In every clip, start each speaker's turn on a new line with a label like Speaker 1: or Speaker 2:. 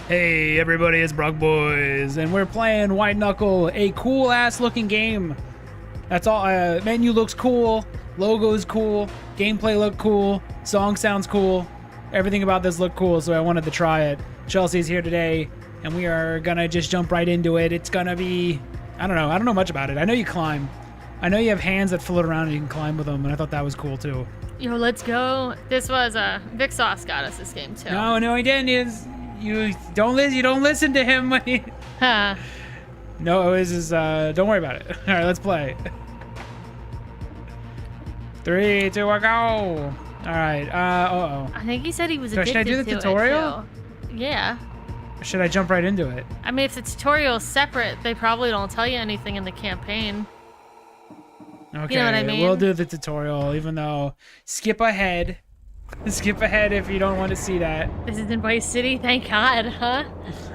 Speaker 1: Hey everybody, it's Brock Boys, and we're playing White Knuckle, a cool ass looking game. That's all. Menu looks cool, logo's cool, gameplay look cool, song sounds cool. Everything about this looked cool, so I wanted to try it. Chelsea's here today, and we are gonna just jump right into it. It's gonna be, I don't know much about it. I know you climb. I know you have hands that float around and you can climb with them, and I thought that was cool too.
Speaker 2: Yo, let's go. This was Vic Sauce got us this game too.
Speaker 1: No, he didn't. You don't listen to him.
Speaker 2: Huh.
Speaker 1: No, it was don't worry about it. All right, let's play. 3, 2, 1, go. All right.
Speaker 2: I think he said he was
Speaker 1: So
Speaker 2: addicted
Speaker 1: should I do the
Speaker 2: to
Speaker 1: tutorial?
Speaker 2: it too. Yeah.
Speaker 1: Or should I jump right into it?
Speaker 2: I mean, if the tutorial's separate, they probably don't tell you anything in the campaign.
Speaker 1: Okay,
Speaker 2: You know what I mean?
Speaker 1: We'll do the tutorial, even though skip ahead. Skip ahead if you don't want to see that.
Speaker 2: This is in Vice City, thank God, huh?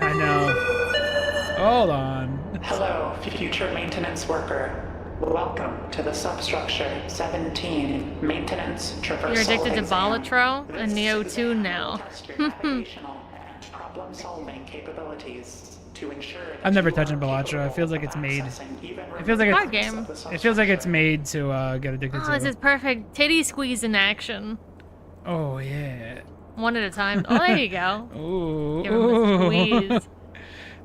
Speaker 1: I know. Hold on.
Speaker 3: Hello, future maintenance worker. Welcome to the substructure 17 maintenance traversal
Speaker 2: You're addicted to
Speaker 3: exam.
Speaker 2: Volatro and Neo 2 now.
Speaker 3: Test your navigational and problem-solving capabilities to ensure that
Speaker 1: I'm never
Speaker 3: you
Speaker 1: touching
Speaker 3: are
Speaker 1: Balatro.
Speaker 3: capable
Speaker 1: It feels like
Speaker 3: of
Speaker 1: it's made.
Speaker 3: accessing even
Speaker 1: It feels like
Speaker 2: Hard
Speaker 1: it's.
Speaker 2: game.
Speaker 1: It feels like it's made to get addicted
Speaker 2: Oh,
Speaker 1: to.
Speaker 2: this is perfect. Titty squeeze in action.
Speaker 1: Oh yeah.
Speaker 2: One at a time. Oh, there you go.
Speaker 1: Ooh.
Speaker 2: Give him a squeeze.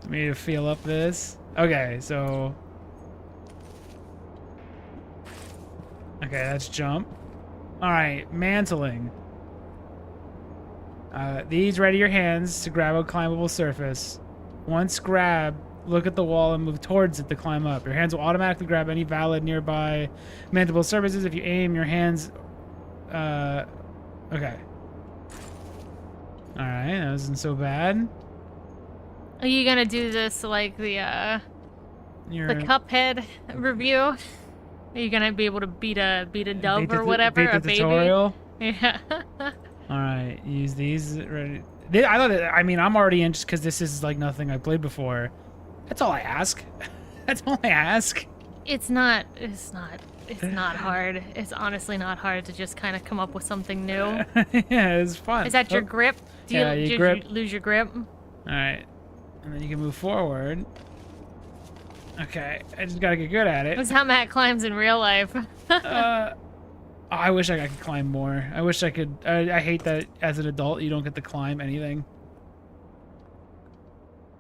Speaker 1: Let me feel up this. Okay, so. Okay, that's jump. All right, mantling. These ready your hands to grab a climbable surface. Once grabbed, look at the wall and move towards it to climb up. Your hands will automatically grab any valid nearby mantable surfaces. If you aim, your hands. Okay. All right, that wasn't so bad.
Speaker 2: Are you gonna do this like the
Speaker 1: You're
Speaker 2: Cuphead review? Are you gonna be able to beat a dove
Speaker 1: beat the-
Speaker 2: or whatever,
Speaker 1: beat the
Speaker 2: a baby?
Speaker 1: tutorial.
Speaker 2: Yeah.
Speaker 1: All right, use these. Ready. I thought that, I mean, I'm already in just because this is like nothing I played before. That's all I ask. That's all I ask.
Speaker 2: It's not hard. It's honestly not hard to just kind of come up with something new.
Speaker 1: Yeah, it's fun.
Speaker 2: Is that your
Speaker 1: Oh,
Speaker 2: grip? Do
Speaker 1: yeah,
Speaker 2: you,
Speaker 1: you
Speaker 2: did
Speaker 1: grip.
Speaker 2: you lose your grip?
Speaker 1: All right, and then you can move forward. Okay, I just gotta get good at it.
Speaker 2: That's how Matt climbs in real life.
Speaker 1: Oh, I wish I could climb more. I wish I could. I hate that as an adult you don't get to climb anything.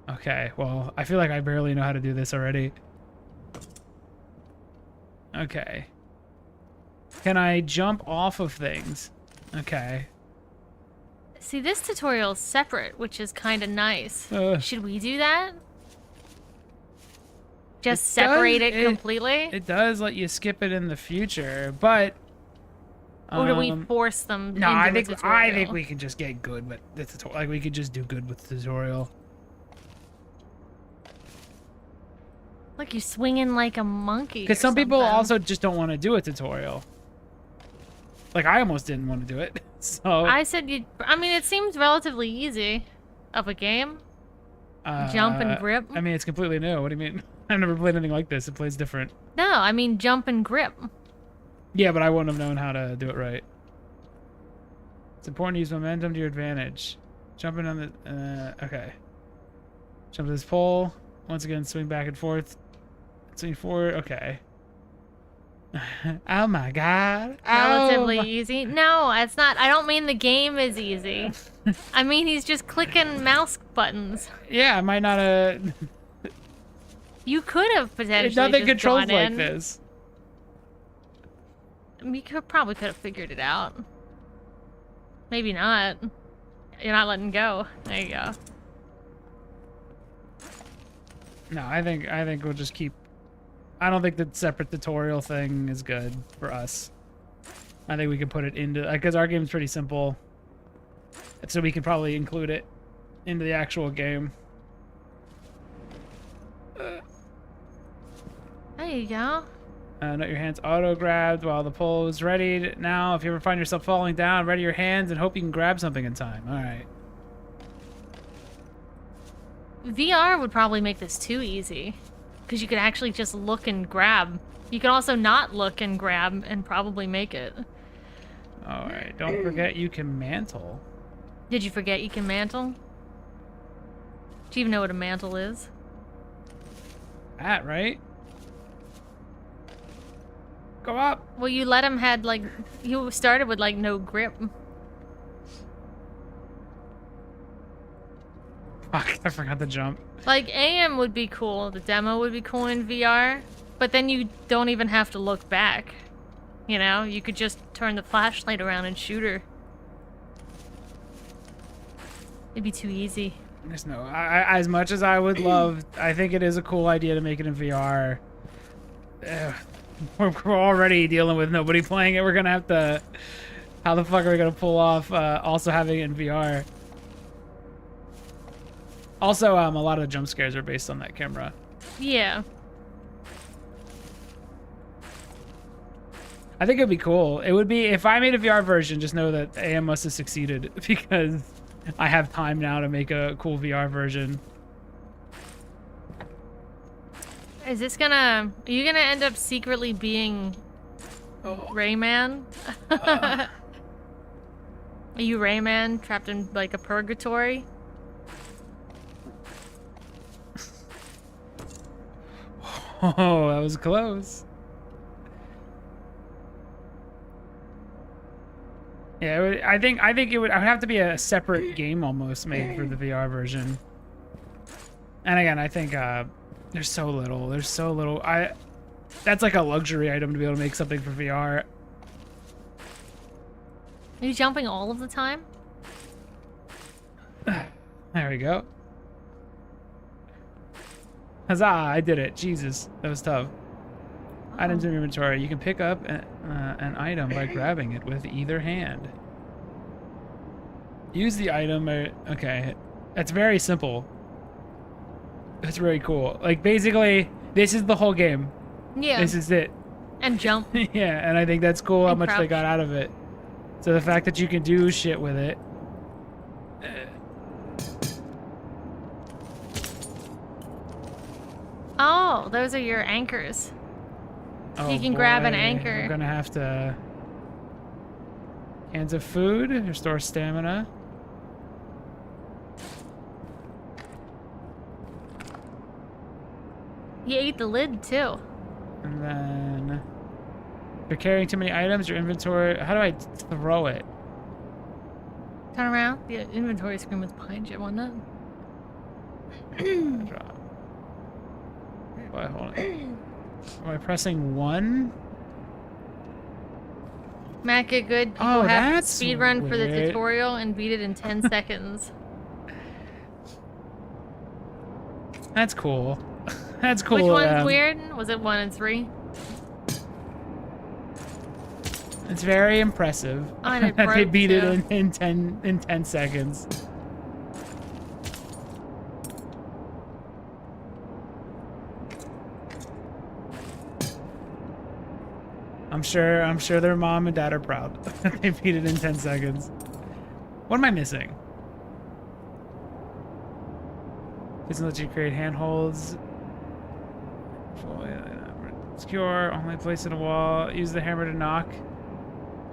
Speaker 1: Okay, well, I feel like I barely know how to do this already. Okay. Can I jump off of things? Okay.
Speaker 2: See, this tutorial's separate, which is kind of nice. Should we do that? Just separate it completely?
Speaker 1: It does let you skip it in the future, but
Speaker 2: Or do we force them
Speaker 1: no,
Speaker 2: into
Speaker 1: I
Speaker 2: the
Speaker 1: think
Speaker 2: tutorial?
Speaker 1: we can just get good with the tutorial. Like we could just do good with the tutorial.
Speaker 2: Like you're swinging like a monkey.
Speaker 1: Because
Speaker 2: or
Speaker 1: some people
Speaker 2: something.
Speaker 1: also just don't want to do a tutorial. Like I almost didn't want to do it. So
Speaker 2: I said you. I mean, it seems relatively easy of a game. Jump and grip.
Speaker 1: I mean, it's completely new. What do you mean? I've never played anything like this. It plays different.
Speaker 2: No, I mean jump and grip.
Speaker 1: Yeah, but I wouldn't have known how to do it right. It's important to use momentum to your advantage. Jumping on the... okay. Jump to this pole. Once again, swing back and forth. Swing forward. Okay. Oh my god.
Speaker 2: Relatively easy. No, it's not. I don't mean the game is easy. I mean he's just clicking mouse buttons.
Speaker 1: Yeah, I might not have...
Speaker 2: You could have potentially
Speaker 1: nothing
Speaker 2: just
Speaker 1: controls
Speaker 2: gone
Speaker 1: like
Speaker 2: in.
Speaker 1: this.
Speaker 2: You probably could have figured it out. Maybe not. You're not letting go. There you go.
Speaker 1: No, I think we'll just keep... I don't think the separate tutorial thing is good for us. I think we can put it into... Because our game's pretty simple. So we can probably include it into the actual game.
Speaker 2: There you go.
Speaker 1: Note your hands auto-grabbed while the pole is ready. Now, if you ever find yourself falling down, ready your hands and hope you can grab something in time. All right.
Speaker 2: VR would probably make this too easy. Because you could actually just look and grab. You could also not look and grab and probably make it.
Speaker 1: All right. Don't forget you can mantle.
Speaker 2: Did you forget you can mantle? Do you even know what a mantle is?
Speaker 1: That, right? Go up.
Speaker 2: Well, you let him had like you started with like no grip.
Speaker 1: Fuck, I forgot to jump.
Speaker 2: Like AM would be cool. The demo would be cool in VR, but then you don't even have to look back. You know, you could just turn the flashlight around and shoot her. It'd be too easy.
Speaker 1: There's no. As much as I would love, I think it is a cool idea to make it in VR. We're already dealing with nobody playing it. We're gonna have to. How the fuck are we gonna pull off also having it in VR? Also, a lot of the jump scares are based on that camera.
Speaker 2: Yeah.
Speaker 1: I think it'd be cool. It would be if I made a VR version. Just know that AM must have succeeded because I have time now to make a cool VR version.
Speaker 2: Is this gonna... Are you gonna end up secretly being... Rayman? Are you Rayman trapped in like a purgatory?
Speaker 1: Oh, that was close. Yeah, I think it would. I would have to be a separate game almost made for the VR version. And again, I think there's so little. There's so little. That's like a luxury item to be able to make something for VR.
Speaker 2: Are you jumping all of the time?
Speaker 1: There we go. Huzzah! I did it. Jesus, that was tough. Items in your inventory. You can pick up an item by grabbing it with either hand. Use the item. Okay, that's very simple. That's very cool. Like basically, this is the whole game.
Speaker 2: Yeah.
Speaker 1: This is it.
Speaker 2: And jump.
Speaker 1: Yeah, and I think that's cool how
Speaker 2: And
Speaker 1: much they
Speaker 2: crouch.
Speaker 1: got out of it. So the fact that you can do shit with it.
Speaker 2: Oh, those are your anchors.
Speaker 1: Oh,
Speaker 2: You can grab an
Speaker 1: boy,
Speaker 2: anchor.
Speaker 1: I'm gonna have to. Cans of food, restore stamina.
Speaker 2: You ate the lid too.
Speaker 1: And then. If you're carrying too many items, your inventory. How do I throw it?
Speaker 2: Turn around. The inventory screen was behind you, wasn't it?
Speaker 1: Drop. Wait, hold on. Am I pressing 1?
Speaker 2: Matt, get good. People
Speaker 1: Oh,
Speaker 2: have
Speaker 1: that's
Speaker 2: speed run for the
Speaker 1: weird.
Speaker 2: tutorial and beat it in 10 seconds.
Speaker 1: That's cool. That's cool.
Speaker 2: Which one's weird? Was it 1 and 3?
Speaker 1: It's very impressive
Speaker 2: Oh, and it
Speaker 1: that they
Speaker 2: broke,
Speaker 1: beat it
Speaker 2: too.
Speaker 1: in 10 seconds. I'm sure their mom and dad are proud that they beat it in 10 seconds. What am I missing? Doesn't let you create handholds. Obscure, only place in a wall. Use the hammer to knock.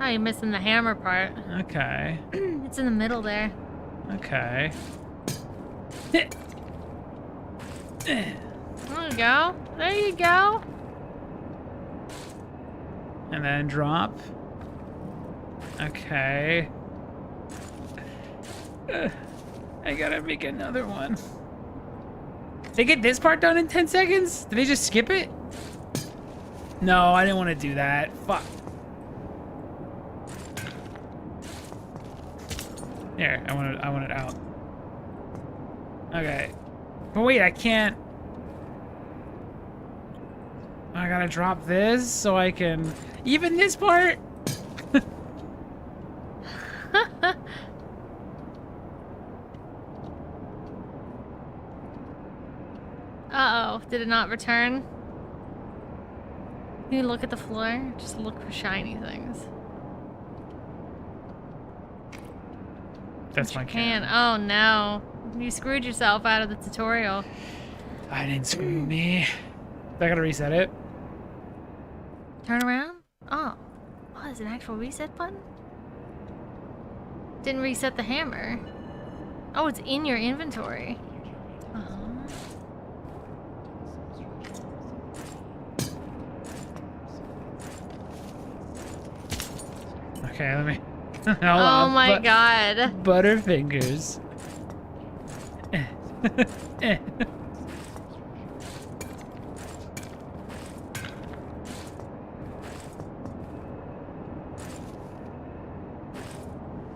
Speaker 2: Oh, you're missing the hammer part.
Speaker 1: Okay.
Speaker 2: It's in the middle there.
Speaker 1: Okay.
Speaker 2: There you go. There you go.
Speaker 1: And then drop. Okay. I gotta make another one. They get this part done in 10 seconds? Did they just skip it? No, I didn't want to do that. Fuck. There, I want it out. Okay. But wait, I can't. I gotta drop this so I can. Even this part?
Speaker 2: Uh-oh. Did it not return? Can you look at the floor? Just look for shiny things.
Speaker 1: That's my
Speaker 2: Can.
Speaker 1: can.
Speaker 2: Oh no. You screwed yourself out of the tutorial.
Speaker 1: I didn't screw me. I gotta reset it.
Speaker 2: Turn around? Oh. Oh, there's an actual reset button? Didn't reset the hammer. Oh, it's in your inventory.
Speaker 1: Okay, let me. Hold
Speaker 2: Oh
Speaker 1: on.
Speaker 2: my god.
Speaker 1: Butterfingers.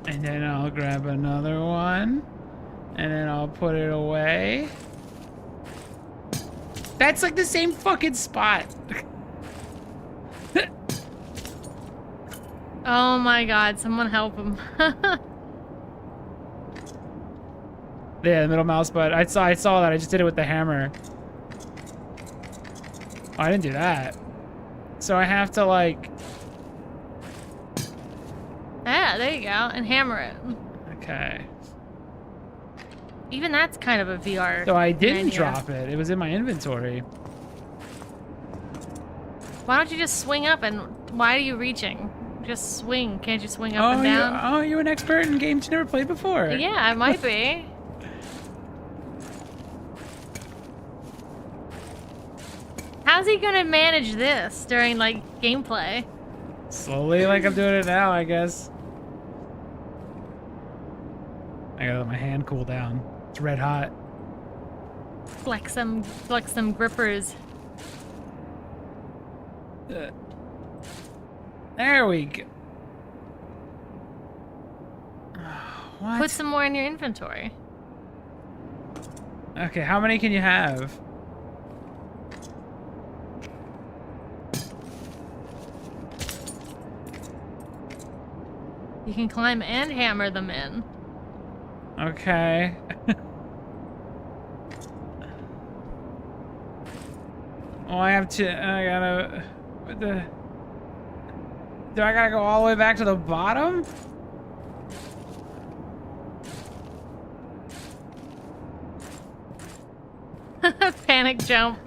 Speaker 1: And then I'll grab another one. And then I'll put it away. That's like the same fucking spot.
Speaker 2: Oh my god, someone help him.
Speaker 1: Yeah, the middle mouse button. I saw that. I just did it with the hammer. Oh, I didn't do that. So I have to like.
Speaker 2: Yeah, there you go. And hammer it.
Speaker 1: Okay.
Speaker 2: Even that's kind of a VR.
Speaker 1: So I didn't
Speaker 2: menu.
Speaker 1: drop it. It was in my inventory.
Speaker 2: Why don't you just swing up and why are you reaching? Just swing. Can't you swing up and down?
Speaker 1: You're an expert in games you never played before.
Speaker 2: Yeah, I might be. How's he gonna manage this during like gameplay?
Speaker 1: Slowly, like I'm doing it now, I guess. I gotta let my hand cool down. It's red hot.
Speaker 2: Flex some grippers.
Speaker 1: There we go. What?
Speaker 2: Put some more in your inventory.
Speaker 1: Okay, how many can you have?
Speaker 2: You can climb and hammer them in.
Speaker 1: Okay. Oh, I have to. I gotta. What the? Do I gotta go all the way back to the bottom?
Speaker 2: Panic jump.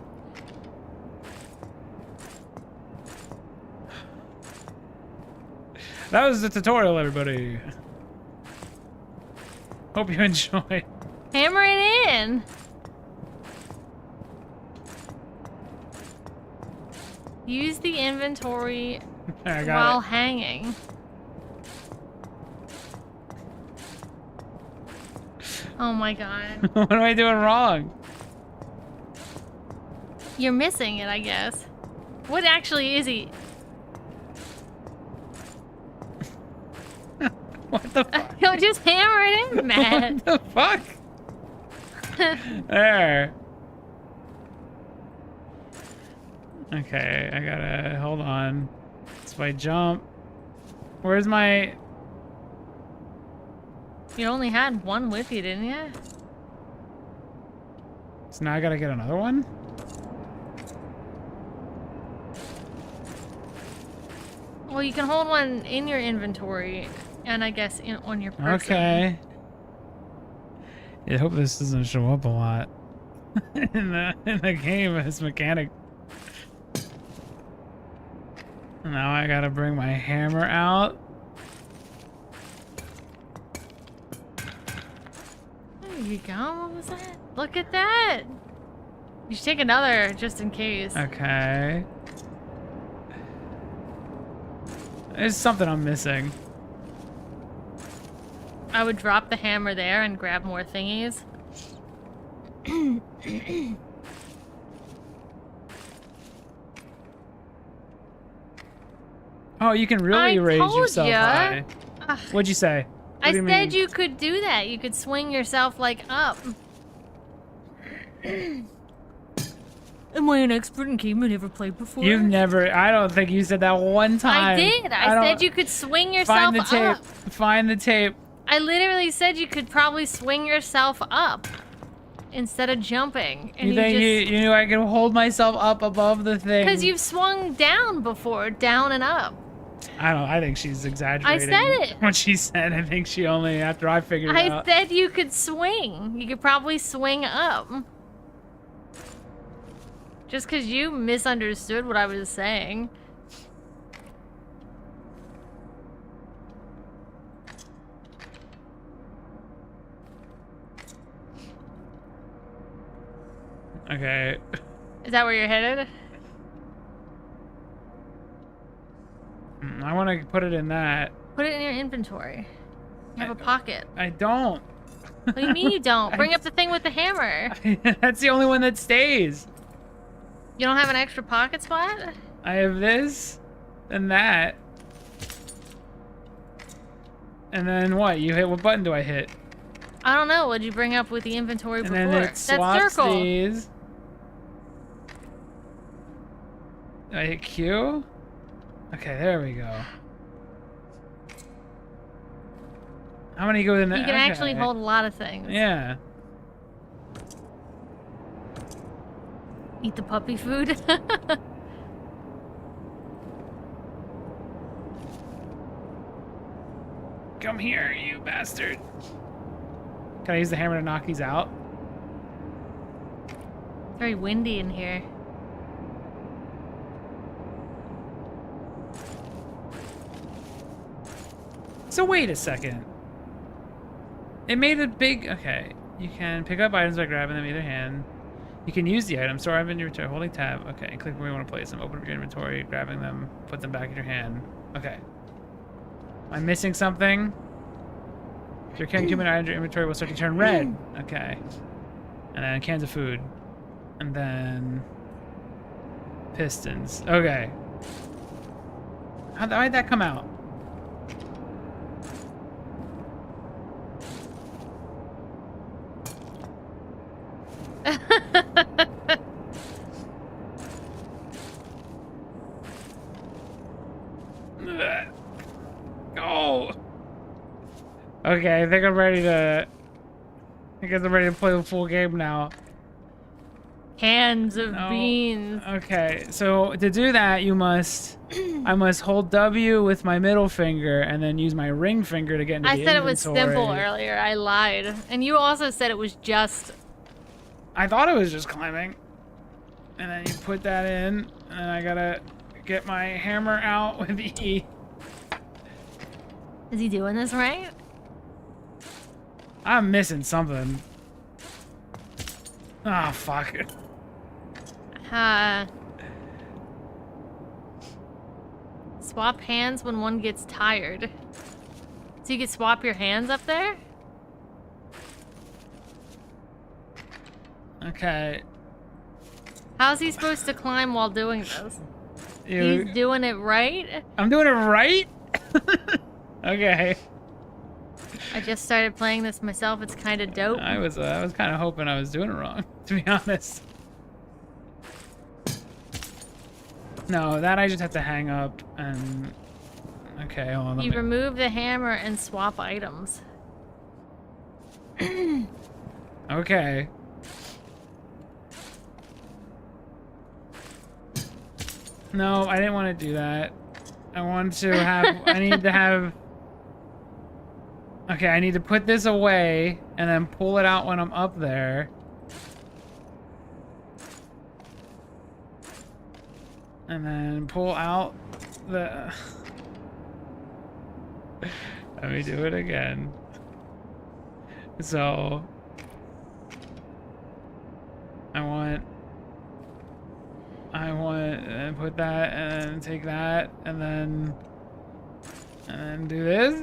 Speaker 1: That was the tutorial, everybody. Hope you enjoyed.
Speaker 2: Hammer it in. Use the inventory
Speaker 1: I
Speaker 2: while
Speaker 1: got
Speaker 2: hanging. Oh my god.
Speaker 1: it. What am I doing wrong?
Speaker 2: You're missing it, I guess. What actually is he?
Speaker 1: What the fuck?
Speaker 2: Yo, just hammer it in, man.
Speaker 1: What the fuck? There. Okay, I gotta hold on. So if I jump, where's my?
Speaker 2: You only had one with you, didn't you?
Speaker 1: So now I gotta get another one.
Speaker 2: Well, you can hold one in your inventory, and I guess on your person.
Speaker 1: Okay. I hope this doesn't show up a lot in the game as mechanic. Now I gotta bring my hammer out.
Speaker 2: There you go. What was that? Look at that. You should take another just in case.
Speaker 1: Okay. There's something I'm missing.
Speaker 2: I would drop the hammer there and grab more thingies.
Speaker 1: Oh, you can really raise
Speaker 2: told
Speaker 1: yourself
Speaker 2: ya.
Speaker 1: high.
Speaker 2: Ugh.
Speaker 1: What'd you say? What
Speaker 2: I
Speaker 1: do you
Speaker 2: said
Speaker 1: mean?
Speaker 2: you could do that. You could swing yourself like up. Am I an expert in game I never played before?
Speaker 1: You've never. I don't think you said that one time.
Speaker 2: I did. I
Speaker 1: don't-
Speaker 2: said you could swing yourself
Speaker 1: Find the tape.
Speaker 2: up.
Speaker 1: Find the tape.
Speaker 2: I literally said you could probably swing yourself up instead of jumping. And
Speaker 1: You think you knew I could hold myself up above the thing?
Speaker 2: Because you've swung down before, down and up.
Speaker 1: I think she's exaggerating.
Speaker 2: I said it.
Speaker 1: What she said. I think she only after I figured it
Speaker 2: I
Speaker 1: out.
Speaker 2: said you could swing. You could probably swing up. Just because you misunderstood what I was saying.
Speaker 1: Okay.
Speaker 2: Is that where you're headed?
Speaker 1: I want to put it in that.
Speaker 2: Put it in your inventory. You have a pocket.
Speaker 1: I don't.
Speaker 2: What do you mean you don't? Bring up the thing with the hammer.
Speaker 1: That's the only one that stays.
Speaker 2: You don't have an extra pocket spot?
Speaker 1: I have this and that. And then what? You hit, what button do I hit?
Speaker 2: I don't know. What'd you bring up with the inventory
Speaker 1: And
Speaker 2: before?
Speaker 1: then it swaps
Speaker 2: That's circle.
Speaker 1: these. Do I hit Q? Okay, there we go. How many go in there?
Speaker 2: You can actually hold a lot of things.
Speaker 1: Yeah.
Speaker 2: Eat the puppy food.
Speaker 1: Come here, you bastard. Can I use the hammer to knock these out?
Speaker 2: It's very windy in here.
Speaker 1: So wait a second. It made a big... Okay. You can pick up items by grabbing them in either hand. You can use the item, store them in your inventory, holding tab. Okay, and click where you want to place them. Open up your inventory, grabbing them, put them back in your hand. Okay. Am I missing something? If you're carrying too many items, your inventory will start to turn red. Okay. And then cans of food. And then... pistons. Okay. How'd that come out? Oh. Okay, I think I'm ready to. I guess I'm ready to play the full game now.
Speaker 2: Cans of
Speaker 1: No.
Speaker 2: beans.
Speaker 1: Okay, so to do that, you must. I must hold W with my middle finger and then use my ring finger to get into the
Speaker 2: I said it was
Speaker 1: inventory.
Speaker 2: simple earlier. I lied. And you also said it was just...
Speaker 1: I thought it was just climbing. And then you put that in, and then I gotta get my hammer out with E.
Speaker 2: Is he doing this right?
Speaker 1: I'm missing something. Ah, fuck.
Speaker 2: Swap hands when one gets tired. So you can swap your hands up there?
Speaker 1: Okay.
Speaker 2: How's he supposed to climb while doing this? He's doing it right?
Speaker 1: I'm doing it right? Okay.
Speaker 2: I just started playing this myself. It's kind of dope.
Speaker 1: I was kind of hoping I was doing it wrong, to be honest. No, that I just have to hang up and... Okay, hold on.
Speaker 2: You remove the hammer and swap items.
Speaker 1: Okay. No, I didn't want to do that. I want to have... I need to have... Okay, I need to put this away and then pull it out when I'm up there. And then pull out the... Let me do it again. So... I want and put that and then take that and then do this.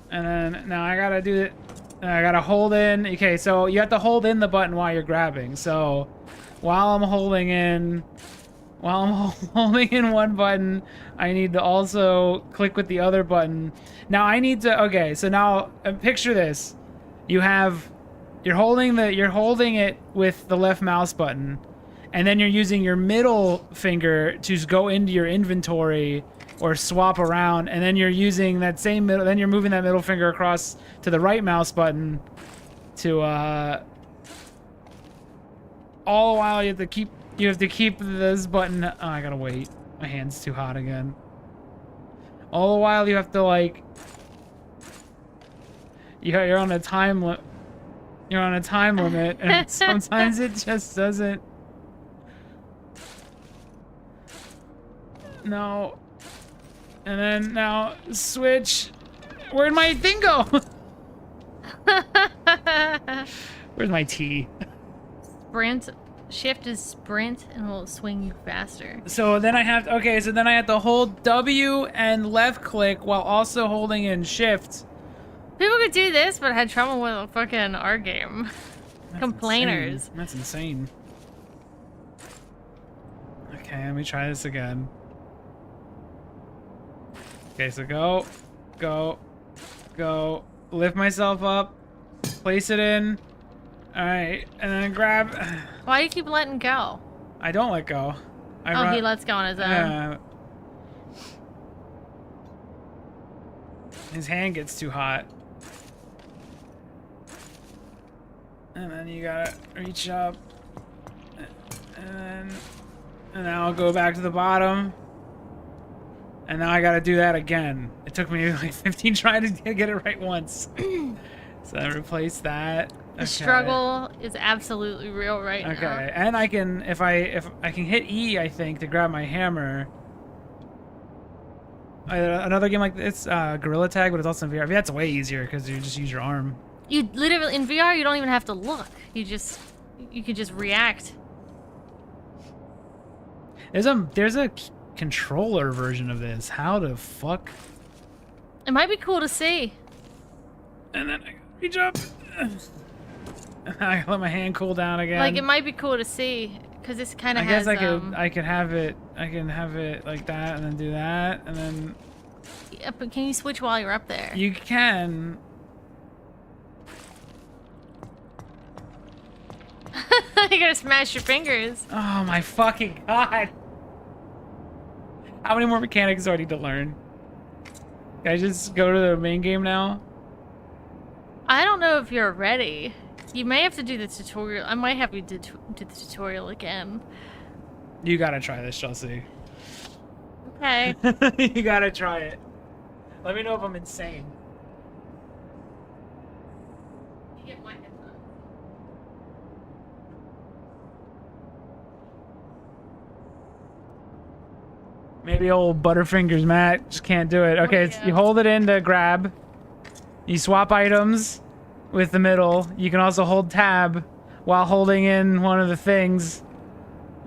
Speaker 1: And then now I gotta do it. I gotta hold in. Okay, so you have to hold in the button while you're grabbing. So while I'm holding in one button, I need to also click with the other button. Now I need to. Okay, so now picture this. You're holding it with the left mouse button, and then you're using your middle finger to go into your inventory or swap around, and then you're using that same middle. Then you're moving that middle finger across to the right mouse button to. All the while you have to keep this button. Oh, I gotta wait. My hand's too hot again. All the while you have to like. You're on a time limit. You're on a time limit, and sometimes it just doesn't. No. And then now switch. Where'd my thing go? Where's my T?
Speaker 2: Sprint. Shift is sprint and will swing you faster.
Speaker 1: So then I have okay. So then I have to hold W and left click while also holding in Shift.
Speaker 2: People could do this, but had trouble with a fucking art game.
Speaker 1: That's
Speaker 2: Complainers.
Speaker 1: Insane. That's insane. Okay, let me try this again. Okay, so go, go, go. Lift myself up, place it in. All right, and then grab.
Speaker 2: Why do you keep letting go?
Speaker 1: I don't let go.
Speaker 2: He lets go on his own.
Speaker 1: His hand gets too hot. And then you gotta reach up. And now I'll go back to the bottom. And now I gotta do that again. It took me like 15 tries to get it right once. So I replace that.
Speaker 2: The struggle is absolutely real right now.
Speaker 1: Okay, and I can if I can hit E, I think, to grab my hammer. Another game like this, Gorilla Tag, but it's also in VR. That's way easier because you just use your arm.
Speaker 2: You literally in VR, you don't even have to look. You can just react.
Speaker 1: There's a controller version of this. How the fuck?
Speaker 2: It might be cool to see.
Speaker 1: And then I reach up. I let my hand cool down again.
Speaker 2: Like it might be cool to see because this kind of has.
Speaker 1: I guess I could have it. I can have it like that, and then do that, and then.
Speaker 2: Yeah, but can you switch while you're up there?
Speaker 1: You can.
Speaker 2: You gotta smash your fingers.
Speaker 1: Oh my fucking god! How many more mechanics do I need to learn? Can I just go to the main game now?
Speaker 2: I don't know if you're ready. You may have to do the tutorial. I might have you do the tutorial again.
Speaker 1: You gotta try this, Chelsea.
Speaker 2: Okay.
Speaker 1: You gotta try it. Let me know if I'm insane.
Speaker 2: You get my headphones.
Speaker 1: Maybe old Butterfingers Matt just can't do it. Okay,
Speaker 2: yeah.
Speaker 1: you hold it in to grab. You swap items with the middle. You can also hold tab while holding in one of the things.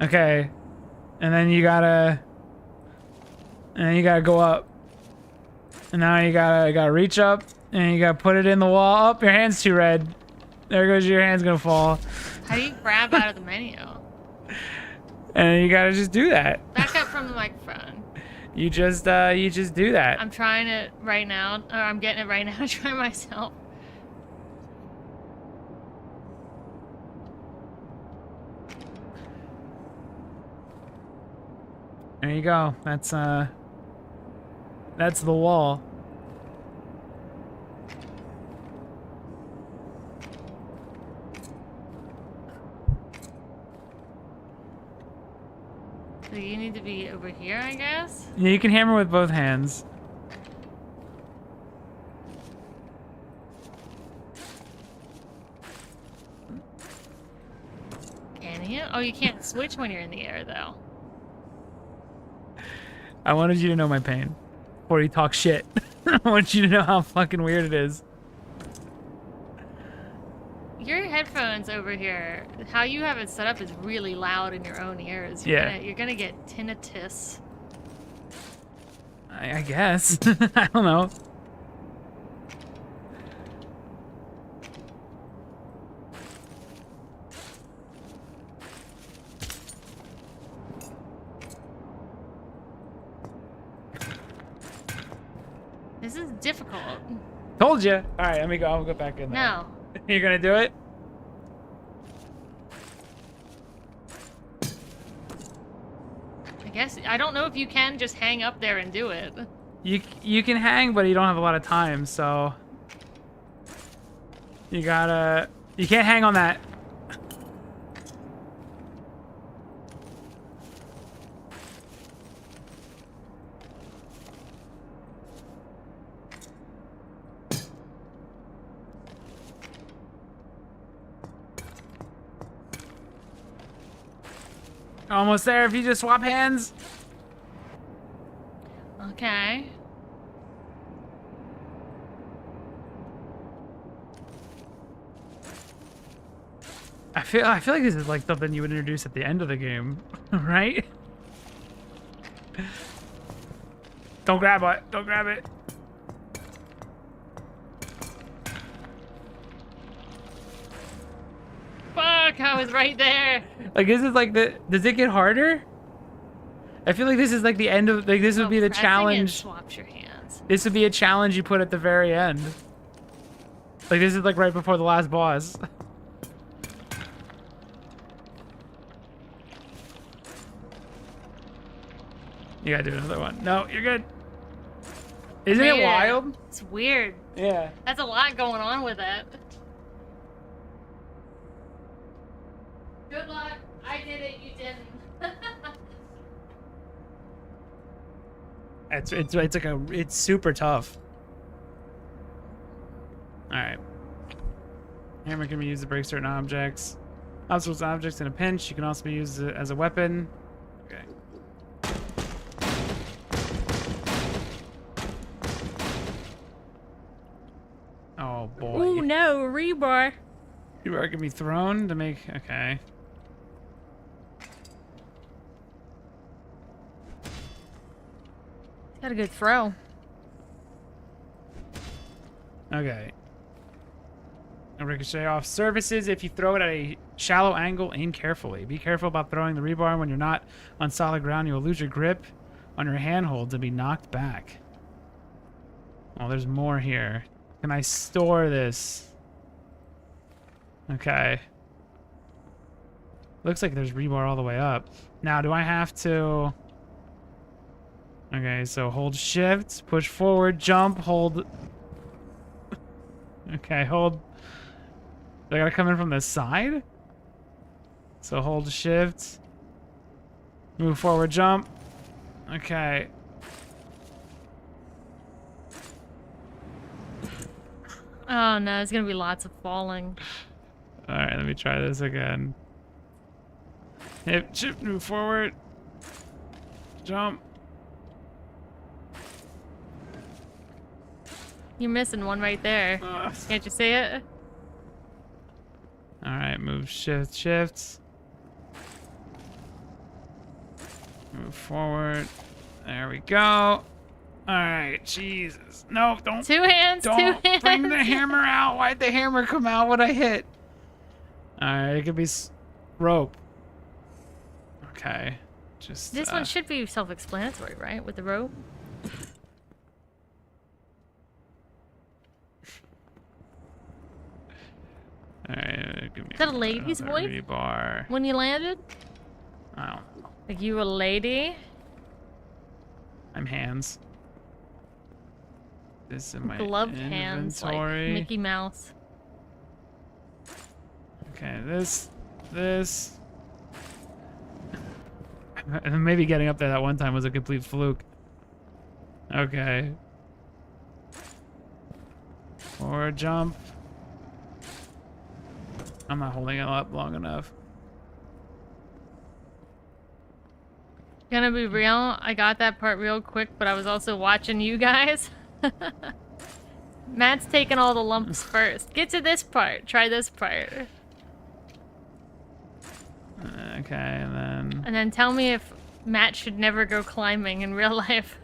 Speaker 1: Okay. And then you gotta go up. And now you gotta reach up and you gotta put it in the wall. Oh, your hand's too red. There goes your hand's gonna fall.
Speaker 2: How do you grab out of the menu?
Speaker 1: And you gotta just do that.
Speaker 2: Back up from the microphone.
Speaker 1: You just do that.
Speaker 2: I'm trying it right now, or I'm getting it right now to try myself.
Speaker 1: There you go. That's the wall.
Speaker 2: So you need to be over here, I guess?
Speaker 1: Yeah, you can hammer with both hands.
Speaker 2: Can you? Oh, you can't switch when you're in the air, though.
Speaker 1: I wanted you to know my pain. Before you talk shit. I want you to know how fucking weird it is.
Speaker 2: Your headphones over here, how you have it set up is really loud in your own ears. You're gonna get tinnitus.
Speaker 1: I guess. I don't know.
Speaker 2: This is difficult.
Speaker 1: Told you. All right, let me go. I'll go back in there.
Speaker 2: No.
Speaker 1: You're gonna do it?
Speaker 2: I guess I don't know if you can just hang up there and do it.
Speaker 1: You can hang, but you don't have a lot of time, so you can't hang on that. Almost there if you just swap hands.
Speaker 2: Okay.
Speaker 1: I feel like this is like something you would introduce at the end of the game, right? Don't grab it. Don't grab it.
Speaker 2: Fuck, I was right there.
Speaker 1: Like this is like the. Does it get harder? I feel like this is like the end of like this would be the
Speaker 2: Pressing it
Speaker 1: challenge.
Speaker 2: swaps your hands.
Speaker 1: This would be a challenge you put at the very end. Like this is like right before the last boss. You gotta do another one. No, you're good. Isn't it wild?
Speaker 2: It's weird.
Speaker 1: Yeah.
Speaker 2: That's a lot going on with it. Good luck. I did it. You didn't.
Speaker 1: It's like it's super tough. All right. Hammer can be used to break certain objects. Obstacles objects in a pinch. You can also be used as a weapon. Okay. Oh boy.
Speaker 2: Ooh no, rebar.
Speaker 1: Rebar can be thrown to make. Okay.
Speaker 2: Got a good throw.
Speaker 1: Okay. A ricochet off surfaces. If you throw it at a shallow angle, aim carefully. Be careful about throwing the rebar when you're not on solid ground. You will lose your grip on your handholds and be knocked back. Oh, there's more here. Can I store this? Okay. Looks like there's rebar all the way up. Now, do I have to... Okay, so hold shift, push forward, jump, hold... Okay, hold... I gotta come in from the side? So hold shift. Move forward, jump. Okay.
Speaker 2: Oh no, there's gonna be lots of falling.
Speaker 1: Alright, let me try this again. Hip, shift, move forward. Jump.
Speaker 2: You're missing one right there. Can't you see it?
Speaker 1: Alright, move shift, shift. Move forward. There we go. Alright, Jesus. No, don't.
Speaker 2: Two hands,
Speaker 1: Don't
Speaker 2: two hands.
Speaker 1: bring the hammer out. Why'd the hammer come out when I hit? Alright, it could be rope. Okay. Just.
Speaker 2: This one should be self-explanatory, right? With the rope.
Speaker 1: Alright, give me
Speaker 2: Is that a lady's
Speaker 1: another
Speaker 2: voice?
Speaker 1: rebar.
Speaker 2: When you landed?
Speaker 1: I don't know.
Speaker 2: Like you a lady?
Speaker 1: I'm hands. This in my
Speaker 2: Gloved hands like
Speaker 1: inventory.
Speaker 2: Mickey Mouse.
Speaker 1: Okay, this. Maybe getting up there that one time was a complete fluke. Okay. Or jump. I'm not holding it up long enough.
Speaker 2: Gonna be real, I got that part real quick, but I was also watching you guys. Matt's taking all the lumps first. Get to this part. Try this part.
Speaker 1: Okay, and then...
Speaker 2: And then tell me if Matt should never go climbing in real life.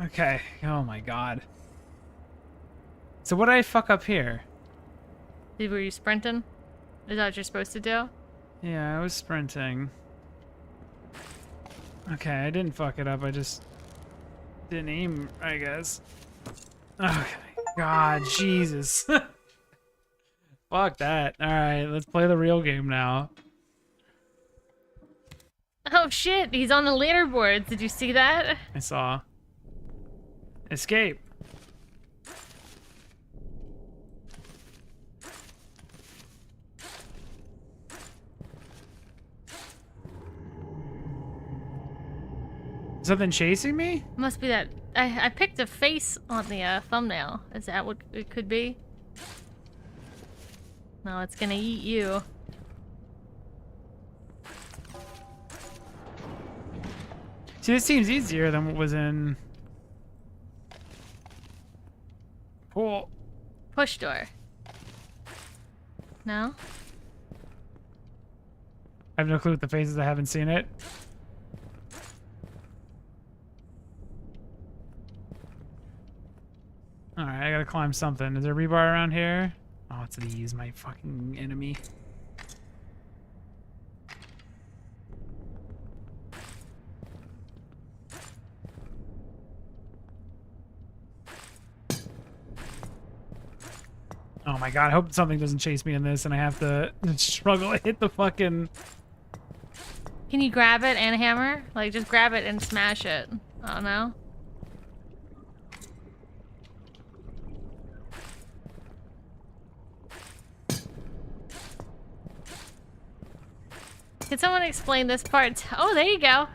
Speaker 1: Okay. Oh my god. So what did I fuck up here?
Speaker 2: Were you sprinting? Is that what you're supposed to do?
Speaker 1: Yeah, I was sprinting. Okay, I didn't fuck it up. I just didn't aim, I guess. Okay. God, Jesus. Fuck that. Alright, let's play the real game now.
Speaker 2: Oh shit, he's on the leaderboards. Did you see that?
Speaker 1: I saw. Escape. Something chasing me?
Speaker 2: Must be that. I picked a face on the thumbnail. Is that what it could be? No, it's gonna eat you.
Speaker 1: See, this seems easier than what was in... Pool.
Speaker 2: Push door. No?
Speaker 1: I have no clue what the face is. I haven't seen it. Alright, I gotta climb something. Is there a rebar around here? Oh, it's these, my fucking enemy. Oh my god, I hope something doesn't chase me in this and I have to struggle to hit the fucking...
Speaker 2: Can you grab it and hammer? Like, just grab it and smash it. Oh, no? Can someone explain this part? Oh, there you go.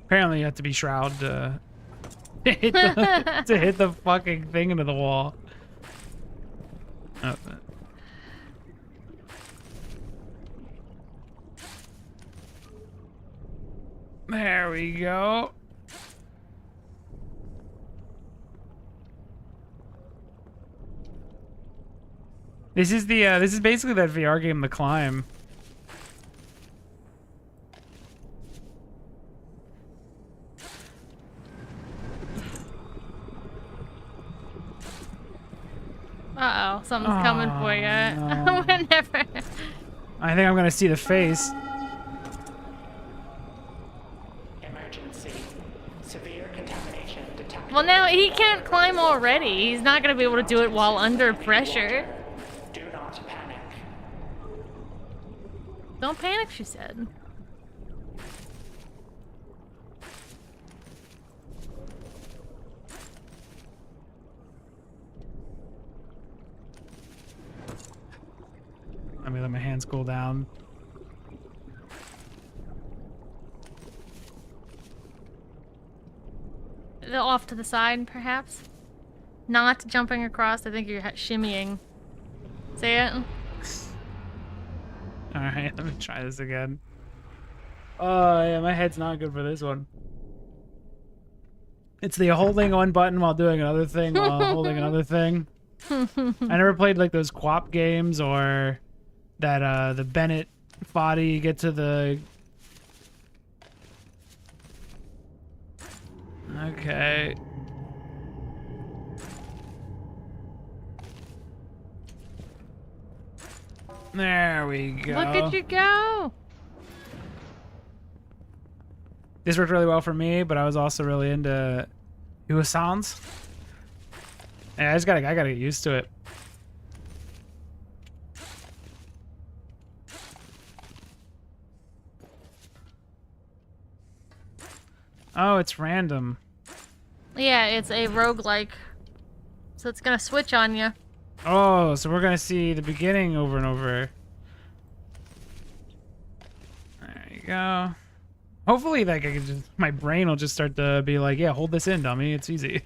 Speaker 1: Apparently you have to be shroud to hit the fucking thing into the wall. Oh, there we go. This is basically that VR game, The Climb.
Speaker 2: Uh-oh, something's coming for you.
Speaker 1: No.
Speaker 2: Whenever.
Speaker 1: I think I'm gonna see the face.
Speaker 3: Emergency. Severe contamination detected.
Speaker 2: Well, now he can't climb already. He's not gonna be able to do it while under pressure.
Speaker 3: Do not panic.
Speaker 2: Don't panic, she said.
Speaker 1: Let me let my hands cool down.
Speaker 2: Off to the side, perhaps? Not jumping across. I think you're shimmying. Say it.
Speaker 1: Alright, let me try this again. Oh, yeah, my head's not good for this one. It's the holding one button while doing another thing while holding another thing. I never played like those QWOP games or that the Bennett Foddy get to the... Okay. There we go.
Speaker 2: Look at you go!
Speaker 1: This worked really well for me, but I was also really into sounds. Yeah, I gotta get used to it. Oh, it's random.
Speaker 2: Yeah, it's a roguelike. So it's gonna switch on you.
Speaker 1: Oh, so we're gonna see the beginning over and over. There you go. Hopefully, like, my brain will just start to be like, yeah, hold this in, dummy. It's easy.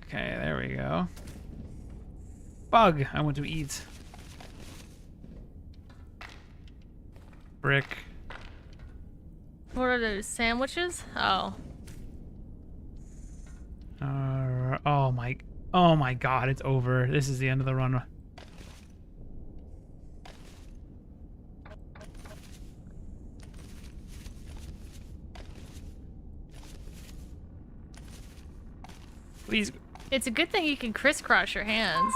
Speaker 1: Okay, there we go. Bug, I want to eat. Brick.
Speaker 2: What are those, sandwiches? Oh.
Speaker 1: Oh my god, it's over. This is the end of the run. Please.
Speaker 2: It's a good thing you can crisscross your hands.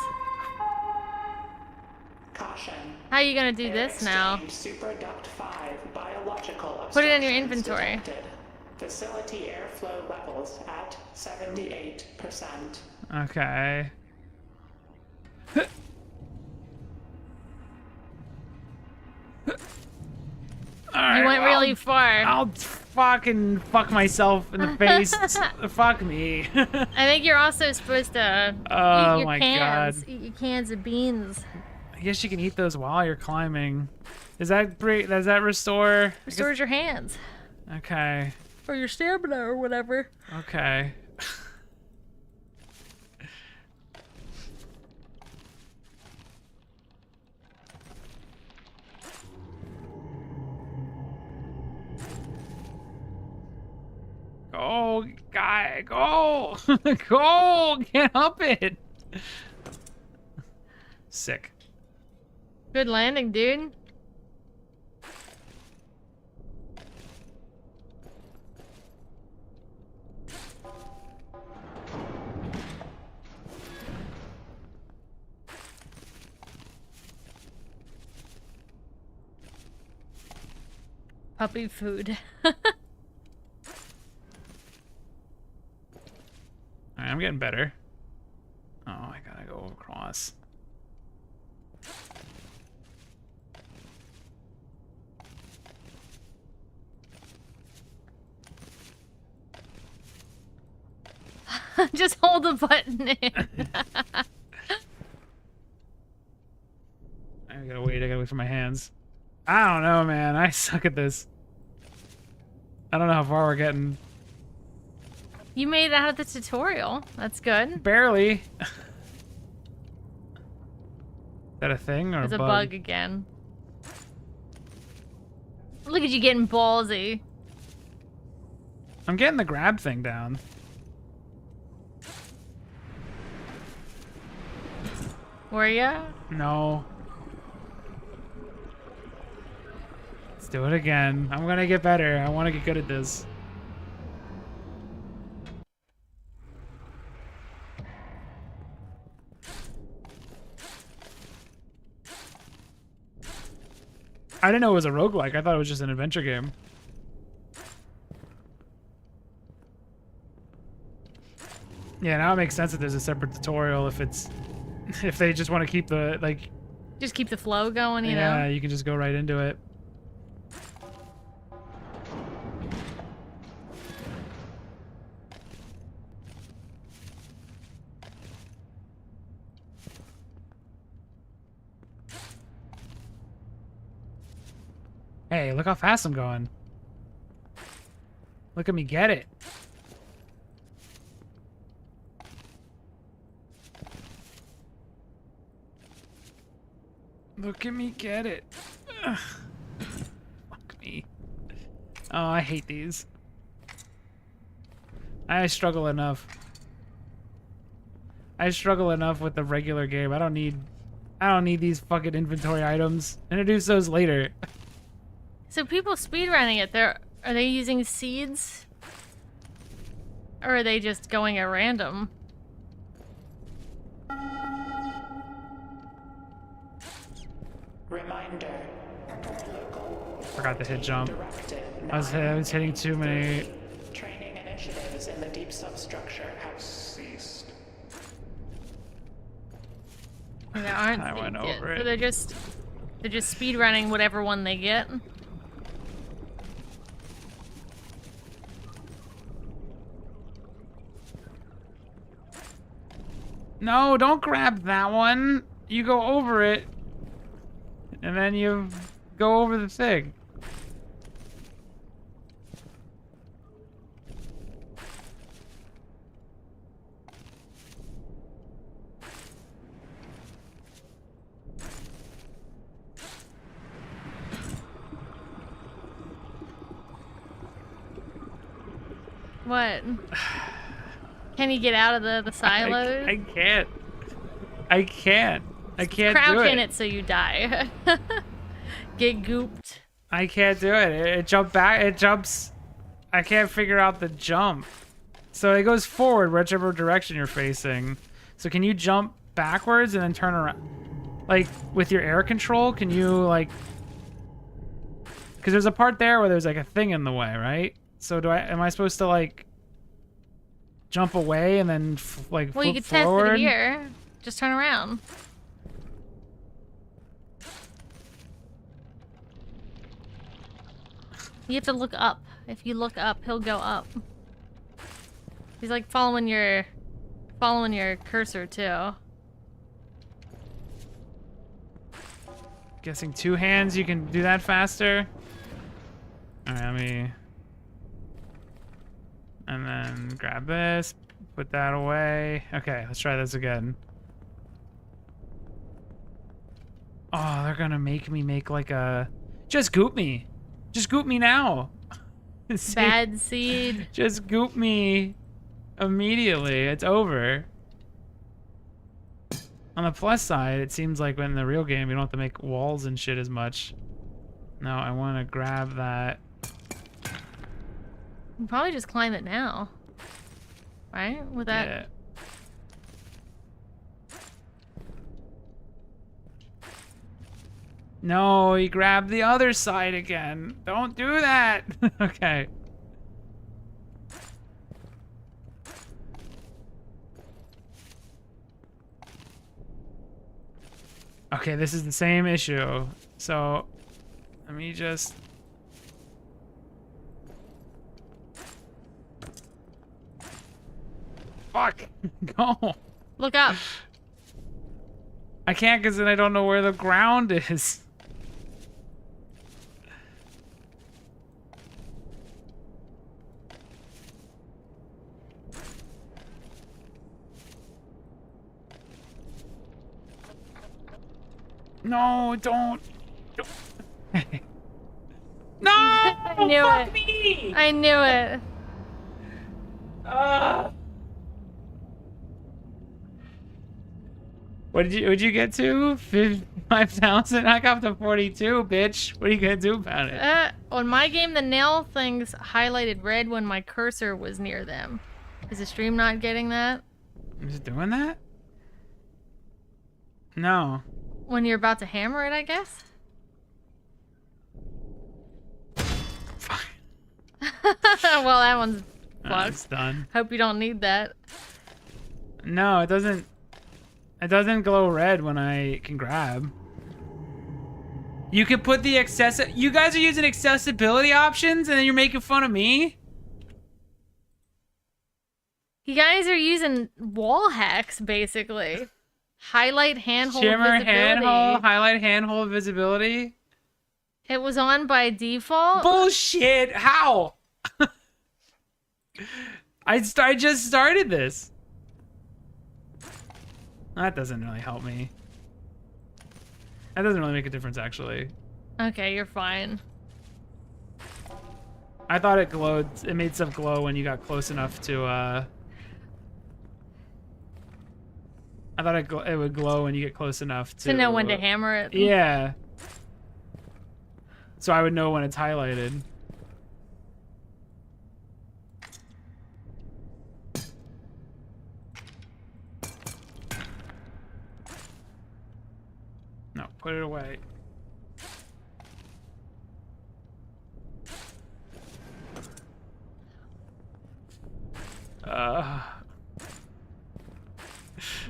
Speaker 3: Caution.
Speaker 2: How are you gonna do
Speaker 3: Air
Speaker 2: this now?
Speaker 3: exchange Superduct 5 biological
Speaker 2: Put it in your
Speaker 3: obstructions
Speaker 2: inventory.
Speaker 3: detected. Facility airflow levels at 78%.
Speaker 1: Okay. Alright,
Speaker 2: You went
Speaker 1: well,
Speaker 2: really far.
Speaker 1: I'll fucking fuck myself in the face. Fuck me.
Speaker 2: I think you're also supposed to
Speaker 1: Oh
Speaker 2: eat your
Speaker 1: my
Speaker 2: cans.
Speaker 1: God.
Speaker 2: Eat your cans of beans.
Speaker 1: I guess you can eat those while you're climbing. Does that restore?
Speaker 2: Restores your hands.
Speaker 1: Okay.
Speaker 2: Or your stamina or whatever.
Speaker 1: Okay. Go, guy, go! Go! Get up it! Sick.
Speaker 2: Good landing, dude. Puppy food.
Speaker 1: Alright, I'm getting better. Oh, I gotta go across.
Speaker 2: Just hold the button in.
Speaker 1: I gotta wait for my hands. I don't know, man. I suck at this. I don't know how far we're getting.
Speaker 2: You made it out of the tutorial. That's good.
Speaker 1: Barely. Is that a thing or
Speaker 2: There's
Speaker 1: a
Speaker 2: a
Speaker 1: bug?
Speaker 2: bug again. Look at you getting ballsy.
Speaker 1: I'm getting the grab thing down.
Speaker 2: Were ya?
Speaker 1: No. Let's do it again. I'm gonna get better. I want to get good at this. I didn't know it was a roguelike. I thought it was just an adventure game. Yeah, now it makes sense that there's a separate tutorial if they just want to keep the, like...
Speaker 2: Just keep the flow going, you know?
Speaker 1: Yeah, you can just go right into it. Hey, look how fast I'm going. Look at me get it. Look at me get it. Ugh. Fuck me. Oh, I hate these. I struggle enough. I struggle enough with the regular game. I don't need these fucking inventory items. Introduce those later.
Speaker 2: So people speedrunning it, are they using seeds? Or are they just going at random?
Speaker 3: Reminder.
Speaker 1: Forgot to hit jump.
Speaker 3: Directive
Speaker 1: I was hitting too many.
Speaker 3: 9. Training initiatives in the deep substructure have ceased.
Speaker 2: They aren't.
Speaker 1: I went
Speaker 2: yeah,
Speaker 1: over
Speaker 2: so
Speaker 1: it.
Speaker 2: they're just speedrunning whatever one they get.
Speaker 1: No, don't grab that one. You go over it. And then you go over the thing.
Speaker 2: What? Can you get out of the silos?
Speaker 1: I can't. I can't. I can't
Speaker 2: Crouch
Speaker 1: do it.
Speaker 2: in it so you die. Get gooped.
Speaker 1: I can't do it. It jumped back. It jumps. I can't figure out the jump. So it goes forward whichever direction you're facing. So can you jump backwards and then turn around? Like with your air control, can you like? Because there's a part there where there's like a thing in the way, right? So am I supposed to like jump away and then like
Speaker 2: Well,
Speaker 1: flip
Speaker 2: you could test
Speaker 1: forward?
Speaker 2: it here. Just turn around. You have to look up. If you look up, he'll go up. He's like following your cursor too.
Speaker 1: Guessing two hands, you can do that faster. All right, let me. And then grab this, put that away. Okay, let's try this again. Oh, they're gonna make me make like a. Just goop me. Just goop me now. See?
Speaker 2: Bad seed.
Speaker 1: Just goop me immediately. It's over. On the plus side, it seems like in the real game, you don't have to make walls and shit as much. No, I want to grab that.
Speaker 2: You can probably just climb it now. Right? With that.
Speaker 1: Yeah. No, he grabbed the other side again. Don't do that. Okay. Okay, this is the same issue. So, let me just... Fuck! Go!
Speaker 2: Look up.
Speaker 1: I can't because then I don't know where the ground is. No, don't. No!
Speaker 2: I knew
Speaker 1: Fuck
Speaker 2: it.
Speaker 1: me!
Speaker 2: I knew it.
Speaker 1: What'd you get to? 5,000? I got up to 42, bitch. What are you gonna do about it?
Speaker 2: On my game, the nail things highlighted red when my cursor was near them. Is the stream not getting that?
Speaker 1: I'm just doing that? No.
Speaker 2: When you're about to hammer it, I guess?
Speaker 1: Fuck.
Speaker 2: Well, that one's fucked.
Speaker 1: It's done.
Speaker 2: Hope you don't need that.
Speaker 1: No, it doesn't. It doesn't glow red when I can grab. You can put the You guys are using accessibility options and then you're making fun of me?
Speaker 2: You guys are using wall hacks, basically. Highlight handhold
Speaker 1: Shimmer
Speaker 2: visibility.
Speaker 1: handhold, highlight handhold visibility.
Speaker 2: It was on by default.
Speaker 1: Bullshit! How? I just started this. That doesn't really help me. That doesn't really make a difference, actually.
Speaker 2: Okay, you're fine.
Speaker 1: I thought it glowed. It made stuff glow when you got close enough to. I thought it would glow when you get close enough to
Speaker 2: know when to hammer it.
Speaker 1: Yeah. So I would know when it's highlighted. No, put it away.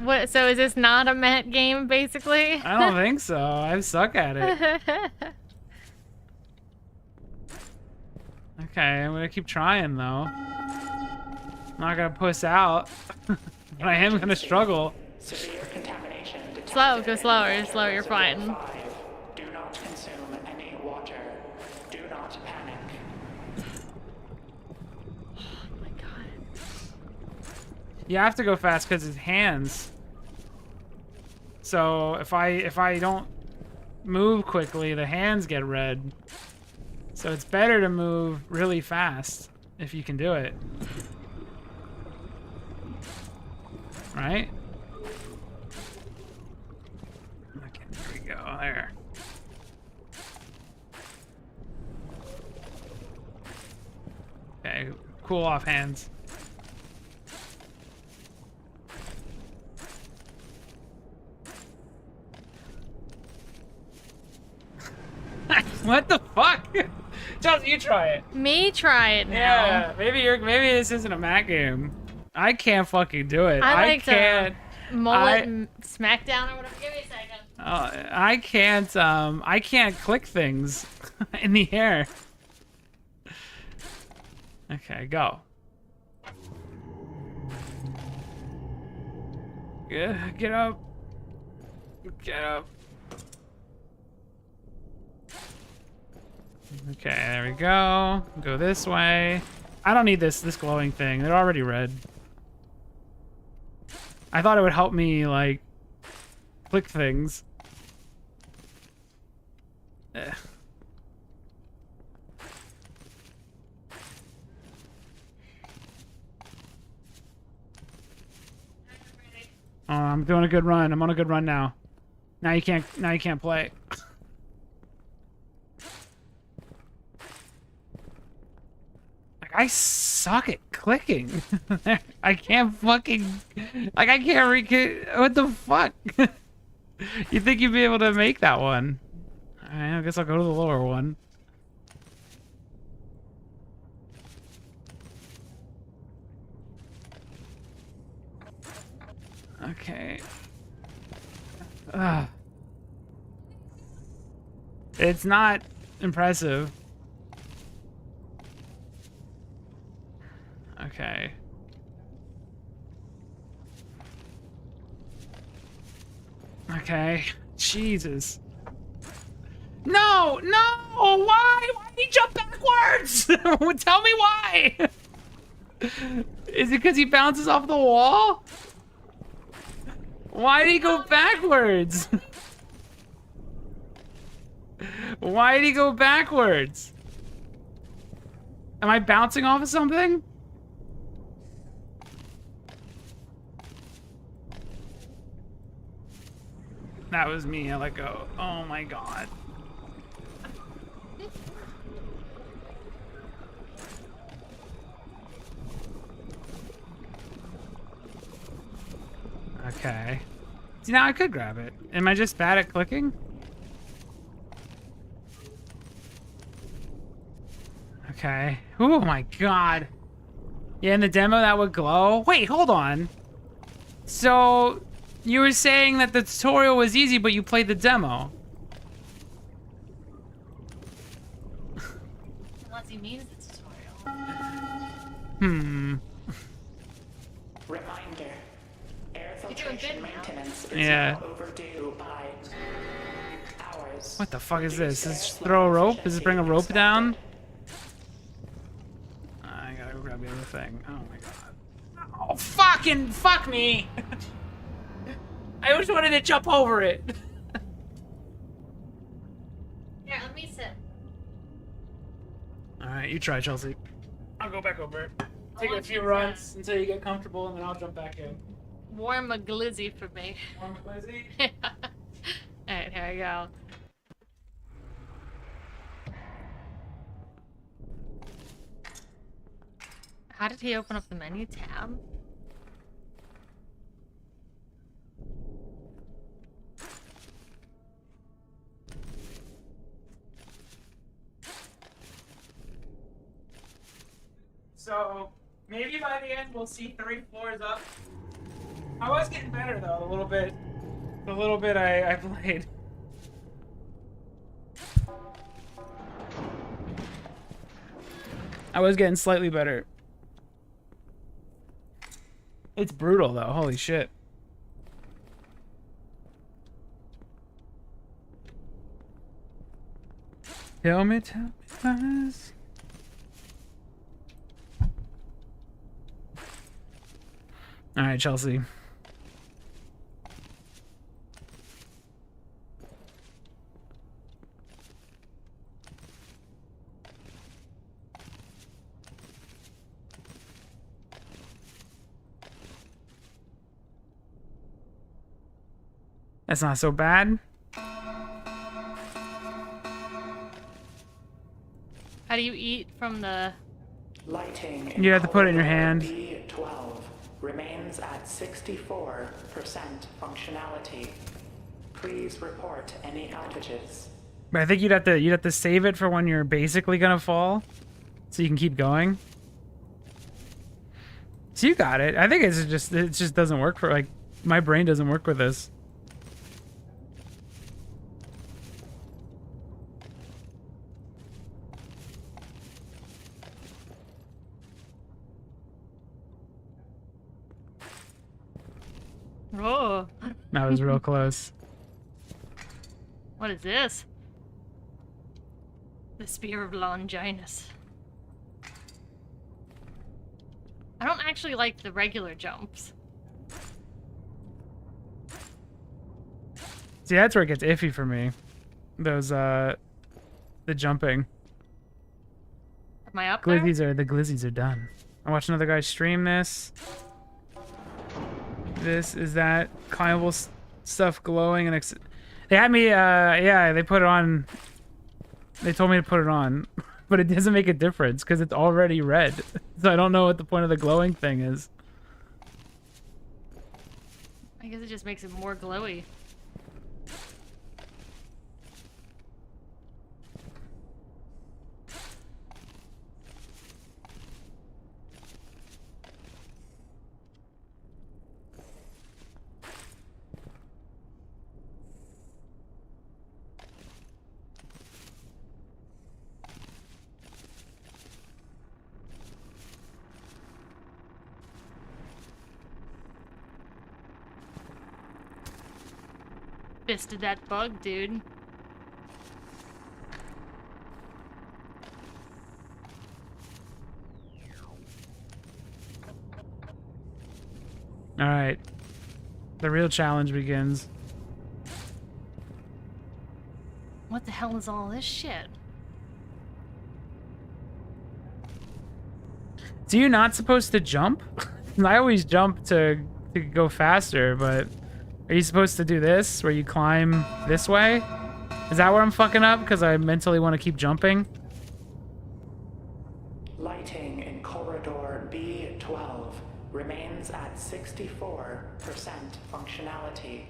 Speaker 2: What? So is this not a Met game, basically?
Speaker 1: I don't think so. I suck at it. Okay, I'm gonna keep trying though. I'm not gonna puss out, but I am gonna struggle.
Speaker 3: Severe contamination detected.
Speaker 2: Slow, go slower, slow, you're fine.
Speaker 3: 5. Do not consume any water. Do not panic.
Speaker 2: Oh my god.
Speaker 1: You have to go fast because it's hands. So if I don't move quickly, the hands get red. So it's better to move really fast if you can do it. Right? Okay, there we go. There. Okay, cool off hands. What the fuck? Chelsea, you try it.
Speaker 2: Me try it now.
Speaker 1: Yeah, maybe this isn't a Mac game. I can't fucking do it.
Speaker 2: I like
Speaker 1: can't.
Speaker 2: Mullet smackdown or whatever. Give me a second.
Speaker 1: I can't click things in the air. Okay, go. Get up. Get up. Okay, there we go. Go this way. I don't need this glowing thing. They're already red. I thought it would help me, like, click things. I'm doing a good run. I'm on a good run now. Now you can't play. Like, I suck at clicking. I can't fucking... Like, I can't what the fuck? You think you'd be able to make that one? Alright, I guess I'll go to the lower one. Okay. Ugh. It's not impressive. Okay. Okay. Jesus. No! No! Why? Why did he jump backwards? Tell me why! Is it because he bounces off the wall? Why did he go backwards? Why did he go backwards? Am I bouncing off of something? That was me. I let go. Oh my god. Okay. See, now I could grab it. Am I just bad at clicking? Okay. Oh my god. Yeah, in the demo that would glow. Wait, hold on. So, you were saying that the tutorial was easy, but you played the demo.
Speaker 2: Unless he means the tutorial.
Speaker 3: Reminder. Air filtration maintenance is now overdue by hours.
Speaker 1: What the fuck is this? Does this just throw a rope? Does this bring a rope down? I gotta go grab the other thing. Oh my god. Oh, fucking fuck me! I just wanted to jump over it.
Speaker 2: Here, let me sit.
Speaker 1: Alright, you try, Chelsea. I'll go back over it. Take a few runs until you get comfortable, and then I'll jump back in.
Speaker 2: Warm a glizzy for me.
Speaker 1: Warm a glizzy?
Speaker 2: Alright, here we go. How did he open up the menu tab?
Speaker 1: So, maybe by the end we'll see 3 floors up. I was getting better though, the little bit I played. I was getting slightly better. It's brutal though, holy shit. Tell me lies. All right, Chelsea. That's not so bad.
Speaker 2: How do you eat from the...
Speaker 3: Lighting
Speaker 1: You have to put it in your hand.
Speaker 3: B12 remains at 64% functionality. Please report any outages.
Speaker 1: But I think you'd have to save it for when you're basically gonna fall, so you can keep going. So you got it. I think it just doesn't work for, like, my brain doesn't work with this.
Speaker 2: Oh.
Speaker 1: That was real close.
Speaker 2: What is this? The Spear of Longinus. I don't actually like the regular jumps.
Speaker 1: See, that's where it gets iffy for me. Those, the jumping.
Speaker 2: Am I up there?
Speaker 1: The glizzies are done. I watched another guy stream this. this is that climbable stuff glowing and they had me yeah, they put it on. They told me to put it on, but it doesn't make a difference because it's already red. So I don't know what the point of the glowing thing is.
Speaker 2: I guess it just makes it more glowy. Fisted that bug, dude.
Speaker 1: All right, the real challenge begins.
Speaker 2: What the hell is all this shit?
Speaker 1: So you're not supposed to jump? I always jump to go faster, but are you supposed to do this where you climb this way? Is that where I'm fucking up because I mentally want to keep jumping?
Speaker 3: Lighting in corridor B12 remains at 64% functionality.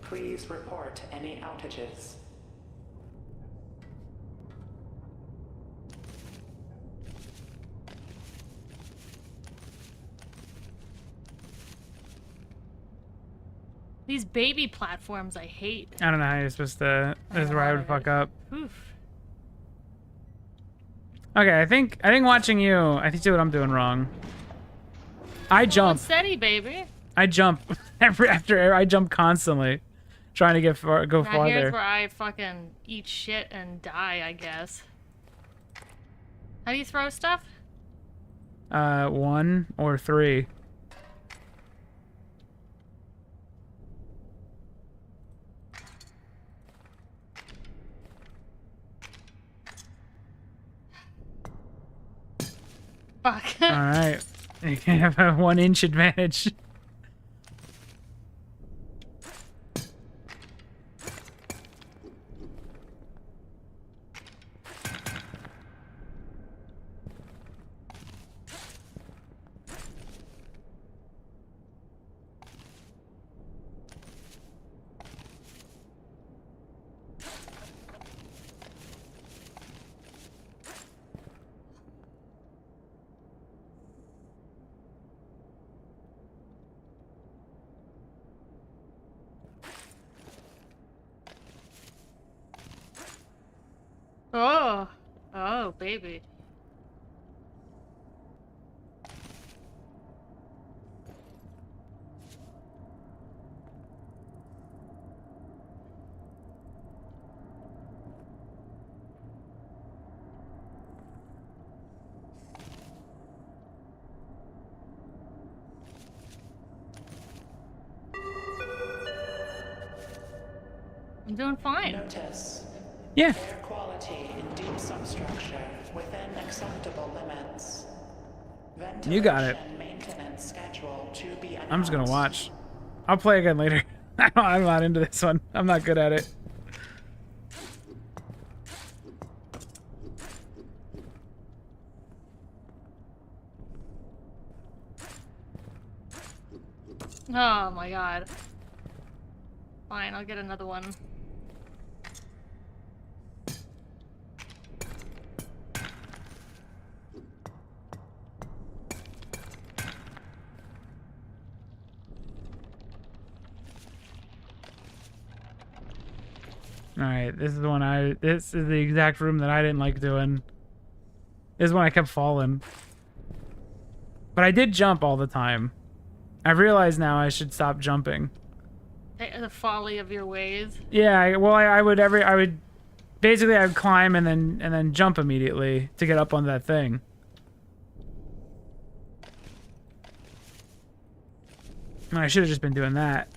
Speaker 3: Please report any outages.
Speaker 2: These baby platforms I hate.
Speaker 1: I don't know how you're supposed to. This is where I would fuck up.
Speaker 2: Oof.
Speaker 1: Okay, I think watching you, I see what I'm doing wrong. I jump.
Speaker 2: Steady, baby.
Speaker 1: I jump after I jump constantly, trying to go
Speaker 2: Now
Speaker 1: farther.
Speaker 2: here's where I fucking eat shit and die, I guess. How do you throw stuff?
Speaker 1: 1 or 3.
Speaker 2: Fuck.
Speaker 1: All right, you can have a 1-inch advantage.
Speaker 2: Oh. Oh, baby. I'm doing fine.
Speaker 3: Notice.
Speaker 1: Yeah.
Speaker 3: Air quality in deep substructure within acceptable limits.
Speaker 1: You got it.
Speaker 3: Ventilation maintenance schedule to be announced.
Speaker 1: I'm just gonna watch. I'll play again later. I'm not into this one. I'm not good at it.
Speaker 2: Oh my god. Fine, I'll get another one.
Speaker 1: Alright, this is the one this is the exact room that I didn't like doing. This is when I kept falling. But I did jump all the time. I realize now I should stop jumping.
Speaker 2: The folly of your ways.
Speaker 1: Yeah, I would basically I would climb and then jump immediately to get up on that thing. I should have just been doing that.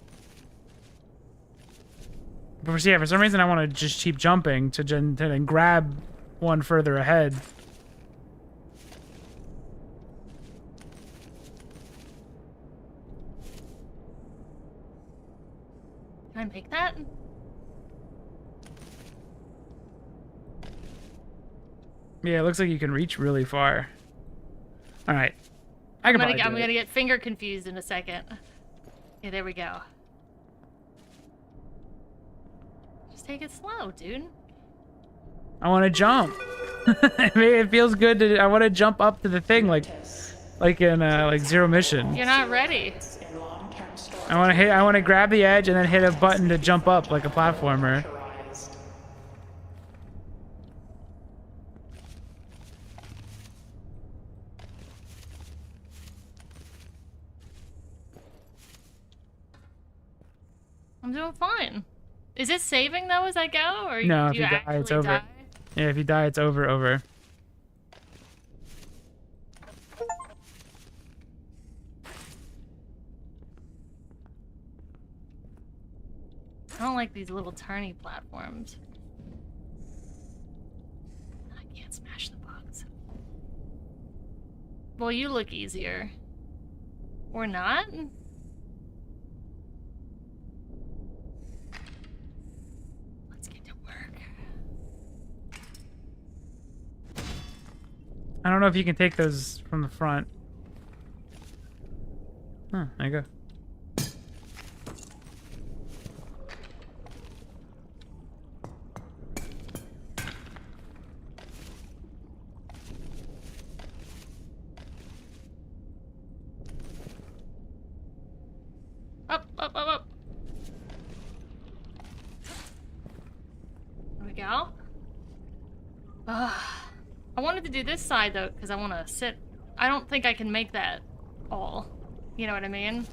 Speaker 1: But yeah, for some reason I want to just keep jumping to then grab one further ahead.
Speaker 2: Can I make that?
Speaker 1: Yeah, it looks like you can reach really far. All right. I can probably do
Speaker 2: I'm
Speaker 1: it.
Speaker 2: gonna get finger confused in a second. Okay, there we go. Just take it slow, dude.
Speaker 1: I want to jump. It feels good to. I want to jump up to the thing like in like Zero Mission.
Speaker 2: You're not ready.
Speaker 3: In long-term storage
Speaker 1: I want to hit. I want to grab the edge and then hit a button to jump up like a platformer.
Speaker 3: pressurized.
Speaker 2: I'm doing fine. Is it saving though as I go, or
Speaker 1: No,
Speaker 2: do
Speaker 1: if you die, it's
Speaker 2: actually
Speaker 1: over.
Speaker 2: die?
Speaker 1: Yeah, if you die, it's over.
Speaker 2: I don't like these little turny platforms. I can't smash the bugs. Well, you look easier. Or not? Let's get to work.
Speaker 1: I don't know if you can take those from the front. Huh, there you go.
Speaker 2: Up. There we go. I wanted to do this side though, because I want to sit. I don't think I can make that all. You know what I mean?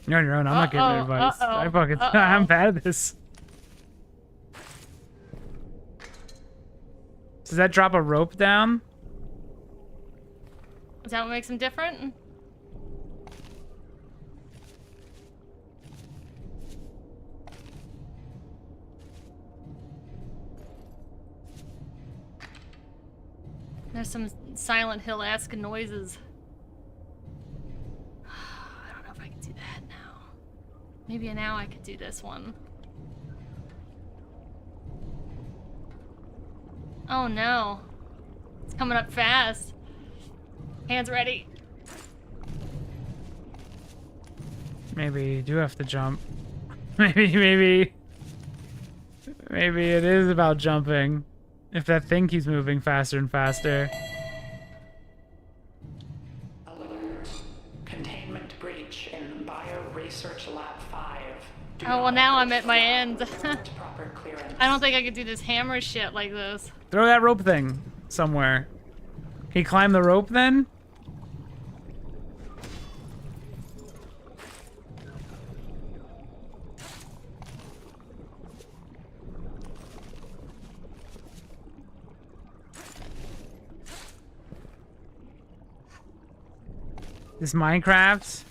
Speaker 1: You're on your own. I'm not giving advice. I fucking. I'm bad at this. Does that drop a rope down?
Speaker 2: Is that what makes them different? There's some Silent Hill-esque noises. I don't know if I can do that now. Maybe now I could do this one. Oh no. It's coming up fast. Hands ready.
Speaker 1: Maybe you do have to jump. Maybe it is about jumping. If that thing keeps moving faster and faster.
Speaker 3: Alert. Containment breach in Bio Research Lab 5. Do
Speaker 2: Oh, well
Speaker 3: not
Speaker 2: now I'm at my end.
Speaker 3: report proper clearance.
Speaker 2: I don't think I could do this hammer shit like this.
Speaker 1: Throw that rope thing somewhere. Can you climb the rope then? This Minecraft?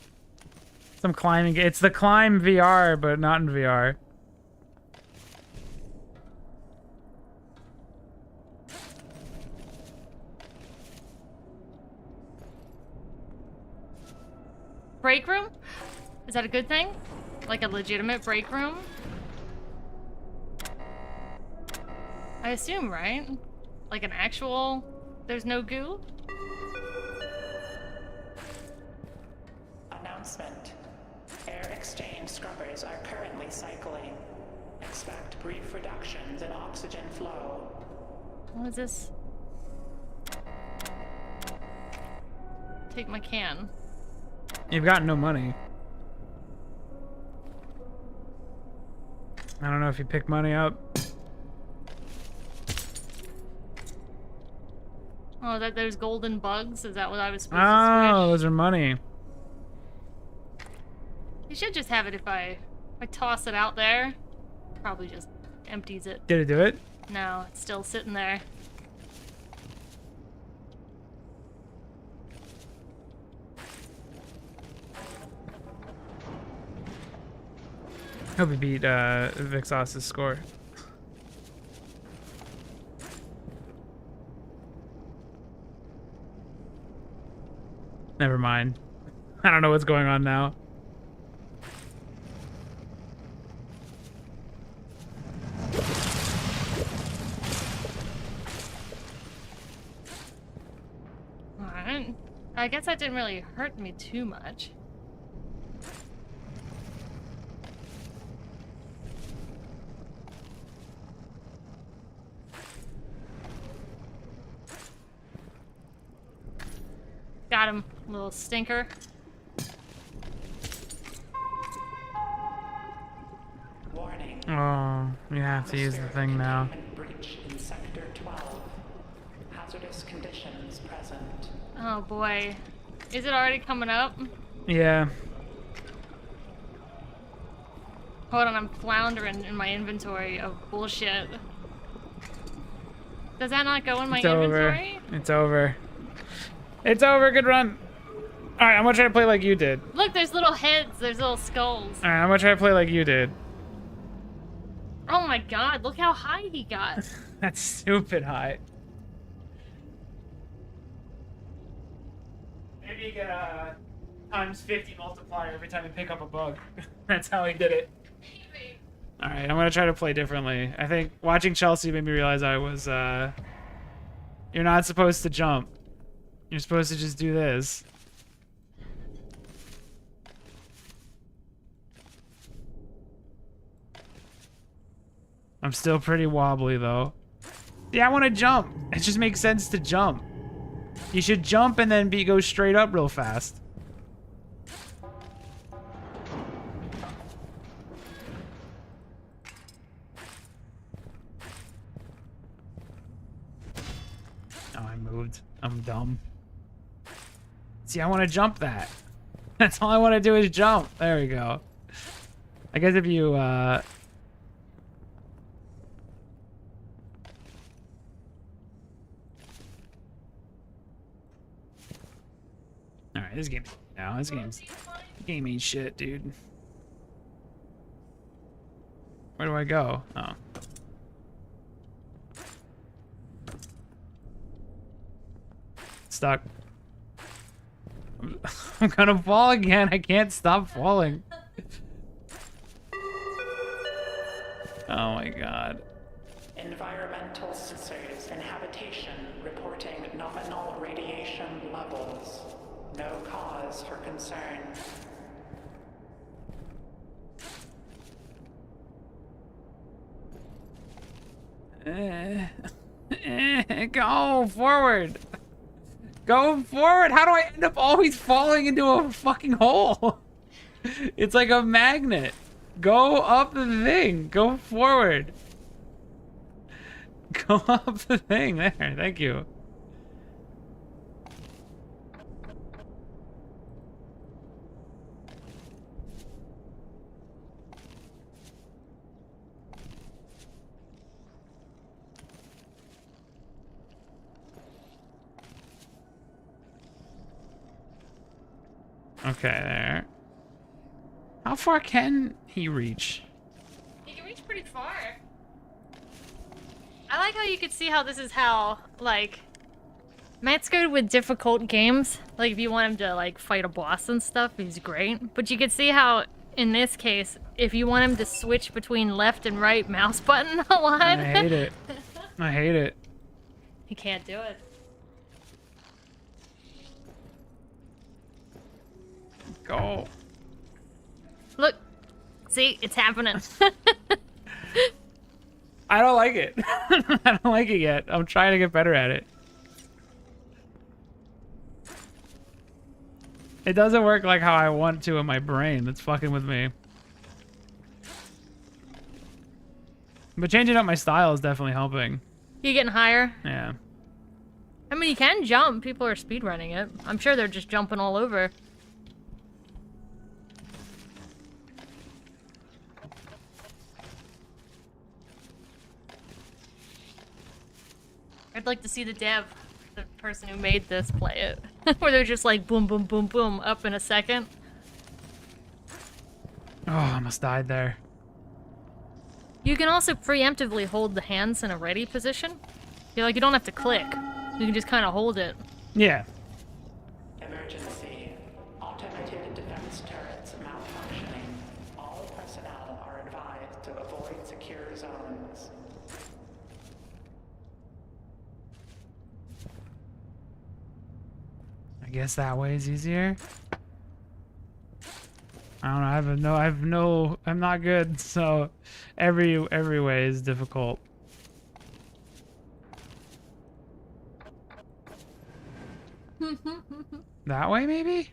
Speaker 1: Some climbing. It's the Climb VR, but not in VR.
Speaker 2: Break room? Is that a good thing? Like a legitimate break room? I assume, right? Like an actual... There's no goo?
Speaker 3: Announcement. Air exchange scrubbers are currently cycling. Expect brief reductions in oxygen flow.
Speaker 2: What is this? Take my can.
Speaker 1: You've got no money. I don't know if you pick money up.
Speaker 2: Oh, that there's golden bugs? Is that what I was supposed to
Speaker 1: Oh,
Speaker 2: squish?
Speaker 1: those are money.
Speaker 2: You should just have it if I toss it out there. Probably just empties it.
Speaker 1: Did it do it?
Speaker 2: No, it's still sitting there.
Speaker 1: Hope he beat Vixos's score. Never mind. I don't know what's going on now.
Speaker 2: I guess that didn't really hurt me too much. Got him, little stinker.
Speaker 3: Warning.
Speaker 1: Oh, you have to use the thing now.
Speaker 3: Containment breach in Sector 12. Hazardous conditions present.
Speaker 2: Oh boy. Is it already coming up?
Speaker 1: Yeah.
Speaker 2: Hold on, I'm floundering in my inventory of bullshit. Does that not go in my
Speaker 1: It's over.
Speaker 2: inventory?
Speaker 1: It's over. It's over. Good run. All right, I'm gonna try to play like you did.
Speaker 2: Look, there's little heads, there's little skulls.
Speaker 1: All right, I'm gonna try to play like you did.
Speaker 2: Oh my god, look how high he got.
Speaker 1: That's stupid high. Maybe you get a times 50 multiplier every time you pick up a bug. That's how he did it. All right, I'm gonna try to play differently. I think watching Chelsea made me realize I was. You're not supposed to jump. You're supposed to just do this. I'm still pretty wobbly though. Yeah, I want to jump. It just makes sense to jump. You should jump and then go straight up real fast. Oh, I moved. I'm dumb. See, I want to jump that. That's all I want to do is jump. There we go. I guess if you, Alright, this game now. This game ain't shit, dude. Where do I go? Oh. Stuck. I'm gonna fall again. I can't stop falling. Oh my god.
Speaker 3: Environmental sensors in habitation reporting nominal radiation levels. No cause for concern.
Speaker 1: Go forward. Go forward. How do I end up always falling into a fucking hole? It's like a magnet. Go up the thing. Go forward. Go up the thing. There. Thank you. Okay, there. How far can he reach?
Speaker 2: He can reach pretty far. I like how you could see how this is how, like, Matt's good with difficult games. Like, if you want him to, like, fight a boss and stuff, he's great. But you could see how, in this case, if you want him to switch between left and right mouse button a lot.
Speaker 1: I hate it. I hate it.
Speaker 2: He can't do it.
Speaker 1: Go.
Speaker 2: Look. See? It's happening.
Speaker 1: I don't like it. I don't like it yet. I'm trying to get better at it. It doesn't work like how I want to in my brain. That's fucking with me. But changing up my style is definitely helping.
Speaker 2: You getting higher?
Speaker 1: Yeah.
Speaker 2: I mean, you can jump. People are speedrunning it. I'm sure they're just jumping all over. I'd like to see the dev, the person who made this, play it. Where they're just like boom, boom, boom, boom, up in a second.
Speaker 1: Oh, I almost died there.
Speaker 2: You can also preemptively hold the hands in a ready position. You don't have to click. You can just kind of hold it.
Speaker 1: Yeah.
Speaker 3: Emergency. Automated defense turrets malfunctioning. All personnel are advised to avoid secure zones.
Speaker 1: I guess that way is easier. I don't know. I'm not good, so every way is difficult. That way, maybe?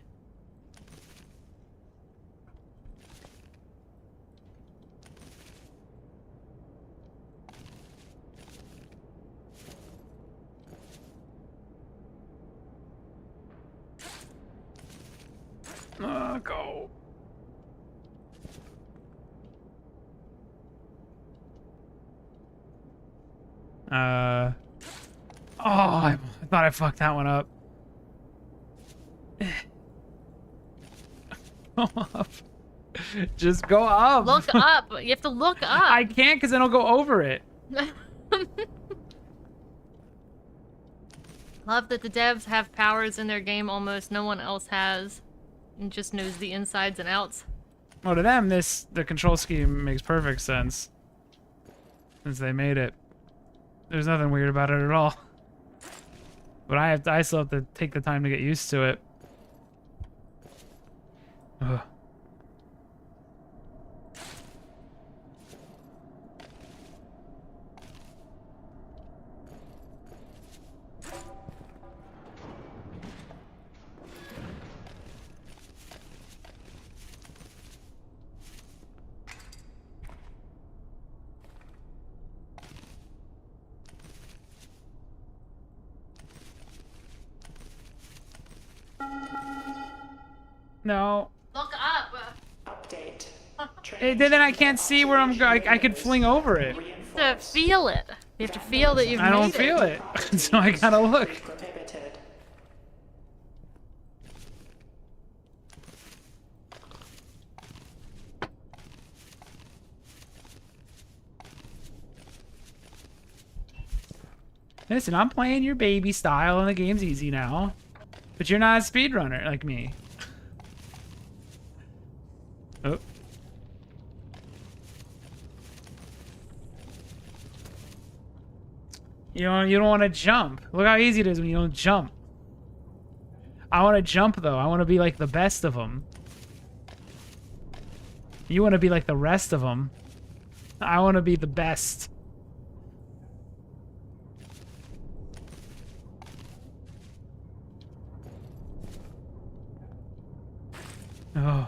Speaker 1: Go. Oh, I thought I fucked that one up. Go up. Just go up.
Speaker 2: Look up. You have to look up.
Speaker 1: I can't because then I'll go over it.
Speaker 2: Love that the devs have powers in their game almost no one else has. And just knows the insides and outs.
Speaker 1: Well, to them, the control scheme makes perfect sense. Since they made it. There's nothing weird about it at all. But I still have to take the time to get used to it. Ugh. No.
Speaker 2: Look up.
Speaker 3: Update.
Speaker 1: Then I can't see where I'm going. I could fling over it.
Speaker 2: To feel it. You have to feel that you've
Speaker 1: I don't
Speaker 2: made
Speaker 1: feel it. So I gotta look.
Speaker 3: Prohibited.
Speaker 1: Listen, I'm playing your baby style and the game's easy now. But you're not a speedrunner like me. Oh. You don't want to jump. Look how easy it is when you don't jump. I want to jump though. I want to be like the best of them. You want to be like the rest of them. I want to be the best. Oh.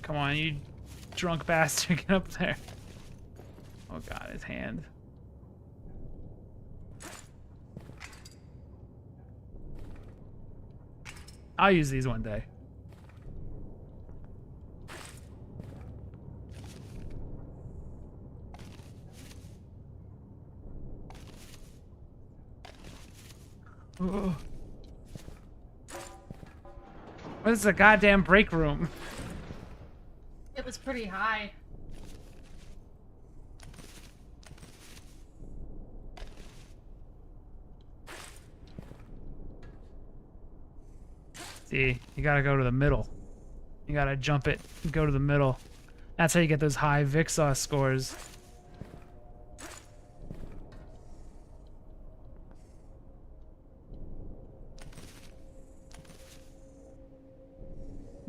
Speaker 1: Come on, you drunk bastard. Get up there. Oh god, his hand. I'll use these one day. Oh. What is a goddamn break room?
Speaker 2: It was pretty high.
Speaker 1: See, you gotta go to the middle. You gotta jump it and go to the middle. That's how you get those high Vixos scores.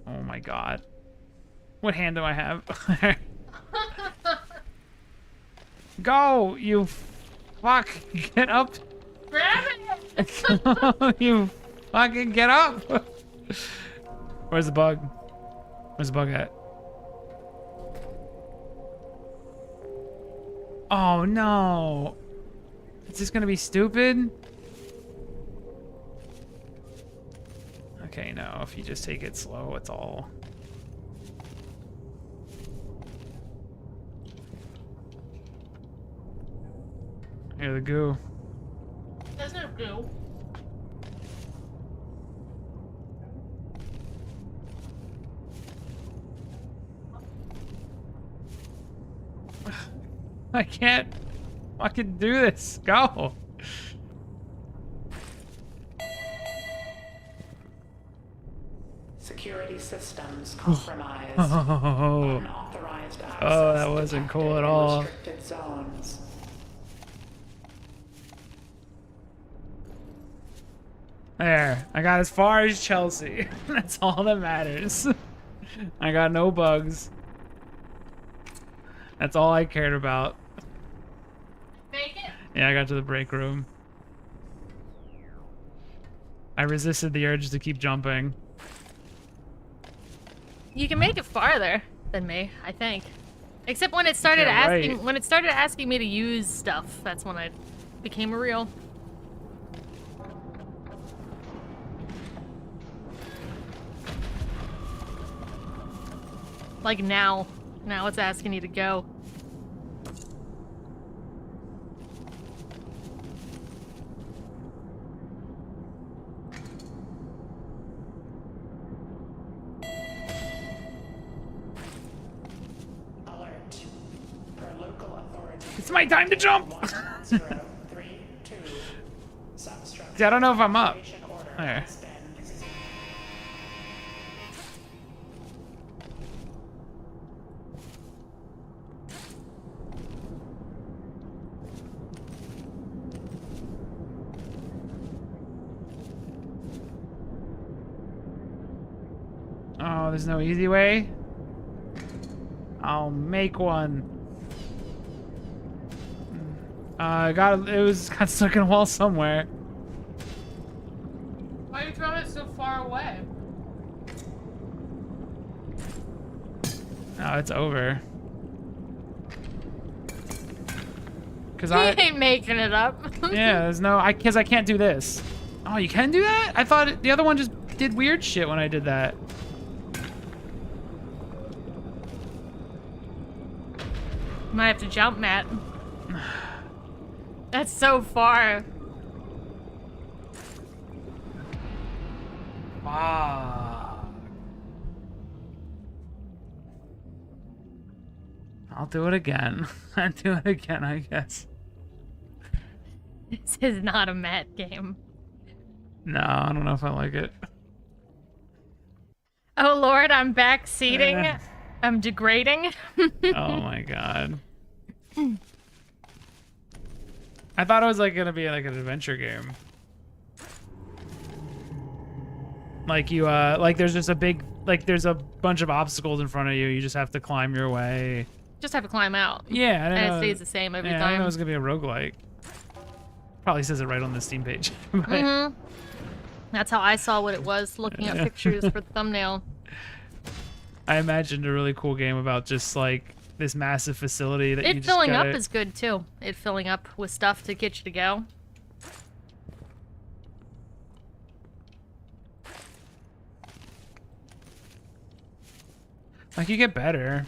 Speaker 1: Oh my god. What hand do I have? Go, you fuck. Get up.
Speaker 2: Grab it!
Speaker 1: You fucking get up. Where's the bug? Where's the bug at? Oh no. Is this gonna be stupid? Okay, no, if you just take it slow, it's all... Here, the goo.
Speaker 2: There's no goo.
Speaker 1: I can't fucking do this. Go.
Speaker 3: Security systems compromised.
Speaker 1: Oh,
Speaker 3: Unauthorized access
Speaker 1: that wasn't cool
Speaker 3: detected
Speaker 1: at
Speaker 3: in
Speaker 1: all.
Speaker 3: Restricted zones.
Speaker 1: There, I got as far as Chelsea. That's all that matters. I got no bugs. That's all I cared about.
Speaker 2: Make it?
Speaker 1: Yeah, I got to the break room. I resisted the urge to keep jumping.
Speaker 2: You can make it farther than me, I think. Except when it started asking me to use stuff, that's when I became real. Like now. Now it's asking you to go.
Speaker 3: Alert. Per local authority.
Speaker 1: It's my time to jump!
Speaker 3: 1032. Substructure.
Speaker 1: See, I don't know if I'm up.
Speaker 3: Order
Speaker 1: There.
Speaker 3: has been.
Speaker 1: Oh, there's no easy way? I'll make one. Got stuck in a wall somewhere.
Speaker 2: Why are you throwing it so far away?
Speaker 1: Oh, it's over. Cause
Speaker 2: He ain't making it up.
Speaker 1: yeah, there's no, cause I can't do this. Oh, you can do that? I thought the other one just did weird shit when I did that.
Speaker 2: Might have to jump, Matt. That's so far.
Speaker 1: Fuck. I'll do it again. I'll do it again, I guess.
Speaker 2: This is not a Matt game.
Speaker 1: No, I don't know if I like it.
Speaker 2: Oh Lord, I'm backseating. I'm degrading.
Speaker 1: Oh my god. I thought it was like gonna be like an adventure game. Like you like there's just a big, like there's a bunch of obstacles in front of you, you just have to climb your way.
Speaker 2: Just have to climb out.
Speaker 1: Yeah, I don't
Speaker 2: And
Speaker 1: know.
Speaker 2: it stays the same every
Speaker 1: I didn't
Speaker 2: time.
Speaker 1: know it was gonna be a roguelike. Probably says it right on the Steam page. But
Speaker 2: Mm-hmm. That's how I saw what it was, looking at pictures for the thumbnail.
Speaker 1: I imagined a really cool game about just like this massive facility that you
Speaker 2: It
Speaker 1: just
Speaker 2: filling up
Speaker 1: gotta...
Speaker 2: is good too. It filling up with stuff to get you to go.
Speaker 1: Like you get better.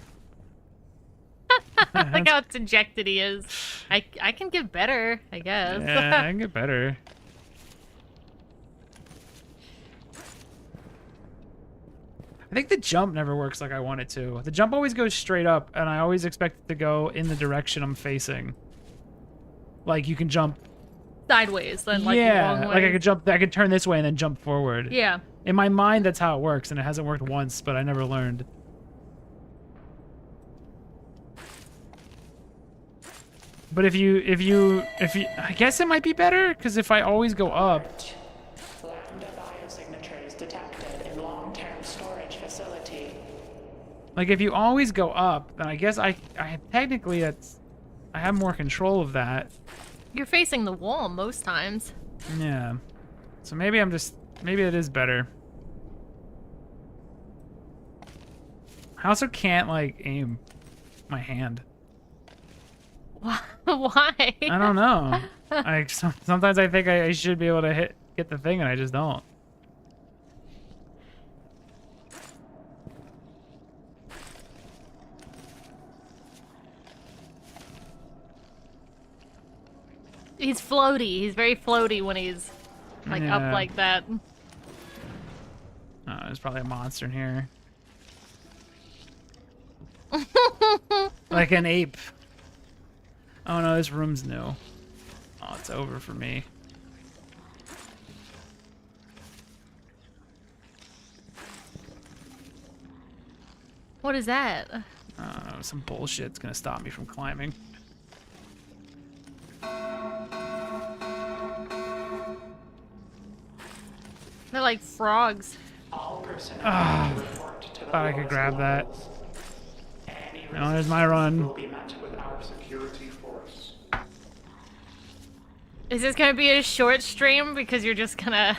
Speaker 2: Like how dejected he is. I can get better, I guess.
Speaker 1: Yeah, I can get better. I think the jump never works like I want it to. The jump always goes straight up, and I always expect it to go in the direction I'm facing. Like you can jump.
Speaker 2: Sideways, then like
Speaker 1: yeah,
Speaker 2: long
Speaker 1: like
Speaker 2: way.
Speaker 1: I could turn this way and then jump forward.
Speaker 2: Yeah.
Speaker 1: In my mind, that's how it works, and it hasn't worked once, but I never learned. But if you, I guess it might be better, because if I always go up.
Speaker 3: Lambda biosignatures detected in long-term storage facility.
Speaker 1: Like if you always go up, then I guess I technically I have more control of that.
Speaker 2: You're facing the wall most times.
Speaker 1: Yeah. So maybe maybe it is better. I also can't like aim my hand.
Speaker 2: Why?
Speaker 1: I don't know. Like sometimes I think I should be able to get the thing, and I just don't.
Speaker 2: He's floaty. He's very floaty when he's like up
Speaker 1: Yeah.
Speaker 2: like that.
Speaker 1: Oh, there's probably a monster in here. Like an ape. Oh no, this room's new. Oh, it's over for me.
Speaker 2: What is that?
Speaker 1: Some bullshit's gonna stop me from climbing.
Speaker 2: like frogs.
Speaker 3: All personnel
Speaker 1: Ah,
Speaker 3: report to the
Speaker 1: thought I could
Speaker 3: lowest
Speaker 1: grab that.
Speaker 3: levels. Any
Speaker 1: Oh, there's my run.
Speaker 3: will be met with our security force.
Speaker 2: Is this gonna be a short stream because you're just gonna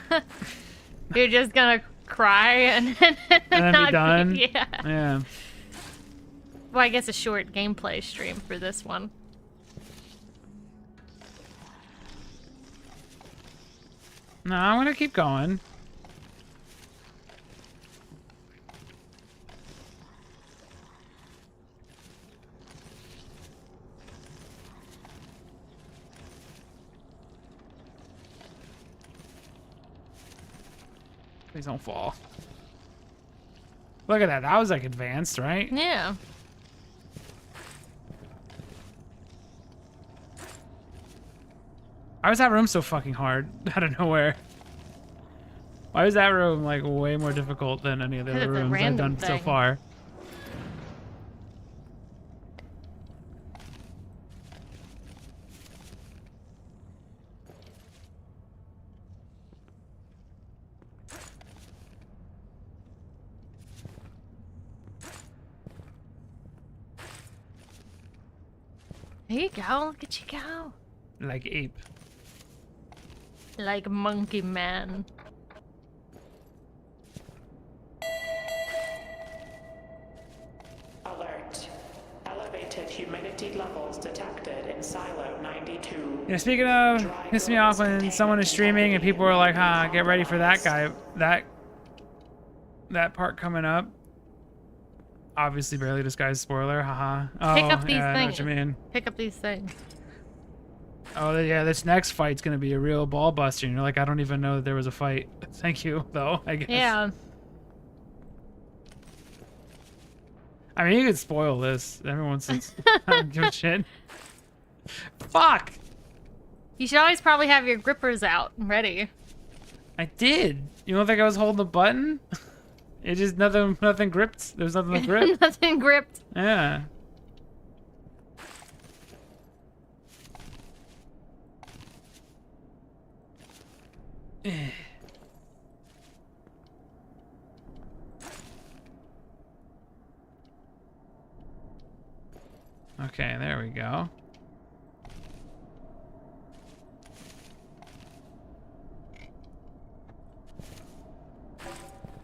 Speaker 2: you're just gonna cry and
Speaker 1: And then be done.
Speaker 2: Yeah.
Speaker 1: Yeah.
Speaker 2: Well, I guess a short gameplay stream for this one.
Speaker 1: No, I'm gonna keep going. Please don't fall. Look at that. That was like advanced, right?
Speaker 2: Yeah.
Speaker 1: Why was that room so fucking hard out of nowhere? Why was that room like way more difficult than any of the
Speaker 2: Because
Speaker 1: other
Speaker 2: it's a
Speaker 1: rooms I've
Speaker 2: random
Speaker 1: done so
Speaker 2: thing.
Speaker 1: far?
Speaker 2: There you go. Look at you go.
Speaker 1: Like ape.
Speaker 2: Like monkey man.
Speaker 3: Alert. Elevated humidity levels detected in silo 92.
Speaker 1: Yeah, speaking of, pisses me off when someone is streaming and people are like, "Ha, get ready for that guy." That part coming up. Obviously, barely disguised spoiler. Haha. Oh,
Speaker 2: Pick up these
Speaker 1: yeah, I know what
Speaker 2: things.
Speaker 1: you mean.
Speaker 2: Pick up these things.
Speaker 1: Oh yeah, this next fight's gonna be a real ball buster. And you're like, I don't even know that there was a fight. Thank you, though. I guess.
Speaker 2: Yeah.
Speaker 1: I mean, you could spoil this. Everyone says, I don't give a shit. Fuck!
Speaker 2: You should always probably have your grippers out and ready.
Speaker 1: I did. You don't think I was holding the button? It just nothing gripped. There was nothing to grip.
Speaker 2: Nothing gripped.
Speaker 1: Yeah. Okay, there we go.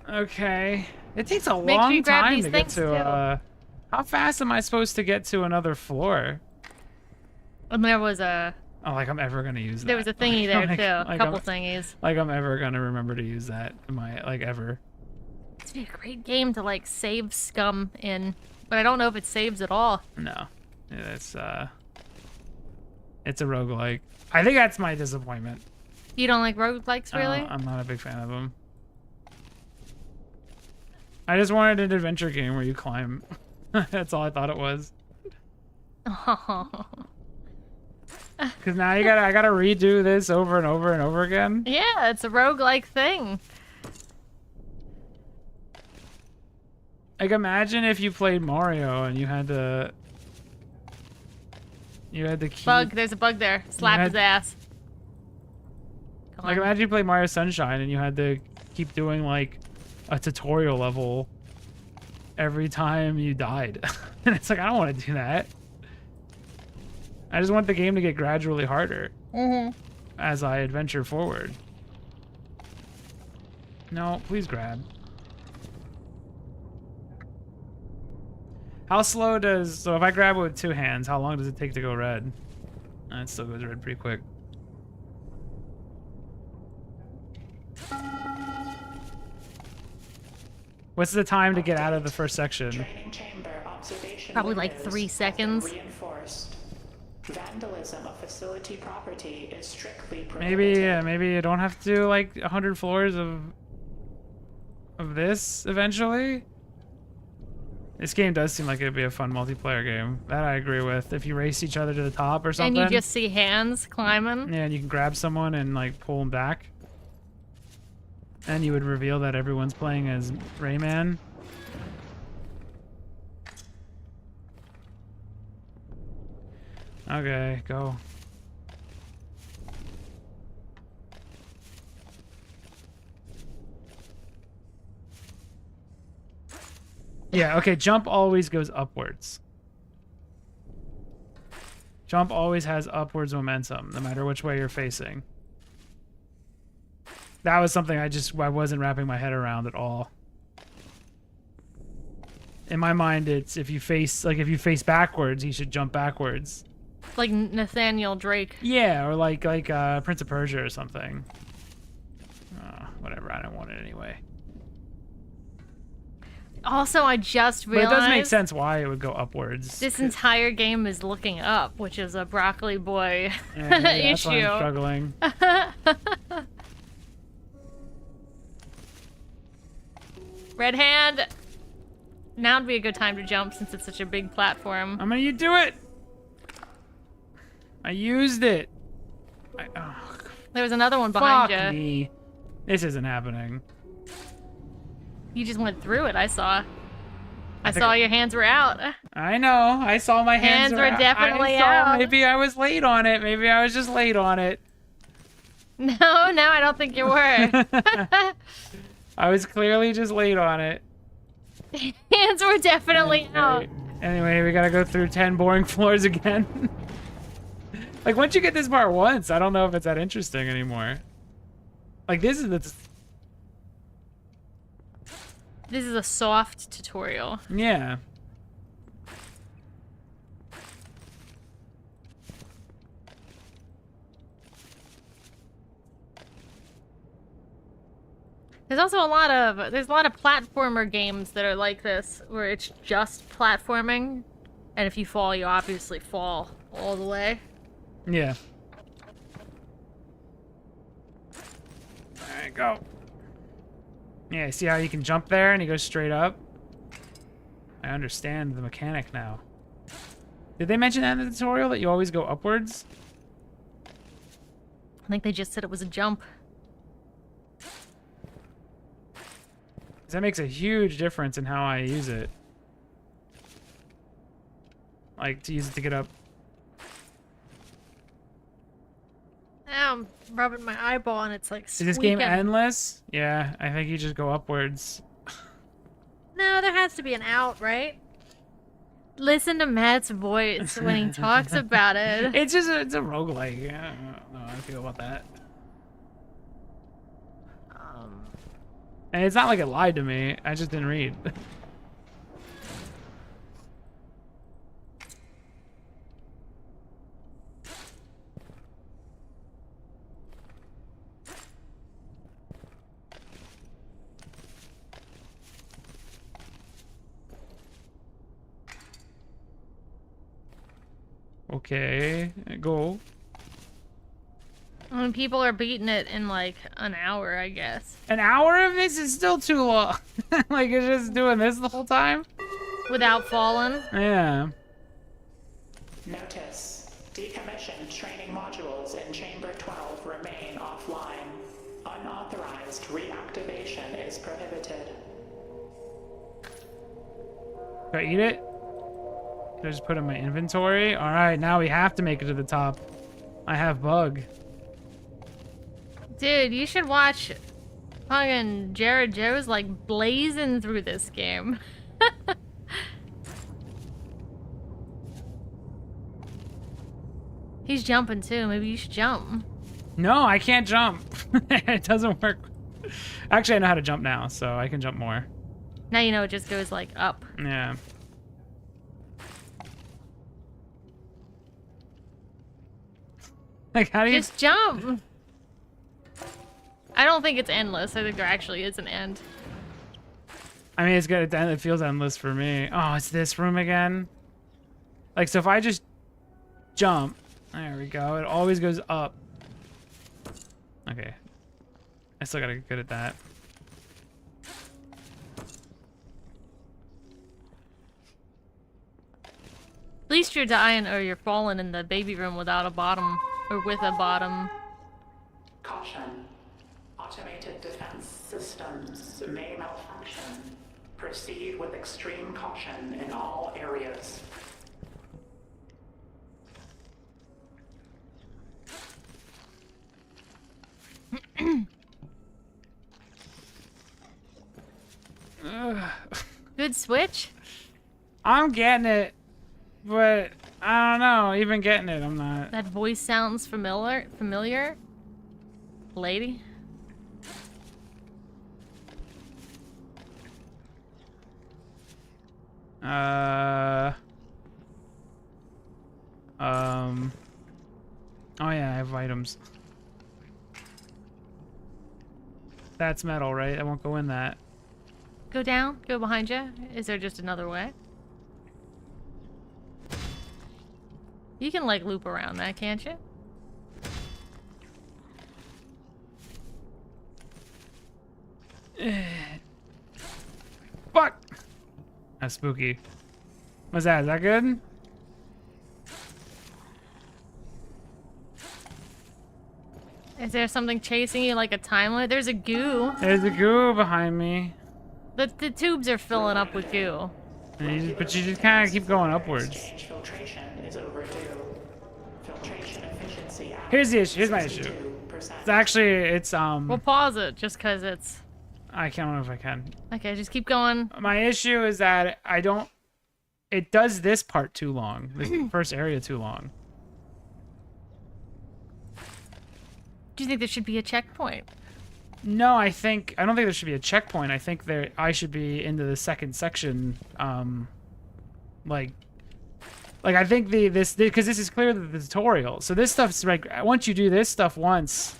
Speaker 1: Okay. It takes a
Speaker 2: Make sure
Speaker 1: long
Speaker 2: you grab
Speaker 1: time
Speaker 2: these
Speaker 1: to get
Speaker 2: things,
Speaker 1: to, how fast am I supposed to get to another floor?
Speaker 2: And there was a
Speaker 1: Oh, like I'm ever gonna use that.
Speaker 2: there was a thingy there
Speaker 1: Like-
Speaker 2: too. A
Speaker 1: like
Speaker 2: couple
Speaker 1: I'm-
Speaker 2: thingies.
Speaker 1: Like I'm ever gonna remember to use that in my, like, ever.
Speaker 2: It'd be a great game to like save scum in, but I don't know if it saves at all.
Speaker 1: No. It's a roguelike. I think that's my disappointment.
Speaker 2: You don't like roguelikes, really?
Speaker 1: I'm not a big fan of them. I just wanted an adventure game where you climb. That's all I thought it was.
Speaker 2: Oh.
Speaker 1: Because now I gotta redo this over and over and over again.
Speaker 2: Yeah, it's a roguelike thing.
Speaker 1: Like, imagine if you played Mario and you had to keep...
Speaker 2: Bug, there's a bug there. Slap his ass. Come
Speaker 1: Like,
Speaker 2: on.
Speaker 1: imagine you played Mario Sunshine and you had to keep doing, like, a tutorial level every time you died. And it's like, I don't want to do that. I just want the game to get gradually harder as I adventure forward. No, please grab. How slow does... So if I grab it with two hands, how long does it take to go red? It still goes red pretty quick. What's the time to get out of the first section?
Speaker 3: Training chamber observation
Speaker 2: Probably like
Speaker 3: windows
Speaker 2: 3
Speaker 3: have been
Speaker 2: seconds.
Speaker 3: Reinforced. Vandalism of facility property is strictly
Speaker 1: Maybe,
Speaker 3: prohibited.
Speaker 1: maybe you don't have to do like 100 floors of this eventually. This game does seem like it'd be a fun multiplayer game. That I agree with. If you race each other to the top or something.
Speaker 2: And you just see hands climbing.
Speaker 1: Yeah, and you can grab someone and like pull them back. And you would reveal that everyone's playing as Rayman. Okay, go. Yeah, okay, jump always goes upwards. Jump always has upwards momentum, no matter which way you're facing. That was something I wasn't wrapping my head around at all. In my mind, it's if you face backwards, you should jump backwards.
Speaker 2: Like Nathaniel Drake.
Speaker 1: Yeah, or like Prince of Persia or something. Whatever, I don't want it anyway.
Speaker 2: Also, I just realized...
Speaker 1: But it does make sense why it would go upwards.
Speaker 2: This entire game is looking up, which is a Broccoli Boy
Speaker 1: that's
Speaker 2: issue.
Speaker 1: why I'm struggling.
Speaker 2: Red hand! Now would be a good time to jump since it's such a big platform.
Speaker 1: I'm gonna do it! I used it!
Speaker 2: There was another one behind
Speaker 1: Fuck
Speaker 2: you.
Speaker 1: me. This isn't happening.
Speaker 2: You just went through it, I saw. I saw your hands were out.
Speaker 1: I know. I saw my hands
Speaker 2: were definitely out.
Speaker 1: Maybe I was late on it. Maybe I was just late on it.
Speaker 2: No, I don't think you were.
Speaker 1: I was clearly just late on it.
Speaker 2: Hands were definitely out.
Speaker 1: Anyway, we gotta go through 10 boring floors again. Like, once you get this part once, I don't know if it's that interesting anymore. Like, this is
Speaker 2: a soft tutorial.
Speaker 1: Yeah.
Speaker 2: There's also a lot of platformer games that are like this, where it's just platforming, and if you fall, you obviously fall all the way.
Speaker 1: Yeah. Alright, go. Yeah, see how you can jump there and he goes straight up? I understand the mechanic now. Did they mention that in the tutorial, that you always go upwards?
Speaker 2: I think they just said it was a jump.
Speaker 1: 'Cause that makes a huge difference in how I use it. Like, to use it to get up.
Speaker 2: Now I'm rubbing my eyeball and it's like squeaking.
Speaker 1: Is this game endless? Yeah, I think you just go upwards.
Speaker 2: No, there has to be an out, right? Listen to Matt's voice when he talks about it.
Speaker 1: It's a roguelike. I don't know how I feel about that. And it's not like it lied to me. I just didn't read. Okay, go.
Speaker 2: I mean, people are beating it in like an hour, I guess.
Speaker 1: An hour of this is still too long. Like, it's just doing this the whole time?
Speaker 2: Without falling?
Speaker 1: Yeah.
Speaker 3: Notice: decommissioned training modules in Chamber 12 remain offline. Unauthorized reactivation is prohibited.
Speaker 1: Do I eat it? Can I just put it in my inventory? Alright, now we have to make it to the top. I have bug.
Speaker 2: Dude, you should watch fucking Jared Joe's like blazing through this game. He's jumping too. Maybe you should jump.
Speaker 1: No, I can't jump. It doesn't work. Actually, I know how to jump now, so I can jump more.
Speaker 2: Now you know it just goes like up.
Speaker 1: Yeah. Like, how do you...
Speaker 2: Just jump! I don't think it's endless. I think there actually is an end.
Speaker 1: I mean, it's good. It feels endless for me. Oh, it's this room again? Like, so if I just jump... There we go. It always goes up. Okay. I still gotta get good at that.
Speaker 2: At least you're dying or you're falling in the baby room without a bottom. Or with a bottom.
Speaker 3: Caution. Automated defense systems may malfunction. Proceed with extreme caution in all areas.
Speaker 2: Good good switch?
Speaker 1: I'm getting it, but I don't know. Even getting it, I'm not.
Speaker 2: That voice sounds familiar? Lady?
Speaker 1: Oh yeah, I have items. That's metal, right? I won't go in that.
Speaker 2: Go down? Go behind you? Is there just another way? You can, like, loop around that, can't you?
Speaker 1: Fuck! That's spooky. What's that? Is that good?
Speaker 2: Is there something chasing you like a time limit? There's a goo.
Speaker 1: There's a goo behind me.
Speaker 2: The tubes are filling up with goo.
Speaker 1: And but you just kind of keep going upwards.
Speaker 3: Filtration is overdue. Filtration efficiency.
Speaker 1: Here's the issue. Here's my issue. It's actually, it's
Speaker 2: We'll pause it just because it's...
Speaker 1: I can't remember if I can.
Speaker 2: Okay, just keep going.
Speaker 1: My issue is that I don't... It does this part too long. This first area too long.
Speaker 2: Do you think there should be a checkpoint?
Speaker 1: No, I don't think there should be a checkpoint. I think I should be into the second section, like I think because this is clearly the tutorial. So this stuff's like, once you do this stuff once,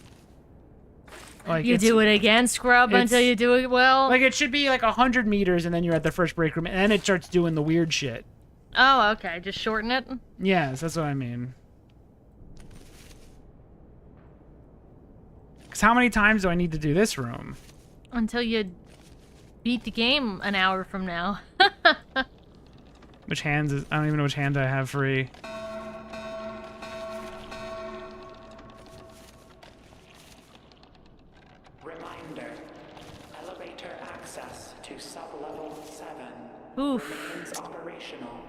Speaker 1: like
Speaker 2: you do it again, scrub, until you do it well?
Speaker 1: Like, it should be like 100 meters and then you're at the first break room and then it starts doing the weird shit.
Speaker 2: Oh, okay. Just shorten it?
Speaker 1: Yes, that's what I mean. Because how many times do I need to do this room?
Speaker 2: Until you beat the game an hour from now.
Speaker 1: Which hands is... I don't even know which hand I have free.
Speaker 3: Reminder. Elevator access to sub-level 7
Speaker 2: Oof.
Speaker 3: remains operational.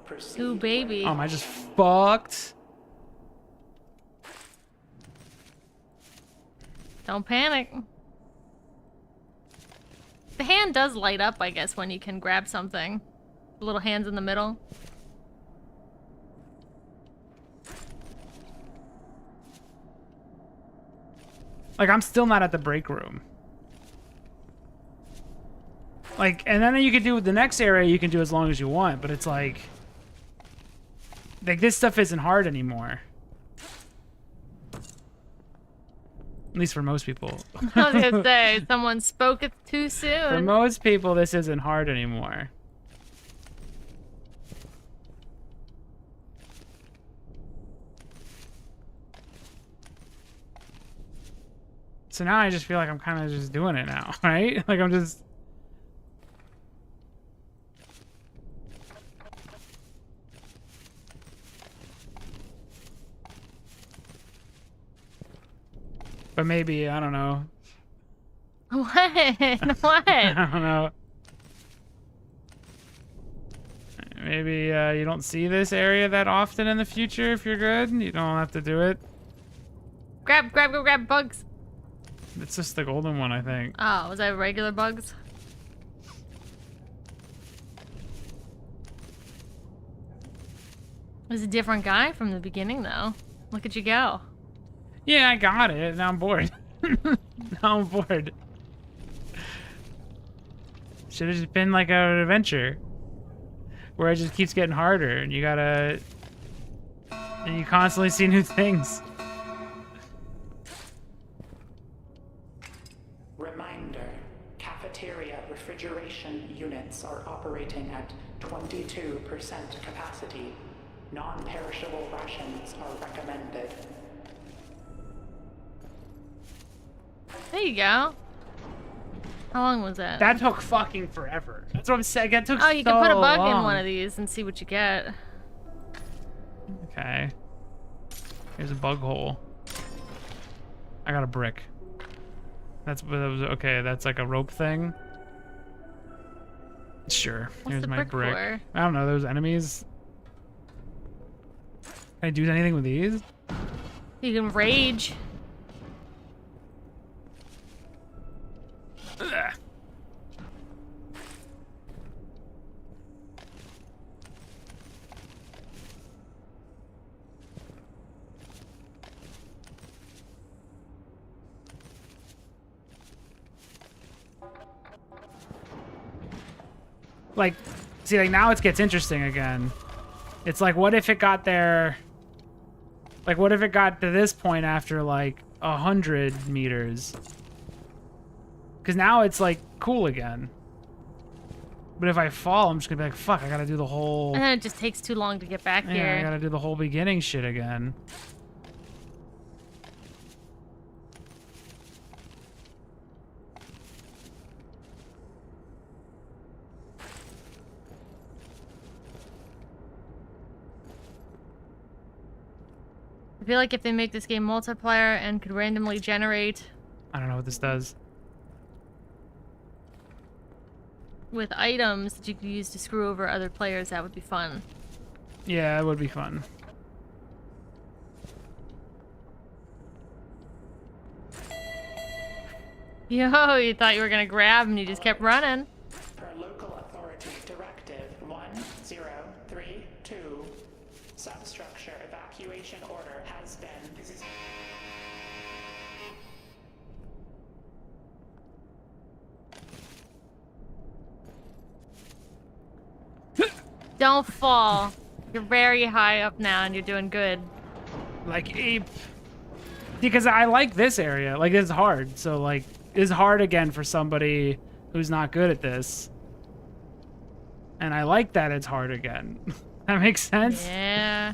Speaker 3: Proceed.
Speaker 2: Ooh, baby.
Speaker 1: Am I just fucked?
Speaker 2: Don't panic. The hand does light up, I guess, when you can grab something. The little hands in the middle.
Speaker 1: Like, I'm still not at the break room. Like, and then you can do the next area, you can do as long as you want, but it's like this stuff isn't hard anymore. At least for most people.
Speaker 2: I was gonna say, someone spoke it too
Speaker 1: For
Speaker 2: soon.
Speaker 1: most people, this isn't hard anymore. So now I just feel like I'm kind of just doing it now, right? Like I'm just... But maybe, I don't know.
Speaker 2: What?
Speaker 1: I don't know. Maybe you don't see this area that often in the future if you're good. You don't have to do it.
Speaker 2: Grab bugs.
Speaker 1: It's just the golden one, I think.
Speaker 2: Oh, was that regular bugs? It was a different guy from the beginning, though. Look at you go.
Speaker 1: Yeah, I got it. Now I'm bored. Now I'm bored. Should have just been like an adventure. Where it just keeps getting harder and you gotta... And you constantly see new things.
Speaker 3: Reminder. Cafeteria refrigeration units are operating at 22% capacity. Non-perishable rations are recommended.
Speaker 2: There you go. How long was that?
Speaker 1: That took fucking forever. That's what I'm saying. That took
Speaker 2: Oh, you
Speaker 1: so
Speaker 2: can put a bug
Speaker 1: long.
Speaker 2: in one of these and see what you get.
Speaker 1: Okay. Here's a bug hole. I got a brick. That was okay. That's like a rope thing. Sure.
Speaker 2: What's
Speaker 1: Here's
Speaker 2: the
Speaker 1: my
Speaker 2: brick
Speaker 1: brick.
Speaker 2: for?
Speaker 1: I don't know. Those enemies. Can I do anything with these?
Speaker 2: You can rage.
Speaker 1: Ugh. like, see, like now it gets interesting again. It's like, what if it got there? Like, what if it got to this point after like 100 meters? Because now it's like cool again. But if I fall, I'm just gonna be like, fuck, I gotta do the whole...
Speaker 2: And then it just takes too long to get back
Speaker 1: yeah,
Speaker 2: here.
Speaker 1: I gotta do the whole beginning shit again.
Speaker 2: I feel like if they make this game multiplayer and could randomly generate...
Speaker 1: I don't know what this does.
Speaker 2: with items that you could use to screw over other players, that would be fun.
Speaker 1: Yeah, it would be fun.
Speaker 2: Yo, you thought you were gonna grab and you just kept running.
Speaker 3: Per local authority directive 1032, substructure evacuation order has been...
Speaker 2: Don't fall. You're very high up now and you're doing good.
Speaker 1: Like ape. Because I like this area. Like, it's hard. So, like, it's hard again for somebody who's not good at this. And I like that it's hard again. That makes sense?
Speaker 2: Yeah.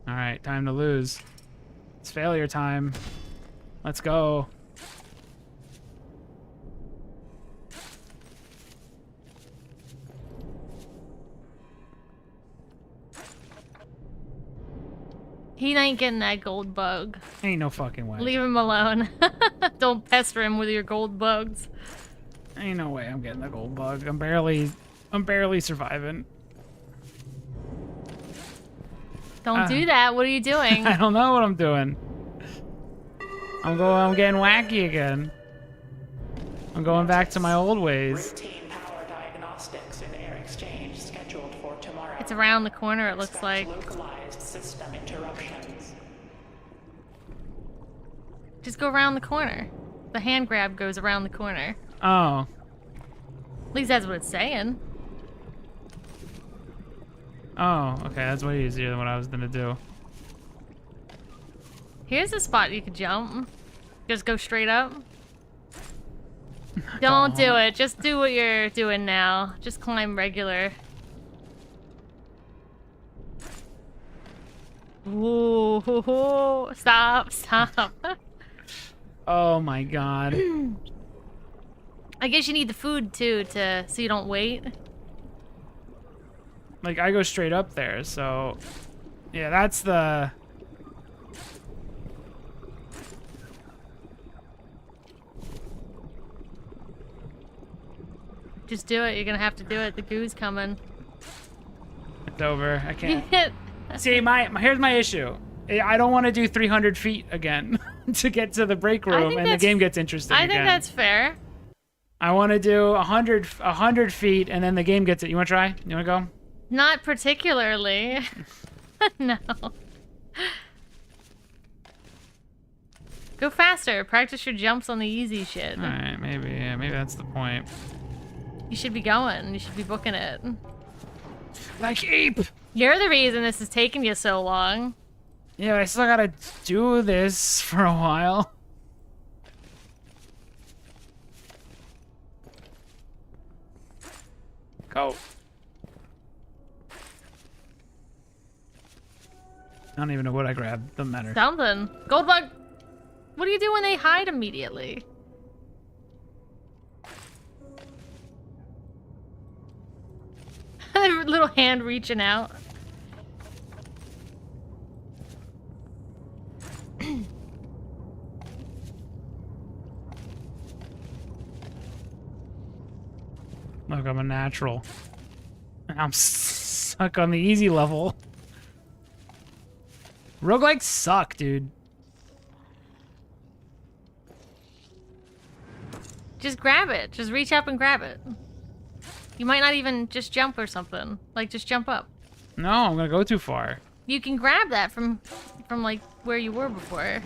Speaker 1: All right, time to lose. It's failure time. Let's go.
Speaker 2: He ain't getting that gold bug.
Speaker 1: Ain't no fucking way.
Speaker 2: Leave him alone. Don't pester him with your gold bugs.
Speaker 1: Ain't no way I'm getting the gold bug. I'm barely surviving.
Speaker 2: Don't do that. What are you doing?
Speaker 1: I don't know what I'm doing. I'm getting wacky again. I'm going back to my old ways.
Speaker 3: Routine power diagnostics and air exchange scheduled for tomorrow.
Speaker 2: It's around the corner, it looks
Speaker 3: Expect
Speaker 2: like.
Speaker 3: localized system interruptions.
Speaker 2: Just go around the corner. The hand grab goes around the corner.
Speaker 1: Oh.
Speaker 2: At least that's what it's saying.
Speaker 1: Oh, okay, that's way easier than what I was gonna do.
Speaker 2: Here's a spot you could jump. Just go straight up. Don't do it. Just do what you're doing now. Just climb regular. Ooh, stop, stop.
Speaker 1: Oh my god.
Speaker 2: I guess you need the food too, so you don't wait.
Speaker 1: Like, I go straight up there, so... Yeah, that's the...
Speaker 2: Just do it. You're gonna have to do it. The goo's coming.
Speaker 1: It's over. I can't... See, here's my issue. I don't want to do 300 feet again to get to the break room, and the game gets interesting
Speaker 2: I
Speaker 1: again.
Speaker 2: think that's fair.
Speaker 1: I want to do 100 feet, and then the game gets it. You want to try? You want to go?
Speaker 2: Not particularly. No. Go faster. Practice your jumps on the easy shit.
Speaker 1: Alright, maybe. Yeah, maybe that's the point.
Speaker 2: You should be going. You should be booking it.
Speaker 1: Like ape!
Speaker 2: You're the reason this is taking you so long.
Speaker 1: Yeah, but I still gotta do this for a while. Go. I don't even know what I grabbed. Doesn't matter.
Speaker 2: Something. Gold bug. What do you do when they hide immediately? Little hand reaching out.
Speaker 1: Look, I'm a natural. I'm stuck on the easy level. Roguelikes suck, dude.
Speaker 2: Just grab it. Just reach up and grab it. You might not even just jump or something. Like, just jump up.
Speaker 1: No, I'm gonna go too far.
Speaker 2: You can grab that from like where you were before.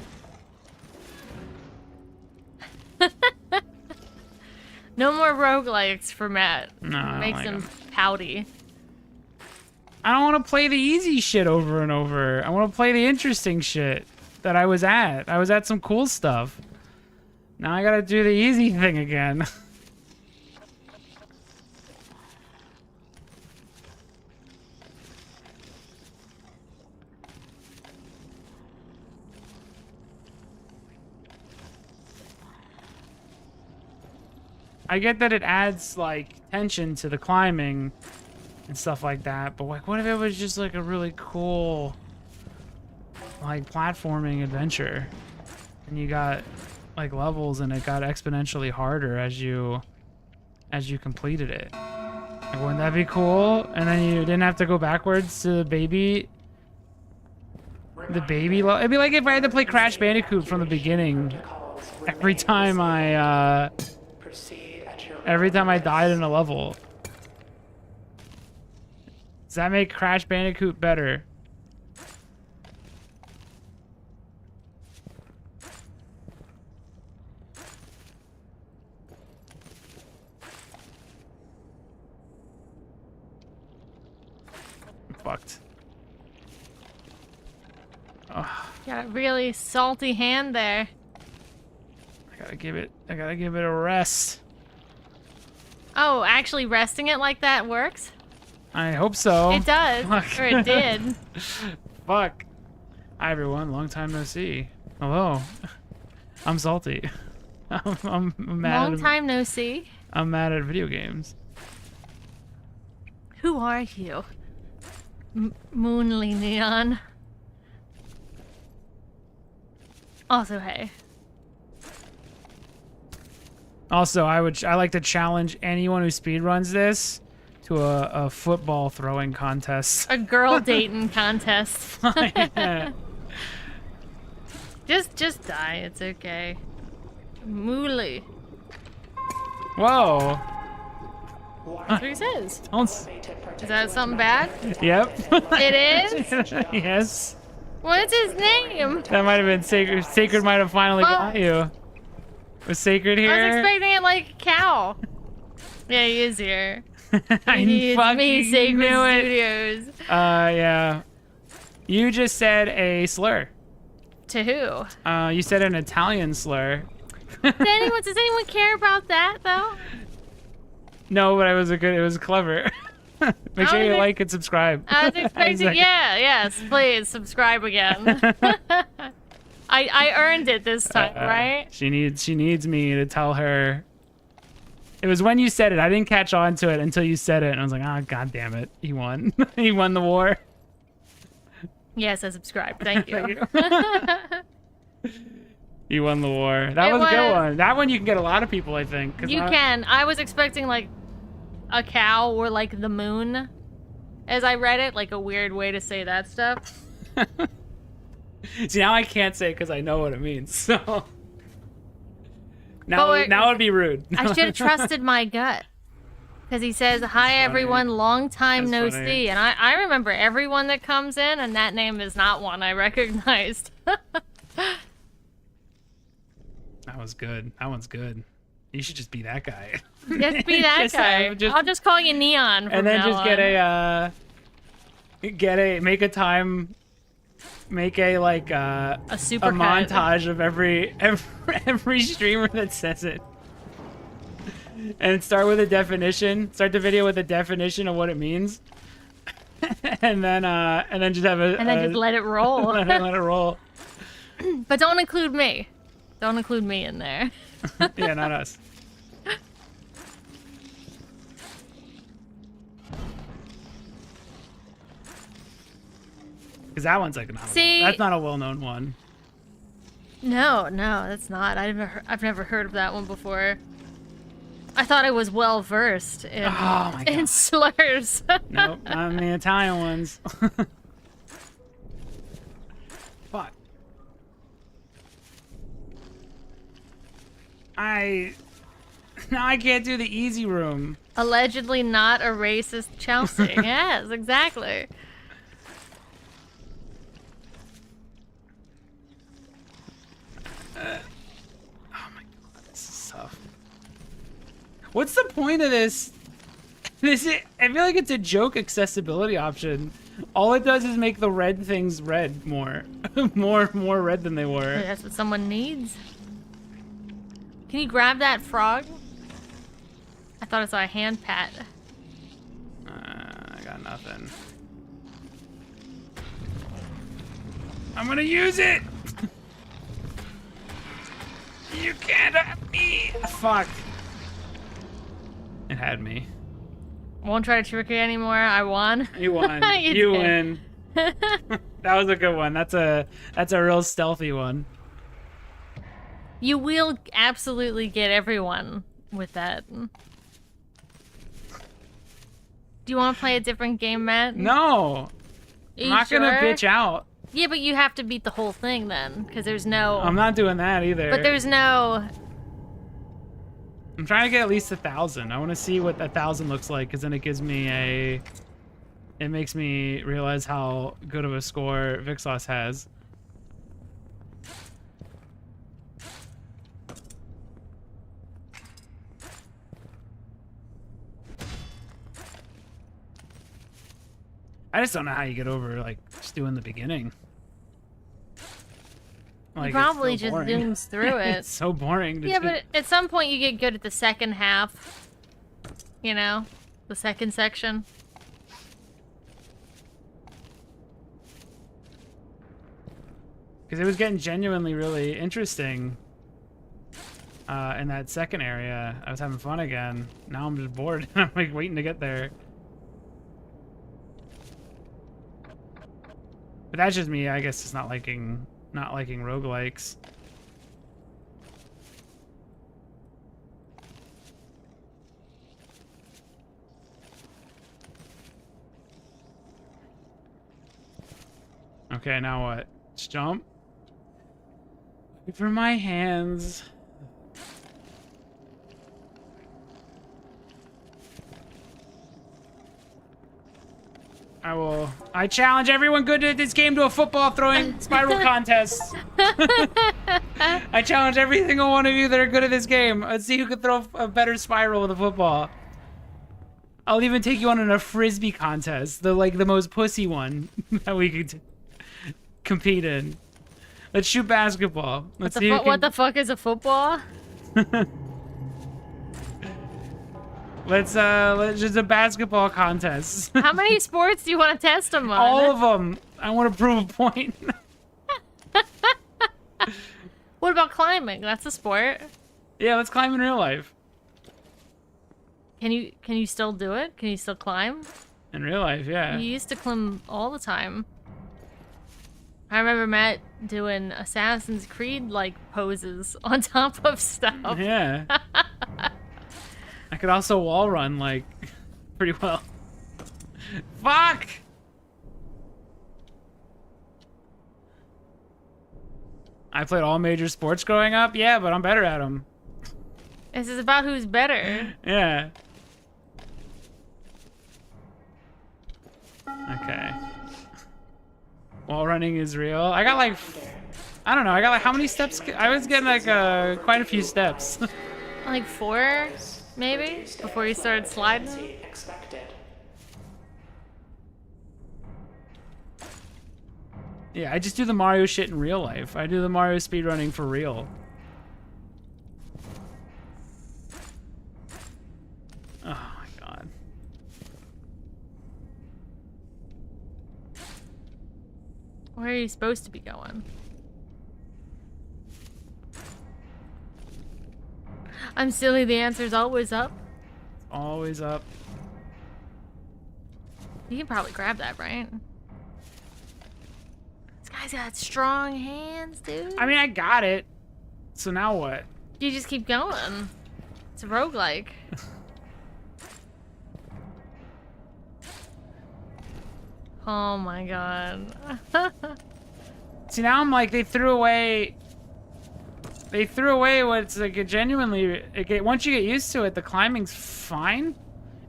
Speaker 2: No more roguelikes for Matt.
Speaker 1: No, I don't
Speaker 2: Makes
Speaker 1: like
Speaker 2: him
Speaker 1: 'em.
Speaker 2: pouty.
Speaker 1: I don't want to play the easy shit over and over. I want to play the interesting shit that I was at. I was at some cool stuff. Now I gotta do the easy thing again. I get that it adds like tension to the climbing and stuff like that, but like what if it was just like a really cool like platforming adventure and you got like levels and it got exponentially harder as you completed it? Like, wouldn't that be cool? And then you didn't have to go backwards to the baby it'd be like if I had to play Crash Bandicoot from the beginning every time I died in a level. Does that make Crash Bandicoot better? I'm fucked. Oh,
Speaker 2: Got a really salty hand there.
Speaker 1: I gotta give it a rest.
Speaker 2: Oh, actually resting it like that works?
Speaker 1: I hope so.
Speaker 2: It does.
Speaker 1: Fuck.
Speaker 2: Or it did.
Speaker 1: Fuck. Hi everyone, long time no see. Hello. I'm salty. I'm mad.
Speaker 2: Long time no see.
Speaker 1: I'm mad at video games.
Speaker 2: Who are you? Moonly Neon. Also, hey.
Speaker 1: Also, I like to challenge anyone who speedruns this to a football throwing contest.
Speaker 2: A girl dating contest.
Speaker 1: Yeah.
Speaker 2: Just die. It's okay. Moonly.
Speaker 1: Whoa.
Speaker 2: That's what he says.
Speaker 1: Don't
Speaker 2: Is that something bad?
Speaker 1: Yep.
Speaker 2: It is?
Speaker 1: Yes.
Speaker 2: What's his name?
Speaker 1: That might have been Sacred. Sacred might have finally got you. Was Sacred here?
Speaker 2: I was expecting it like a cow. Yeah, he is here.
Speaker 1: I
Speaker 2: It's
Speaker 1: fucking
Speaker 2: me, Sacred
Speaker 1: knew it.
Speaker 2: Studios.
Speaker 1: Yeah. You just said a slur.
Speaker 2: To who?
Speaker 1: You said an Italian slur.
Speaker 2: Does anyone care about that though?
Speaker 1: No, but it was clever. Make sure you like and subscribe.
Speaker 2: I was expecting, yes, please subscribe again. I earned it this time, right?
Speaker 1: She needs me to tell her. It was when you said it. I didn't catch on to it until you said it, and I was like, "Ah, god damn it, he won. He won the war."
Speaker 2: Yes, I subscribed. Thank you.
Speaker 1: He won the war. That was a good one. That one you can get a lot of people, I think.
Speaker 2: You can. I was expecting like a cow or like the moon, as I read it, like a weird way to say that stuff.
Speaker 1: See, now I can't say it because I know what it means. So now it'd be rude.
Speaker 2: I should have trusted my gut. Because he says, hi everyone, long time no see. And I remember everyone that comes in, and that name is not one I recognized.
Speaker 1: That was good. That one's good. You should just be that guy.
Speaker 2: Just be that guy. I'll just call you Neon from
Speaker 1: and then
Speaker 2: now
Speaker 1: just
Speaker 2: on.
Speaker 1: make a like
Speaker 2: a super
Speaker 1: a montage of every streamer that says it. And start with a definition. Start the video with a definition of what it means. and then just have
Speaker 2: just let it roll.
Speaker 1: let it roll.
Speaker 2: But don't include me. Don't include me in there.
Speaker 1: Yeah, not us. Because that one's like that's not a well-known one.
Speaker 2: No, that's not. I've never heard of that one before. I thought I was well versed in slurs.
Speaker 1: Nope, not in the Italian ones. Fuck. Now I can't do the easy room.
Speaker 2: Allegedly not a racist Chelsea. Yes, exactly.
Speaker 1: What's the point of this? I feel like it's a joke accessibility option. All it does is make the red things red more. more red than they were.
Speaker 2: That's what someone needs. Can you grab that frog? I thought I saw a hand pat.
Speaker 1: I got nothing. I'm gonna use it! You can't have me! Fuck. It had me.
Speaker 2: Won't try to trick you anymore. I won.
Speaker 1: You won. You win. That was a good one. That's a real stealthy one.
Speaker 2: You will absolutely get everyone with that. Do you want to play a different game, Matt?
Speaker 1: No. I'm not gonna bitch out.
Speaker 2: Yeah, but you have to beat the whole thing then, because there's no...
Speaker 1: I'm not doing that either.
Speaker 2: But there's no...
Speaker 1: I'm trying to get at least 1,000. I want to see what 1,000 looks like, because then it gives me a... It makes me realize how good of a score Vixos has. I just don't know how you get over, like, just doing the beginning. Like,
Speaker 2: he probably
Speaker 1: so
Speaker 2: just zooms through it.
Speaker 1: It's so boring.
Speaker 2: Yeah, but at some point you get good at the second half. You know? The second section.
Speaker 1: Because it was getting genuinely really interesting in that second area. I was having fun again. Now I'm just bored. I'm like waiting to get there. But that's just me. I guess it's not liking roguelikes. Okay, now what? Just jump. Wait for my hands. I challenge everyone good at this game to a football throwing spiral contest. I challenge every single one of you that are good at this game. Let's see who can throw a better spiral with a football. I'll even take you on a frisbee contest, the most pussy one that we could compete in. Let's shoot basketball. Let's see
Speaker 2: what the fuck is a football?
Speaker 1: Let's just a basketball contest.
Speaker 2: How many sports do you want to test them on?
Speaker 1: All of them. I want to prove a point.
Speaker 2: What about climbing? That's a sport.
Speaker 1: Yeah, let's climb in real life.
Speaker 2: Can you still do it? Can you still climb?
Speaker 1: In real life, yeah.
Speaker 2: You used to climb all the time. I remember Matt doing Assassin's Creed like poses on top of stuff.
Speaker 1: Yeah. I could also wall run like pretty well. Fuck! I played all major sports growing up, yeah, but I'm better at them.
Speaker 2: This is about who's better.
Speaker 1: Yeah. Okay. Wall running is real. I got like, I don't know, I got like how many steps? I was getting like quite a few steps.
Speaker 2: Like 4, maybe, before you started sliding.
Speaker 1: Yeah, I just do the Mario shit in real life. I do the Mario speedrunning for real. Oh my god.
Speaker 2: Where are you supposed to be going? I'm silly, the answer's always up.
Speaker 1: Always up.
Speaker 2: You can probably grab that, right? This guy's got strong hands, dude.
Speaker 1: I mean, I got it. So now what?
Speaker 2: You just keep going. It's a roguelike. Oh my god.
Speaker 1: See, now I'm like, they threw away what's like a genuinely, once you get used to it, the climbing's fine.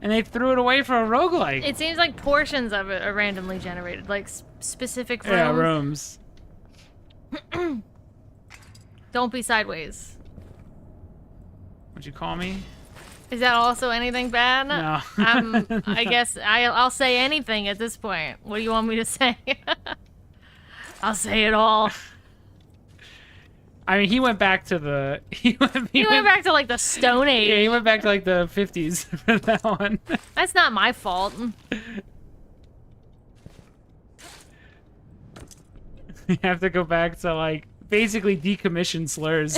Speaker 1: And they threw it away for a roguelike.
Speaker 2: It seems like portions of it are randomly generated, like specific rooms.
Speaker 1: Yeah, rooms.
Speaker 2: Don't be sideways.
Speaker 1: What'd you call me?
Speaker 2: Is that also anything bad?
Speaker 1: No.
Speaker 2: I guess I'll say anything at this point. What do you want me to say? I'll say it all.
Speaker 1: I mean, he went back to the... He
Speaker 2: went back to, like, the Stone Age.
Speaker 1: Yeah, he went back to, like, the 50s for that one.
Speaker 2: That's not my fault.
Speaker 1: You have to go back to, like, basically decommission slurs.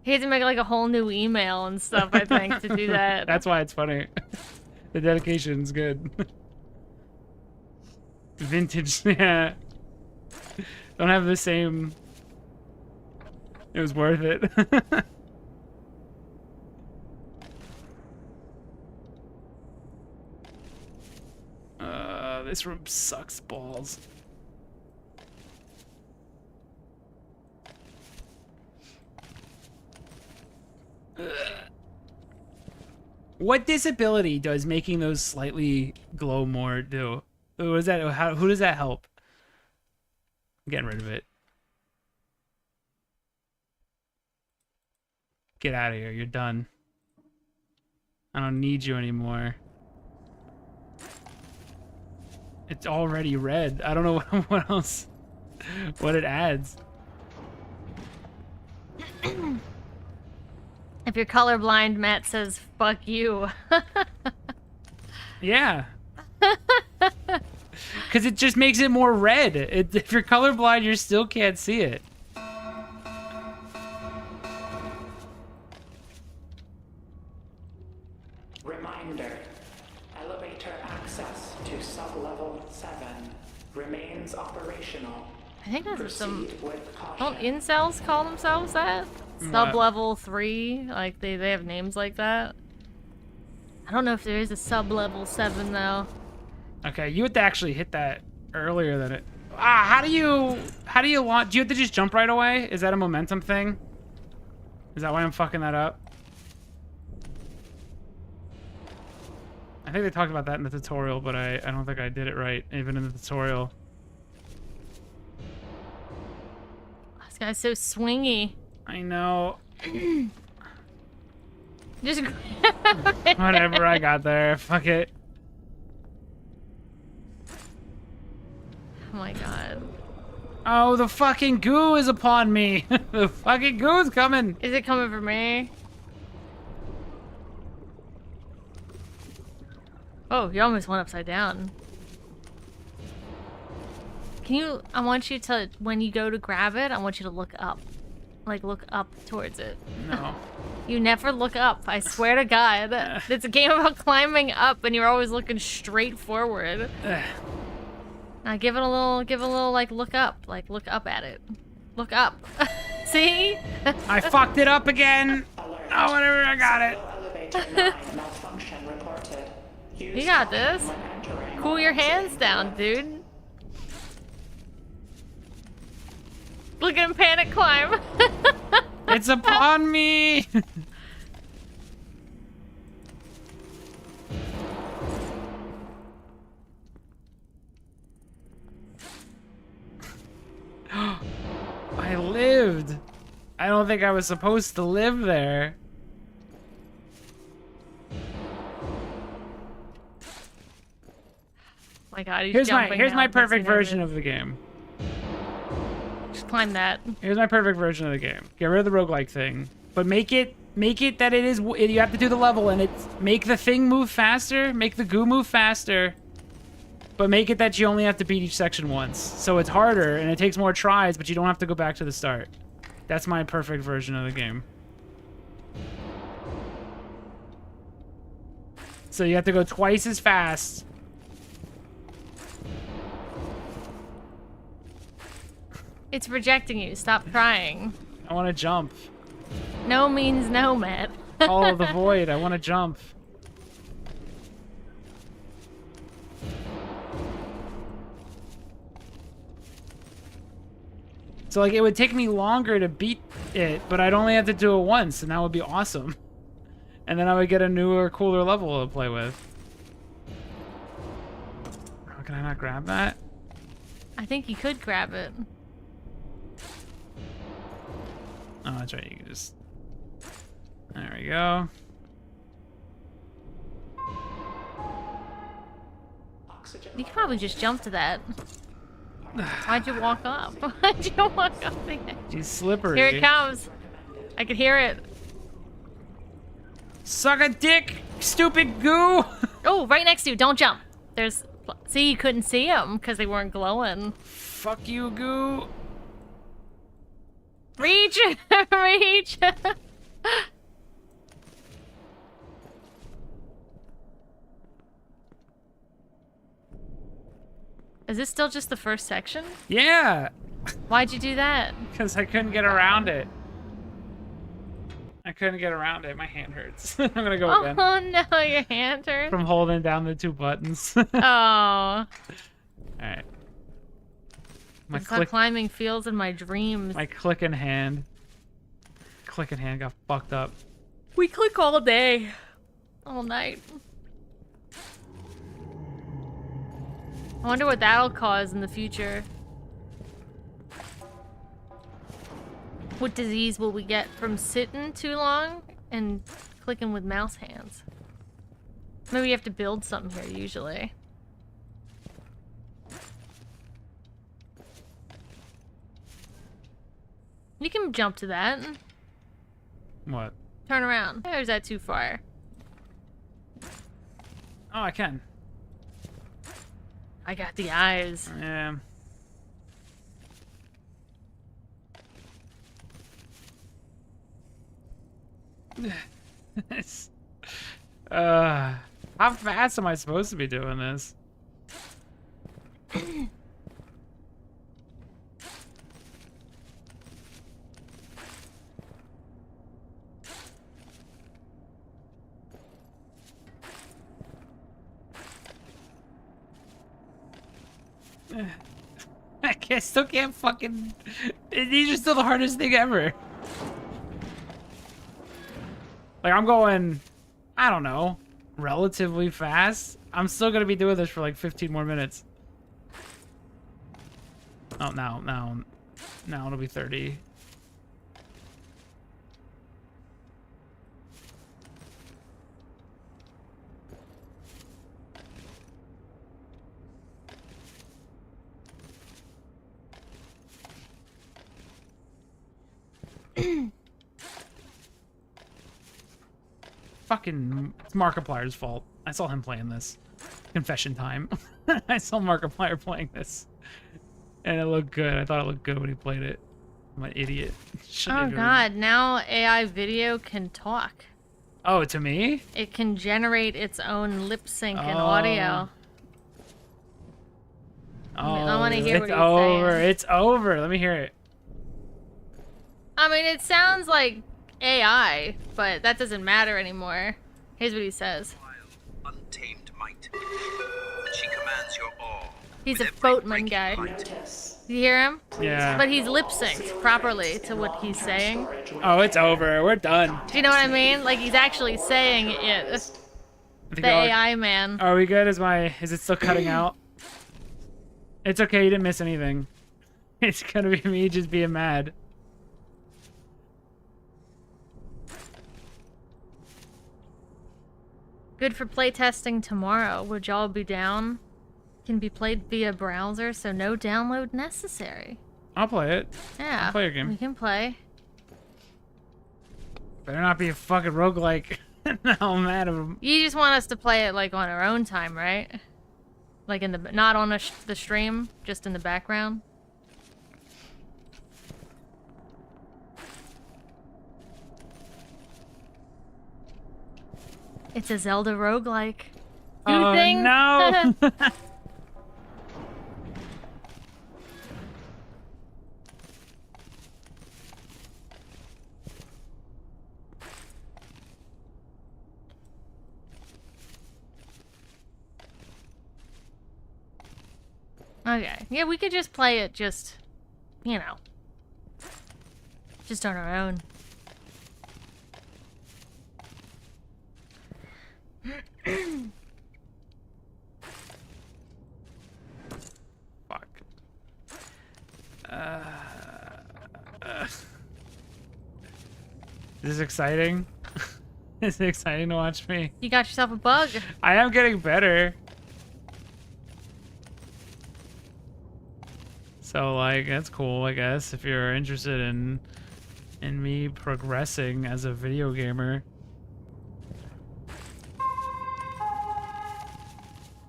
Speaker 2: He had to make, like, a whole new email and stuff, I think, to do that.
Speaker 1: That's why it's funny. The dedication's good. Vintage, yeah. Don't have the same... It was worth it. This room sucks balls. What disability does making those slightly glow more do? What is that? Who does that help? I'm getting rid of it. Get out of here. You're done. I don't need you anymore. It's already red. I don't know what else. What it adds.
Speaker 2: If you're colorblind, Matt says, fuck you.
Speaker 1: Yeah. Because it just makes it more red. If you're colorblind, you still can't see it.
Speaker 3: Reminder. Elevator access to sub-level 7 remains operational.
Speaker 2: I think that's some...
Speaker 3: Proceed with caution.
Speaker 2: Don't incels call themselves that? Sub-level 3? Like, they have names like that? I don't know if there is a sub-level 7, though.
Speaker 1: Okay, you had to actually hit that earlier than it... Ah, how do you launch? Do you have to just jump right away? Is that a momentum thing? Is that why I'm fucking that up? I think they talked about that in the tutorial, but I don't think I did it right, even in the tutorial.
Speaker 2: This guy's so swingy.
Speaker 1: I know.
Speaker 2: Just
Speaker 1: Whatever, I got there. Fuck it.
Speaker 2: Oh my god.
Speaker 1: Oh, the fucking goo is upon me. The fucking goo's coming.
Speaker 2: Is it coming for me? Oh, you almost went upside down. Can you... I want you to... When you go to grab it, I want you to look up. Like, look up towards it.
Speaker 1: No.
Speaker 2: You never look up. I swear to God. It's a game about climbing up, and you're always looking straight forward. Now give it a little, like, look up. Like, look up at it. Look up. See?
Speaker 1: I fucked it up again.
Speaker 3: Alert.
Speaker 1: Oh, whatever, I got it.
Speaker 3: Elevator 9 malfunction reported.
Speaker 2: You got this.
Speaker 3: When entering
Speaker 2: Cool your hands down, dude. Look at him panic climb.
Speaker 1: It's upon me. I lived. I don't think I was supposed to live there.
Speaker 2: My God, he's
Speaker 1: Here's
Speaker 2: jumping
Speaker 1: my
Speaker 2: now,
Speaker 1: perfect
Speaker 2: that's
Speaker 1: version
Speaker 2: nervous.
Speaker 1: of the game.
Speaker 2: Just climb that.
Speaker 1: Here's my perfect version of the game. Get rid of the roguelike thing, but make it that it is. You have to do the level, and it's make the thing move faster, make the goo move faster, but make it that you only have to beat each section once, so it's harder and it takes more tries, but you don't have to go back to the start. That's my perfect version of the game. So you have to go twice as fast.
Speaker 2: It's rejecting you. Stop trying.
Speaker 1: I want to jump.
Speaker 2: No means no, Matt.
Speaker 1: Call of the void. I want to jump. So, like, it would take me longer to beat it, but I'd only have to do it once, and that would be awesome. And then I would get a newer, cooler level to play with. Oh, can I not grab that?
Speaker 2: I think you could grab it.
Speaker 1: Oh, that's right. You can just. There we go.
Speaker 3: Oxygen
Speaker 2: You could probably just jump to that. Why'd you walk up? Why'd you walk up there?
Speaker 1: She's slippery.
Speaker 2: Here it comes. I can hear it.
Speaker 1: Suck a dick, stupid goo.
Speaker 2: Oh, right next to you. Don't jump. There's. See, you couldn't see them because they weren't glowing.
Speaker 1: Fuck you, goo.
Speaker 2: Reach! Reach! Is this still just the first section?
Speaker 1: Yeah,
Speaker 2: Why'd you do that?
Speaker 1: because I couldn't get around it. I couldn't get around it. My hand hurts. I'm gonna go again.
Speaker 2: Oh no, your hand hurts.
Speaker 1: From holding down the 2 buttons.
Speaker 2: Oh.
Speaker 1: Alright. My
Speaker 2: Stop climbing fields in my dreams.
Speaker 1: my clicking hand. Clicking hand got fucked up.
Speaker 2: We click all day. All night. I wonder what that'll cause in the future. What disease will we get from sitting too long and clicking with mouse hands? Maybe you have to build something here usually. You can jump to that.
Speaker 1: What?
Speaker 2: Turn around. Or is that too far?
Speaker 1: Oh, I can.
Speaker 2: I got the eyes.
Speaker 1: Yeah. How fast am I supposed to be doing this? I still can't fucking. These are still the hardest thing ever. Like, I'm going, I don't know, relatively fast. I'm still gonna be doing this for like 15 more minutes. Oh, now it'll be 30. Fucking, it's Markiplier's fault. I saw him playing this. Confession time. I saw Markiplier playing this. And it looked good. I thought it looked good when he played it. I'm an idiot. Shouldn't
Speaker 2: Oh
Speaker 1: even-
Speaker 2: god, now AI video can talk.
Speaker 1: Oh, to me?
Speaker 2: It can generate its own lip sync and
Speaker 1: Oh.
Speaker 2: audio.
Speaker 1: Oh,
Speaker 2: I wanna hear what
Speaker 1: it's
Speaker 2: he's
Speaker 1: over.
Speaker 2: saying.
Speaker 1: It's over. Let me hear it.
Speaker 2: I mean, it sounds like AI, but that doesn't matter anymore. Here's what he says.
Speaker 4: Untamed might. And she commands your awe.
Speaker 2: He's
Speaker 4: with
Speaker 2: a
Speaker 4: every
Speaker 2: boatman
Speaker 4: breaking
Speaker 2: guy.
Speaker 4: light.
Speaker 3: notice.
Speaker 2: You hear him?
Speaker 1: Yeah.
Speaker 2: But he's lip synced properly to what he's saying.
Speaker 1: Oh, it's over. We're done.
Speaker 2: Do you know what I mean? Like he's actually saying it.
Speaker 1: I think
Speaker 2: The
Speaker 1: all-
Speaker 2: AI man.
Speaker 1: Are we good? Is it still cutting out? It's okay. You didn't miss anything. It's gonna be me just being mad.
Speaker 2: Good for playtesting tomorrow. Would y'all be down? Can be played via browser, so no download necessary.
Speaker 1: I'll play it.
Speaker 2: Yeah.
Speaker 1: I'll play your game.
Speaker 2: We can play.
Speaker 1: Better not be a fucking roguelike. No, I'm mad at him.
Speaker 2: You just want us to play it like on our own time, right? Like in the not on the stream, just in the background. It's a Zelda roguelike. You
Speaker 1: Oh,
Speaker 2: think?
Speaker 1: no.
Speaker 2: Okay. Yeah, we could just play it just, you know, just on our own.
Speaker 1: Fuck. Is this exciting? Is it exciting to watch me?
Speaker 2: You got yourself a bug.
Speaker 1: I am getting better. So like that's cool, I guess, if you're interested in me progressing as a video gamer.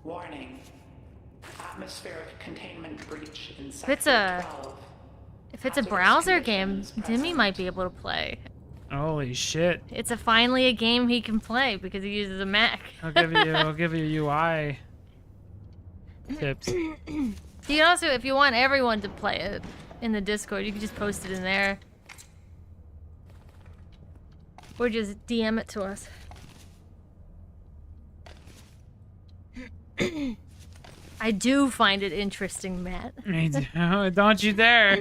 Speaker 3: Warning. Atmospheric containment breach in
Speaker 2: If it's
Speaker 3: Sector
Speaker 2: a
Speaker 3: 12.
Speaker 2: if it's a browser game, Dimmy might be able to play.
Speaker 1: Holy shit.
Speaker 2: It's finally a game he can play because he uses a Mac.
Speaker 1: I'll give you UI tips.
Speaker 2: You can also, if you want everyone to play it in the Discord, you can just post it in there. Or just DM it to us. I do find it interesting, Matt.
Speaker 1: Don't you dare.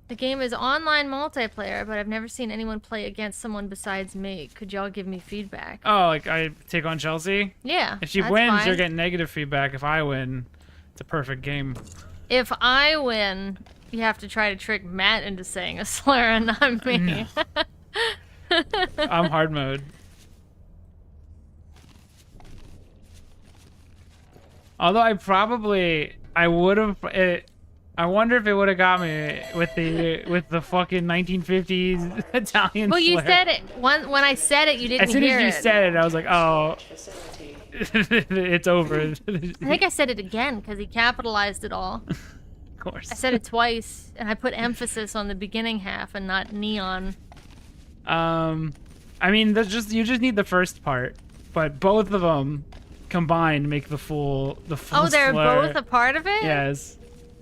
Speaker 2: The game is online multiplayer, but I've never seen anyone play against someone besides me. Could y'all give me feedback?
Speaker 1: Oh, like I take on Chelsea?
Speaker 2: Yeah.
Speaker 1: If she
Speaker 2: that's
Speaker 1: wins,
Speaker 2: fine.
Speaker 1: you're getting negative feedback. If I win, it's a perfect game.
Speaker 2: If I win, you have to try to trick Matt into saying a slur and not me.
Speaker 1: No. I'm hard mode. Although I would have. I wonder if it would have got me with the fucking 1950s Italian.
Speaker 2: Well, you
Speaker 1: slur.
Speaker 2: said it when I said it. You didn't
Speaker 1: As soon
Speaker 2: hear
Speaker 1: as you
Speaker 2: it.
Speaker 1: said it, I was like, oh,
Speaker 3: Facility.
Speaker 1: it's over.
Speaker 2: I think I said it again because he capitalized it all.
Speaker 1: Of course.
Speaker 2: I said it twice, and I put emphasis on the beginning half and not neon.
Speaker 1: I mean, you just need the first part, but both of them combined make the full
Speaker 2: Oh, they're
Speaker 1: slur.
Speaker 2: both a part of it?
Speaker 1: Yes.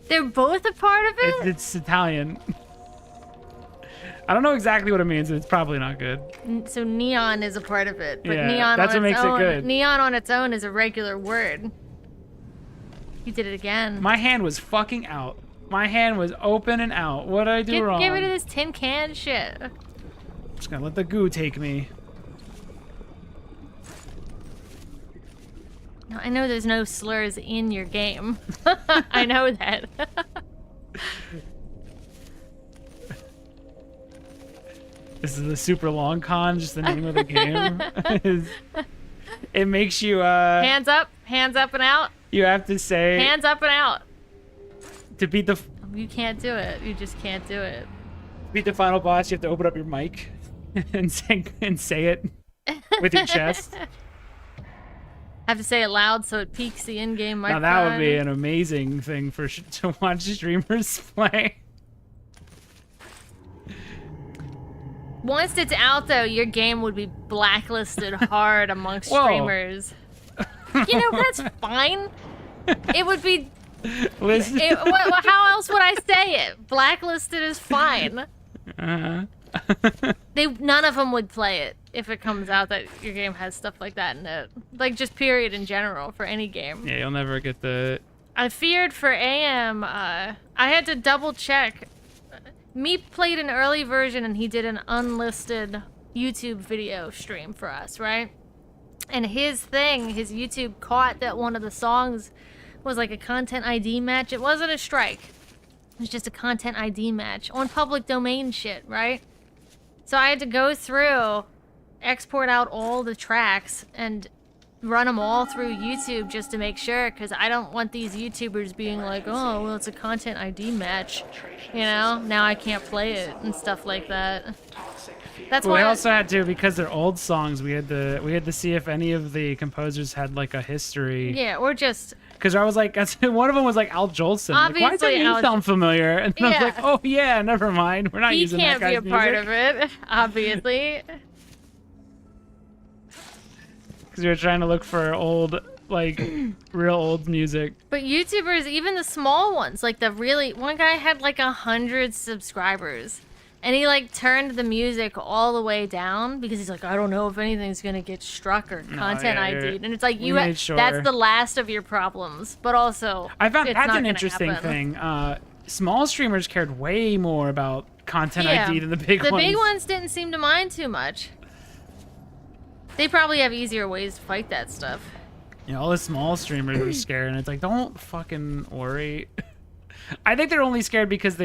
Speaker 2: They're both a part of it?
Speaker 1: It's Italian. I don't know exactly what it means. It's probably not good.
Speaker 2: So neon is a part of it, but
Speaker 1: Yeah,
Speaker 2: neon
Speaker 1: that's
Speaker 2: on
Speaker 1: what
Speaker 2: its
Speaker 1: makes it
Speaker 2: own,
Speaker 1: good.
Speaker 2: Neon on its own is a regular word. You did it again.
Speaker 1: My hand was fucking out. My hand was open and out. What did I do wrong?
Speaker 2: Get rid of this tin can shit.
Speaker 1: I'm just gonna let the goo take me.
Speaker 2: No, I know there's no slurs in your game. I know that.
Speaker 1: This is the super long con, just the name of the game. It makes you
Speaker 2: Hands up and out.
Speaker 1: you have to say
Speaker 2: Hands up and out.
Speaker 1: to beat the
Speaker 2: You can't do it. You just can't do it.
Speaker 1: final boss, you have to open up your mic and say it with your chest.
Speaker 2: Have to say it loud so it peaks the in-game
Speaker 1: Now
Speaker 2: microphone.
Speaker 1: that would be an amazing thing to watch streamers play.
Speaker 2: Once it's out, though, your game would be blacklisted hard amongst
Speaker 1: Whoa.
Speaker 2: streamers. You know, that's fine. It would be...
Speaker 1: Listen.
Speaker 2: How else would I say it? Blacklisted is fine.
Speaker 1: Uh-huh.
Speaker 2: None of them would play it if it comes out that your game has stuff like that in it. Like, just period in general for any game.
Speaker 1: Yeah, you'll never get the...
Speaker 2: I feared for AM, I had to double check. Meep played an early version and he did an unlisted YouTube video stream for us, right? And his YouTube caught that one of the songs was like a content ID match. It wasn't a strike. It was just a content ID match on public domain shit, right? So I had to go through, export out all the tracks and run them all through YouTube just to make sure, because I don't want these YouTubers being like, oh, well, it's a content ID match. You know, now I can't play it and stuff like that. That's
Speaker 1: Well, we
Speaker 2: why
Speaker 1: also had to, because they're old songs, we had to see if any of the composers had like a history.
Speaker 2: yeah, or just
Speaker 1: Because I was like, one of them was like Al Jolson. Like, why does that
Speaker 2: Obviously,
Speaker 1: name
Speaker 2: Al-
Speaker 1: sound familiar? And then I was
Speaker 2: Yeah.
Speaker 1: like, oh yeah, never mind. We're not
Speaker 2: he
Speaker 1: using
Speaker 2: can't
Speaker 1: that
Speaker 2: be
Speaker 1: guy's
Speaker 2: a part
Speaker 1: music.
Speaker 2: of it, obviously.
Speaker 1: Because we were trying to look for old, like, real old music.
Speaker 2: But YouTubers, even the small ones, like one guy had like 100 subscribers. And he like turned the music all the way down because he's like, I don't know if anything's gonna get struck or content
Speaker 1: yeah,
Speaker 2: ID'd. And it's like,
Speaker 1: we made sure.
Speaker 2: that's the last of your problems. But also,
Speaker 1: I found
Speaker 2: it's
Speaker 1: that's
Speaker 2: not
Speaker 1: an
Speaker 2: gonna
Speaker 1: interesting
Speaker 2: happen.
Speaker 1: thing. Small streamers cared way more about content ID than the big ones.
Speaker 2: The big ones didn't seem to mind too much. They probably have easier ways to fight that stuff.
Speaker 1: You know, all the small streamers were scared, and it's like, don't fucking worry. I think they're only scared because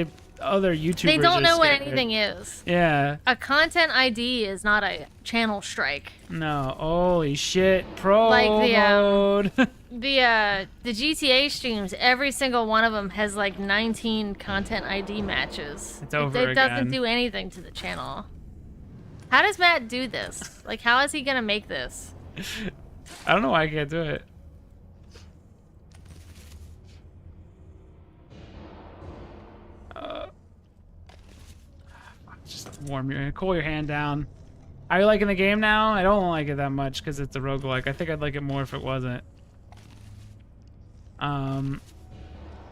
Speaker 1: other YouTubers.
Speaker 2: They don't
Speaker 1: are
Speaker 2: know what
Speaker 1: scared.
Speaker 2: anything is.
Speaker 1: Yeah.
Speaker 2: A content ID is not a channel strike.
Speaker 1: No. Holy shit. Pro
Speaker 2: Like
Speaker 1: mode.
Speaker 2: The GTA streams, every single one of them has like 19 content ID matches.
Speaker 1: It's over
Speaker 2: It doesn't
Speaker 1: again.
Speaker 2: do anything to the channel. How does Matt do this? Like, how is he gonna make this?
Speaker 1: I don't know why I can't do it. Just cool your hand down. Are you liking the game now? I don't like it that much because it's a roguelike. I think I'd like it more if it wasn't.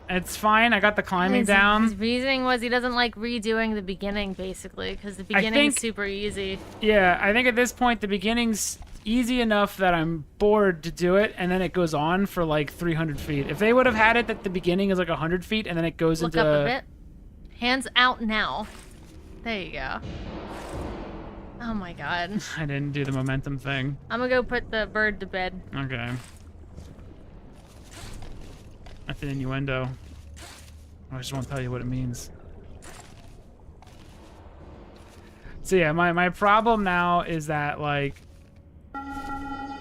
Speaker 1: It's fine. I got the climbing down.
Speaker 2: His reasoning was he doesn't like redoing the beginning, basically, because the beginning's super easy.
Speaker 1: Yeah, I think at this point the beginning's easy enough that I'm bored to do it, and then it goes on for like 300 feet. If they would have had it that the beginning is like 100 feet, and then it goes
Speaker 2: Look
Speaker 1: into...
Speaker 2: up a bit. Hands out now. There you go. Oh my god.
Speaker 1: I didn't do the momentum thing.
Speaker 2: I'm gonna go put the bird to bed.
Speaker 1: Okay. That's an innuendo. I just won't tell you what it means. So yeah, my problem now is that, like, I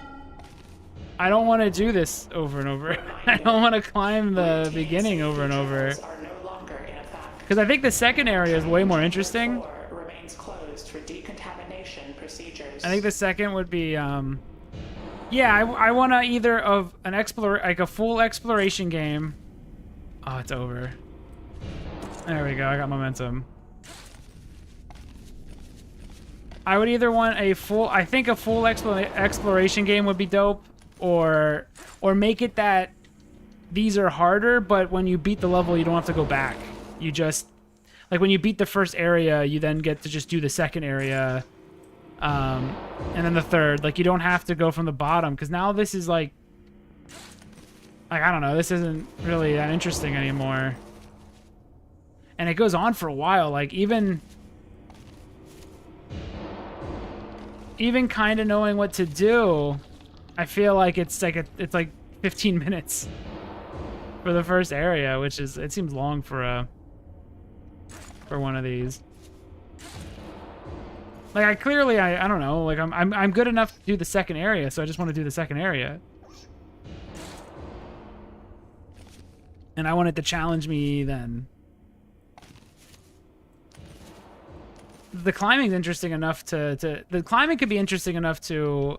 Speaker 1: don't want to do this over and over. I don't want to climb the beginning over and over.
Speaker 3: Are no longer in effect.
Speaker 1: Because I think the second area is way more interesting.
Speaker 3: Floor remains closed for decontamination procedures.
Speaker 1: I think the second would be, yeah, I want to either of an like a full exploration game. Oh, it's over. There we go. I got momentum. I would either want a full, I think a full exploration game would be dope, or make it that these are harder, but when you beat the level, you don't have to go back. You just, like when you beat the first area, you then get to just do the second area, and then the third. Like you don't have to go from the bottom, because now this is like I don't know, this isn't really that interesting anymore. And it goes on for a while, like even kind of knowing what to do, I feel like it's like 15 minutes for the first area, which is, it seems long for one of these. Like I don't know, like I'm good enough to do the second area, so I just want to do the second area. And I want it to challenge me then. The climbing's interesting enough the climbing could be interesting enough for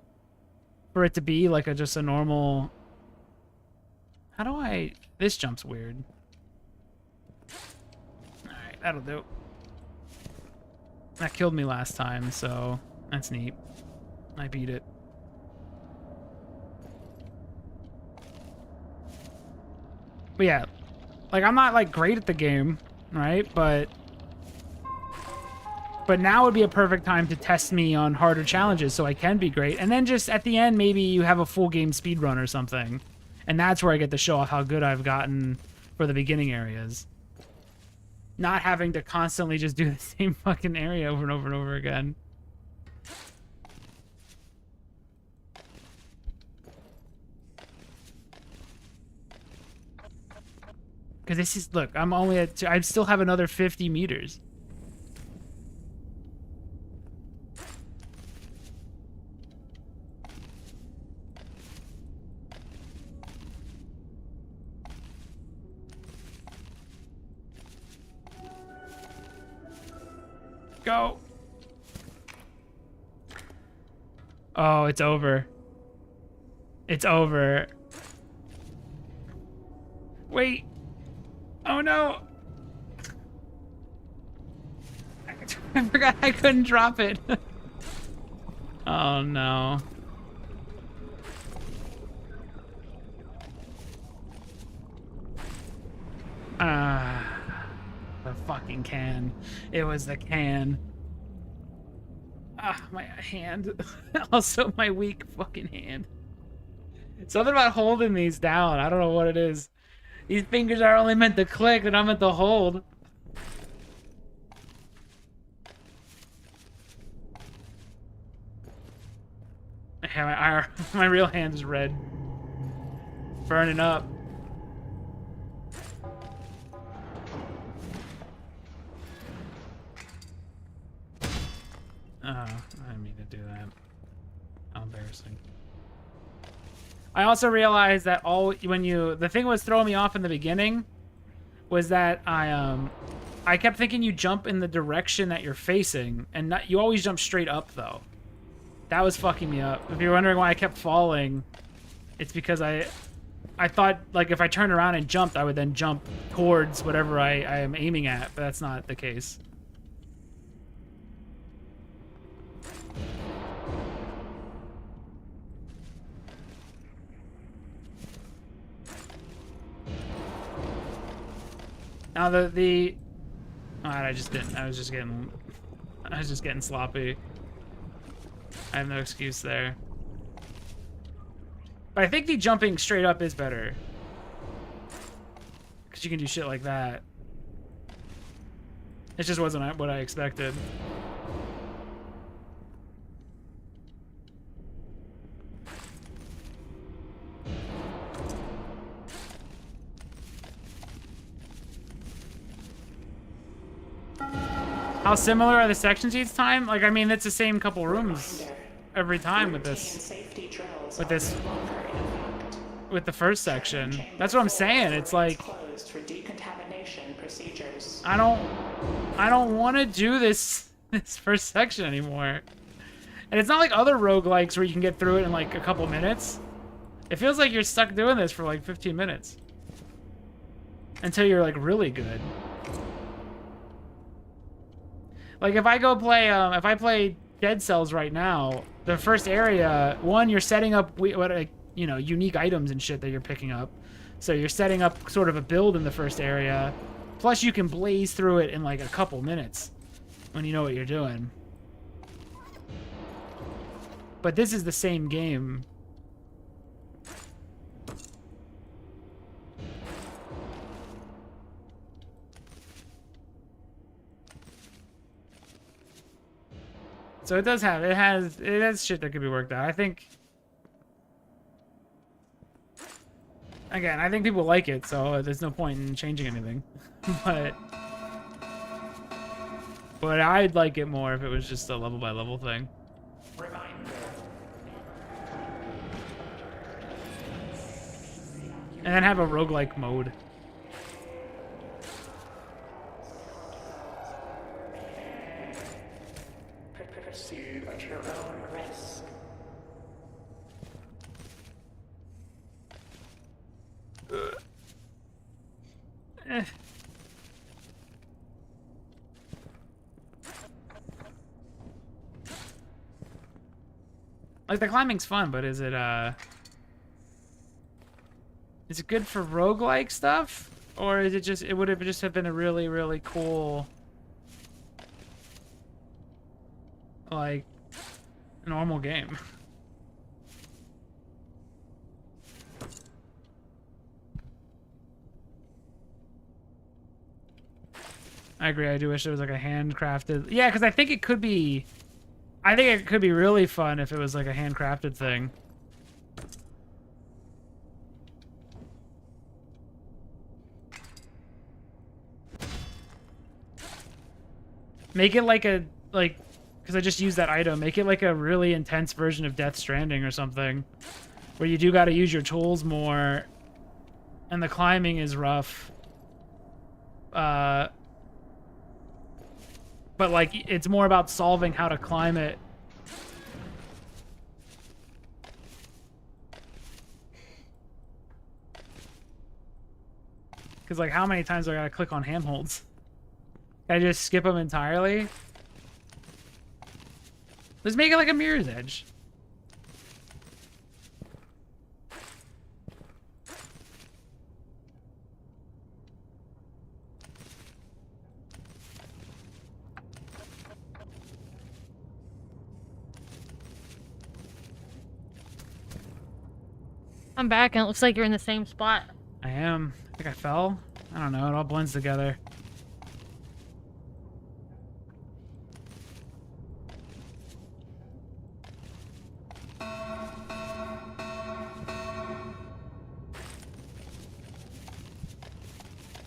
Speaker 1: it to be like just a normal. How do I? This jump's weird. All right, that'll do. That killed me last time, so that's neat. I beat it. But yeah, like I'm not like great at the game, right? But now would be a perfect time to test me on harder challenges so I can be great. And then just at the end, maybe you have a full game speed run or something. And that's where I get to show off how good I've gotten for the beginning areas. Not having to constantly just do the same fucking area over and over and over again. Because this is, look, I'm only at, I still have another 50 meters. Go. Oh, it's over. It's over. Wait. Oh no. I forgot I couldn't drop it. Oh no. The fucking can. It was the can. Ah, my hand. Also my weak fucking hand. Something about holding these down. I don't know what it is. These fingers are only meant to click, they're not meant to hold. Yeah, my real hand is red. Burning up. I didn't mean to do that. How embarrassing. I also realized that the thing was throwing me off in the beginning was that I kept thinking you jump in the direction that you're facing, and you always jump straight up though. That was fucking me up. If you're wondering why I kept falling, it's because I thought like if I turned around and jumped, I would then jump towards whatever I am aiming at, but that's not the case. Now the alright, I just didn't. I was just getting sloppy. I have no excuse there. But I think the jumping straight up is better. Because you can do shit like that. It just wasn't what I expected. How similar are the sections each time? Like, I mean, it's the same couple rooms every time with the first section. That's what I'm saying. It's like I don't want to do this first section anymore. And it's not like other roguelikes where you can get through it in like a couple minutes. It feels like you're stuck doing this for like 15 minutes until you're like really good. Like if I go play, if I play Dead Cells right now, the first area, one, you're setting up unique items and shit that you're picking up. So you're setting up sort of a build in the first area. Plus you can blaze through it in like a couple minutes when you know what you're doing. But this is the same game. So it has shit that could be worked out. I think, again, I think people like it, so there's no point in changing anything. but I'd like it more if it was just a level by level thing. And then have a roguelike mode.
Speaker 3: Proceed at your own risk.
Speaker 1: Like the climbing's fun, but is it good for roguelike stuff? Or is it just would have just have been a really, really cool like normal game? I agree. I do wish there was like a handcrafted. Yeah, because I think it could be really fun if it was like a handcrafted thing. Make it like because I just used that item, make it like a really intense version of Death Stranding or something, where you do got to use your tools more, and the climbing is rough. But like it's more about solving how to climb it. Because like how many times do I gotta click on handholds? Can I just skip them entirely? Let's make it like a Mirror's Edge.
Speaker 2: I'm back, and it looks like you're in the same spot.
Speaker 1: I am. I think I fell. I don't know. It all blends together.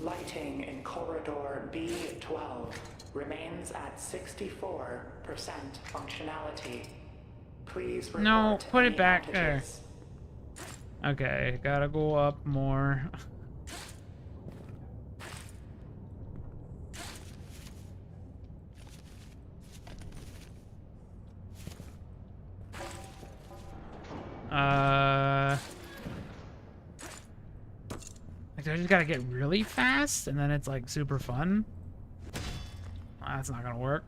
Speaker 3: Lighting in corridor B12. remains at 64% functionality. Please report
Speaker 1: No, put it
Speaker 3: any
Speaker 1: back there.
Speaker 3: outages.
Speaker 1: Okay, gotta go up more. Like, I just gotta get really fast, and then it's like super fun. That's not gonna work.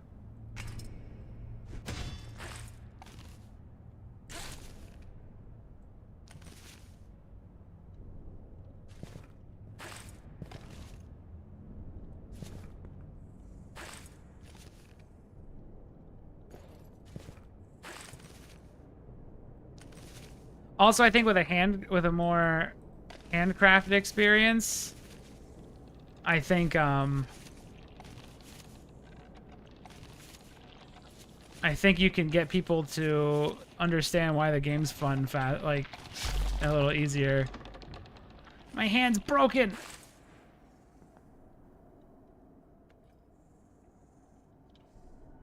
Speaker 1: Also, I think with a more handcrafted experience, I think you can get people to understand why the game's fun, like a little easier. My hand's broken.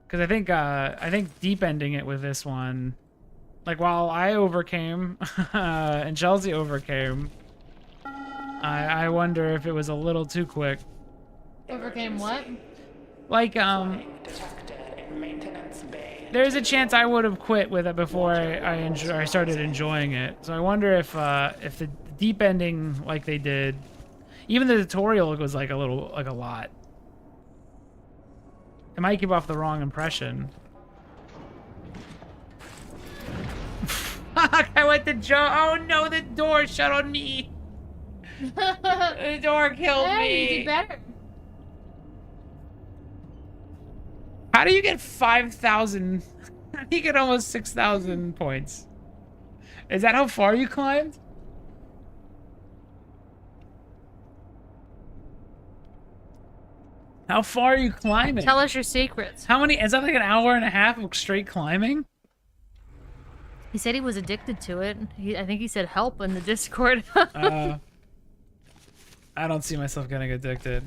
Speaker 1: Because I think deep ending it with this one, like while I overcame and Chelsea overcame, I wonder if it was a little too quick.
Speaker 2: Overcame what?
Speaker 1: Like
Speaker 3: Flooding detected in maintenance bay.
Speaker 1: there's a chance I would have quit with it before I started enjoying it. So I wonder if the deep ending like they did, even the tutorial was like a lot. It might give off the wrong impression. Fuck! I went to jump. Oh no! The door shut on me. The door killed me.
Speaker 2: Hey, you did better.
Speaker 1: How do you get 5,000? You get almost 6,000 points. Is that how far you climbed? How far are you climbing?
Speaker 2: Tell us your secrets.
Speaker 1: How many? Is that like an hour and a half of straight climbing?
Speaker 2: He said he was addicted to it. I think he said help in the Discord.
Speaker 1: I don't see myself getting addicted.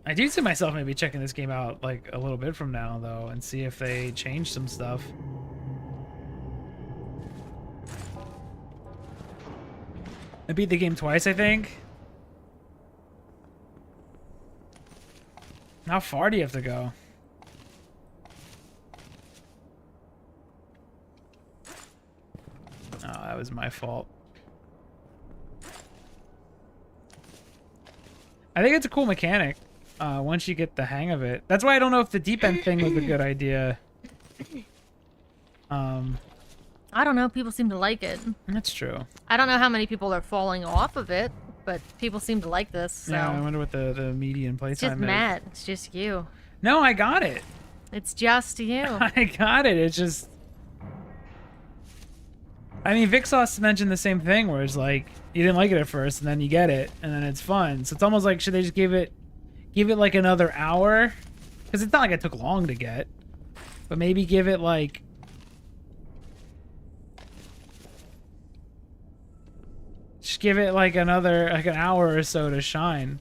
Speaker 1: I do see myself maybe checking this game out like a little bit from now though and see if they change some stuff. I beat the game twice, I think. How far do you have to go? Oh, that was my fault. I think it's a cool mechanic once you get the hang of it. That's why I don't know if the deep end thing was a good idea.
Speaker 2: I don't know. People seem to like it.
Speaker 1: That's true.
Speaker 2: I don't know how many people are falling off of it, but people seem to like this. So.
Speaker 1: Yeah, I wonder what the median playtime is.
Speaker 2: It's just Matt. It's just you.
Speaker 1: No, I got it.
Speaker 2: It's just you.
Speaker 1: I got it. It's just... I mean, Vixos mentioned the same thing, where it's like, you didn't like it at first, and then you get it, and then it's fun. So it's almost like, should they just give it like another hour? Because it's not like it took long to get. But maybe give it like... Just give it like another, like an hour or so to shine.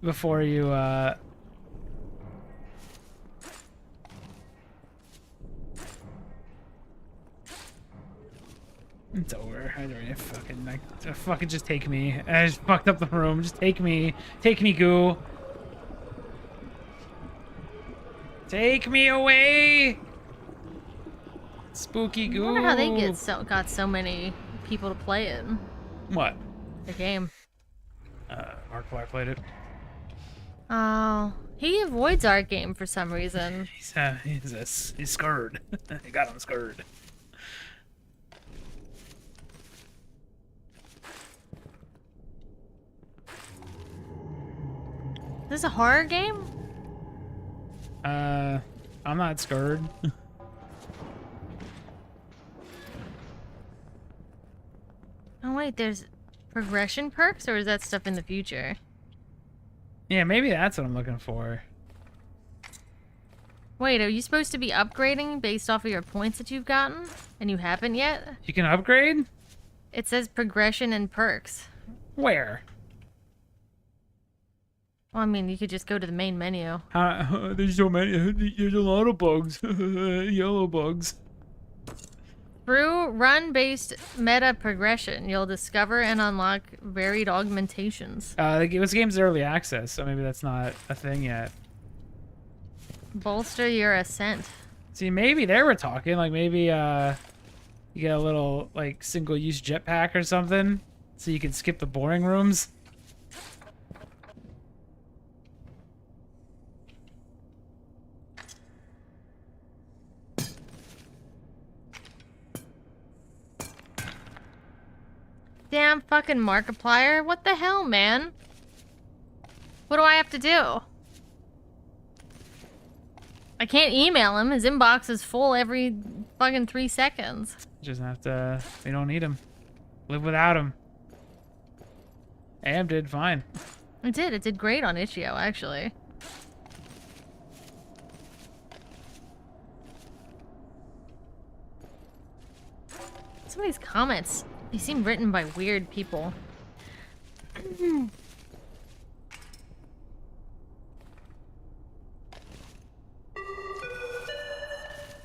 Speaker 1: Before you, It's over. I don't even fucking just take me. I just fucked up the room. Just take me. Take me, goo. Take me away. Spooky goo.
Speaker 2: I wonder how they got so many people to play it.
Speaker 1: What?
Speaker 2: The game.
Speaker 1: Markiplier played it.
Speaker 2: Oh, he avoids our game for some reason.
Speaker 1: He's scared. He got him scared.
Speaker 2: Is this a horror game?
Speaker 1: I'm not scared.
Speaker 2: Oh wait, there's progression perks, or is that stuff in the future?
Speaker 1: Yeah, maybe that's what I'm looking for.
Speaker 2: Wait, are you supposed to be upgrading based off of your points that you've gotten, and you haven't yet?
Speaker 1: You can upgrade?
Speaker 2: It says progression and perks.
Speaker 1: Where?
Speaker 2: Well, I mean, you could just go to the main menu.
Speaker 1: There's so many. There's a lot of bugs. Yellow bugs.
Speaker 2: Through run-based meta progression, you'll discover and unlock varied augmentations.
Speaker 1: This game's early access, so maybe that's not a thing yet.
Speaker 2: Bolster your ascent.
Speaker 1: See, maybe they were talking, like maybe you get a little like single-use jetpack or something, so you can skip the boring rooms.
Speaker 2: Damn fucking Markiplier. What the hell, man? What do I have to do? I can't email him. His inbox is full every fucking 3 seconds.
Speaker 1: Just have to. We don't need him. Live without him. Am did fine.
Speaker 2: It did. It did great on Itch.io, actually. Some of these comments, they seem written by weird people.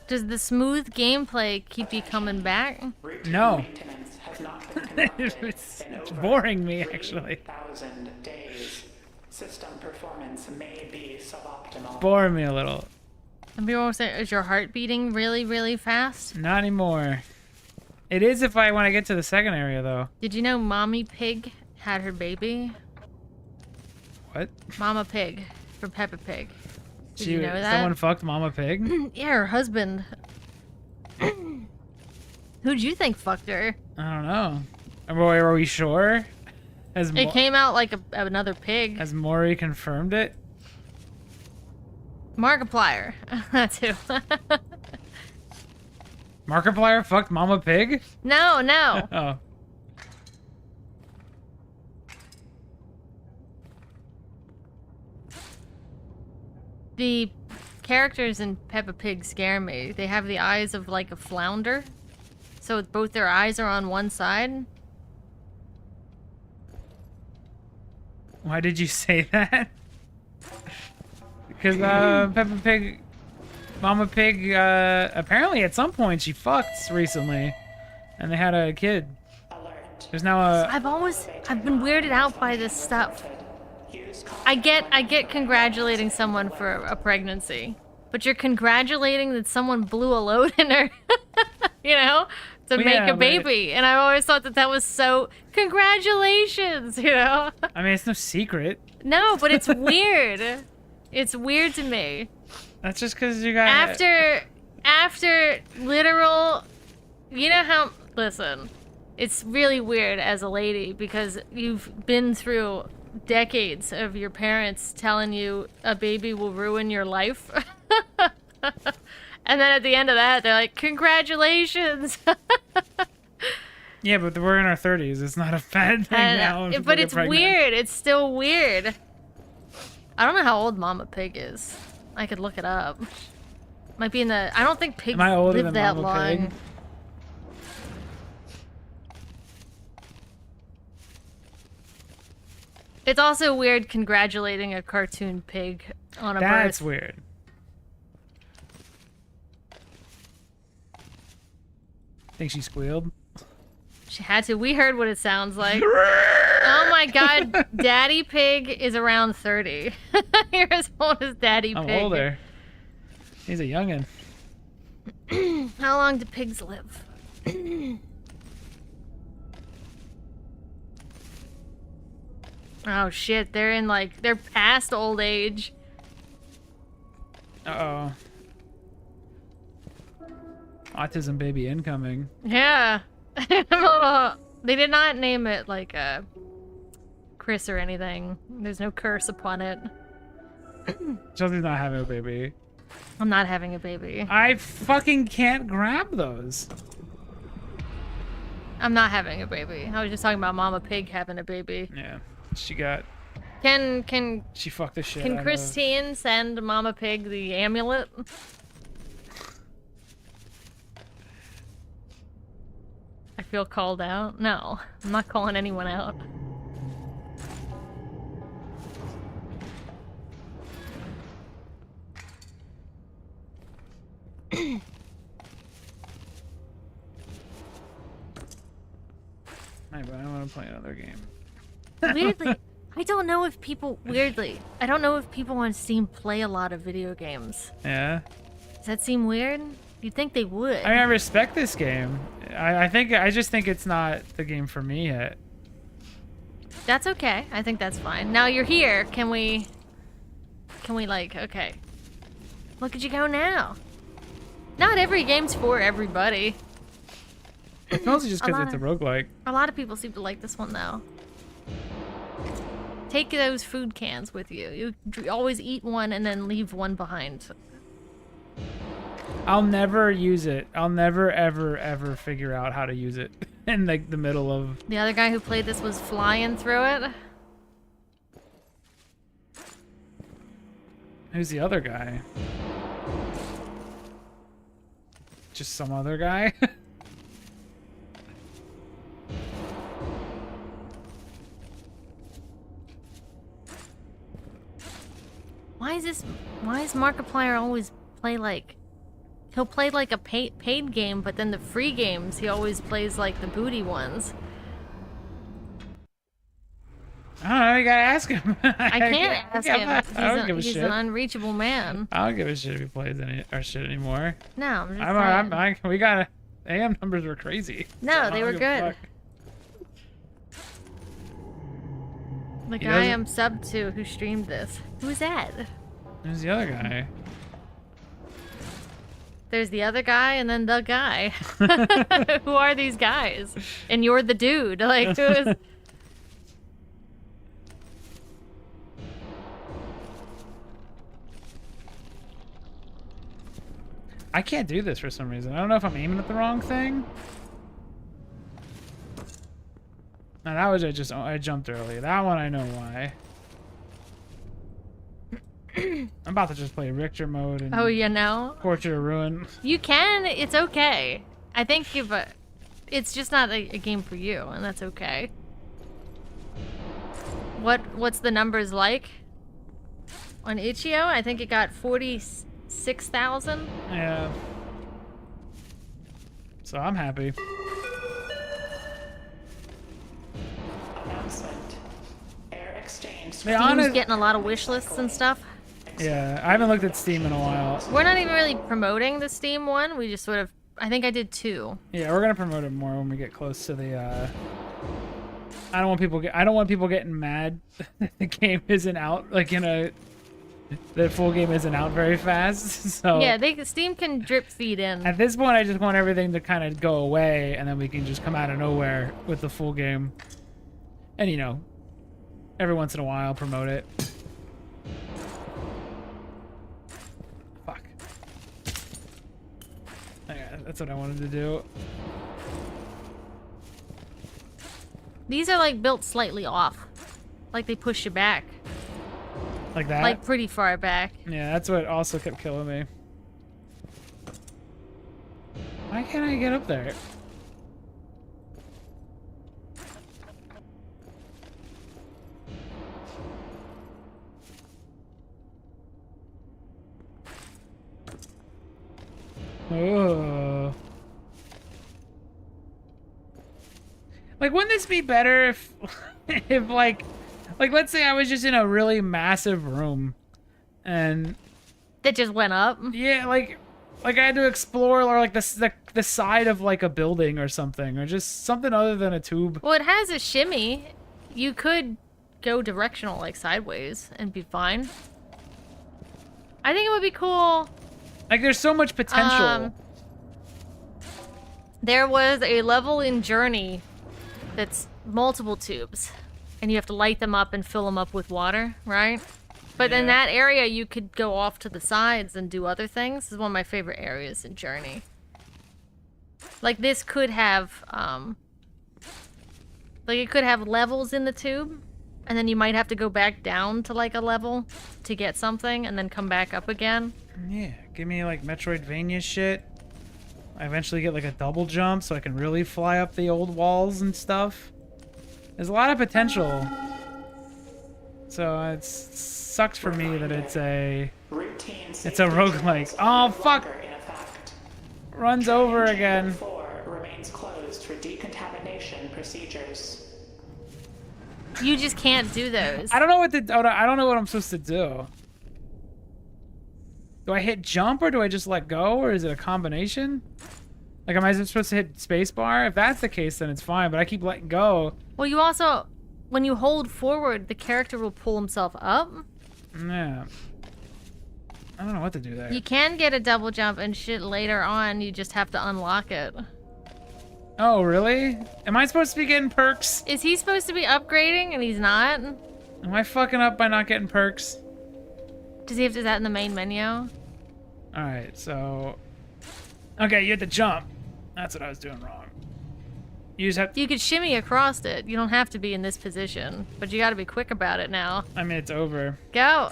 Speaker 2: Does the smooth gameplay keep you coming back?
Speaker 1: No.
Speaker 3: Maintenance has not been conducted
Speaker 1: It's
Speaker 3: in over
Speaker 1: boring me, actually.
Speaker 3: 3,000 days. System performance may be suboptimal.
Speaker 1: Boring me a little.
Speaker 2: And people say, is your heart beating really, really fast?
Speaker 1: Not anymore. It is if I want to get to the second area, though.
Speaker 2: Did you know Mommy Pig had her baby?
Speaker 1: What?
Speaker 2: Mama Pig from Peppa Pig. Did you know that?
Speaker 1: Someone fucked Mama Pig?
Speaker 2: Yeah, her husband. Who'd you think fucked her?
Speaker 1: I don't know. Are we sure?
Speaker 2: It came out like another pig.
Speaker 1: Has Maury confirmed it?
Speaker 2: Markiplier. That's who.
Speaker 1: Markiplier fucked Mama Pig?
Speaker 2: No, no.
Speaker 1: Oh.
Speaker 2: The characters in Peppa Pig scare me. They have the eyes of like a flounder. So both their eyes are on one side.
Speaker 1: Why did you say that? Because Peppa Pig, Mama Pig, apparently at some point she fucked recently, and they had a kid.
Speaker 3: Alert.
Speaker 1: There's now a.
Speaker 2: I've been weirded out by this stuff. I get congratulating someone for a pregnancy, but you're congratulating that someone blew a load in her, you know, to
Speaker 1: Well,
Speaker 2: make
Speaker 1: yeah,
Speaker 2: a baby. And I always thought that was so congratulations, you know.
Speaker 1: I mean, it's no secret.
Speaker 2: No, but it's weird. It's weird to me.
Speaker 1: That's just because you got.
Speaker 2: After literal, you know how? Listen, it's really weird as a lady because you've been through decades of your parents telling you a baby will ruin your life. And then at the end of that, they're like, congratulations.
Speaker 1: Yeah, but we're in our 30s. It's not a bad thing now.
Speaker 2: But it's weird. It's still weird. I don't know how old Mama Pig is. I could look it up. Might be in the... I don't think pigs
Speaker 1: Am I older
Speaker 2: live
Speaker 1: than
Speaker 2: that
Speaker 1: Mama
Speaker 2: long.
Speaker 1: Pig?
Speaker 2: It's also weird congratulating a cartoon pig on a
Speaker 1: That's
Speaker 2: birth.
Speaker 1: weird. Think she squealed?
Speaker 2: She had to. We heard what it sounds like. Oh my god, Daddy Pig is around 30. You're as old as Daddy
Speaker 1: I'm
Speaker 2: Pig.
Speaker 1: older. He's a youngin'.
Speaker 2: How long do pigs live? Oh shit, they're past old age.
Speaker 1: Uh-oh. Autism baby incoming.
Speaker 2: Yeah. They did not name it like Chris or anything. There's no curse upon it.
Speaker 1: Chelsea's not having a baby.
Speaker 2: I'm not having a baby.
Speaker 1: I fucking can't grab those.
Speaker 2: I'm not having a baby. I was just talking about Mama Pig having a baby.
Speaker 1: Yeah. She got...
Speaker 2: Can
Speaker 1: She fucked the shit out of...
Speaker 2: Christine send Mama Pig the amulet? I feel called out. No, I'm not calling anyone out.
Speaker 1: but I want to play another game.
Speaker 2: Weirdly, I don't know if people I don't know if people on Steam play a lot of video games.
Speaker 1: Yeah.
Speaker 2: Does that seem weird? You'd think they would.
Speaker 1: I mean, I respect this game. I just think it's not the game for me yet.
Speaker 2: That's okay. I think that's fine. Now you're here. Can we like, okay. Look at you go now. Not every game's for everybody.
Speaker 1: It's mostly just because it's a roguelike.
Speaker 2: A lot of people seem to like this one though. Take those food cans with you. You always eat one and then leave one behind.
Speaker 1: I'll never use it. I'll never, ever, ever figure out how to use it in like the middle of...
Speaker 2: The other guy who played this was flying through it.
Speaker 1: Who's the other guy? Just some other guy?
Speaker 2: Why is Markiplier always play like... He'll play like a paid game, but then the free games, he always plays like the booty ones.
Speaker 1: I don't know, you gotta ask him.
Speaker 2: I can't ask him.
Speaker 1: I don't give a
Speaker 2: He's
Speaker 1: shit.
Speaker 2: an unreachable man.
Speaker 1: I don't give a shit if he plays our shit anymore.
Speaker 2: No, I'm just saying.
Speaker 1: We got AM numbers were crazy.
Speaker 2: No,
Speaker 1: So
Speaker 2: they
Speaker 1: I
Speaker 2: were
Speaker 1: don't give a
Speaker 2: good.
Speaker 1: fuck.
Speaker 2: The
Speaker 1: He
Speaker 2: guy
Speaker 1: doesn't-
Speaker 2: I'm subbed to who streamed this. Who's that?
Speaker 1: Who's the other guy?
Speaker 2: There's the other guy and then the guy. Who are these guys? And you're the dude. Like, who is...
Speaker 1: I can't do this for some reason. I don't know if I'm aiming at the wrong thing. No, that was I jumped early. That one I know why. I'm about to just play Richter mode and
Speaker 2: Oh, you know?
Speaker 1: Portrait of Ruin.
Speaker 2: You can. It's okay. I think it's just not a game for you, and that's okay. What's the numbers like? On Itch.io, I think it got 46,000.
Speaker 1: Yeah. So I'm happy.
Speaker 3: Announcement. Air exchange.
Speaker 2: Steam's getting a lot of wish lists and stuff.
Speaker 1: Yeah, I haven't looked at Steam in a while.
Speaker 2: We're not even really promoting the Steam one. We just sort of... I think I did 2.
Speaker 1: Yeah, we're gonna promote it more when we get close to the. I don't want people getting mad that the game isn't out. Like the full game isn't out very fast. So
Speaker 2: Yeah, Steam can drip feed in.
Speaker 1: at this point, I just want everything to kind of go away, and then we can just come out of nowhere with the full game. And every once in a while, promote it. Fuck. Yeah, that's what I wanted to do.
Speaker 2: These are like built slightly off. Like they push you back.
Speaker 1: Like that?
Speaker 2: Like pretty far back.
Speaker 1: Yeah, that's what also kept killing me. Why can't I get up there? Oh. Like, wouldn't this be better if, if like, let's say I was just in a really massive room, and
Speaker 2: That just went up.
Speaker 1: yeah, like I had to explore, or like the side of like a building or something, or just something other than a tube.
Speaker 2: Well, it has a shimmy. You could go directional, like sideways, and be fine. I think it would be cool.
Speaker 1: Like, there's so much potential.
Speaker 2: There was a level in Journey that's multiple tubes, and you have to light them up and fill them up with water, right? But in
Speaker 1: Yeah.
Speaker 2: that area, you could go off to the sides and do other things. This is one of my favorite areas in Journey. Like, this could have, like, it could have levels in the tube, and then you might have to go back down to, like, a level to get something, and then come back up again.
Speaker 1: Yeah, give me like Metroidvania shit. I eventually get like a double jump so I can really fly up the old walls and stuff. There's a lot of potential. So it sucks for me that it's a roguelike. Oh fuck! Runs over again.
Speaker 3: Chamber 4 remains closed for decontamination procedures.
Speaker 2: You just can't do those.
Speaker 1: I don't know what I don't know what I'm supposed to do. Do I hit jump or do I just let go, or is it a combination? Like, am I supposed to hit spacebar? If that's the case, then it's fine, but I keep letting go.
Speaker 2: Well, you also, when you hold forward, the character will pull himself up.
Speaker 1: Yeah. I don't know what to do there.
Speaker 2: You can get a double jump and shit later on, you just have to unlock it.
Speaker 1: Oh, really? Am I supposed to be getting perks?
Speaker 2: Is he supposed to be upgrading and he's not?
Speaker 1: Am I fucking up by not getting perks?
Speaker 2: Does he have to do that in the main menu?
Speaker 1: Alright, so... Okay, you had to jump. That's what I was doing wrong. You just have...
Speaker 2: You could shimmy across it. You don't have to be in this position. But you gotta be quick about it now.
Speaker 1: I mean, it's over.
Speaker 2: Go!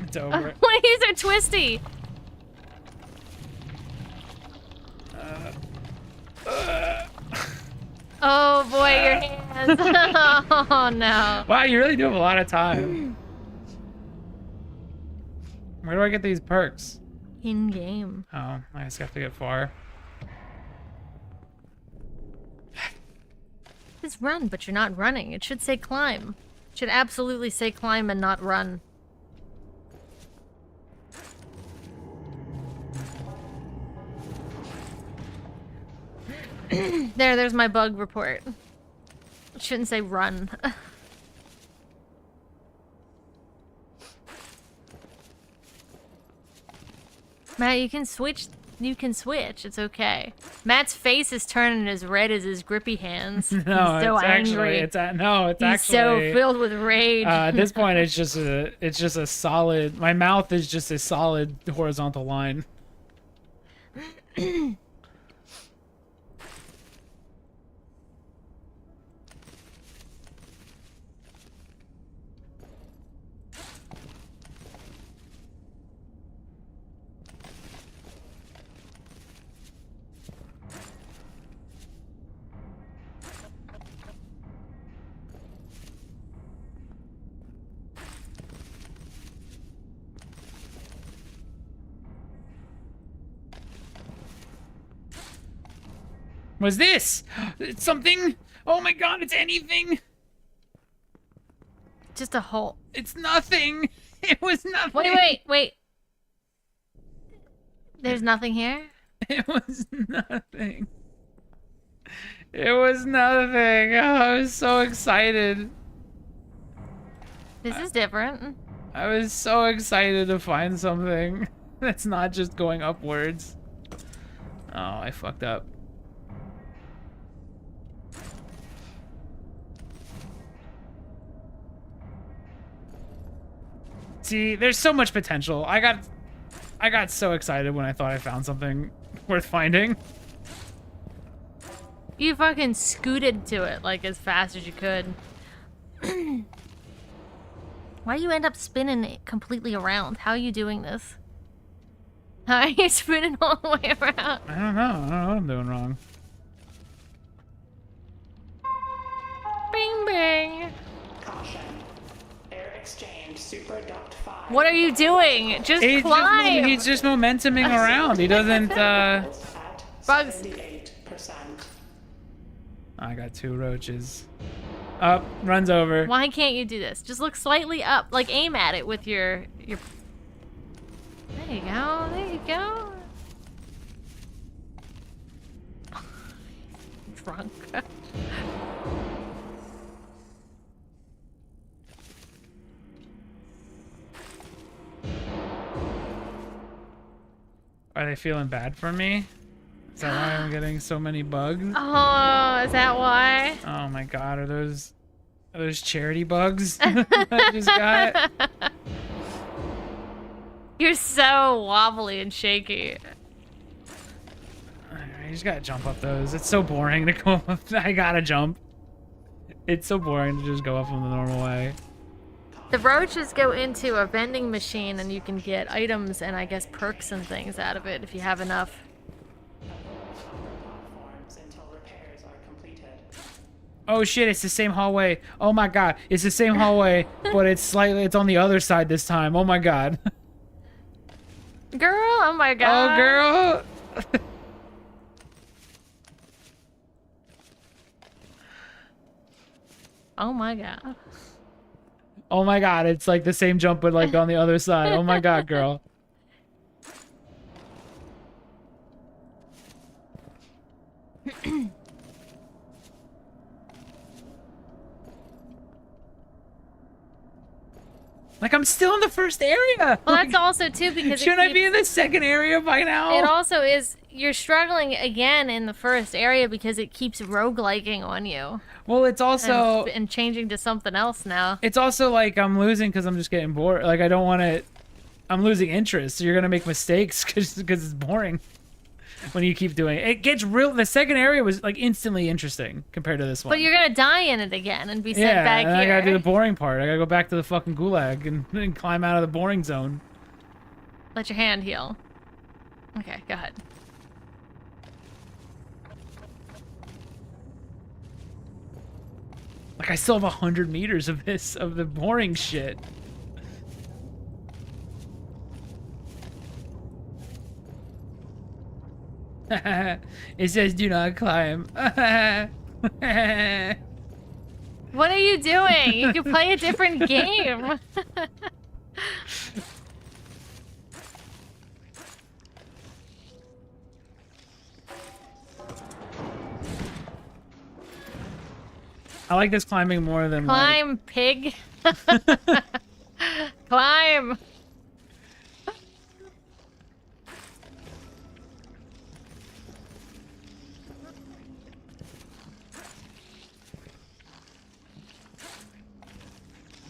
Speaker 1: It's over.
Speaker 2: Why is so twisty? Oh boy, your hands. Oh no.
Speaker 1: Wow, you really do have a lot of time. Where do I get these perks?
Speaker 2: In game.
Speaker 1: Oh, I just have to get far.
Speaker 2: It's run, but you're not running. It should say climb. It should absolutely say climb and not run. There's my bug report. It shouldn't say run. Matt, you can switch. You can switch. It's okay. Matt's face is turning as red as his grippy hands.
Speaker 1: No,
Speaker 2: He's so
Speaker 1: it's
Speaker 2: angry.
Speaker 1: actually,
Speaker 2: He's so filled with rage.
Speaker 1: At this point, it's just a solid. My mouth is just a solid horizontal line. What's this? It's something? Oh my god, it's anything?
Speaker 2: Just a hole.
Speaker 1: It's nothing. It was nothing.
Speaker 2: Wait. There's nothing here?
Speaker 1: It was nothing. It was nothing. Oh, I was so excited.
Speaker 2: This is different.
Speaker 1: I was so excited to find something that's not just going upwards. Oh, I fucked up. See, there's so much potential. I got so excited when I thought I found something worth finding.
Speaker 2: You fucking scooted to it like as fast as you could. Why do you end up spinning it completely around? How are you doing this? How are you spinning all the way around?
Speaker 1: I don't know what I'm doing wrong.
Speaker 2: Bing bang.
Speaker 3: Caution. Air exchange super duct 5.
Speaker 2: What are you doing? Just climb.
Speaker 1: He's just momentuming around. He doesn't,
Speaker 3: At
Speaker 2: Bugs.
Speaker 3: 78%.
Speaker 1: I got 2 roaches. Up, runs over.
Speaker 2: Why can't you do this? Just look slightly up. Like aim at it with your... There you go. There you go. Drunk.
Speaker 1: Are they feeling bad for me? Is that why I'm getting so many bugs?
Speaker 2: Oh, is that why?
Speaker 1: Oh my god, are those charity bugs I just got?
Speaker 2: You're so wobbly and shaky.
Speaker 1: I just gotta jump up those. It's so boring to go up. I gotta jump. It's so boring to just go up them the normal way.
Speaker 2: The roaches go into a vending machine and you can get items and I guess perks and things out of it if you have enough.
Speaker 3: Platforms until repairs are completed.
Speaker 1: Oh shit, it's the same hallway. Oh my god, it's the same hallway, but it's on the other side this time. Oh my god.
Speaker 2: Girl, oh my god.
Speaker 1: Oh girl.
Speaker 2: Oh my god.
Speaker 1: Oh my god, it's like the same jump but like on the other side. Oh my god, girl. Like, I'm still in the first area.
Speaker 2: Well, that's also too because
Speaker 1: Shouldn't I be in the second area by now?
Speaker 2: It also is, you're struggling again in the first area because it keeps rogueliking on you.
Speaker 1: Well, it's also...
Speaker 2: And changing to something else now.
Speaker 1: It's also like I'm losing because I'm just getting bored. Like, I don't want to... I'm losing interest. So you're going to make mistakes because it's boring when you keep doing it. It gets real... The second area was, like, instantly interesting compared to this one.
Speaker 2: But you're going to die in it again and be sent back
Speaker 1: and
Speaker 2: here.
Speaker 1: I got to do the boring part. I got to go back to the fucking gulag and climb out of the boring zone.
Speaker 2: Let your hand heal. Okay, go ahead.
Speaker 1: Like, I still have 100 meters of this, of the boring shit. It says do not climb.
Speaker 2: What are you doing? You can play a different game.
Speaker 1: I like this climbing more than
Speaker 2: Climb, pig. Climb.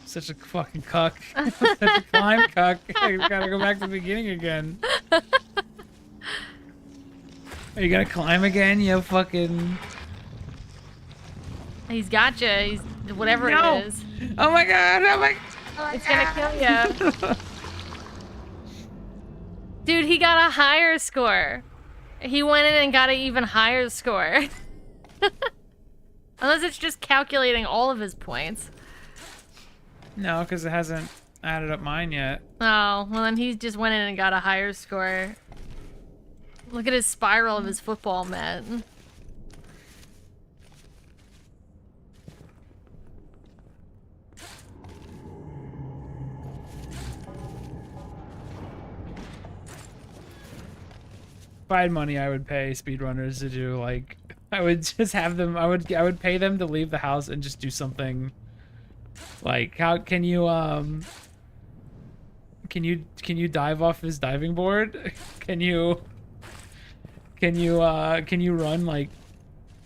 Speaker 1: Such a fucking cuck. Such a climb cuck. I gotta go back to the beginning again. Are you gonna climb again, you fucking...
Speaker 2: He's got you. He's whatever
Speaker 1: No.
Speaker 2: it is.
Speaker 1: Oh my god, oh my...
Speaker 2: It's gonna kill you. Dude, he got a higher score. He went in and got an even higher score. Unless it's just calculating all of his points.
Speaker 1: No, because it hasn't added up mine yet.
Speaker 2: Oh, well then he just went in and got a higher score. Look at his spiral of his football mat.
Speaker 1: If I had money, I would pay speedrunners to do, like... I would just have them... I would pay them to leave the house and just do something... Like, how can you, Can you dive off his diving board? Can you run, like,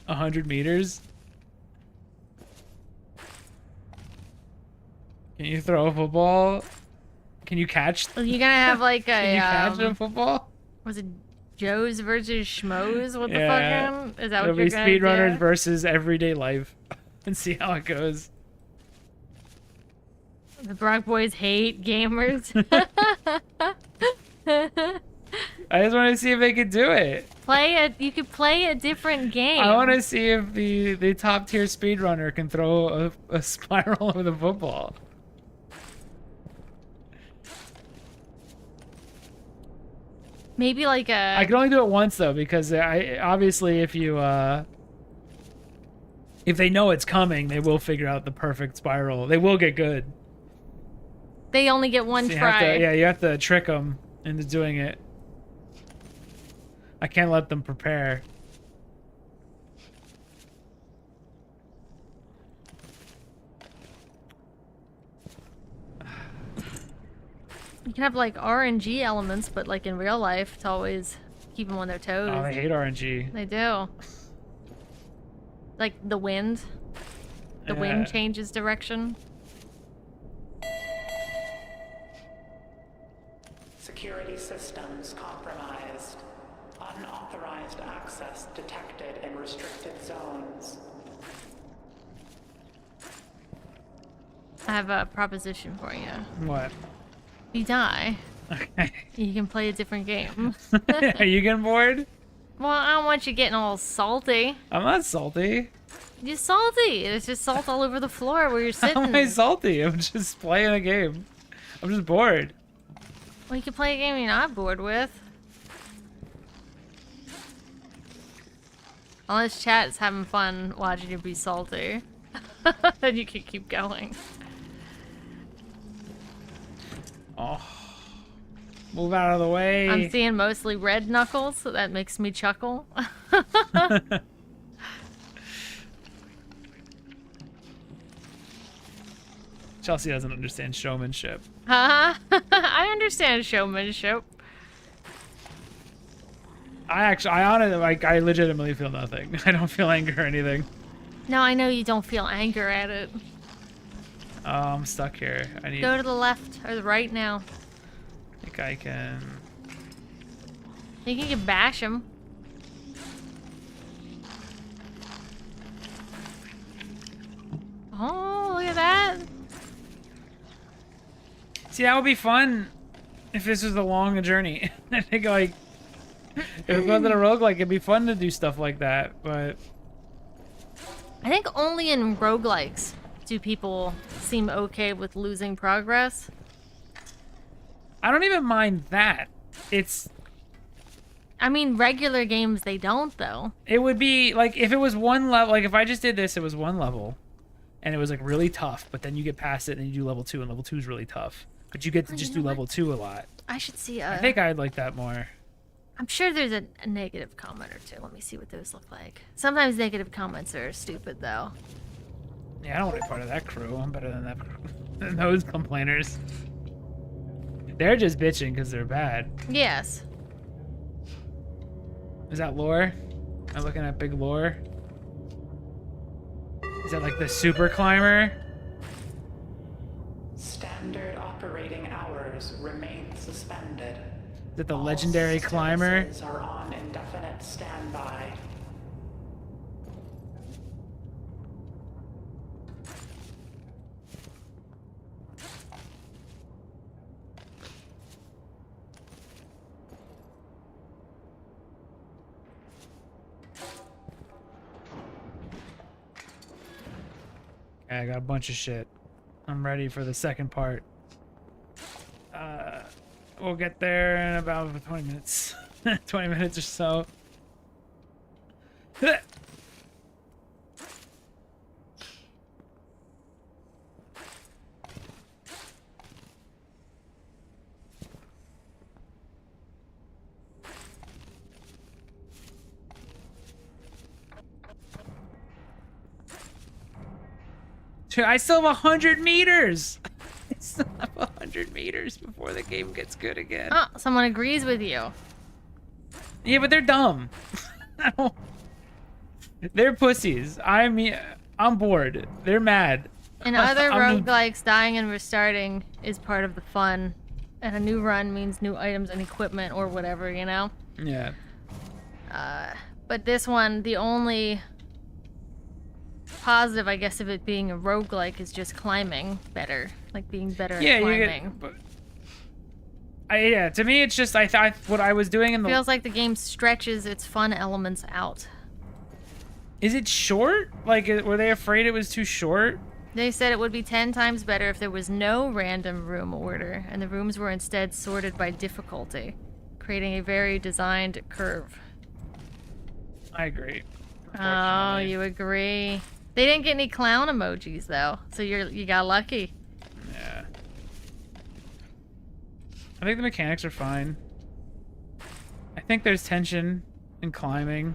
Speaker 1: 100 meters? Can you throw a football? Can you catch...
Speaker 2: You're gonna have, like, a,
Speaker 1: Can you catch a football?
Speaker 2: Was it Joe's versus Schmoes? What the
Speaker 1: Yeah.
Speaker 2: fucking? Is that
Speaker 1: It'll
Speaker 2: what you're
Speaker 1: be
Speaker 2: gonna
Speaker 1: speedrunners
Speaker 2: do?
Speaker 1: versus everyday life. And see how it goes.
Speaker 2: The Brock boys hate gamers.
Speaker 1: I just want to see if they could do it.
Speaker 2: You could play a different game.
Speaker 1: I want to see if the top tier speedrunner can throw a spiral with a football.
Speaker 2: Maybe like a.
Speaker 1: I can only do it once though, because obviously if they know it's coming, they will figure out the perfect spiral. They will get good.
Speaker 2: They only get one
Speaker 1: So
Speaker 2: try.
Speaker 1: you have to trick them into doing it. I can't let them prepare.
Speaker 2: You can have like RNG elements, but like in real life, to always keep them on their toes.
Speaker 1: Oh, I hate RNG.
Speaker 2: They do. Like the wind. The wind changes direction.
Speaker 3: Security systems compromised. Unauthorized access detected in restricted zones.
Speaker 2: I have a proposition for you.
Speaker 1: What?
Speaker 2: If you die,
Speaker 1: Okay.
Speaker 2: you can play a different game.
Speaker 1: Are you getting bored?
Speaker 2: Well, I don't want you getting all salty.
Speaker 1: I'm not salty.
Speaker 2: You're salty. There's just salt all over the floor where you're
Speaker 1: How am I
Speaker 2: sitting.
Speaker 1: salty? I'm just playing a game. I'm just bored.
Speaker 2: Well, you can play a game you're not bored with. Unless chat is having fun watching you be salty. then you can keep going.
Speaker 1: Oh. Move out of the way.
Speaker 2: I'm seeing mostly red Knuckles, so that makes me chuckle.
Speaker 1: Chelsea doesn't understand showmanship.
Speaker 2: Huh? I understand showmanship.
Speaker 1: I honestly, like, I legitimately feel nothing. I don't feel anger or anything.
Speaker 2: No, I know you don't feel anger at it.
Speaker 1: Oh, I'm stuck here. I need.
Speaker 2: Go to the left or the right now.
Speaker 1: I think I can.
Speaker 2: You can bash him. Oh, look at that.
Speaker 1: See, that would be fun if this was a long journey. I think, like, if it wasn't a roguelike, it'd be fun to do stuff like that, but...
Speaker 2: I think only in roguelikes do people seem okay with losing progress.
Speaker 1: I don't even mind that. It's...
Speaker 2: I mean, regular games, they don't, though.
Speaker 1: It would be, like, if it was one level... Like, if I just did this, it was one level, and it was, like, really tough, but then you get past it and you do level 2, and level 2 is really tough. But you get to just do level 2 a lot.
Speaker 2: I should see
Speaker 1: I think I'd like that more.
Speaker 2: I'm sure there's a negative comment or two. Let me see what those look like. Sometimes negative comments are stupid, though.
Speaker 1: Yeah, I don't want to be part of that crew. I'm better than that crew. Than those complainers. They're just bitching because they're bad.
Speaker 2: Yes.
Speaker 1: Is that lore? Am I looking at big lore? Is that like the super climber?
Speaker 3: Standard operating hours remain suspended.
Speaker 1: Is it the legendary climber?
Speaker 3: Services are on indefinite standby.
Speaker 1: Okay, I got a bunch of shit. I'm ready for the second part. We'll get there in about 20 minutes. 20 minutes or so. Dude, I still have 100 meters. I still have 100 meters before the game gets good again.
Speaker 2: Oh, someone agrees with you.
Speaker 1: Yeah, but they're dumb. They're pussies. I'm bored. They're mad.
Speaker 2: In other roguelikes, dying and restarting is part of the fun. And a new run means new items and equipment or whatever, you know?
Speaker 1: Yeah.
Speaker 2: But this one, the only positive, I guess, of it being a roguelike is just climbing better. Like being better at climbing.
Speaker 1: Yeah, to me, it's just, I thought what I was doing in the...
Speaker 2: Feels like the game stretches its fun elements out.
Speaker 1: Is it short? Like, were they afraid it was too short?
Speaker 2: They said it would be 10 times better if there was no random room order, and the rooms were instead sorted by difficulty, creating a very designed curve.
Speaker 1: I agree.
Speaker 2: Oh, you agree. They didn't get any clown emojis, though, so you got lucky.
Speaker 1: Yeah. I think the mechanics are fine. I think there's tension in climbing.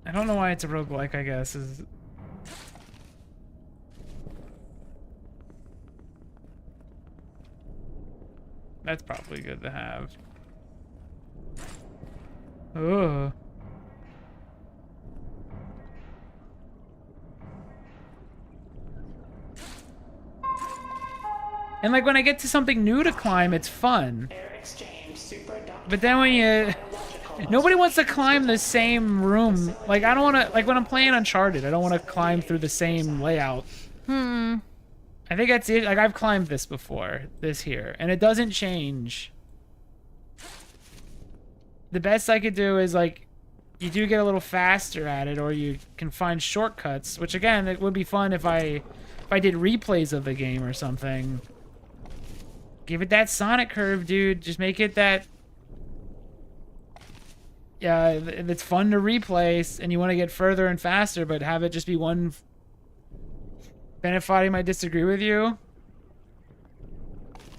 Speaker 1: I don't know why it's a roguelike, I guess. That's probably good to have. Oh. And like when I get to something new to climb, it's fun. But then when you... Nobody wants to climb the same room. Like, I don't want to... Like, when I'm playing Uncharted, I don't want to climb through the same layout. I think that's it. Like, I've climbed this before. This here. And it doesn't change. The best I could do is, like... You do get a little faster at it, or you can find shortcuts. Which, again, it would be fun if I did replays of the game or something. Give it that Sonic curve, dude. Just make it that... yeah, it's fun to replay, and you want to get further and faster, but have it just be one. Benefati might disagree with you.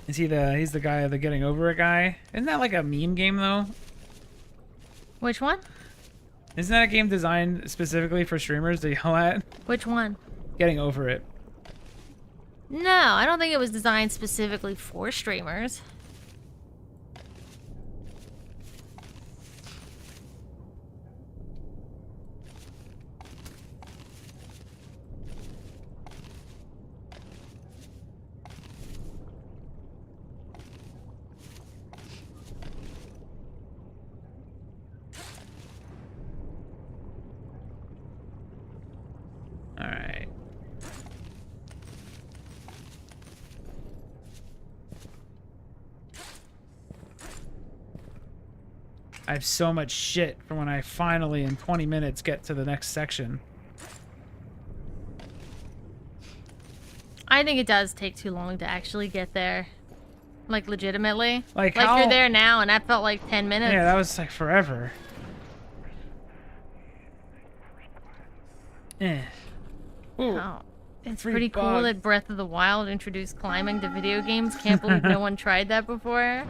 Speaker 1: Is he he's the guy, the getting over it guy? Isn't that like a meme game though?
Speaker 2: Which one?
Speaker 1: Isn't that a game designed specifically for streamers to yell at?
Speaker 2: Which one?
Speaker 1: Getting over it.
Speaker 2: No, I don't think it was designed specifically for streamers.
Speaker 1: All right. I have so much shit from when I finally, in 20 minutes, get to the next section.
Speaker 2: I think it does take too long to actually get there. Like, legitimately.
Speaker 1: Like
Speaker 2: you're
Speaker 1: how-
Speaker 2: there now, and that felt like 10 minutes.
Speaker 1: Yeah, that was like forever. Eh. Ooh.
Speaker 2: Oh, it's
Speaker 1: Free
Speaker 2: pretty cool
Speaker 1: bug.
Speaker 2: that Breath of the Wild introduced climbing to video games. Can't believe no one tried that before.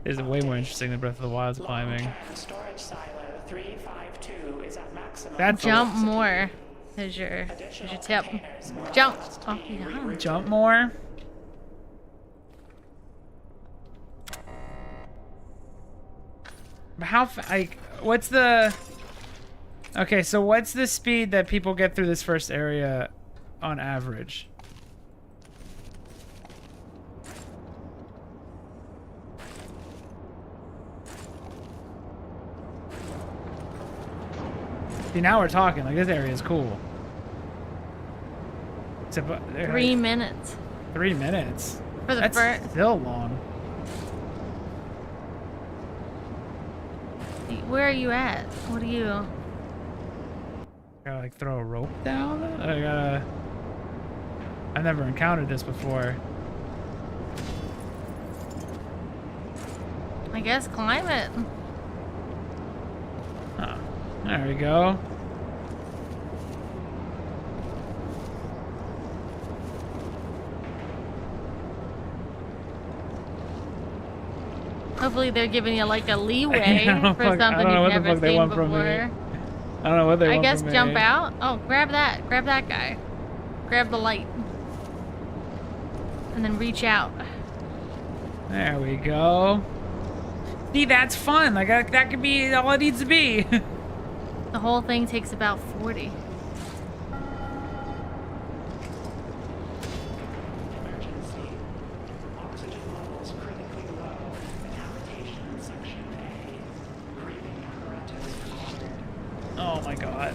Speaker 1: Is way more interesting than Breath of the Wild's climbing.
Speaker 3: Long-term storage silo 352 is at maximum.
Speaker 1: That's
Speaker 2: Jump more is your tip. Jump. Oh, yeah.
Speaker 1: Jump more. But how? Like, what's the? Okay, so what's the speed that people get through this first area, on average? See, now we're talking. Like, this area is cool. Except,
Speaker 2: 3 minutes
Speaker 1: 3 minutes.
Speaker 2: for the
Speaker 1: That's
Speaker 2: first.
Speaker 1: still long.
Speaker 2: Where are you at? What are you?
Speaker 1: Gotta like throw a rope down? I gotta. I've never encountered this before.
Speaker 2: I guess climb it.
Speaker 1: Huh. There we go.
Speaker 2: Hopefully they're giving you like a leeway
Speaker 1: I don't
Speaker 2: for
Speaker 1: fuck- I
Speaker 2: something
Speaker 1: don't know
Speaker 2: you've
Speaker 1: what the
Speaker 2: never
Speaker 1: fuck they
Speaker 2: seen
Speaker 1: want from me.
Speaker 2: before.
Speaker 1: I don't know what they
Speaker 2: I
Speaker 1: want
Speaker 2: guess
Speaker 1: from me.
Speaker 2: jump out. Oh, grab that. Grab that guy. Grab the light. And then reach out.
Speaker 1: There we go. See, that's fun. Like, that could be all it needs to be.
Speaker 2: The whole thing takes about 40.
Speaker 3: Emergency. Oxygen levels critically low. Habitation section A. Breathing apparatus required.
Speaker 1: Oh my god.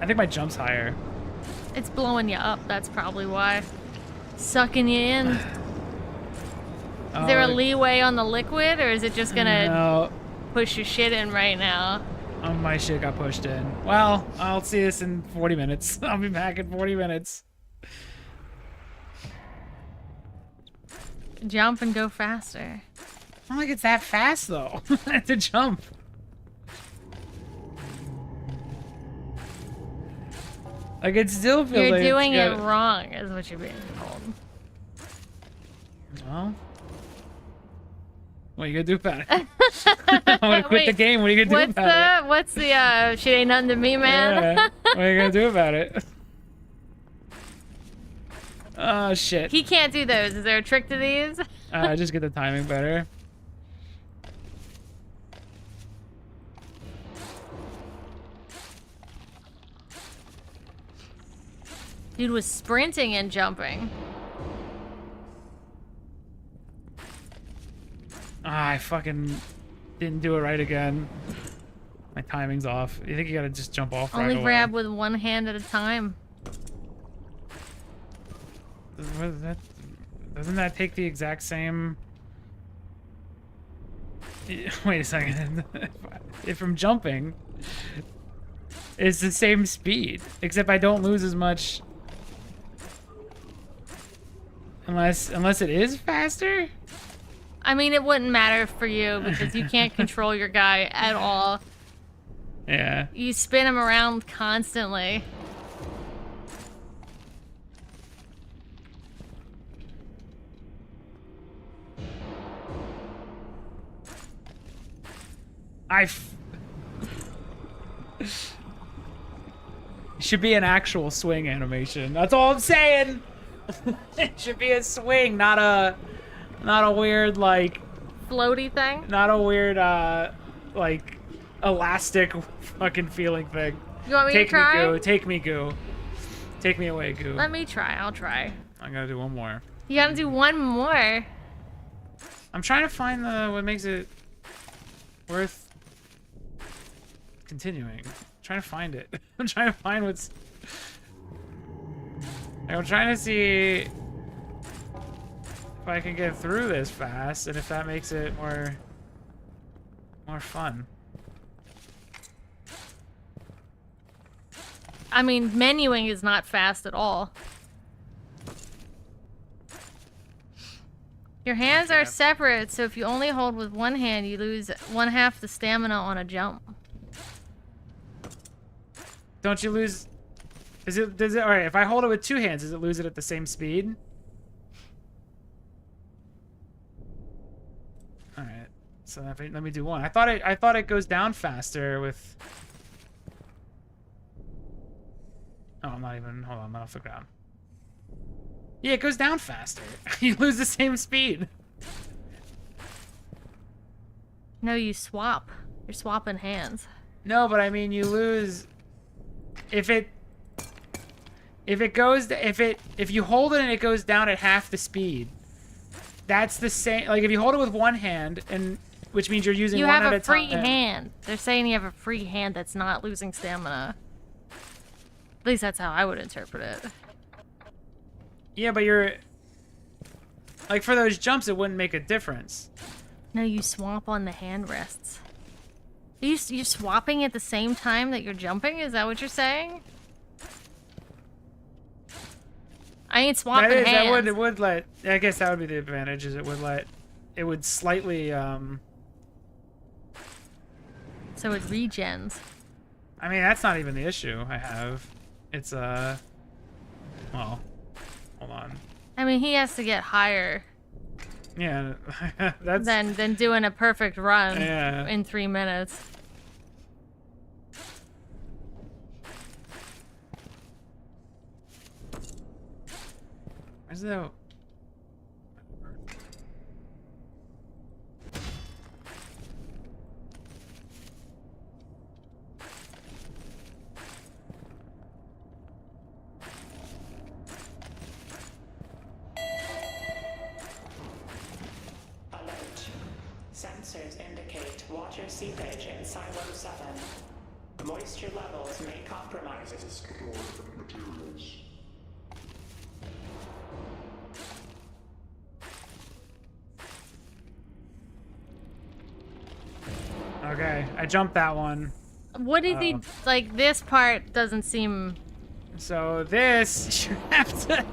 Speaker 1: I think my jump's higher.
Speaker 2: It's blowing you up. That's probably why. Sucking you in. Is there a leeway on the liquid, or is it just gonna
Speaker 1: No.
Speaker 2: push your shit in right now?
Speaker 1: Oh, my shit got pushed in. Well, I'll see this in 40 minutes. I'll be back in 40 minutes.
Speaker 2: Jump and go faster.
Speaker 1: I don't think it's that fast, though. To jump. Like, it still feels
Speaker 2: You're
Speaker 1: like it's
Speaker 2: doing it
Speaker 1: got-
Speaker 2: wrong, is what you're being told.
Speaker 1: Well, what are you gonna do about it? I'm gonna quit the
Speaker 2: Wait,
Speaker 1: game. What are you gonna do about
Speaker 2: What's the shit ain't nothing to me,
Speaker 1: it?
Speaker 2: man?
Speaker 1: Yeah. What are you gonna do about it? Oh shit!
Speaker 2: He can't do those. Is there a trick to these?
Speaker 1: Just get the timing better.
Speaker 2: Dude was sprinting and jumping.
Speaker 1: I fucking didn't do it right again. My timing's off. You think you gotta just jump off right
Speaker 2: Only
Speaker 1: away?
Speaker 2: grab with one hand at a time.
Speaker 1: What is that? Doesn't that take the exact same? Wait a second. If I'm jumping, it's the same speed, except I don't lose as much. Unless it is faster.
Speaker 2: I mean, it wouldn't matter for you because you can't control your guy at all.
Speaker 1: Yeah.
Speaker 2: You spin him around constantly.
Speaker 1: Should be an actual swing animation. That's all I'm saying. It should be a swing, not a weird like
Speaker 2: Floaty thing?
Speaker 1: not a weird like elastic fucking feeling thing.
Speaker 2: You want me
Speaker 1: Take
Speaker 2: to try?
Speaker 1: me, Goo. Take me, Goo. Take me away, Goo.
Speaker 2: Let me try. I'll try.
Speaker 1: I gotta do one more.
Speaker 2: You gotta do one more.
Speaker 1: I'm trying to find what makes it worth continuing. I'm trying to find it. I'm trying to find what's... I'm trying to see if I can get through this fast and if that makes it more fun.
Speaker 2: I mean, menuing is not fast at all. Your hands are separate, so if you only hold with one hand, you lose 1/2 the stamina on a jump.
Speaker 1: Don't you lose... does it... Alright, if I hold it with two hands, does it lose it at the same speed? Alright. So let me do one. I thought it goes down faster with... Oh, I'm not even... Hold on, I'm not off the ground. Yeah, it goes down faster. You lose the same speed.
Speaker 2: No, you swap. You're swapping hands.
Speaker 1: No, but I mean, you lose... If you hold it and it goes down at half the speed, that's the same. Like if you hold it with one hand, and which means you're using
Speaker 2: you
Speaker 1: one
Speaker 2: have
Speaker 1: at
Speaker 2: a
Speaker 1: a time.
Speaker 2: free hand. They're saying you have a free hand that's not losing stamina. At least that's how I would interpret it.
Speaker 1: Yeah, but you're like for those jumps, it wouldn't make a difference.
Speaker 2: No, you swap on the hand rests. You're swapping at the same time that you're jumping? Is that what you're saying? I ain't swapping
Speaker 1: That is,
Speaker 2: hands.
Speaker 1: it would let. I guess that would be the advantage. Is it would slightly.
Speaker 2: So it regens.
Speaker 1: I mean, that's not even the issue I have. It's well, hold on.
Speaker 2: I mean, he has to get higher
Speaker 1: Yeah, that's.
Speaker 2: than doing a perfect run
Speaker 1: Yeah.
Speaker 2: in 3 minutes.
Speaker 1: Where's the...
Speaker 3: Alert. Sensors indicate water seepage in Silo 7. Moisture levels may compromise stored materials.
Speaker 1: Okay, I jumped that one.
Speaker 2: What did he... Like, this part doesn't seem...
Speaker 1: So this, you have to...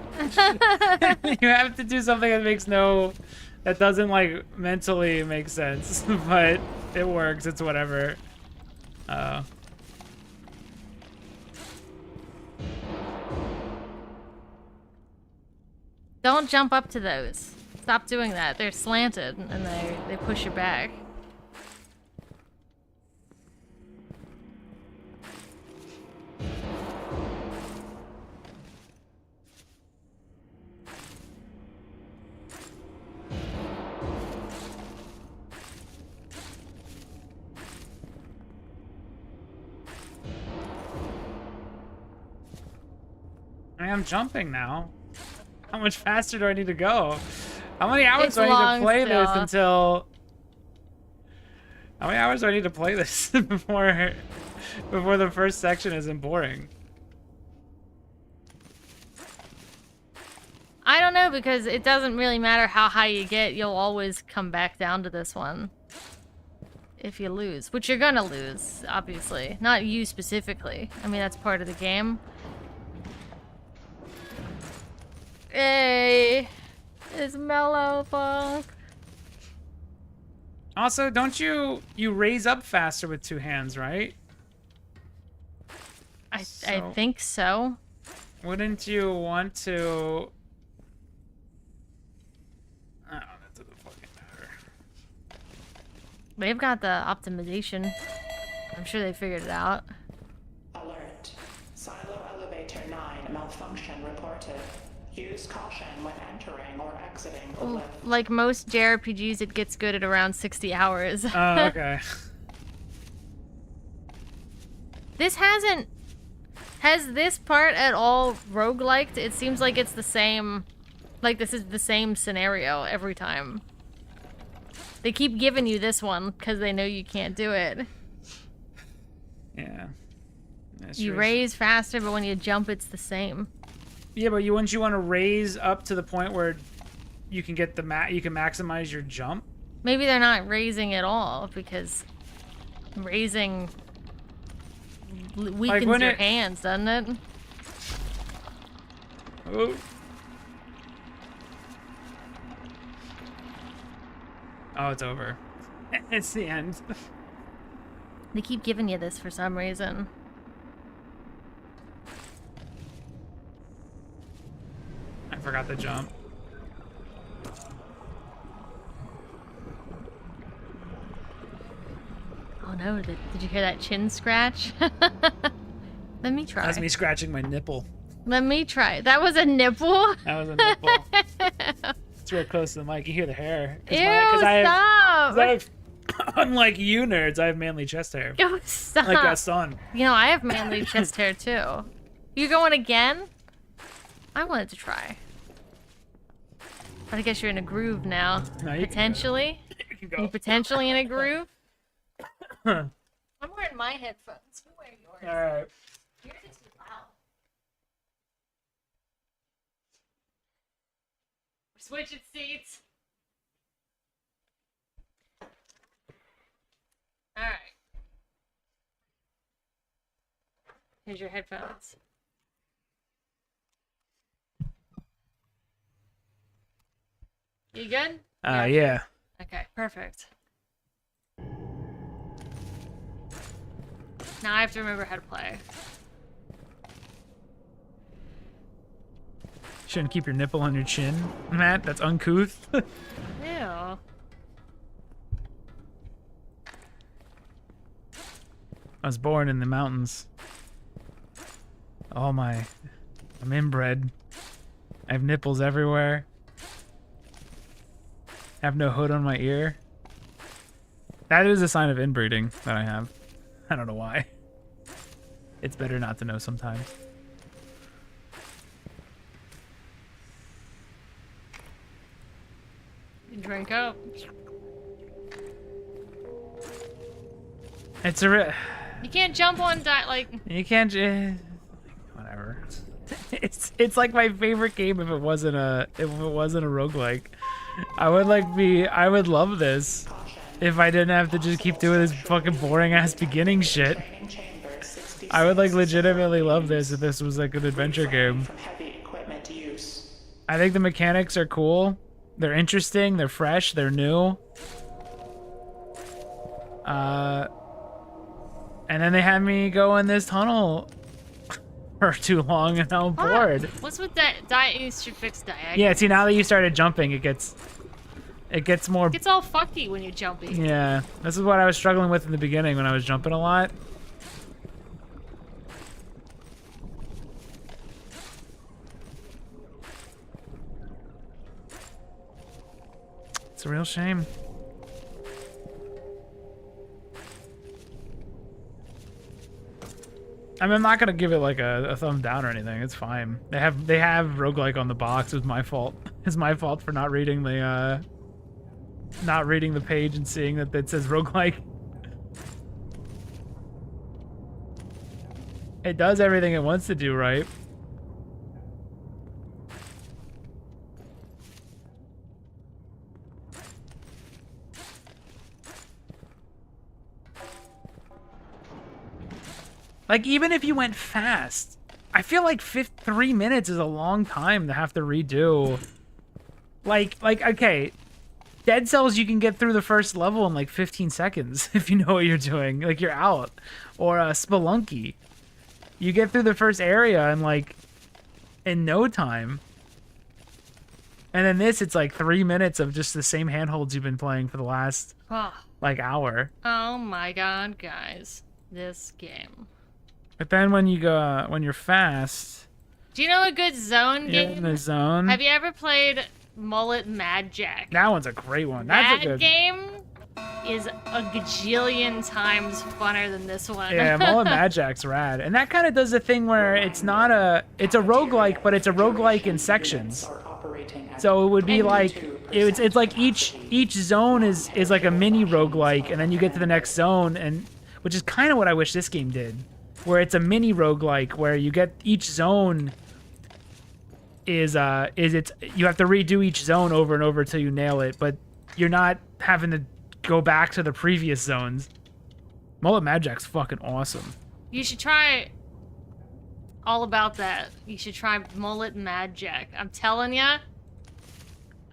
Speaker 1: you have to do something that makes no... That doesn't, like, mentally make sense. But it works, it's whatever.
Speaker 2: Don't jump up to those. Stop doing that. They're slanted, and they push you back.
Speaker 1: I mean, I'm jumping now. How much faster do I need to go? How many hours
Speaker 2: It's
Speaker 1: do I need
Speaker 2: long
Speaker 1: to play this
Speaker 2: still.
Speaker 1: until... How many hours do I need to play this before the first section isn't boring?
Speaker 2: I don't know, because it doesn't really matter how high you get. You'll always come back down to this one. If you lose. Which you're gonna lose, obviously. Not you specifically. I mean, that's part of the game. Hey, it's mellow, fuck.
Speaker 1: Also, don't you raise up faster with two hands, right?
Speaker 2: I think so.
Speaker 1: Wouldn't you want to... I don't know, that doesn't fucking matter.
Speaker 2: They've got the optimization. I'm sure they figured it out.
Speaker 3: Alert. Silo elevator 9 malfunction reported. Use caution when entering or exiting the lift.
Speaker 2: Like most JRPGs, it gets good at around 60 hours.
Speaker 1: Oh, okay.
Speaker 2: This hasn't... Has this part at all rogueliked? It seems like it's the same... Like, this is the same scenario every time. They keep giving you this one because they know you can't do it.
Speaker 1: Yeah. That's
Speaker 2: You
Speaker 1: true.
Speaker 2: raise faster, but when you jump, it's the same.
Speaker 1: Yeah, but wouldn't you want to raise up to the point where you can get you can maximize your jump?
Speaker 2: Maybe they're not raising at all because raising weakens
Speaker 1: when
Speaker 2: your
Speaker 1: it-
Speaker 2: hands, doesn't it?
Speaker 1: Oh. Oh, it's over. It's the end.
Speaker 2: They keep giving you this for some reason.
Speaker 1: I forgot the jump.
Speaker 2: Oh no, did you hear that chin scratch? Let me try.
Speaker 1: That's me scratching my nipple.
Speaker 2: Let me try. That was a nipple?
Speaker 1: That was a nipple. It's real close to the mic. You hear the hair.
Speaker 2: Ew,
Speaker 1: I
Speaker 2: stop!
Speaker 1: have, unlike you nerds, I have manly chest hair.
Speaker 2: Ew, stop.
Speaker 1: Like that son.
Speaker 2: You know, I have manly chest hair too. You going again? I wanted to try. But I guess you're in a groove now.
Speaker 1: No, you can go.
Speaker 2: Potentially?
Speaker 1: You can
Speaker 2: You're
Speaker 1: go.
Speaker 2: potentially in a groove? I'm wearing my headphones. You wear yours.
Speaker 1: Alright.
Speaker 2: Yours is too loud. We're switching seats. Alright. Here's your headphones. You good?
Speaker 1: Yeah.
Speaker 2: Okay, perfect. Now I have to remember how to play.
Speaker 1: Shouldn't keep your nipple on your chin, Matt. That's uncouth.
Speaker 2: Ew.
Speaker 1: I was born in the mountains. I'm inbred. I have nipples everywhere. I have no hood on my ear. That is a sign of inbreeding that I have. I don't know why. It's better not to know sometimes.
Speaker 2: Drink up.
Speaker 1: It's a
Speaker 2: You can't jump on like.
Speaker 1: you can't whatever. It's like my favorite game if it wasn't a roguelike. I would love this if I didn't have to just keep doing this fucking boring ass beginning shit.
Speaker 3: Training chamber 66
Speaker 1: I would like legitimately love this if this was like an adventure game.
Speaker 3: from heavy equipment use.
Speaker 1: I think the mechanics are cool. They're interesting, they're fresh, they're new. And then they had me go in this tunnel for too long and now I'm bored.
Speaker 2: What's with that? You should fix diagonal.
Speaker 1: Yeah, see now that you started jumping, it gets more.
Speaker 2: It's all fucky when you're jumping.
Speaker 1: Yeah, this is what I was struggling with in the beginning when I was jumping a lot. It's a real shame. I mean, I'm not gonna give it like a thumb down or anything. It's fine. They have roguelike on the box. It was my fault. It's my fault for not reading the page and seeing that it says roguelike. It does everything it wants to do, right? Like, even if you went fast, I feel like 3 minutes is a long time to have to redo. Like, okay, Dead Cells you can get through the first level in like 15 seconds if you know what you're doing. Like, you're out. Or Spelunky. You get through the first area in like in no time. And then this, it's like 3 minutes of just the same handholds you've been playing for the last like hour.
Speaker 2: Oh my god, guys. This game.
Speaker 1: But then when you're fast,
Speaker 2: Do you know a good zone
Speaker 1: you're
Speaker 2: game?
Speaker 1: in the zone.
Speaker 2: Have you ever played Mullet Mad Jack?
Speaker 1: That one's a great one. That's
Speaker 2: that
Speaker 1: a good
Speaker 2: game is a gajillion times funner than this one.
Speaker 1: Yeah, Mullet Mad Jack's rad. And that kind of does a thing where it's a roguelike, but it's a roguelike in sections. So it would be like it's like each zone is like a mini roguelike, and then you get to the next zone, and which is kind of what I wish this game did, where it's a mini roguelike where you get each zone you have to redo each zone over and over until you nail it, but you're not having to go back to the previous zones. Mullet Mad Jack's fucking awesome.
Speaker 2: You should try all about that. You should try Mullet Mad Jack. I'm telling ya,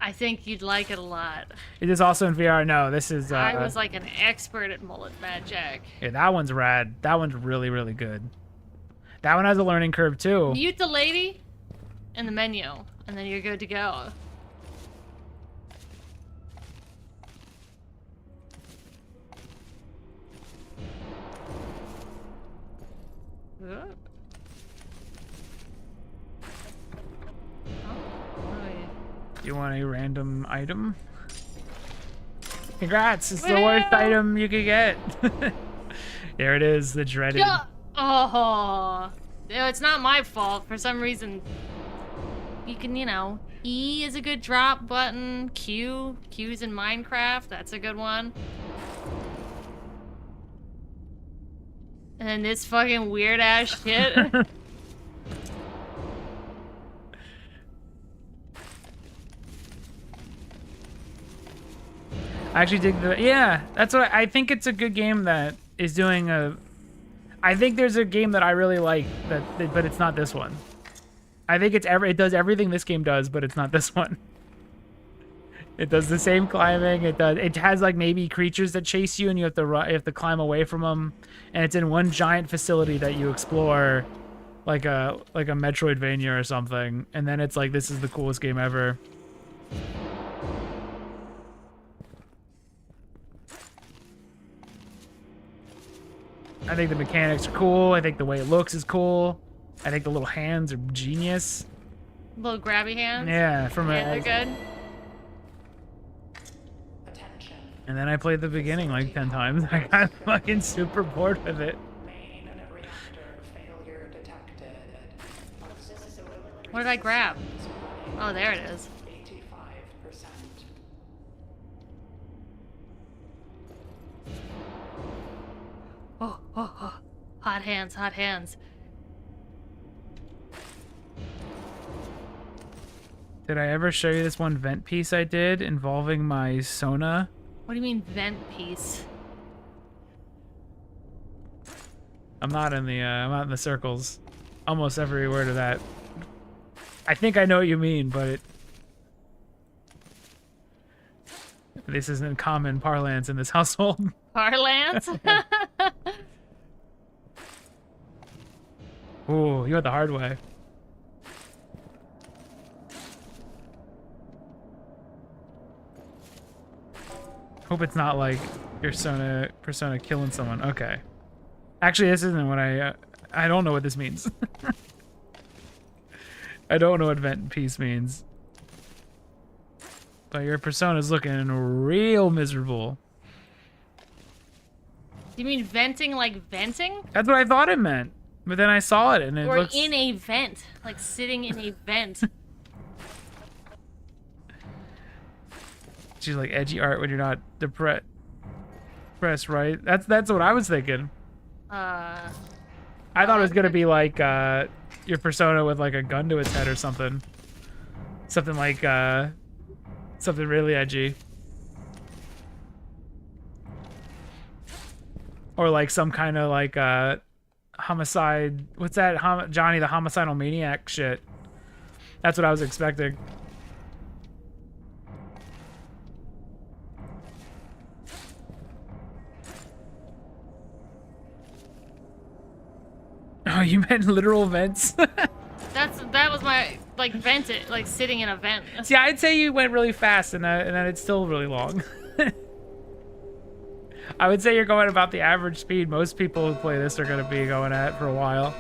Speaker 2: I think you'd like it a lot.
Speaker 1: It is also in VR. No, this is.
Speaker 2: I was like an expert at Mullet Mad Jack.
Speaker 1: Yeah, that one's rad. That one's really, really good. That one has a learning curve too.
Speaker 2: Mute the lady in the menu, and then you're good to go.
Speaker 1: You want a random item? Congrats! It's the worst item you could get. There it is, the dreaded.
Speaker 2: Oh, it's not my fault. For some reason, you can, E is a good drop button. Q's in Minecraft. That's a good one. And then this fucking weird ass shit.
Speaker 1: I actually dig that's what I think. It's a good game that is doing I think there's a game that I really like but it's not this one. I think it does everything this game does, but it's not this one. It does the same climbing. It has like maybe creatures that chase you and you have to climb away from them, and it's in one giant facility that you explore like a Metroidvania or something, and then it's like this is the coolest game ever. I think the mechanics are cool. I think the way it looks is cool. I think the little hands are genius.
Speaker 2: Little grabby hands?
Speaker 1: Yeah,
Speaker 2: they're good.
Speaker 1: And then I played the beginning like 10 times. I got fucking super bored with it.
Speaker 2: What did I grab? Oh, there it is. Oh. Hot hands, hot hands.
Speaker 1: Did I ever show you this one vent piece I did involving my Sona?
Speaker 2: What do you mean vent piece?
Speaker 1: I'm not in the circles. Almost every word of that. I think I know what you mean, but this isn't common parlance in this household.
Speaker 2: Parlance?
Speaker 1: Ooh, you went the hard way. Hope it's not like your persona killing someone. Okay. Actually, this isn't what I don't know what this means. I don't know what vent piece means. But your persona's looking real miserable.
Speaker 2: You mean venting like venting?
Speaker 1: That's what I thought it meant. But then I saw it and it looks...
Speaker 2: Or in a vent. Like sitting in a vent.
Speaker 1: She's like edgy art when you're not depressed, right? That's what I was thinking. I thought it was gonna be like your persona with like a gun to its head or something. Something like something really edgy. Or like some kind of like homicide. What's that? Johnny the Homicidal Maniac shit. That's what I was expecting. Oh, you meant literal vents?
Speaker 2: That was my like vent it like sitting in a vent.
Speaker 1: See, I'd say you went really fast, and then it's still really long. I would say you're going about the average speed most people who play this are going to be going at for a while.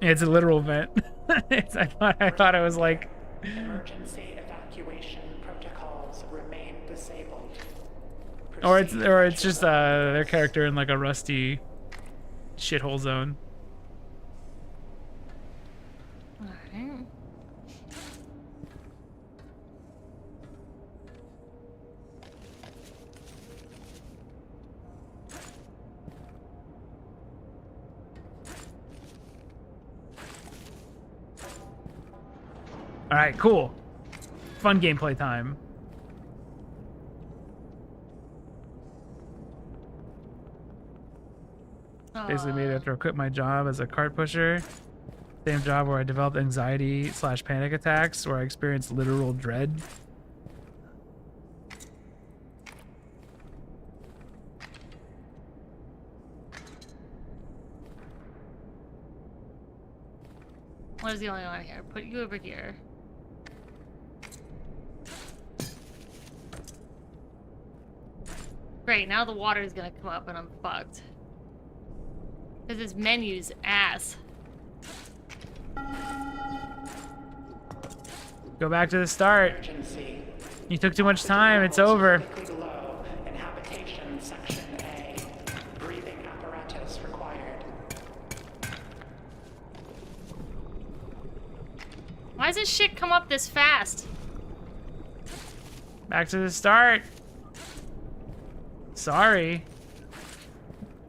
Speaker 1: It's a literal vent. I thought it was like.
Speaker 3: Emergency evacuation protocols remain disabled.
Speaker 1: Or it's just their character in like a rusty shithole zone.
Speaker 2: Alright.
Speaker 1: All right, cool. Fun gameplay time. Basically made it after I quit my job as a cart pusher. Same job where I developed anxiety/panic attacks, where I experienced literal dread.
Speaker 2: What is going on here? Put you over here. Great, now the water is gonna come up and I'm fucked. Because this menu's ass.
Speaker 1: Go back to the start.
Speaker 3: Emergency.
Speaker 1: You took too much time. It's over.
Speaker 3: Critically low in habitation section A. Breathing apparatus required.
Speaker 2: Why does this shit come up this fast?
Speaker 1: Back to the start. Sorry.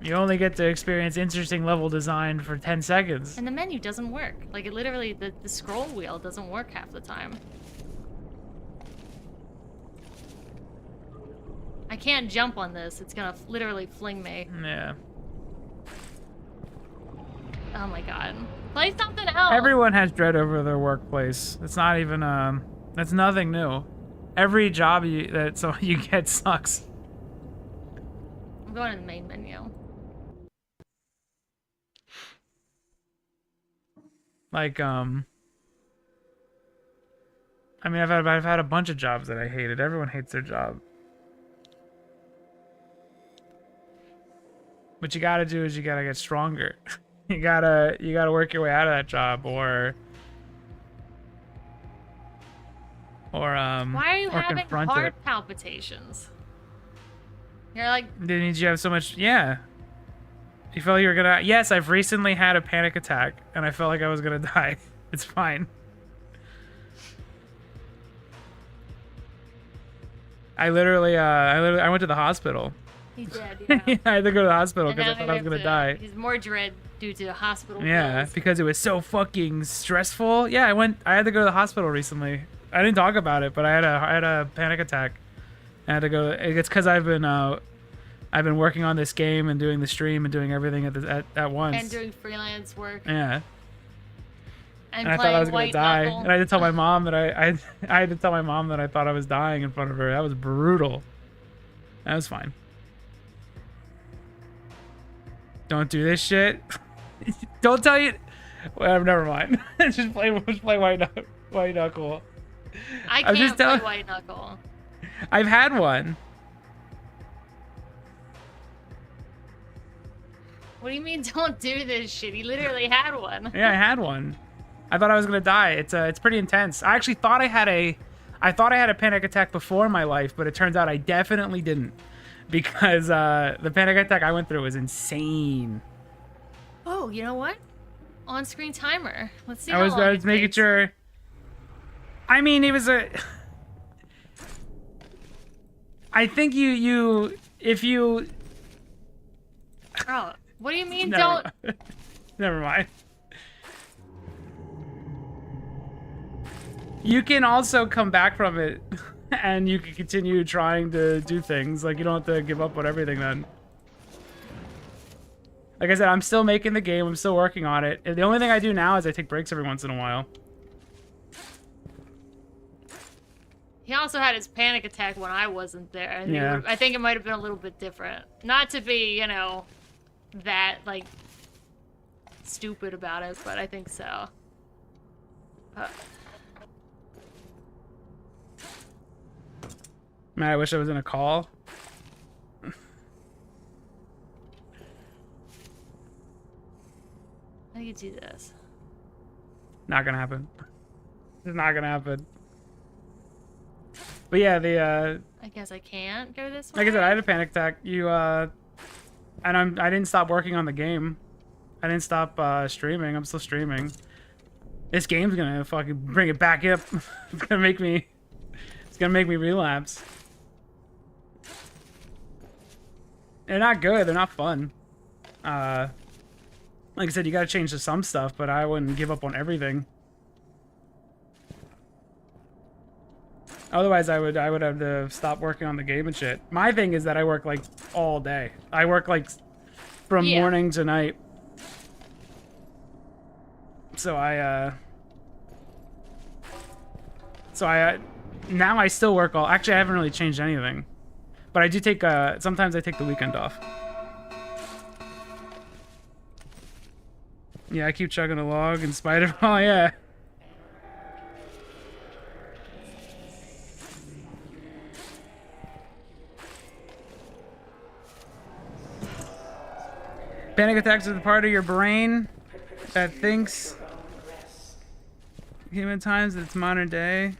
Speaker 1: You only get to experience interesting level design for 10 seconds.
Speaker 2: And the menu doesn't work. Like, it literally, the scroll wheel doesn't work half the time. I can't jump on this. It's gonna literally fling me.
Speaker 1: Yeah.
Speaker 2: Oh my god. Play something else!
Speaker 1: Everyone has dread over their workplace. It's not even, that's nothing new. Every job you get sucks.
Speaker 2: I'm going to the main menu.
Speaker 1: Like, I mean, I've had a bunch of jobs that I hated. Everyone hates their job. What you gotta do is you gotta get stronger. you gotta work your way out of that job, or
Speaker 2: Why are you having
Speaker 1: confront
Speaker 2: heart
Speaker 1: it.
Speaker 2: palpitations? You're like,
Speaker 1: Didn't you have so much? Yeah. You felt you were gonna. Yes, I've recently had a panic attack, and I felt like I was gonna die. It's fine. I went to the hospital.
Speaker 2: he did, yeah.
Speaker 1: I had to go to the hospital
Speaker 2: And
Speaker 1: because I
Speaker 2: now
Speaker 1: thought
Speaker 2: we
Speaker 1: I was
Speaker 2: have
Speaker 1: gonna
Speaker 2: to-
Speaker 1: die.
Speaker 2: He's more dread due to hospital
Speaker 1: Yeah,
Speaker 2: bills.
Speaker 1: because it was so fucking stressful. Yeah, I had to go to the hospital recently. I didn't talk about it, but I had a panic attack. I had to go. It's because I've been working on this game and doing the stream and doing everything at once.
Speaker 2: And doing freelance work.
Speaker 1: Yeah.
Speaker 2: And
Speaker 1: And I thought
Speaker 2: playing
Speaker 1: I was gonna
Speaker 2: White
Speaker 1: die.
Speaker 2: Knuckle.
Speaker 1: And I had to tell my mom that I had to tell my mom that I thought I was dying in front of her. That was brutal. That was fine. Don't do this shit. Don't tell you. Well, never mind. just play White Knuckle.
Speaker 2: I
Speaker 1: I'm
Speaker 2: can't
Speaker 1: just
Speaker 2: play
Speaker 1: telling-
Speaker 2: White Knuckle.
Speaker 1: I've had one.
Speaker 2: What do you mean don't do this shit? He literally had one.
Speaker 1: Yeah, I had one. I thought I was gonna die. It's pretty intense. I actually thought I had a panic attack before in my life, but it turns out I definitely didn't, because the panic attack I went through was insane.
Speaker 2: Oh, you know what? On-screen timer. Let's see
Speaker 1: I
Speaker 2: how
Speaker 1: was
Speaker 2: long it
Speaker 1: making
Speaker 2: takes.
Speaker 1: sure. I mean, it was I think if you.
Speaker 2: Oh, what do you mean
Speaker 1: Never,
Speaker 2: don't?
Speaker 1: never mind. You can also come back from it, and you can continue trying to do things. Like, you don't have to give up on everything then. Like I said, I'm still making the game. I'm still working on it. And the only thing I do now is I take breaks every once in a while.
Speaker 2: He also had his panic attack when I wasn't there.
Speaker 1: Yeah.
Speaker 2: I think it might have been a little bit different. Not to be, that, like, stupid about it, but I think so.
Speaker 1: Man, I wish I was in a call.
Speaker 2: I could do this.
Speaker 1: Not gonna happen. It's not gonna happen. But yeah, the
Speaker 2: I guess I can't go this way.
Speaker 1: like I said, I had a panic attack. And I didn't stop working on the game. I didn't stop streaming. I'm still streaming. This game's gonna fucking bring it back up. It's gonna make me relapse. They're not good. They're not fun. Like I said, you gotta change to some stuff, but I wouldn't give up on everything. Otherwise, I would have to stop working on the game and shit. My thing is that I work like all day. I work like from morning to night. So now I still work all. Actually, I haven't really changed anything, but I do take sometimes I take the weekend off. Yeah, I keep chugging a log in spite of. Oh yeah. Panic attacks are the part of your brain that thinks human times it's modern day.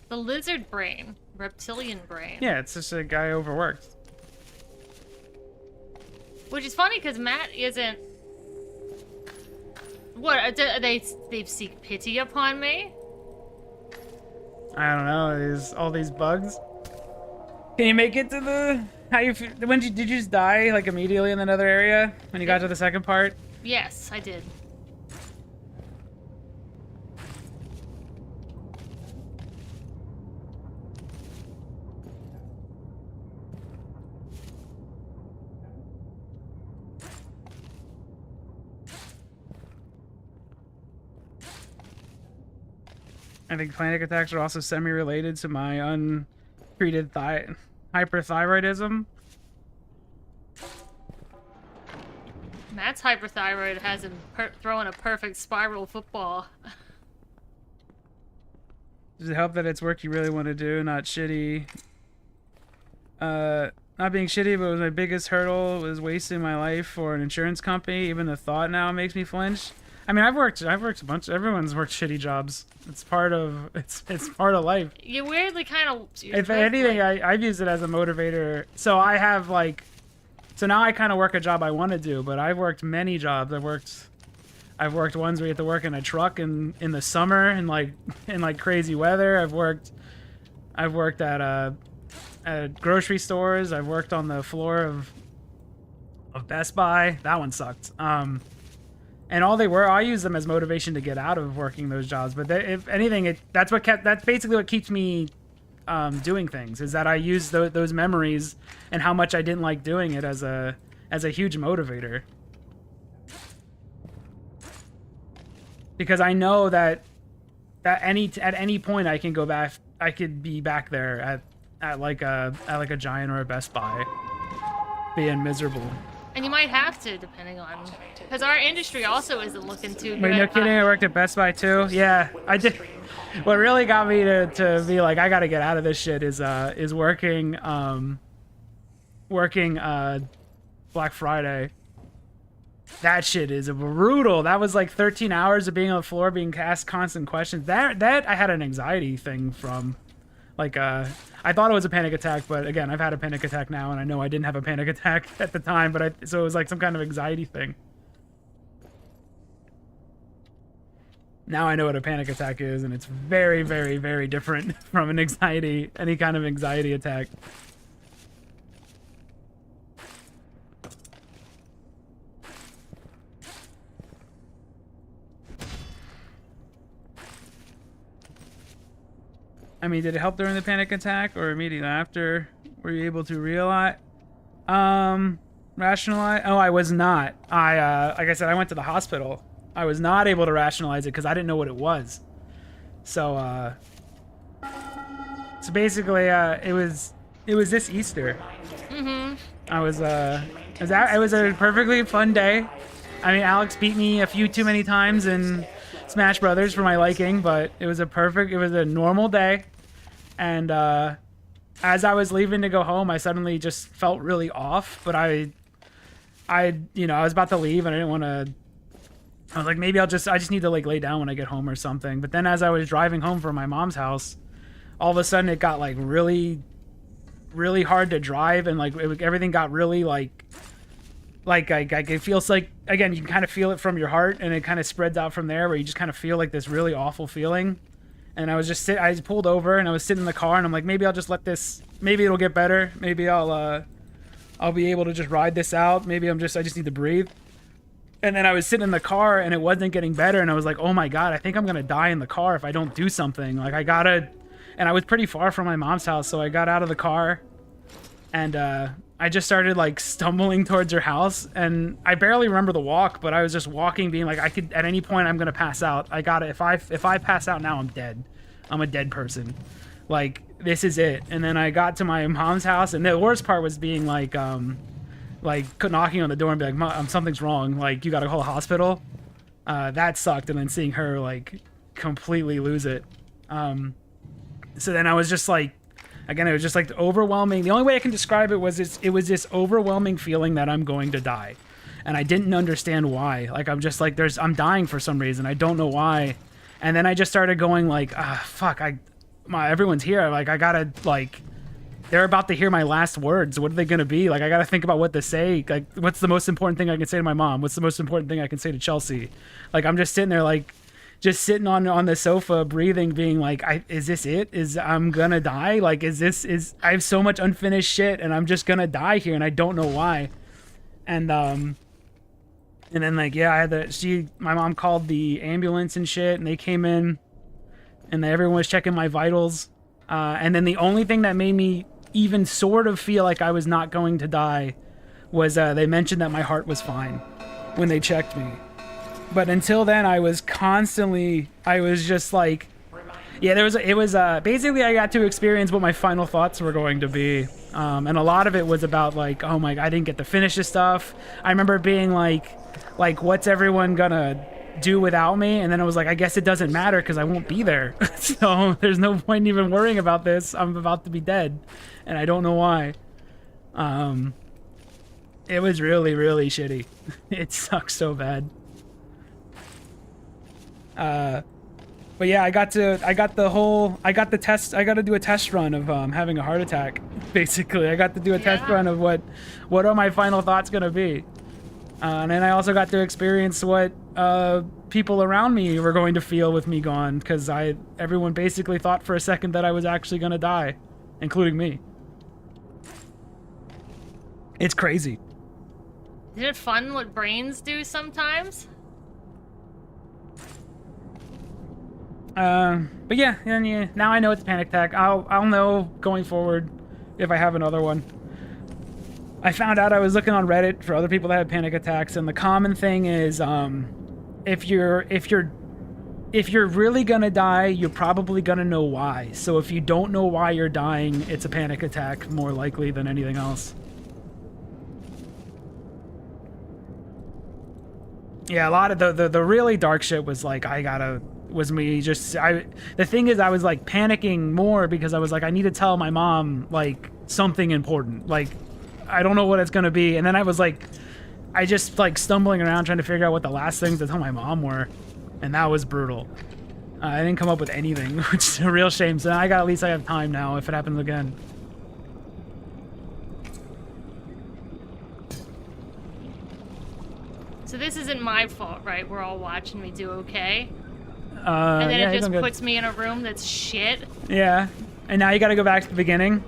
Speaker 2: The lizard brain, reptilian brain.
Speaker 1: Yeah, it's just a guy overworked.
Speaker 2: Which is funny because Matt isn't. What they seek pity upon me?
Speaker 1: I don't know. There's all these bugs. Can you make it to the? How you? When did you just die like immediately in another area when you got to the second part?
Speaker 2: Yes, I did.
Speaker 1: I think panic attacks are also semi-related to my untreated hyperthyroidism.
Speaker 2: Matt's hyperthyroid has him throwing a perfect spiral football.
Speaker 1: Does it help that it's work you really want to do, not shitty? Not being shitty, but it was my biggest hurdle was wasting my life for an insurance company. Even the thought now makes me flinch. I mean, I've worked a bunch. Everyone's worked shitty jobs. It's part of part of life.
Speaker 2: You weirdly kind of.
Speaker 1: If anything, I've used it as a motivator. So I have like, so now I kind of work a job I want to do. But I've worked many jobs. I've worked ones where you have to work in a truck in the summer and like in like crazy weather. I've worked at grocery stores. I've worked on the floor of Best Buy. That one sucked. And all they were, I use them as motivation to get out of working those jobs. But if anything, that's basically what keeps me doing things, is that I use those memories and how much I didn't like doing it as a huge motivator. Because I know that at any point I can go back, I could be back there at like a Giant or a Best Buy, being miserable.
Speaker 2: And you might have to, depending on, because our industry also isn't looking too good.
Speaker 1: Wait, no kidding, I worked at Best Buy too. Yeah, I did. What really got me to be like, I gotta get out of this shit is working Black Friday. That shit is brutal. That was like 13 hours of being on the floor, being asked constant questions. That I had an anxiety thing from. Like, I thought it was a panic attack, but again, I've had a panic attack now, and I know I didn't have a panic attack at the time, but so it was like some kind of anxiety thing. Now I know what a panic attack is, and it's very, very, very different from an anxiety, any kind of anxiety attack. I mean, did it help during the panic attack or immediately after? Were you able to realize? Rationalize? Oh, I was not. Like I said, I went to the hospital. I was not able to rationalize it because I didn't know what it was. So basically, it was this Easter.
Speaker 2: Mm-hmm.
Speaker 1: It was a perfectly fun day. I mean, Alex beat me a few too many times in Smash Brothers for my liking, but it was a normal day. And as I was leaving to go home, I suddenly just felt really off. But I was about to leave, and I didn't want to. I was like, maybe I just need to like lay down when I get home or something. But then as I was driving home from my mom's house, all of a sudden it got like really, really hard to drive, and like everything got really like it feels like, again, you can kind of feel it from your heart, and it kind of spreads out from there, where you just kind of feel like this really awful feeling. And I just pulled over, and I was sitting in the car, and I'm like, maybe I'll just let this, maybe it'll get better. Maybe I'll be able to just ride this out. Maybe I just need to breathe. And then I was sitting in the car, and it wasn't getting better, and I was like, oh my God, I think I'm gonna die in the car if I don't do something. Like, and I was pretty far from my mom's house, so I got out of the car, and I just started like stumbling towards her house, and I barely remember the walk, but I was just walking, being like, at any point I'm gonna pass out. I gotta, if I pass out now, I'm dead. I'm a dead person. Like, this is it. And then I got to my mom's house, and the worst part was being like knocking on the door and be like, Mom, something's wrong. Like, you gotta call a hospital. That sucked. And then seeing her like completely lose it. So then I was just like, again, it was just like overwhelming. The only way I can describe it was it was this overwhelming feeling that I'm going to die. And I didn't understand why. Like, I'm just like, I'm dying for some reason. I don't know why. And then I just started going like, fuck, everyone's here. Like, I gotta, like, they're about to hear my last words. What are they gonna be? Like, I gotta think about what to say. Like, what's the most important thing I can say to my mom? What's the most important thing I can say to Chelsea? Like, I'm just sitting there, like, just sitting on the sofa, breathing, being like, is this it? I'm gonna die? Like, I have so much unfinished shit, and I'm just gonna die here, and I don't know why. And then, like, yeah, my mom called the ambulance and shit, and they came in, and everyone was checking my vitals. And then the only thing that made me even sort of feel like I was not going to die was they mentioned that my heart was fine when they checked me. But until then, I was just like, yeah, basically I got to experience what my final thoughts were going to be. And a lot of it was about like, oh my, I didn't get to finish this stuff. I remember being like, what's everyone gonna do without me? And then I was like, I guess it doesn't matter because I won't be there. So there's no point in even worrying about this. I'm about to be dead, and I don't know why. It was really, really shitty. It sucks so bad. But yeah, I got to do a test run of having a heart attack. Basically, I got to do a test run of what are my final thoughts gonna be. And then I also got to experience what people around me were going to feel with me gone, because everyone basically thought for a second that I was actually gonna die, including me. It's crazy.
Speaker 2: Is it fun what brains do sometimes?
Speaker 1: But yeah, now I know it's a panic attack. I'll know going forward if I have another one. I found out, I was looking on Reddit for other people that have panic attacks, and the common thing is, if you're really gonna die, you're probably gonna know why. So if you don't know why you're dying, it's a panic attack more likely than anything else. Yeah, a lot of the really dark shit was like, the thing is, I was like panicking more because I was like, I need to tell my mom like something important. Like, I don't know what it's gonna be. And then I was like, I just like stumbling around trying to figure out what the last things to tell my mom were. And that was brutal. I didn't come up with anything, which is a real shame. So at least I have time now if it happens again.
Speaker 2: So this isn't my fault, right? We're all watching me do okay. And then it just puts me in a room that's shit.
Speaker 1: Yeah. And now you gotta go back to the beginning.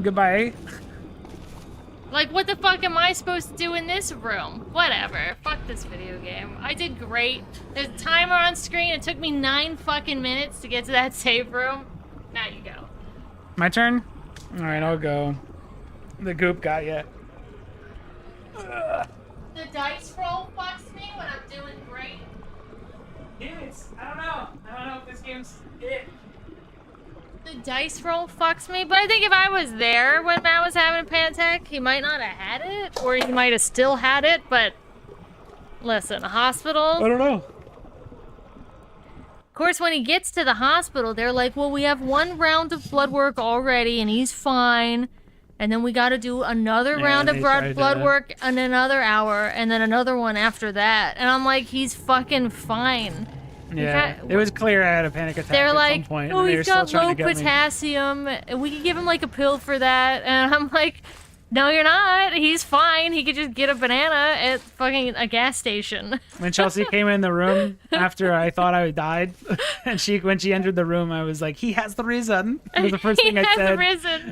Speaker 1: Goodbye.
Speaker 2: Like, what the fuck am I supposed to do in this room? Whatever. Fuck this video game. I did great. There's a timer on screen. It took me 9 fucking minutes to get to that save room. Now you go.
Speaker 1: My turn? Alright, I'll go. The goop got you.
Speaker 2: The dice roll fucks me when I'm doing great.
Speaker 1: Yes, I don't know if this game's it.
Speaker 2: The dice roll fucks me, but I think if I was there when Matt was having a panic attack, he might not have had it, or he might have still had it, but listen, a hospital.
Speaker 1: I don't know.
Speaker 2: Of course, when he gets to the hospital, they're like, well, we have 1 round of blood work already, and he's fine. And then we got to do another round of blood work in another hour, and then another one after that. And I'm like, he's fucking fine.
Speaker 1: Yeah, it was clear I had a panic attack
Speaker 2: They're
Speaker 1: at
Speaker 2: like,
Speaker 1: some point.
Speaker 2: oh,
Speaker 1: and they were
Speaker 2: he's
Speaker 1: still
Speaker 2: got
Speaker 1: trying
Speaker 2: low
Speaker 1: to get me.
Speaker 2: potassium. We can give him like a pill for that. And I'm like, no, you're not. He's fine. He could just get a banana at fucking a gas station.
Speaker 1: When Chelsea came in the room after I thought I died, and when she entered the room, I was like, he has the reason. It was the first thing I said.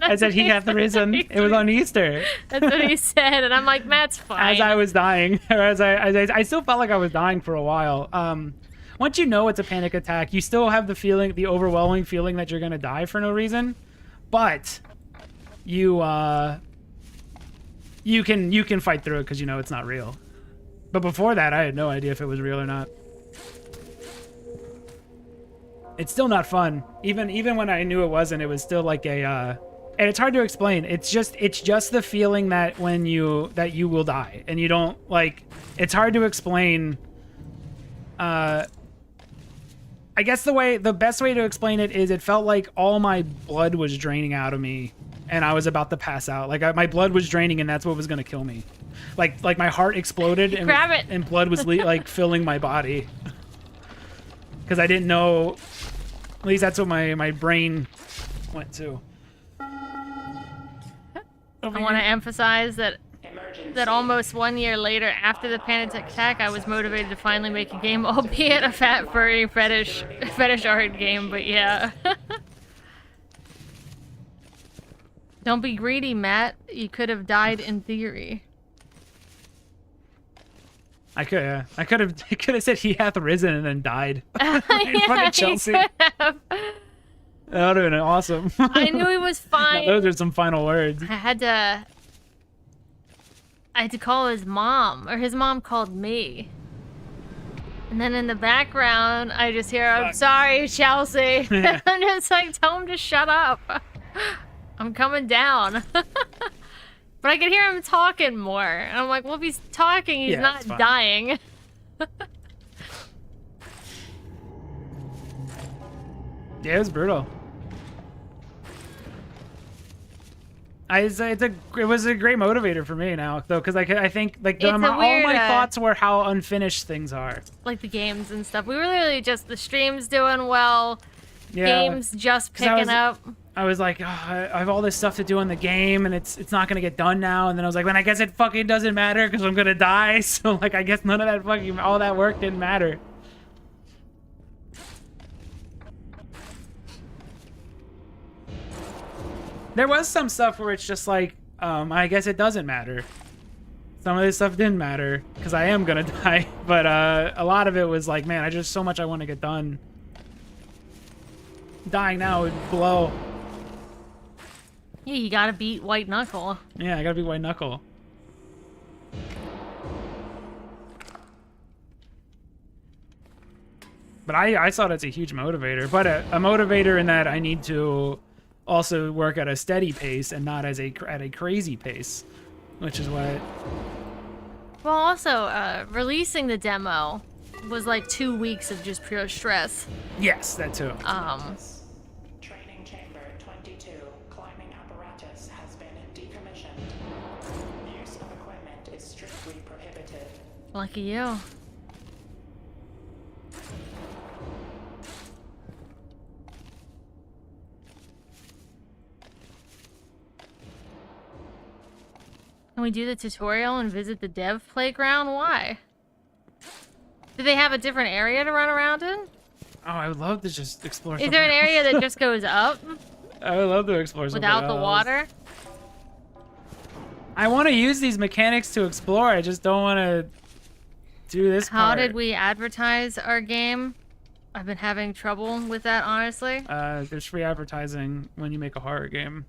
Speaker 1: I said, he has the reason. It was on Easter.
Speaker 2: That's what he said. And I'm like, Matt's fine.
Speaker 1: As I was dying, or I still felt like I was dying for a while. Once you know it's a panic attack, you still have the overwhelming feeling that you're gonna die for no reason, but you can fight through it because you know it's not real. But before that, I had no idea if it was real or not. It's still not fun. Even when I knew it wasn't, it was still like and it's hard to explain. It's just the feeling that that you will die and you don't like. It's hard to explain. I guess the best way to explain it is it felt like all my blood was draining out of me and I was about to pass out. Like my blood was draining and that's what was going to kill me. Like my heart exploded and blood was like filling my body. Cuz I didn't know, at least that's what my brain went to.
Speaker 2: I want to emphasize that almost 1 year later, after the panic attack, I was motivated to finally make a game, albeit a fat furry fetish art game, but yeah. Don't be greedy, Matt. You could have died in theory.
Speaker 1: I could have said he hath risen and then died in front of Chelsea. That would have been awesome.
Speaker 2: I knew he was fine.
Speaker 1: Now, those are some final words.
Speaker 2: I had to call his mom, or his mom called me. And then in the background, I just hear, I'm sorry, Chelsea. I'm just like, tell him to shut up. I'm coming down. But I could hear him talking more. And I'm like, well, if he's talking, he's not dying.
Speaker 1: Yeah, it was brutal. It was a great motivator for me now, though, because I think like all my thoughts were how unfinished things are.
Speaker 2: Like the games and stuff. We were literally just the streams doing well, games just picking up.
Speaker 1: I was like, oh, I have all this stuff to do in the game, and it's not gonna get done now. And then I was like, well, I guess it fucking doesn't matter because I'm gonna die. So like, I guess none of that all that work didn't matter. There was some stuff where it's just like, I guess it doesn't matter. Some of this stuff didn't matter because I am gonna die, but a lot of it was like, man, I just so much I want to get done. Dying now would blow.
Speaker 2: Yeah, you gotta beat White Knuckle.
Speaker 1: Yeah, I gotta beat White Knuckle. But I saw that's a huge motivator, but a motivator in that I need to also work at a steady pace and not at a crazy pace, which is what.
Speaker 2: Well, also, releasing the demo was like 2 weeks of just pure stress.
Speaker 1: Yes, that too.
Speaker 3: Training chamber 22. Climbing apparatus has been decommissioned. Use of equipment is strictly prohibited.
Speaker 2: Lucky you. Can we do the tutorial and visit the dev playground? Why? Do they have a different area to run around in?
Speaker 1: Oh, I would love to just explore.
Speaker 2: Is there an area that just goes up?
Speaker 1: I would love to explore something
Speaker 2: without the water?
Speaker 1: I want to use these mechanics to explore. I just don't want to do this
Speaker 2: How
Speaker 1: part.
Speaker 2: did we advertise our game? I've been having trouble with that, honestly.
Speaker 1: There's free advertising when you make a horror game.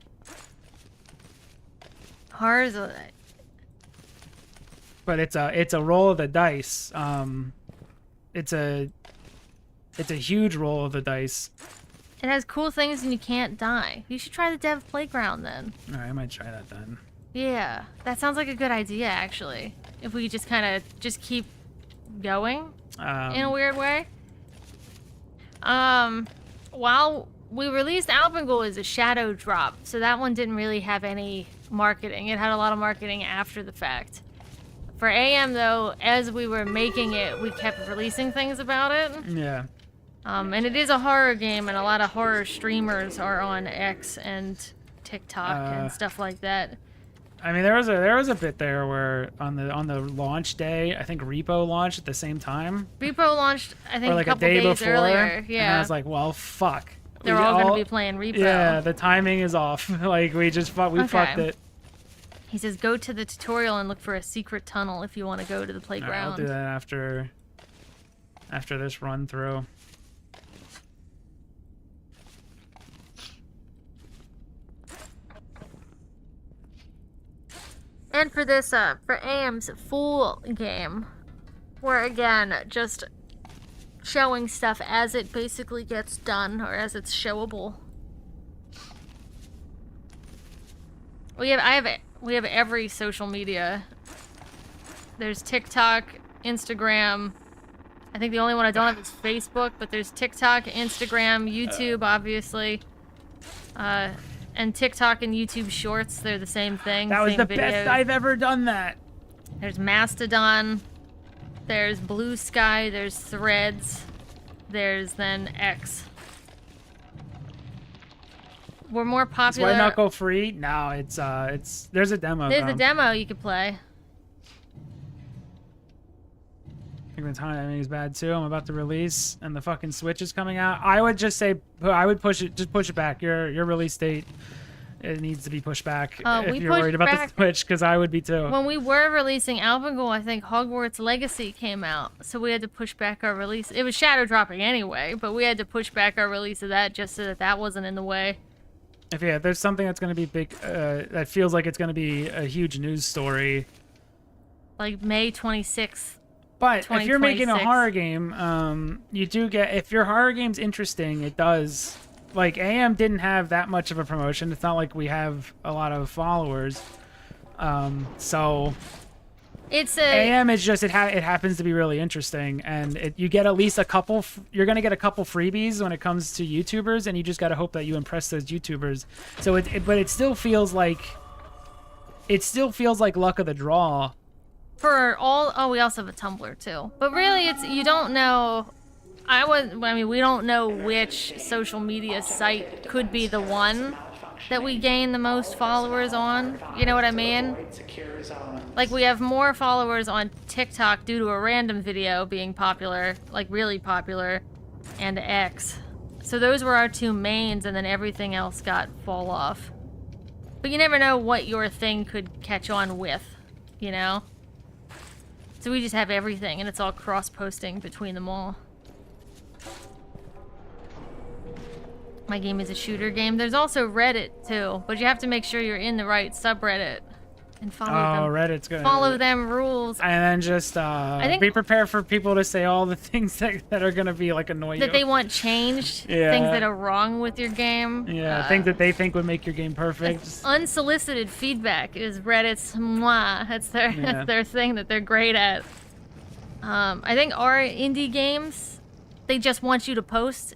Speaker 2: Horror's
Speaker 1: But it's a roll of the dice. It's a huge roll of the dice.
Speaker 2: It has cool things and you can't die. You should try the dev playground then.
Speaker 1: Alright, I might try that then.
Speaker 2: Yeah, that sounds like a good idea actually. If we just kind of just keep going in a weird way. While we released Alpengul as a shadow drop, so that one didn't really have any marketing. It had a lot of marketing after the fact. For AM though, as we were making it, we kept releasing things about it.
Speaker 1: Yeah.
Speaker 2: And it is a horror game, and a lot of horror streamers are on X and TikTok and stuff like that.
Speaker 1: I mean, there was a bit there where on the launch day, I think Repo launched at the same time.
Speaker 2: Repo launched, I think,
Speaker 1: or like
Speaker 2: a couple
Speaker 1: day
Speaker 2: days
Speaker 1: before,
Speaker 2: earlier. Yeah.
Speaker 1: And I was like, well, fuck.
Speaker 2: They're all going to be playing Repo.
Speaker 1: Yeah, the timing is off. Like, we fucked it.
Speaker 2: He says, go to the tutorial and look for a secret tunnel if you want to go to the
Speaker 1: All
Speaker 2: playground.
Speaker 1: right, I'll do that after this run through.
Speaker 2: And for this, for AM's full game, we're again just showing stuff as it basically gets done or as it's showable. We have every social media. There's TikTok, Instagram. I think the only one I don't have is Facebook, but there's TikTok, Instagram, YouTube, obviously. And TikTok and YouTube Shorts, they're the same thing.
Speaker 1: That was
Speaker 2: same
Speaker 1: the
Speaker 2: video.
Speaker 1: best I've ever done that.
Speaker 2: There's Mastodon. There's Blue Sky. There's Threads. There's then X. We're more
Speaker 1: Is
Speaker 2: popular.
Speaker 1: White Knuckle free? No, it's there's a demo.
Speaker 2: There's a demo you could play.
Speaker 1: I think the timing is bad too. I'm about to release, and the fucking Switch is coming out. I would just say I would push it back. Your release date, it needs to be pushed back if you're worried about the Switch, because I would be too.
Speaker 2: When we were releasing Alpengul, I think Hogwarts Legacy came out, so we had to push back our release. It was shadow dropping anyway, but we had to push back our release of that just so that wasn't in the way.
Speaker 1: If there's something that's going to be big, that feels like it's going to be a huge news story.
Speaker 2: Like May 26th.
Speaker 1: But if you're making a horror game, you do get, if your horror game's interesting, it does. Like, AM didn't have that much of a promotion. It's not like we have a lot of followers. So
Speaker 2: It's
Speaker 1: AM is just, it happens to be really interesting, and you get at least a couple, you're going to get a couple freebies when it comes to YouTubers, and you just got to hope that you impress those YouTubers. So but it still feels like luck of the draw.
Speaker 2: For all, oh, we also have a Tumblr too. But really, you don't know. We don't know which social media site could be the one that we gain the most followers on. You know what I mean? Like, we have more followers on TikTok due to a random video being popular, like really popular, and X. So those were our two mains, and then everything else got fall off. But you never know what your thing could catch on with, you know? So we just have everything, and it's all cross-posting between them all. My game is a shooter game. There's also Reddit, too, but you have to make sure you're in the right subreddit and follow them.
Speaker 1: Oh, Reddit's good.
Speaker 2: Follow them rules.
Speaker 1: And then just be prepared for people to say all the things that are going to be, like, annoy you.
Speaker 2: That they want changed.
Speaker 1: Yeah.
Speaker 2: Things that are wrong with your game.
Speaker 1: Yeah, things that they think would make your game perfect.
Speaker 2: Unsolicited feedback is Reddit's mwah. That's their thing that they're great at. I think our indie games, they just want you to post.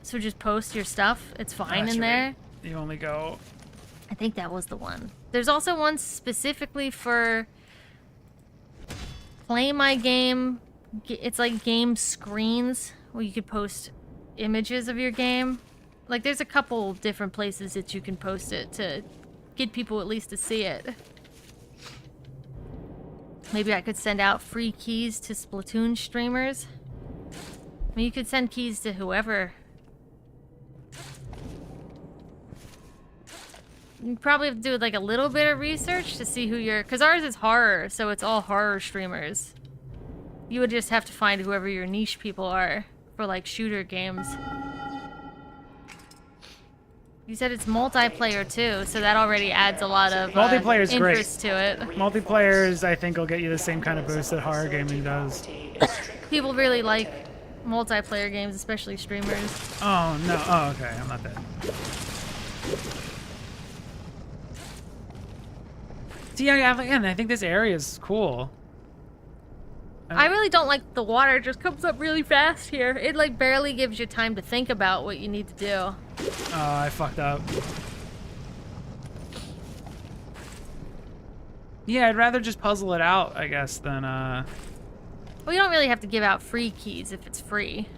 Speaker 2: So just post your stuff. It's fine in there.
Speaker 1: You only go...
Speaker 2: I think that was the one. There's also one specifically for Play My Game. It's like game screens where you could post images of your game. Like, there's a couple different places that you can post it to get people at least to see it. Maybe I could send out free keys to Splatoon streamers. I mean, you could send keys to whoever. You probably have to do like a little bit of research to see who because ours is horror, so it's all horror streamers. You would just have to find whoever your niche people are for like shooter games. You said it's multiplayer too, so that already adds a lot of
Speaker 1: multiplayer's
Speaker 2: interest
Speaker 1: great.
Speaker 2: to it.
Speaker 1: Multiplayers, I think, will get you the same kind of boost that horror gaming does.
Speaker 2: People really like multiplayer games, especially streamers.
Speaker 1: Oh, no. Oh, okay. I'm not dead. See, again, I think this area is cool.
Speaker 2: I really don't like the water. It just comes up really fast here. It, like, barely gives you time to think about what you need to do.
Speaker 1: Oh, I fucked up. Yeah, I'd rather just puzzle it out, I guess, than,
Speaker 2: Well, you don't really have to give out free keys if it's free.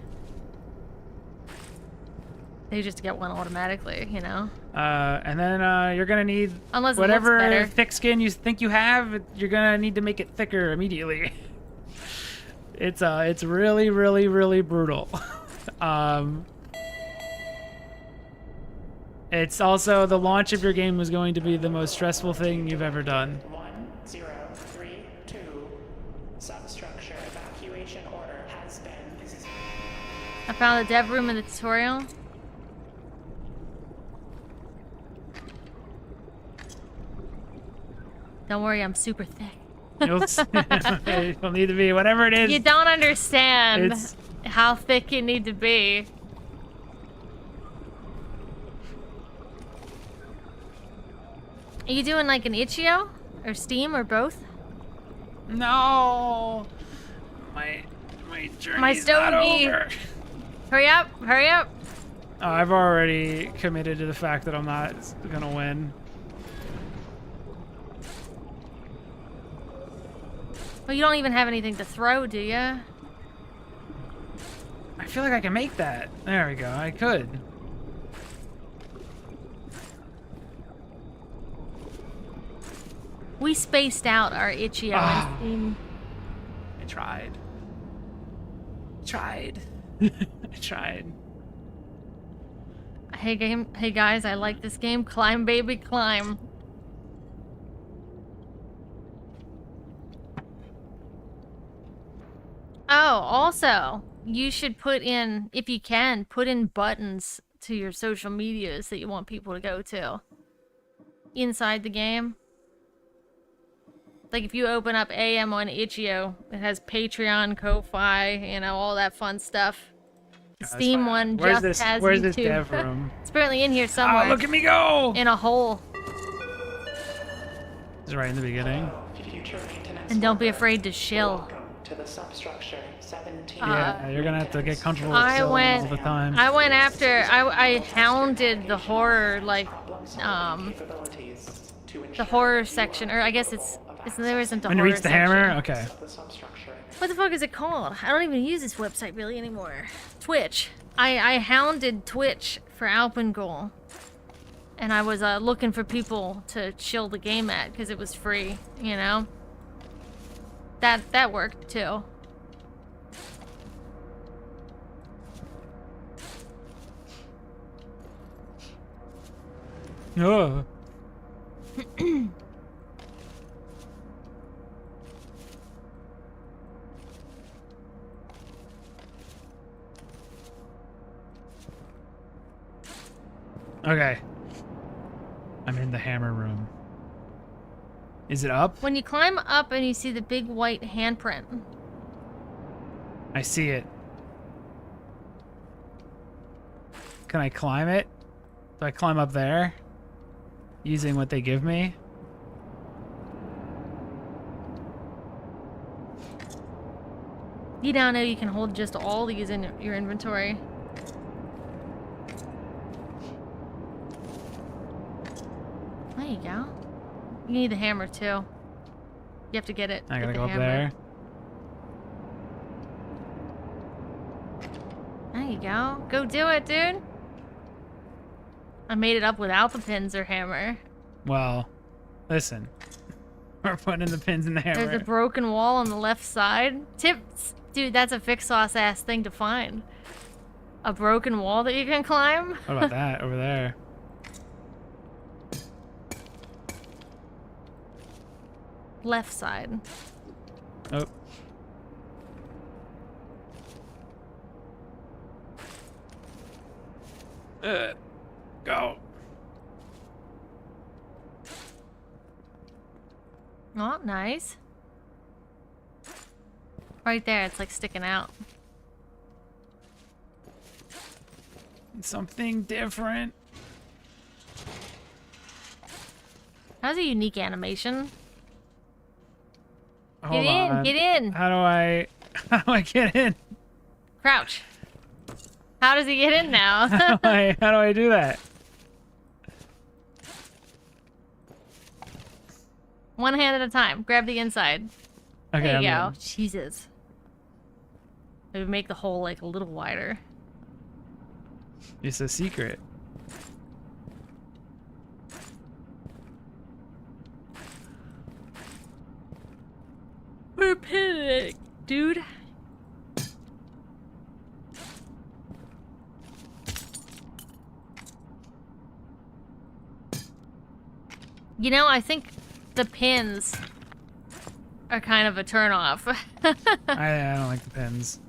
Speaker 2: You just get one automatically, you know?
Speaker 1: And then, you're gonna need
Speaker 2: Unless it
Speaker 1: whatever
Speaker 2: looks better.
Speaker 1: thick skin you think you have, you're gonna need to make it thicker immediately. It's really, really, really brutal. It's also, the launch of your game was going to be the most stressful thing you've ever done.
Speaker 3: 1032. Substructure evacuation order has been.
Speaker 2: I found the dev room in the tutorial. Don't worry, I'm super thick.
Speaker 1: You'll need to be, whatever it is.
Speaker 2: You don't understand
Speaker 1: It's-
Speaker 2: how thick you need to be. Are you doing like an Itch.io? Or Steam, or both?
Speaker 1: No! My journey's not
Speaker 2: stogie.
Speaker 1: over.
Speaker 2: Hurry up, hurry up.
Speaker 1: Oh, I've already committed to the fact that I'm not gonna win.
Speaker 2: Well, you don't even have anything to throw, do you?
Speaker 1: I feel like I can make that. There we go, I could.
Speaker 2: We spaced out our Itch.io and Steam.
Speaker 1: I tried. I tried.
Speaker 2: Hey guys, I like this game. Climb, baby, climb. Oh, also, you should put in, if you can, put in buttons to your social medias that you want people to go to inside the game. Like if you open up AM on Itch.io, it has Patreon, Ko-Fi, you know, all that fun stuff. The
Speaker 1: That's
Speaker 2: Steam
Speaker 1: fine.
Speaker 2: one
Speaker 1: Where's
Speaker 2: just
Speaker 1: this?
Speaker 2: has
Speaker 1: Where's
Speaker 2: YouTube.
Speaker 1: this dev room?
Speaker 2: It's apparently in here somewhere.
Speaker 1: Oh, look at me go!
Speaker 2: In a hole.
Speaker 1: It's right in the beginning.
Speaker 3: Future maintenance
Speaker 2: And don't be
Speaker 3: worker.
Speaker 2: afraid to shill.
Speaker 3: Welcome to the substructure 17.
Speaker 1: Yeah, you're gonna have to get comfortable with
Speaker 2: I
Speaker 1: sills
Speaker 2: went
Speaker 1: all the time.
Speaker 2: I went after I hounded the horror, like
Speaker 3: Capabilities to
Speaker 2: the
Speaker 3: ensure
Speaker 2: horror section, or I guess it's there isn't a
Speaker 1: When you
Speaker 2: horror
Speaker 1: reach the
Speaker 2: section.
Speaker 1: hammer, okay.
Speaker 3: the substructure.
Speaker 2: What the fuck is it called? I don't even use this website really anymore. Twitch. I hounded Twitch for Alpengol. And I was looking for people to chill the game at because it was free, you know? That worked too.
Speaker 1: Oh. Okay. I'm in the hammer room. Is it up?
Speaker 2: When you climb up and you see the big white handprint,
Speaker 1: I see it. Can I climb it? Do I climb up there? Using what they give me?
Speaker 2: you now know you can hold just all these in your inventory. There you go. You need the hammer too. You have to get it.
Speaker 1: I
Speaker 2: get
Speaker 1: gotta
Speaker 2: the
Speaker 1: go up
Speaker 2: hammer.
Speaker 1: there.
Speaker 2: There you go. Go do it, dude. I made it up without the pins or hammer.
Speaker 1: Well, listen. We're putting the pins in the hammer.
Speaker 2: There's a broken wall on the left side. Tips. Dude, that's a fix sauce ass thing to find. A broken wall that you can climb?
Speaker 1: What about that over there?
Speaker 2: Left side.
Speaker 1: Oh. Go.
Speaker 2: Oh, nice. Right there, it's like sticking out.
Speaker 1: Something different.
Speaker 2: That's a unique animation.
Speaker 1: Hold
Speaker 2: Get in,
Speaker 1: on.
Speaker 2: get in.
Speaker 1: How do I get in?
Speaker 2: Crouch. How does he get in now?
Speaker 1: How do I do that?
Speaker 2: One hand at a time. Grab the inside.
Speaker 1: Okay,
Speaker 2: There you
Speaker 1: I'm
Speaker 2: go.
Speaker 1: in.
Speaker 2: Jesus. Maybe make the hole like a little wider.
Speaker 1: It's a secret.
Speaker 2: We're panic, dude. You know, I think the pins are kind of a turnoff.
Speaker 1: I don't like the pins.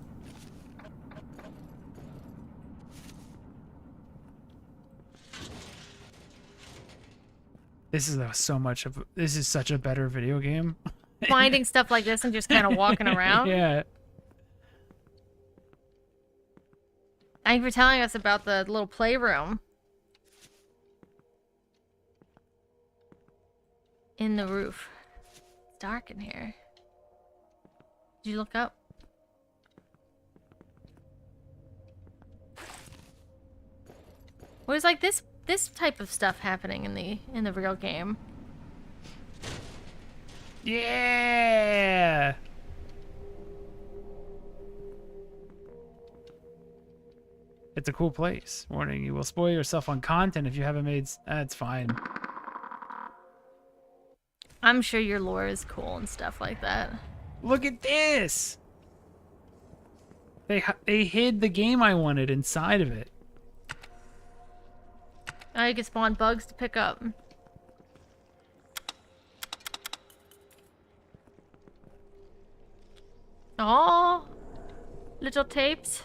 Speaker 1: This is this is such a better video game.
Speaker 2: Finding stuff like this and just kind of walking around.
Speaker 1: Yeah.
Speaker 2: Thank you for telling us about the little playroom. In the roof. It's dark in here. Did you look up? Well, there's like this type of stuff happening in the real game.
Speaker 1: Yeah. It's a cool place. Warning, you will spoil yourself on content if you haven't made... That's fine.
Speaker 2: I'm sure your lore is cool and stuff like that.
Speaker 1: Look at this! They hid the game I wanted inside of it.
Speaker 2: Now you can spawn bugs to pick up. Oh, little tapes.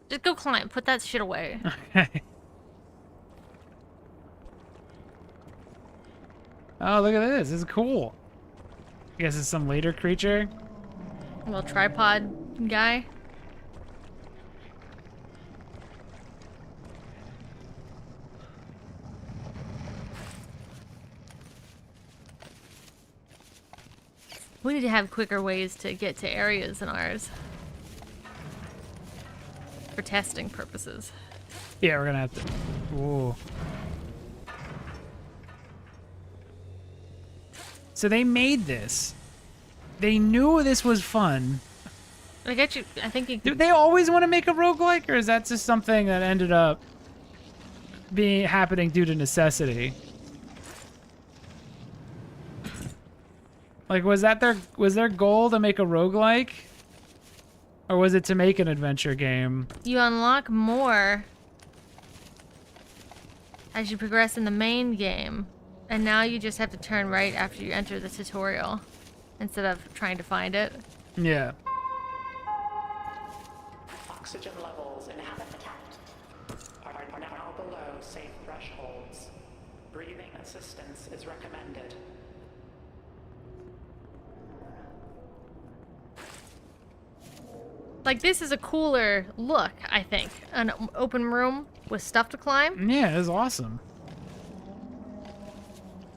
Speaker 2: Just go climb. Put that shit away.
Speaker 1: Okay. Oh, look at this. This is cool. I guess it's some later creature.
Speaker 2: Little tripod guy. We need to have quicker ways to get to areas in ours. For testing purposes.
Speaker 1: Yeah, we're gonna have to... Whoa. So they made this. They knew this was fun.
Speaker 2: I get you. I think you.
Speaker 1: Do they always want to make a roguelike, or is that just something that ended up happening due to necessity? Like, was their goal to make a roguelike? Or was it to make an adventure game?
Speaker 2: You unlock more as you progress in the main game, and now you just have to turn right after you enter the tutorial instead of trying to find it.
Speaker 1: Yeah.
Speaker 3: Oxygen levels in habitat are now below safe thresholds. Breathing assistance is recommended.
Speaker 2: Like, this is a cooler look, I think. An open room with stuff to climb.
Speaker 1: Yeah, it was awesome.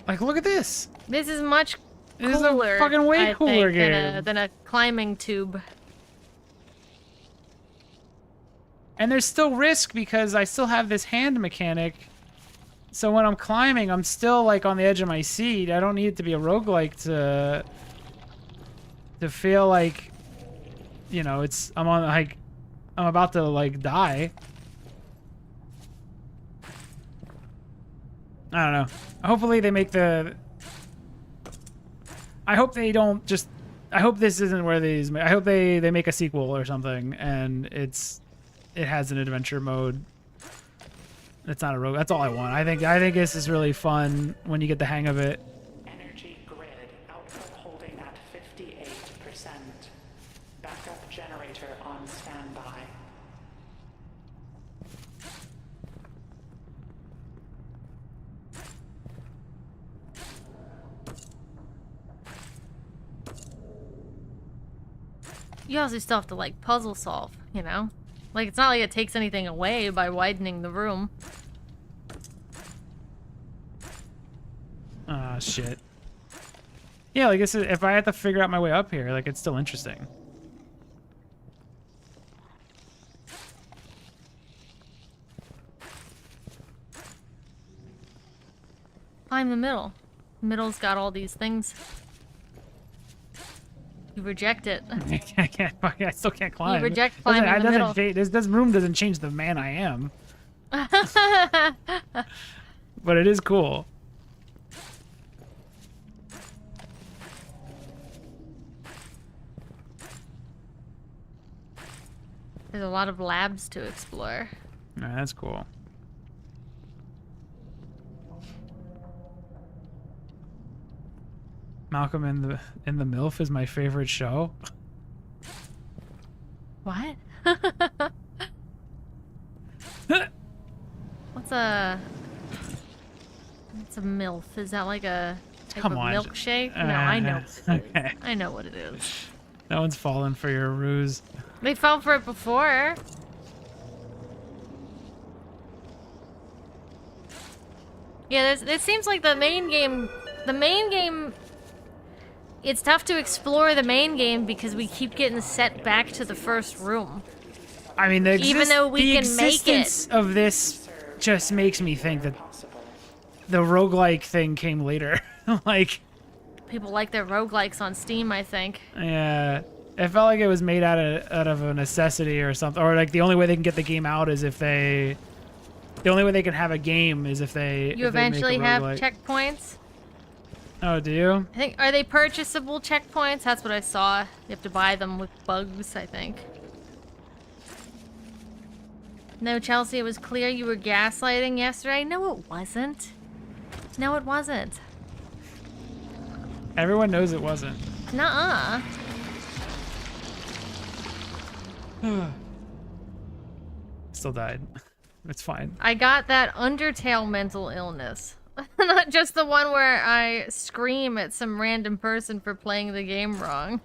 Speaker 1: Like, look at this.
Speaker 2: This is much
Speaker 1: This
Speaker 2: cooler,
Speaker 1: is a fucking way
Speaker 2: I
Speaker 1: cooler
Speaker 2: think,
Speaker 1: game.
Speaker 2: than a climbing tube.
Speaker 1: And there's still risk because I still have this hand mechanic. So when I'm climbing, I'm still like on the edge of my seat. I don't need it to be a roguelike to feel like, you know, I'm about to like die. I don't know. Hopefully they make I hope they don't just... I hope this isn't where these... I hope they make a sequel or something, and it has an adventure mode. It's not a rogue. That's all I want. I think this is really fun when you get the hang of it.
Speaker 3: Energy grid output holding at 58%. Backup generator on standby.
Speaker 2: You also still have to, like, puzzle solve, you know? Like, it's not like it takes anything away by widening the room.
Speaker 1: Ah, shit. Yeah, like I said, if I had to figure out my way up here, like, it's still interesting.
Speaker 2: Climb the middle. The middle's got all these things. You reject it.
Speaker 1: I still can't climb.
Speaker 2: You reject climbing the middle.
Speaker 1: This room doesn't change the man I am. But it is cool.
Speaker 2: There's a lot of labs to explore.
Speaker 1: Alright, that's cool. Malcolm in the MILF is my favorite show.
Speaker 2: What? What's a MILF? Is that like a type
Speaker 1: Come
Speaker 2: of
Speaker 1: on.
Speaker 2: milkshake? No, I know.
Speaker 1: Okay.
Speaker 2: I know what it is.
Speaker 1: No one's fallen for your ruse.
Speaker 2: They fell for it before. Yeah, it seems like the main game, it's tough to explore the main game because we keep getting set back to the first room.
Speaker 1: I mean,
Speaker 2: Even though we can make it.
Speaker 1: The existence of this just makes me think that the roguelike thing came later. Like,
Speaker 2: People like their roguelikes on Steam, I think.
Speaker 1: yeah, it felt like it was made out of a necessity or something, or like the only way they can get the game out is if they, the only way they can have a game is if they.
Speaker 2: You
Speaker 1: if they make a
Speaker 2: eventually have
Speaker 1: roguelike.
Speaker 2: checkpoints.
Speaker 1: Oh, do you?
Speaker 2: I think, are they purchasable checkpoints? That's what I saw. You have to buy them with bugs, I think. No, Chelsea, it was clear you were gaslighting yesterday. No, it wasn't. No, it wasn't.
Speaker 1: Everyone knows it wasn't.
Speaker 2: Nuh-uh.
Speaker 1: Still died. It's fine.
Speaker 2: I got that Undertale mental illness. Not just the one where I scream at some random person for playing the game wrong.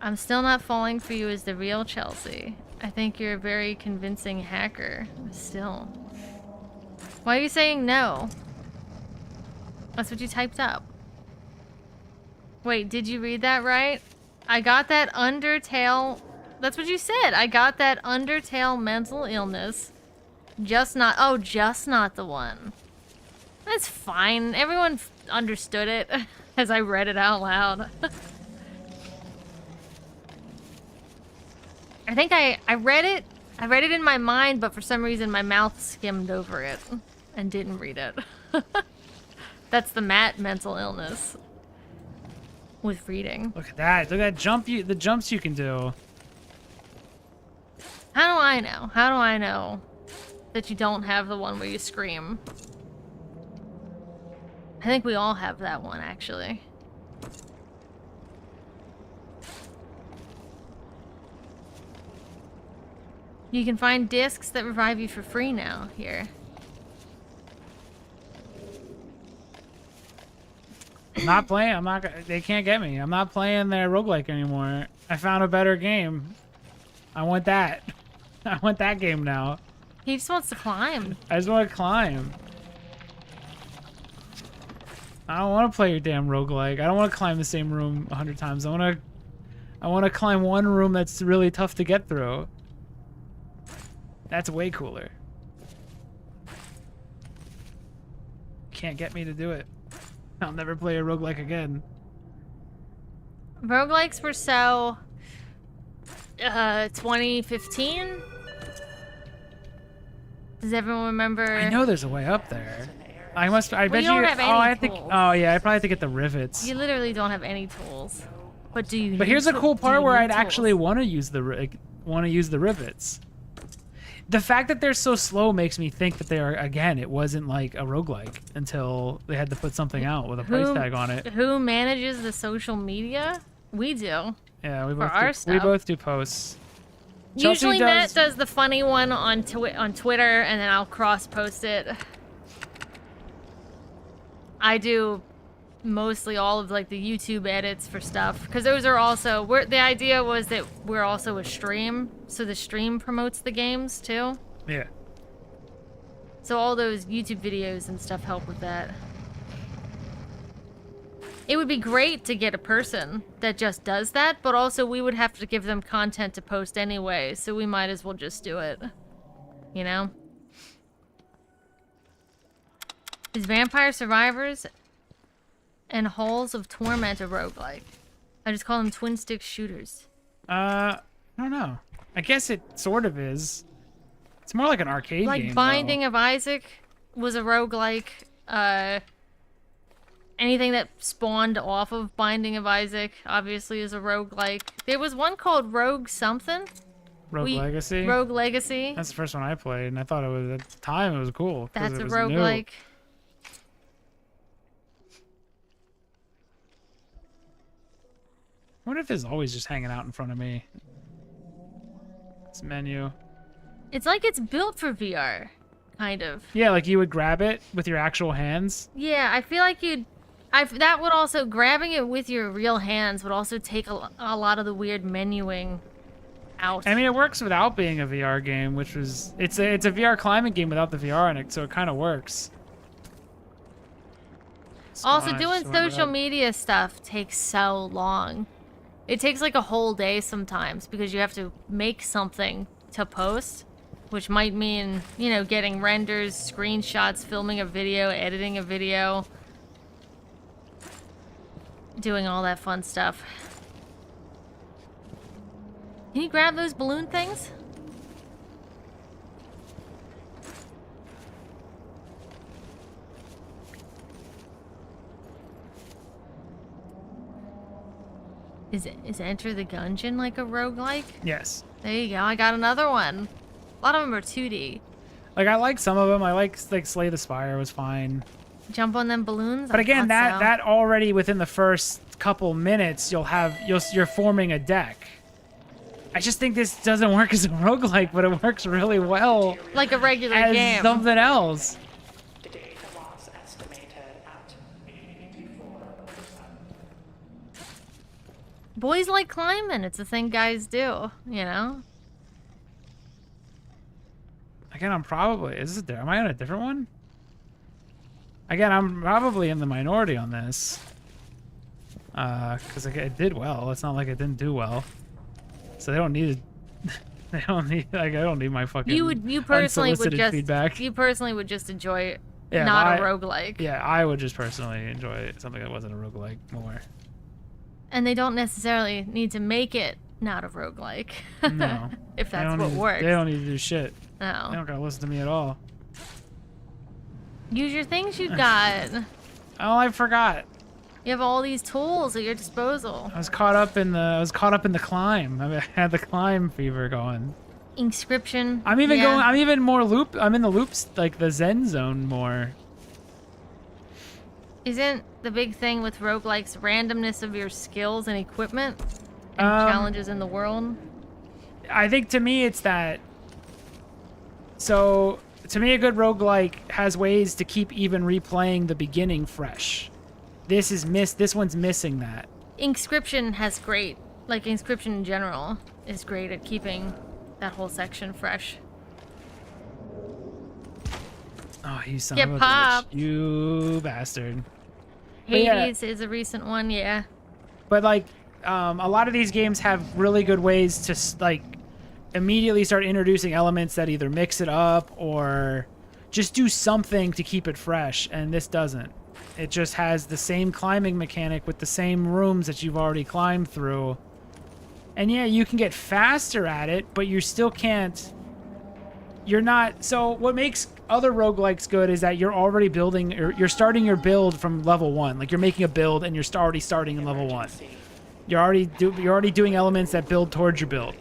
Speaker 2: I'm still not falling for you as the real Chelsea. I think you're a very convincing hacker. Still. Why are you saying no? That's what you typed up. Wait, did you read that right? I got that Undertale... That's what you said. I got that Undertale mental illness. Just not... Oh, just not the one. That's fine. Everyone understood it as I read it out loud. I think I read it. I read it in my mind, but for some reason my mouth skimmed over it and didn't read it. That's the Matt mental illness with reading.
Speaker 1: Look at that. Look at that the jumps you can do.
Speaker 2: How do I know? How do I know that you don't have the one where you scream? I think we all have that one, actually. You can find discs that revive you for free now here.
Speaker 1: I'm not playing. I'm not. They can't get me. I'm not playing their roguelike anymore. I found a better game. I want that. I want that game now.
Speaker 2: He just wants to climb.
Speaker 1: I just want to climb. I don't want to play your damn roguelike. I don't want to climb the same room 100 times. I want to climb one room that's really tough to get through. That's way cooler. Can't get me to do it. I'll never play a roguelike again.
Speaker 2: Roguelikes were so... 2015? Does everyone remember?
Speaker 1: I know there's a way up there. I must. I bet
Speaker 2: you don't
Speaker 1: you.
Speaker 2: have any
Speaker 1: I think.
Speaker 2: tools.
Speaker 1: Oh yeah, I probably have to get the rivets.
Speaker 2: You literally don't have any tools. But do you?
Speaker 1: But here's a cool
Speaker 2: do
Speaker 1: part
Speaker 2: you
Speaker 1: where
Speaker 2: need
Speaker 1: I'd
Speaker 2: tools?
Speaker 1: actually want to use the rivets. The fact that they're so slow makes me think that they are. Again, it wasn't like a roguelike until they had to put something out with a price tag on it.
Speaker 2: Who manages the social media? We do.
Speaker 1: Yeah, we
Speaker 2: For
Speaker 1: both
Speaker 2: our
Speaker 1: do, we
Speaker 2: stuff.
Speaker 1: both do posts. Chelsea
Speaker 2: Usually Matt does the funny one on Twitter, and then I'll cross-post it. I do mostly all of like the YouTube edits for stuff, because those are also the idea was that we're also a stream, so the stream promotes the games too.
Speaker 1: Yeah.
Speaker 2: So all those YouTube videos and stuff help with that. It would be great to get a person that just does that, but also we would have to give them content to post anyway, so we might as well just do it. You know? Is Vampire Survivors and Halls of Torment a roguelike? I just call them twin stick shooters.
Speaker 1: I don't know. I guess it sort of is. It's more like an arcade
Speaker 2: like
Speaker 1: game. Like
Speaker 2: Binding of Isaac was a roguelike. Anything that spawned off of Binding of Isaac obviously is a roguelike. There was one called Rogue something.
Speaker 1: Rogue Legacy.
Speaker 2: Rogue Legacy.
Speaker 1: That's the first one I played, and I thought it was at the time it was cool.
Speaker 2: That's
Speaker 1: it
Speaker 2: a
Speaker 1: was
Speaker 2: roguelike.
Speaker 1: New. I wonder if it's always just hanging out in front of me. This menu.
Speaker 2: It's like it's built for VR, kind of.
Speaker 1: Yeah, like you would grab it with your actual hands.
Speaker 2: Yeah, I feel like that would also, grabbing it with your real hands would also take a lot of the weird menuing out.
Speaker 1: I mean, it works without being a VR game, which was it's a VR climbing game without the VR in it, so it kind of works.
Speaker 2: Also, doing social media stuff takes so long. It takes like a whole day sometimes because you have to make something to post, which might mean, you know, getting renders, screenshots, filming a video, editing a video, doing all that fun stuff. Can you grab those balloon things? Is Enter the Gungeon like a roguelike?
Speaker 1: Yes.
Speaker 2: There you go. I got another one. A lot of them are 2D.
Speaker 1: Like I like some of them. I like Slay the Spire was fine.
Speaker 2: Jump on them balloons.
Speaker 1: But again,
Speaker 2: I thought so.
Speaker 1: that already within the first couple minutes you're forming a deck. I just think this doesn't work as a roguelike, but it works really well
Speaker 2: like a regular
Speaker 1: as
Speaker 2: game.
Speaker 1: something else.
Speaker 3: The data loss estimated at 84%.
Speaker 2: Boys like climbing. It's a thing guys do, you know?
Speaker 1: Again, am I on a different one? Again, I'm probably in the minority on this. Because it did well. It's not like it didn't do well. So they don't need I don't need my fucking
Speaker 2: You personally would
Speaker 1: unsolicited
Speaker 2: just
Speaker 1: feedback.
Speaker 2: You personally would just enjoy
Speaker 1: Yeah,
Speaker 2: not a roguelike.
Speaker 1: Yeah, I would just personally enjoy something that wasn't a roguelike more.
Speaker 2: And they don't necessarily need to make it not a roguelike.
Speaker 1: No.
Speaker 2: If that's what works.
Speaker 1: They don't need to do shit.
Speaker 2: No.
Speaker 1: They don't gotta listen to me at all.
Speaker 2: Use your things you got.
Speaker 1: Oh, I forgot.
Speaker 2: You have all these tools at your disposal.
Speaker 1: I was caught up in the climb. I had the climb fever going.
Speaker 2: Inscription.
Speaker 1: I'm even more loop. I'm in the loops, like the Zen zone more.
Speaker 2: Isn't the big thing with roguelikes randomness of your skills and equipment and challenges in the world?
Speaker 1: I think to me it's that. So to me, a good roguelike has ways to keep even replaying the beginning fresh. This one's missing that.
Speaker 2: Inscription has great, like Inscription in general is great at keeping that whole section fresh.
Speaker 1: Oh, you son
Speaker 2: Get
Speaker 1: of a
Speaker 2: popped.
Speaker 1: bitch. You bastard.
Speaker 2: Hades is a recent one, yeah.
Speaker 1: But like, a lot of these games have really good ways to like immediately start introducing elements that either mix it up or just do something to keep it fresh, and this doesn't. It just has the same climbing mechanic with the same rooms that you've already climbed through. And yeah, you can get faster at it, but you still can't. You're not. So what makes other roguelikes good is that you're already building, or you're starting your build from level 1. Like you're making a build and you're already starting in level 1. You're already doing elements that build towards your build.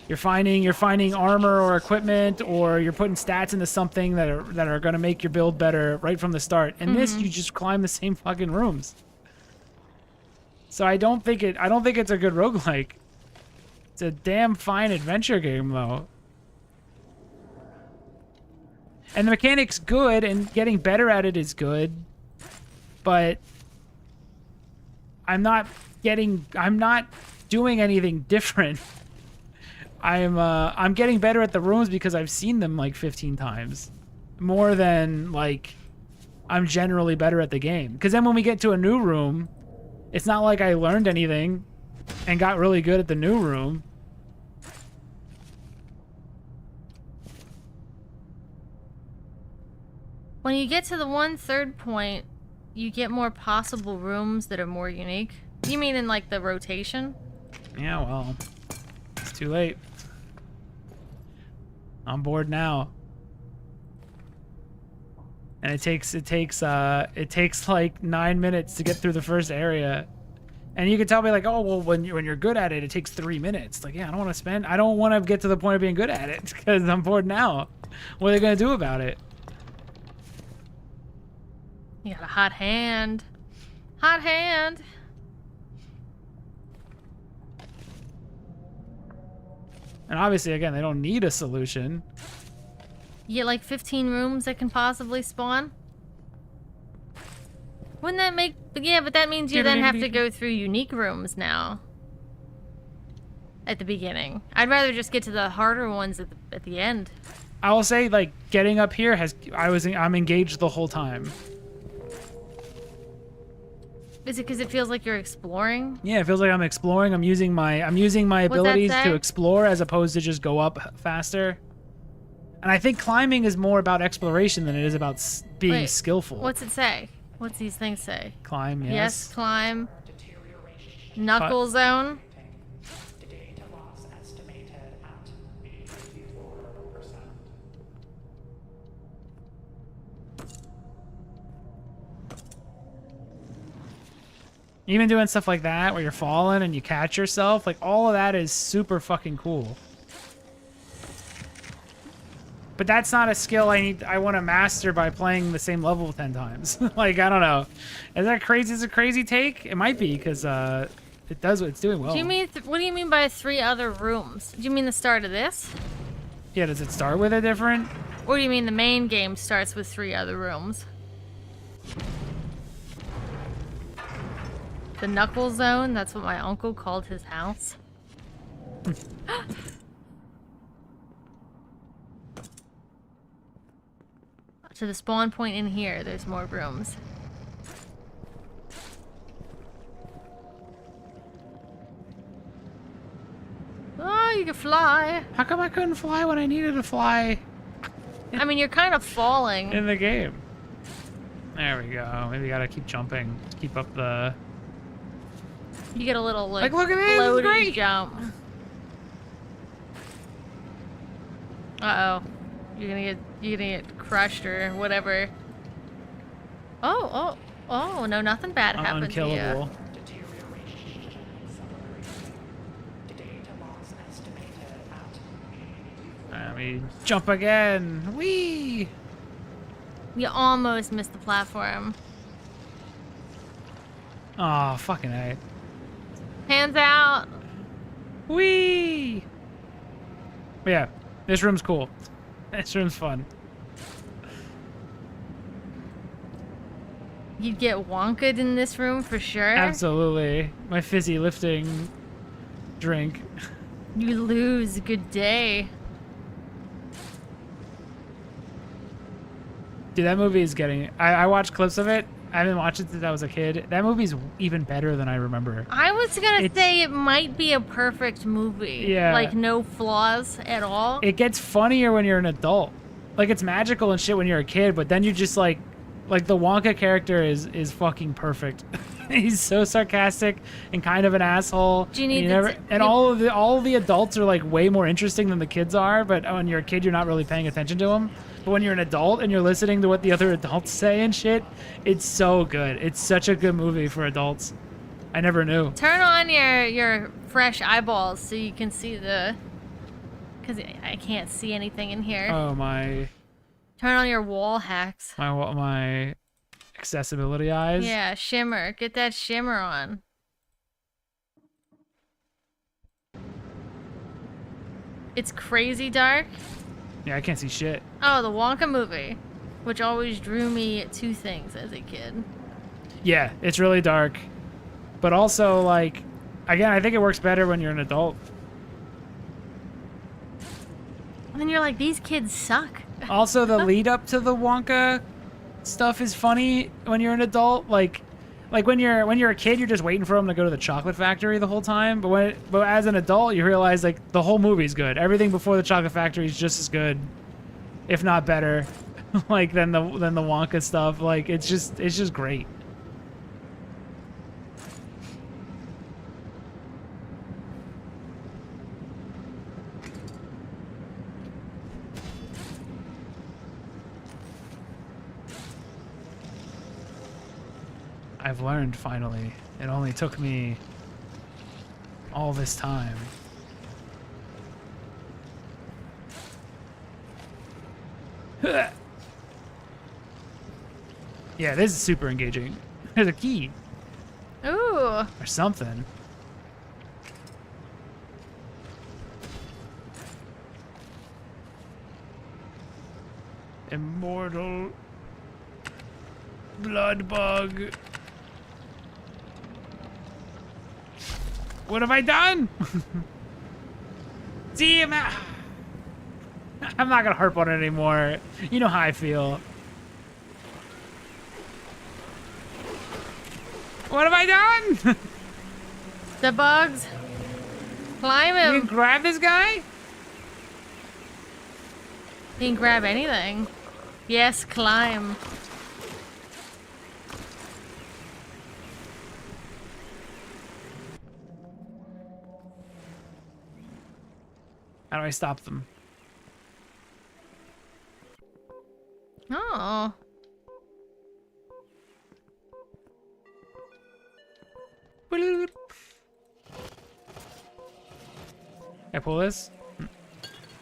Speaker 1: You're finding armor or equipment, or you're putting stats into something that are going to make your build better right from the start. And this, you just climb the same fucking rooms. So I don't think it's a good roguelike. It's a damn fine adventure game though. And the mechanic's good, and getting better at it is good. But I'm not doing anything different. I'm getting better at the rooms because I've seen them like 15 times. More than like I'm generally better at the game. Because then when we get to a new room, it's not like I learned anything and got really good at the new room.
Speaker 2: When you get to the 1/3 point, you get more possible rooms that are more unique. You mean in like the rotation?
Speaker 1: Yeah, well, it's too late. I'm bored now. And it takes like 9 minutes to get through the first area. And you can tell me like, oh well, when you're good at it, it takes 3 minutes. Like, yeah, I don't want to get to the point of being good at it because I'm bored now. What are they gonna do about it?
Speaker 2: You got a hot hand. Hot hand.
Speaker 1: And obviously, again, they don't need a solution.
Speaker 2: You get like 15 rooms that can possibly spawn. Wouldn't that make... Yeah, but that means you then have to go through unique rooms now. At the beginning. I'd rather just get to the harder ones at the end.
Speaker 1: I will say, like, getting up here I'm engaged the whole time.
Speaker 2: Is it because it feels like you're exploring?
Speaker 1: Yeah, it feels like I'm exploring. I'm using my abilities
Speaker 2: say?
Speaker 1: to explore as opposed to just go up faster. And I think climbing is more about exploration than it is about being skillful.
Speaker 2: What's it say? What's these things say?
Speaker 1: Climb, yes.
Speaker 2: Yes, climb. Knuckle zone.
Speaker 3: Data loss estimated at 54%.
Speaker 1: Even doing stuff like that where you're falling and you catch yourself, like all of that is super fucking cool. But that's not a skill I want to master by playing the same level 10 times. Like, I don't know. Is that crazy? Is it a crazy take? It might be because it's doing well.
Speaker 2: Do you mean what do you mean by 3 other rooms? Do you mean the start of this?
Speaker 1: Yeah, does it start with a different?
Speaker 2: Or do you mean the main game starts with 3 other rooms? The Knuckle Zone, that's what my uncle called his house. To the spawn point in here, there's more rooms. Oh, you can fly.
Speaker 1: How come I couldn't fly when I needed to fly
Speaker 2: I mean, you're kind of falling.
Speaker 1: in the game? There we go. Maybe gotta keep jumping. Keep up the...
Speaker 2: You get a little like
Speaker 1: look at this,
Speaker 2: floaty
Speaker 1: great.
Speaker 2: jump. Uh oh, you're gonna get crushed or whatever. Oh no, nothing bad
Speaker 1: I'm
Speaker 2: happened to you.
Speaker 1: unkillable.
Speaker 3: Deterioration accelerating. Data loss estimated at
Speaker 1: Let me jump again. Whee!
Speaker 2: You almost missed the platform.
Speaker 1: Oh, fucking A.
Speaker 2: Hands out.
Speaker 1: Whee! But yeah, this room's cool. This room's fun.
Speaker 2: You'd get wonked in this room for sure.
Speaker 1: Absolutely. My fizzy lifting drink.
Speaker 2: You lose. Good day.
Speaker 1: Dude, that movie is getting... I watched clips of it. I haven't watched it since I was a kid. That movie's even better than I remember.
Speaker 2: I was gonna say it might be a perfect movie.
Speaker 1: Yeah.
Speaker 2: Like no flaws at all.
Speaker 1: It gets funnier when you're an adult. Like, it's magical and shit when you're a kid, but then you just like the Wonka character is fucking perfect. He's so sarcastic and kind of an asshole.
Speaker 2: Do you need
Speaker 1: and all of the adults are like way more interesting than the kids are, but when you're a kid you're not really paying attention to them. But when you're an adult and you're listening to what the other adults say and shit, it's so good. It's such a good movie for adults. I never knew.
Speaker 2: Turn on your fresh eyeballs so you can see the... Because I can't see anything in here.
Speaker 1: Oh, my
Speaker 2: Turn on your wall hacks.
Speaker 1: my accessibility eyes.
Speaker 2: Yeah, shimmer. Get that shimmer on. It's crazy dark.
Speaker 1: Yeah, I can't see shit.
Speaker 2: Oh, the Wonka movie, which always drew me to things as a kid.
Speaker 1: Yeah, it's really dark. But also, like, again, I think it works better when you're an adult.
Speaker 2: And then you're like, these kids suck.
Speaker 1: Also, the lead up to the Wonka stuff is funny when you're an adult. Like when you're a kid, you're just waiting for him to go to the chocolate factory the whole time. But as an adult, you realize like the whole movie's good. Everything before the chocolate factory is just as good, if not better, like than the Wonka stuff. Like it's just great. I've learned finally. It only took me all this time. Yeah, this is super engaging. There's a key.
Speaker 2: Ooh.
Speaker 1: Or something. Immortal blood bug. What have I done? See, I'm not gonna harp on it anymore. You know how I feel. What have I done?
Speaker 2: The bugs. Climb him.
Speaker 1: You can grab this guy?
Speaker 2: You can grab anything. Yes, climb.
Speaker 1: How do I stop them?
Speaker 2: Oh.
Speaker 1: Can I pull this? Can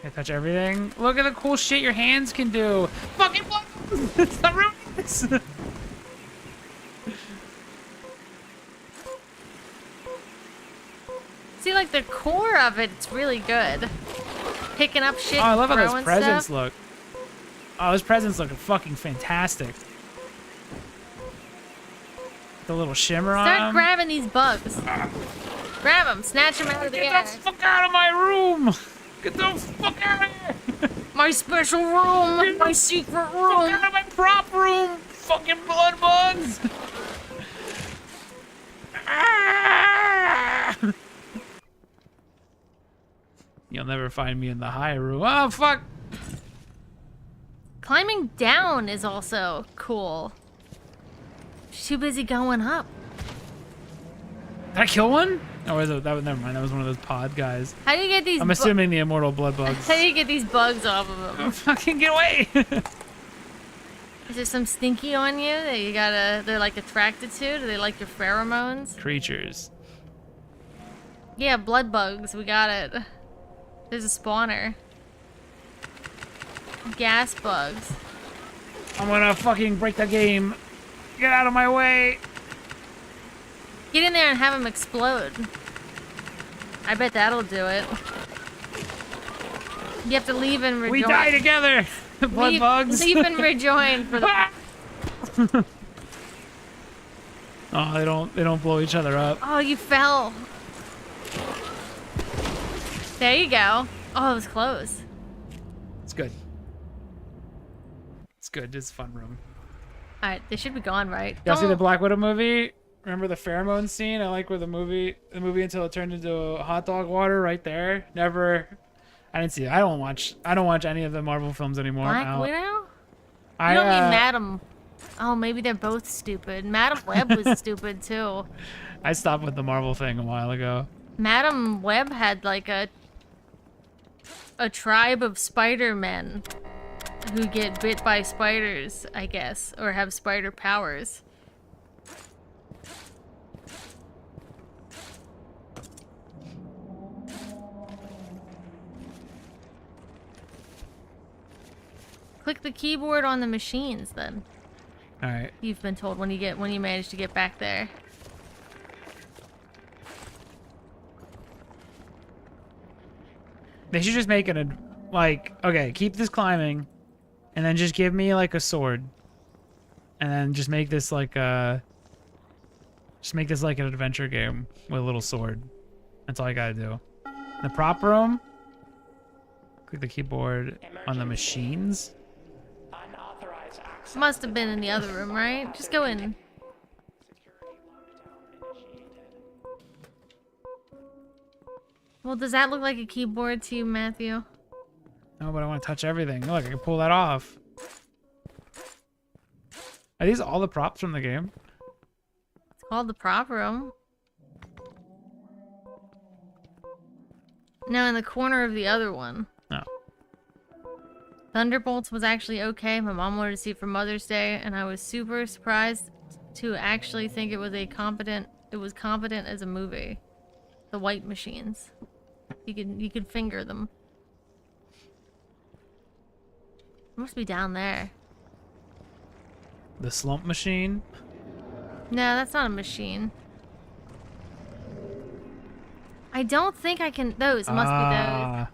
Speaker 1: I touch everything? Look at the cool shit your hands can do. Fucking blood! Stop ruining this!
Speaker 2: See, like the core of it, it's really good. Picking up shit.
Speaker 1: Oh, I love how those
Speaker 2: throwing
Speaker 1: presents
Speaker 2: stuff.
Speaker 1: look. Oh, those presents look fucking fantastic. The little shimmer on
Speaker 2: Start
Speaker 1: them.
Speaker 2: grabbing these bugs. Grab them, snatch them out of the air.
Speaker 1: Get the fuck out of my room! Get the fuck out of here!
Speaker 2: My special room, my secret
Speaker 1: Fuck
Speaker 2: room.
Speaker 1: out of my prop room! Fucking blood bugs! Ah! You'll never find me in the high room. Oh, fuck!
Speaker 2: Climbing down is also cool. She's too busy going up.
Speaker 1: Did I kill one? Oh, was it, never mind. That was one of those pod guys.
Speaker 2: How do you get these?
Speaker 1: I'm assuming the immortal blood bugs.
Speaker 2: How do you get these bugs off of them?
Speaker 1: Fucking get away!
Speaker 2: Is there some stinky on you that you gotta? They're like attracted to? Do they like your pheromones?
Speaker 1: Creatures.
Speaker 2: Yeah, blood bugs. We got it. There's a spawner. Gas bugs.
Speaker 1: I'm gonna fucking break the game. Get out of my way.
Speaker 2: Get in there and have them explode. I bet that'll do it. You have to leave and rejoin.
Speaker 1: We die together. Blood bugs.
Speaker 2: Leave and rejoin for the.
Speaker 1: Oh, they don't blow each other up.
Speaker 2: Oh, you fell. There you go. Oh, it was close.
Speaker 1: It's good. It's good. It's a fun room.
Speaker 2: All right, they should be gone, right?
Speaker 1: Y'all see the
Speaker 2: Don't-
Speaker 1: Black Widow movie? Remember the pheromone scene? I like where the movie until it turned into hot dog water right there. Never. I didn't see it. I don't watch any of the Marvel films anymore.
Speaker 2: Black Widow? You
Speaker 1: I
Speaker 2: don't mean Madam. Oh, maybe they're both stupid. Madam Web was stupid too.
Speaker 1: I stopped with the Marvel thing a while ago.
Speaker 2: Madam Web had like a tribe of Spider-Men who get bit by spiders, I guess, or have spider powers. Click the keyboard on the machines then.
Speaker 1: All right.
Speaker 2: You've been told when you manage to get back there.
Speaker 1: They should just make it okay, keep this climbing, and then just give me like a sword, and then just make this like a Just make this like an adventure game with a little sword. That's all I gotta do. The prop room. Click the keyboard on the machines.
Speaker 3: Unauthorized access.
Speaker 2: Must have been in the other room, right? Just go in.
Speaker 3: Security lockdown initiated.
Speaker 2: Well, does that look like a keyboard to you, Matthew?
Speaker 1: No, but I want to touch everything. Look, I can pull that off. Are these all the props from the game?
Speaker 2: It's called the prop room. No, in the corner of the other one.
Speaker 1: No.
Speaker 2: Thunderbolts was actually okay. My mom wanted to see it for Mother's Day, and I was super surprised to actually think it was competent as a movie. The white machines. You could finger them. It must be down there.
Speaker 1: The slump machine?
Speaker 2: No, that's not a machine. I don't think I can. Those must be those.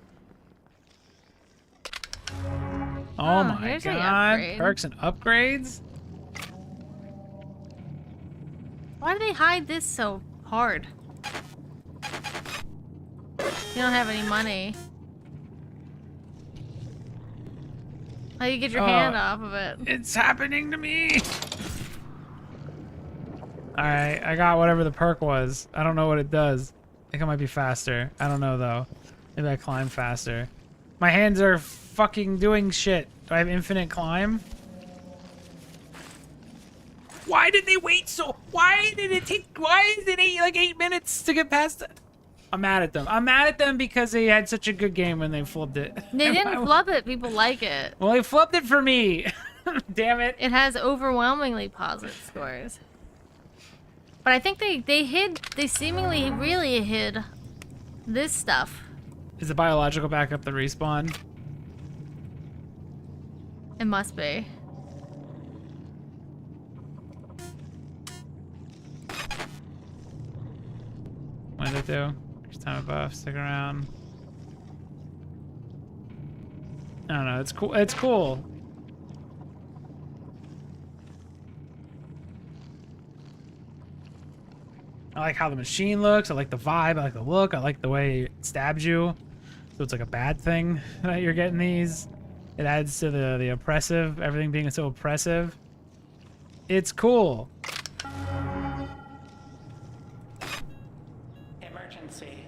Speaker 1: Oh my
Speaker 2: here's the
Speaker 1: god.
Speaker 2: upgrade.
Speaker 1: Perks and upgrades?
Speaker 2: Why do they hide this so hard? You don't have any money. How do you get your hand off of it?
Speaker 1: It's happening to me. Alright, I got whatever the perk was. I don't know what it does. I think it might be faster. I don't know though. Maybe I climb faster. My hands are fucking doing shit. Do I have infinite climb? Why did they wait so? Why did it take? Why is it like 8 minutes to get past it? I'm mad at them. I'm mad at them because they had such a good game when they flubbed it.
Speaker 2: They didn't flub it. People like it.
Speaker 1: Well, they flubbed it for me. Damn it.
Speaker 2: It has overwhelmingly positive scores. But I think they seemingly really hid this stuff.
Speaker 1: Is the biological backup the respawn?
Speaker 2: It must be.
Speaker 1: What did it do? Next time above, stick around. I don't know, it's cool. It's cool. I like how the machine looks. I like the vibe. I like the look. I like the way it stabs you. So it's like a bad thing that you're getting these. It adds to the oppressive, everything being so oppressive. It's cool.
Speaker 3: Emergency.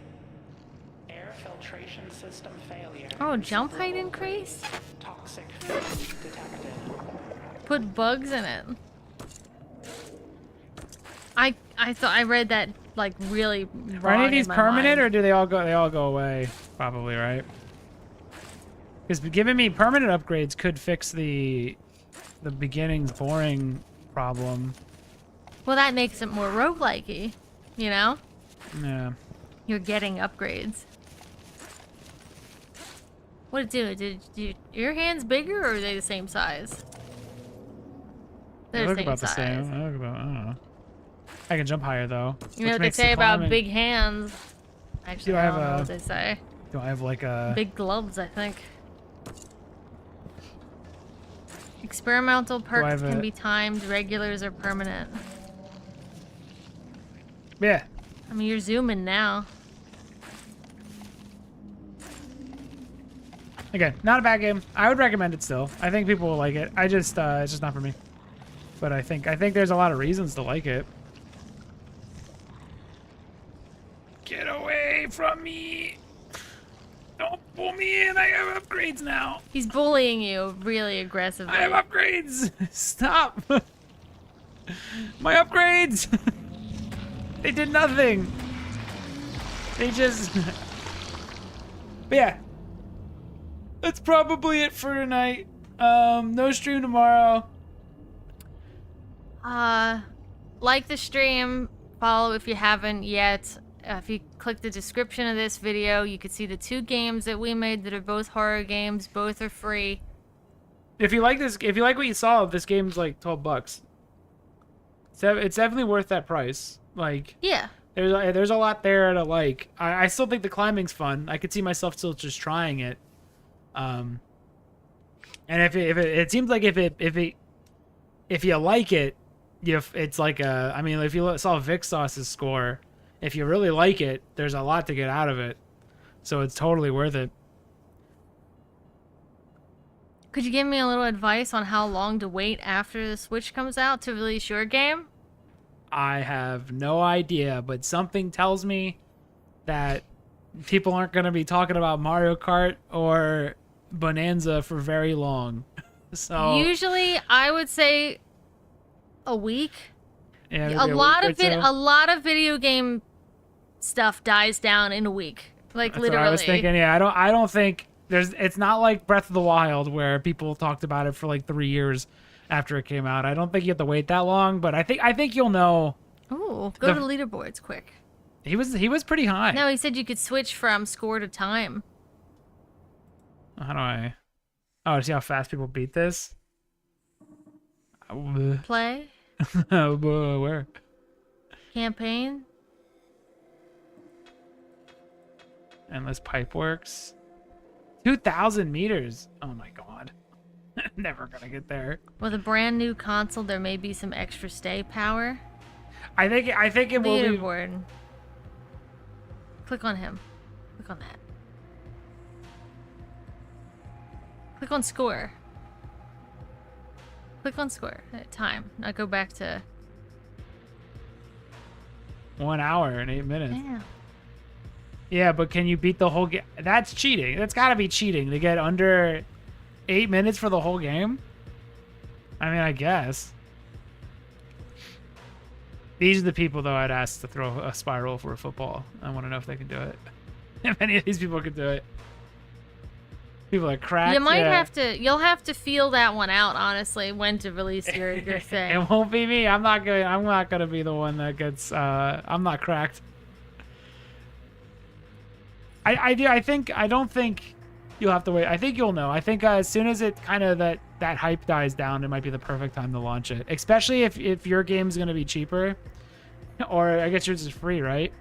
Speaker 3: Air filtration system failure.
Speaker 2: Oh, jump height increase?
Speaker 3: Toxic fumes detected.
Speaker 2: Put bugs in it. I thought I read that like really wrong.
Speaker 1: Are any of these
Speaker 2: in my
Speaker 1: permanent,
Speaker 2: mind.
Speaker 1: or do they all go? They all go away, probably, right? Because giving me permanent upgrades could fix the beginning's boring problem.
Speaker 2: Well, that makes it more roguelike-y, you know?
Speaker 1: Yeah.
Speaker 2: You're getting upgrades. What did it do? Did your hands bigger, or are they the same size?
Speaker 1: They
Speaker 2: They're
Speaker 1: look
Speaker 2: the same
Speaker 1: about
Speaker 2: size.
Speaker 1: the same. They look about, I don't know. I can jump higher though.
Speaker 2: You know
Speaker 1: which
Speaker 2: what they
Speaker 1: makes the
Speaker 2: say about
Speaker 1: climbing-
Speaker 2: big hands? Actually,
Speaker 1: Do I
Speaker 2: I
Speaker 1: have
Speaker 2: don't know
Speaker 1: a-
Speaker 2: what they say.
Speaker 1: Do I have like a?
Speaker 2: Big gloves, I think. Experimental perks
Speaker 1: have
Speaker 2: can
Speaker 1: a-
Speaker 2: be timed, regulars are permanent.
Speaker 1: Yeah.
Speaker 2: I mean, you're zooming now.
Speaker 1: Again, not a bad game. I would recommend it still. I think people will like it. I just it's just not for me. But I think there's a lot of reasons to like it. Get away from me! Don't pull me in. I have upgrades now.
Speaker 2: He's bullying you really aggressively.
Speaker 1: I have upgrades. Stop. My upgrades. They did nothing. They just. But yeah. That's probably it for tonight. No stream tomorrow.
Speaker 2: Like the stream, follow if you haven't yet. If you click the description of this video, you can see the 2 games that we made that are both horror games. Both are free.
Speaker 1: If you like this, if you like what you saw, this game's like $12. It's definitely worth that price. Like,
Speaker 2: Yeah.
Speaker 1: there's a lot there to like. I still think the climbing's fun. I could see myself still just trying it. And if it seems like if you like it, it's like a. I mean, if you saw Vic Sauce's score, if you really like it, there's a lot to get out of it, so it's totally worth it.
Speaker 2: Could you give me a little advice on how long to wait after the Switch comes out to release your game?
Speaker 1: I have no idea, but something tells me that people aren't going to be talking about Mario Kart or Bonanza for very long. So
Speaker 2: usually, I would say a week.
Speaker 1: yeah, maybe
Speaker 2: A lot of video game stuff dies down in a week. Like
Speaker 1: That's
Speaker 2: literally.
Speaker 1: what I was thinking. Yeah, I don't think it's not like Breath of the Wild where people talked about it for like 3 years after it came out. I don't think you have to wait that long, but I think you'll know.
Speaker 2: Ooh, go to leaderboards quick.
Speaker 1: He was pretty high.
Speaker 2: No, he said you could switch from score to time.
Speaker 1: How do I? Oh, see how fast people beat this?
Speaker 2: Play.
Speaker 1: Where?
Speaker 2: Campaign.
Speaker 1: Endless pipe works. 2,000 meters. Oh my god. Never gonna get there.
Speaker 2: With a brand new console, there may be some extra stay power.
Speaker 1: I think it will be.
Speaker 2: Leaderboard. Click on him. Click on that. Click on score. Click on score. Time. Now go back to
Speaker 1: 1 hour and 8 minutes.
Speaker 2: yeah.
Speaker 1: Yeah, but can you beat the whole game? That's cheating. That's got to be cheating to get under 8 minutes for the whole game. I mean, I guess. These are the people, though, I'd ask to throw a spiral for a football. I want to know if they can do it. If any of these people could do it. People are cracked.
Speaker 2: You might have to. You'll have to feel that one out, honestly, when to release your thing.
Speaker 1: It won't be me. I'm not gonna be the one that gets. I'm not cracked. I don't think you'll have to wait. I think you'll know. I think as soon as it kind of that hype dies down, it might be the perfect time to launch it. Especially if your game's gonna be cheaper, or I guess yours is free, right?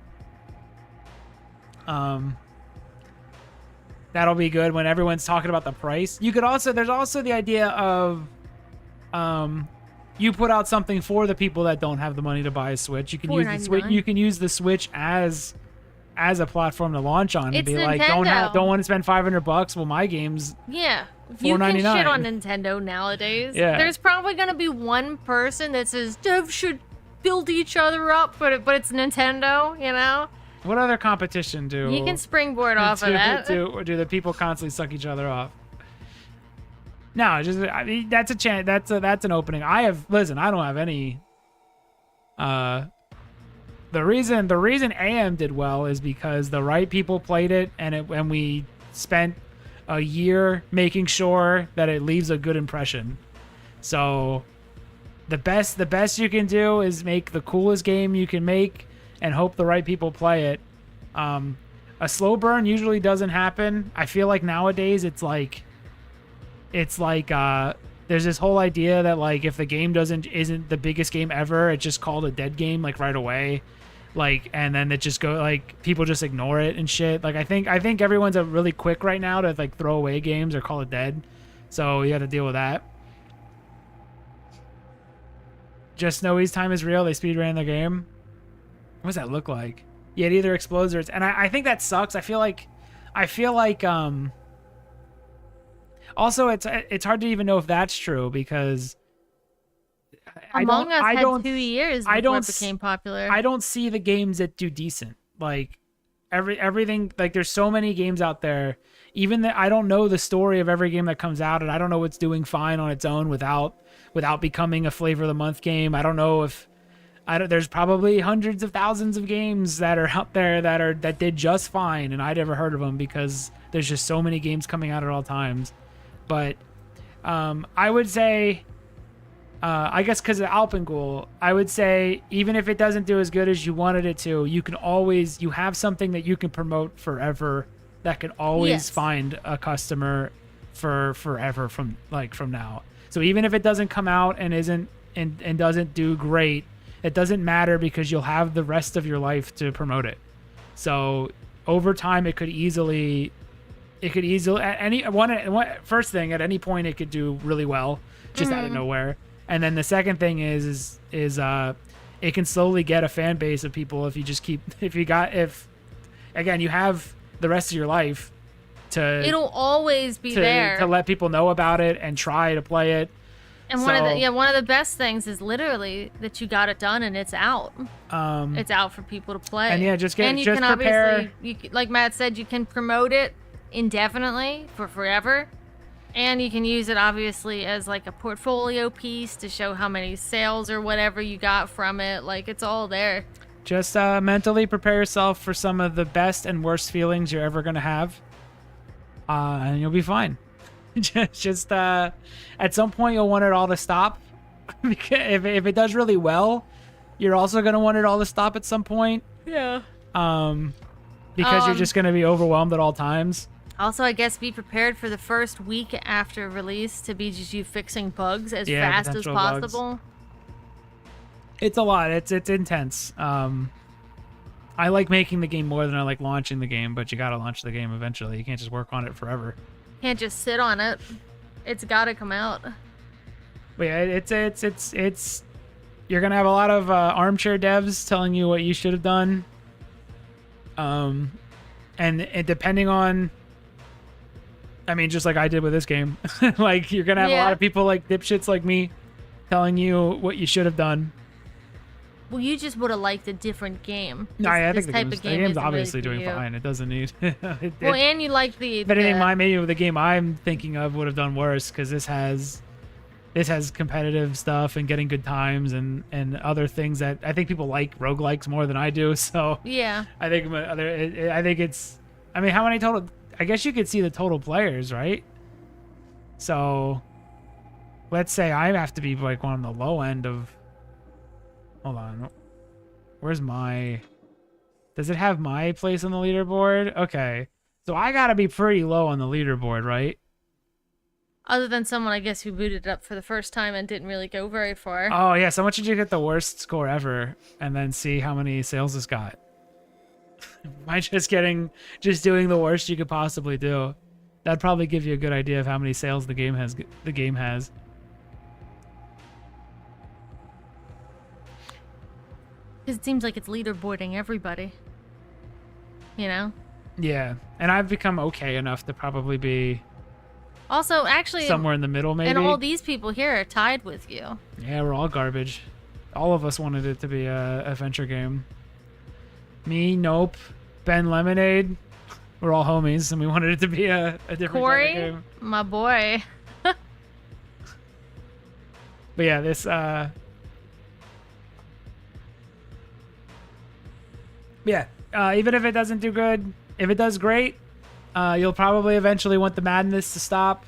Speaker 1: That'll be good when everyone's talking about the price. You could also there's also the idea of you put out something for the people that don't have the money to buy a Switch. You can use the Switch. You can use the Switch as a platform to launch on and be
Speaker 2: Nintendo.
Speaker 1: like, don't want to spend $500. Well, my game's
Speaker 2: yeah. You can
Speaker 1: $4.99.
Speaker 2: shit on Nintendo nowadays.
Speaker 1: Yeah.
Speaker 2: There's probably gonna be one person that says devs should build each other up, but it's Nintendo, you know.
Speaker 1: What other competition do
Speaker 2: You can springboard off of that.
Speaker 1: do the people constantly suck each other off? No, just I mean, that's a chance. That's an opening. I don't have any. The reason AM did well is because the right people played it, and we spent a year making sure that it leaves a good impression. So the best you can do is make the coolest game you can make and hope the right people play it. A slow burn usually doesn't happen. I feel like nowadays it's like there's this whole idea that like if the game isn't the biggest game ever, it's just called a dead game like right away. Like, and then it just people just ignore it and shit. Like I think everyone's really quick right now to like throw away games or call it dead. So you have to deal with that. Just know Ease Time is real. They speedran the game. What does that look like? Yeah, it either explodes or it's... And I think that sucks. I feel like... Also, it's hard to even know if that's true because...
Speaker 2: Among Us had 2 years before it became popular.
Speaker 1: I don't see the games that do decent. Like, everything... Like, there's so many games out there. Even that I don't know the story of every game that comes out, and I don't know what's doing fine on its own without becoming a flavor of the month game. I don't know if... there's probably hundreds of thousands of games that are out there that did just fine, and I'd never heard of them because there's just so many games coming out at all times. But I would say, I guess because of Alpengul, I would say even if it doesn't do as good as you wanted it to, you have something that you can promote forever that can always find a customer for forever from now. So even if it doesn't come out and doesn't do great, it doesn't matter because you'll have the rest of your life to promote it. So over time, it could easily at any point it could do really well, just out of nowhere. And then the second thing is it can slowly get a fan base of people if you just keep if again you have the rest of your life to
Speaker 2: It'll always be there
Speaker 1: to let people know about it and try to play it.
Speaker 2: And one of the best things is literally that you got it done and it's out. It's out for people to play.
Speaker 1: And yeah, just
Speaker 2: can
Speaker 1: prepare.
Speaker 2: obviously, like Matt said, you can promote it indefinitely for forever, and you can use it obviously as like a portfolio piece to show how many sales or whatever you got from it. Like it's all there.
Speaker 1: Just mentally prepare yourself for some of the best and worst feelings you're ever gonna have, and you'll be fine. just at some point you'll want it all to stop. Because if it does really well, you're also gonna want it all to stop at some point.
Speaker 2: Yeah.
Speaker 1: Because you're just gonna be overwhelmed at all times.
Speaker 2: Also, I guess be prepared for the first week after release to be just you fixing bugs as fast as possible.
Speaker 1: Bugs. It's a lot. It's intense. I like making the game more than I like launching the game, but you gotta launch the game eventually. You can't just work on it forever.
Speaker 2: Can't just sit on it. It's gotta come out.
Speaker 1: But yeah, it's you're gonna have a lot of armchair devs telling you what you should have done. And depending on, I mean, just like I did with this game, like you're gonna have a lot of people like dipshits like me telling you what you should have done.
Speaker 2: Well, you just would have liked a different game.
Speaker 1: I think the game's obviously doing fine. It doesn't need.
Speaker 2: And you like the.
Speaker 1: If anything, maybe the game I'm thinking of would have done worse because this has competitive stuff and getting good times and other things that I think people like roguelikes more than I do. So
Speaker 2: yeah,
Speaker 1: I think it's. I mean, how many total? I guess you could see the total players, right? So let's say I have to be like on the low end of. Hold on. Where's my... Does it have my place on the leaderboard? Okay. So I gotta be pretty low on the leaderboard, right?
Speaker 2: Other than someone, I guess, who booted it up for the first time and didn't really go very far.
Speaker 1: Oh, yeah. So much did you get the worst score ever? And then see how many sales it's got. Am I just doing the worst you could possibly do? That'd probably give you a good idea of how many sales the game has.
Speaker 2: Because it seems like it's leaderboarding everybody. You know?
Speaker 1: Yeah. And I've become okay enough to probably be...
Speaker 2: Also, actually...
Speaker 1: somewhere in the middle, maybe.
Speaker 2: And all these people here are tied with you.
Speaker 1: Yeah, we're all garbage. All of us wanted it to be a adventure game. Me, Nope, Ben Lemonade. We're all homies, and we wanted it to be a different
Speaker 2: Corey,
Speaker 1: type of game.
Speaker 2: My boy.
Speaker 1: But yeah, this... Yeah, even if it doesn't do good, if it does great, you'll probably eventually want the madness to stop.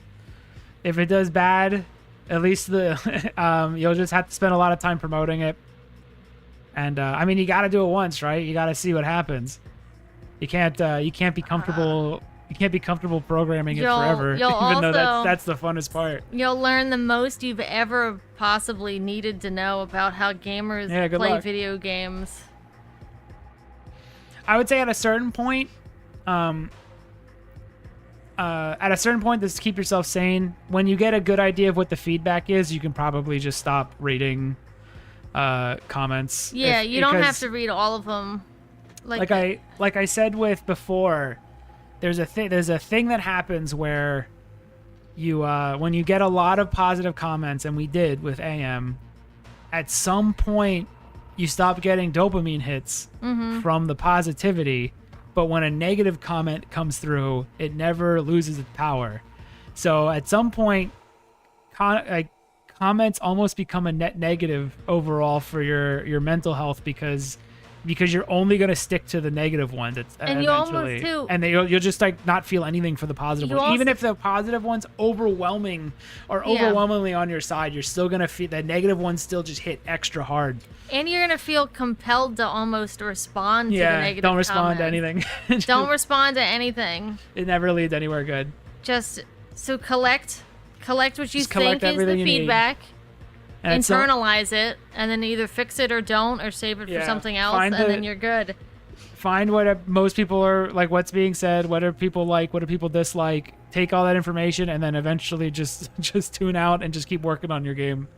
Speaker 1: If it does bad, at least you'll just have to spend a lot of time promoting it. And I mean, you got to do it once, right? You got to see what happens. You can't be comfortable. You can't be comfortable programming it forever, even though that's the funnest part.
Speaker 2: You'll learn the most you've ever possibly needed to know about how gamers play video games.
Speaker 1: I would say at a certain point, just to keep yourself sane, when you get a good idea of what the feedback is, you can probably just stop reading comments.
Speaker 2: Yeah, you don't have to read all of them. Like
Speaker 1: I said with before, there's a thing that happens where you when you get a lot of positive comments, and we did with AM, at some point you stop getting dopamine hits from the positivity, but when a negative comment comes through, it never loses its power. So at some point, comments almost become a net negative overall for your mental health because you're only going to stick to the negative ones eventually. You'll just like not feel anything for the positive ones. Even if the positive one's overwhelmingly on your side, you're still going to feel the negative ones still just hit extra hard.
Speaker 2: And you're going to feel compelled to almost respond to the negative
Speaker 1: don't respond
Speaker 2: comments.
Speaker 1: to anything.
Speaker 2: Don't respond to anything.
Speaker 1: It never leads anywhere good.
Speaker 2: Just collect what you
Speaker 1: just
Speaker 2: think is the feedback.
Speaker 1: And
Speaker 2: internalize it, and then either fix it or don't, or save it for something else, and then you're good.
Speaker 1: Find what most people are like, what's being said, what do people like, what do people dislike. Take all that information, and then eventually just tune out and just keep working on your game.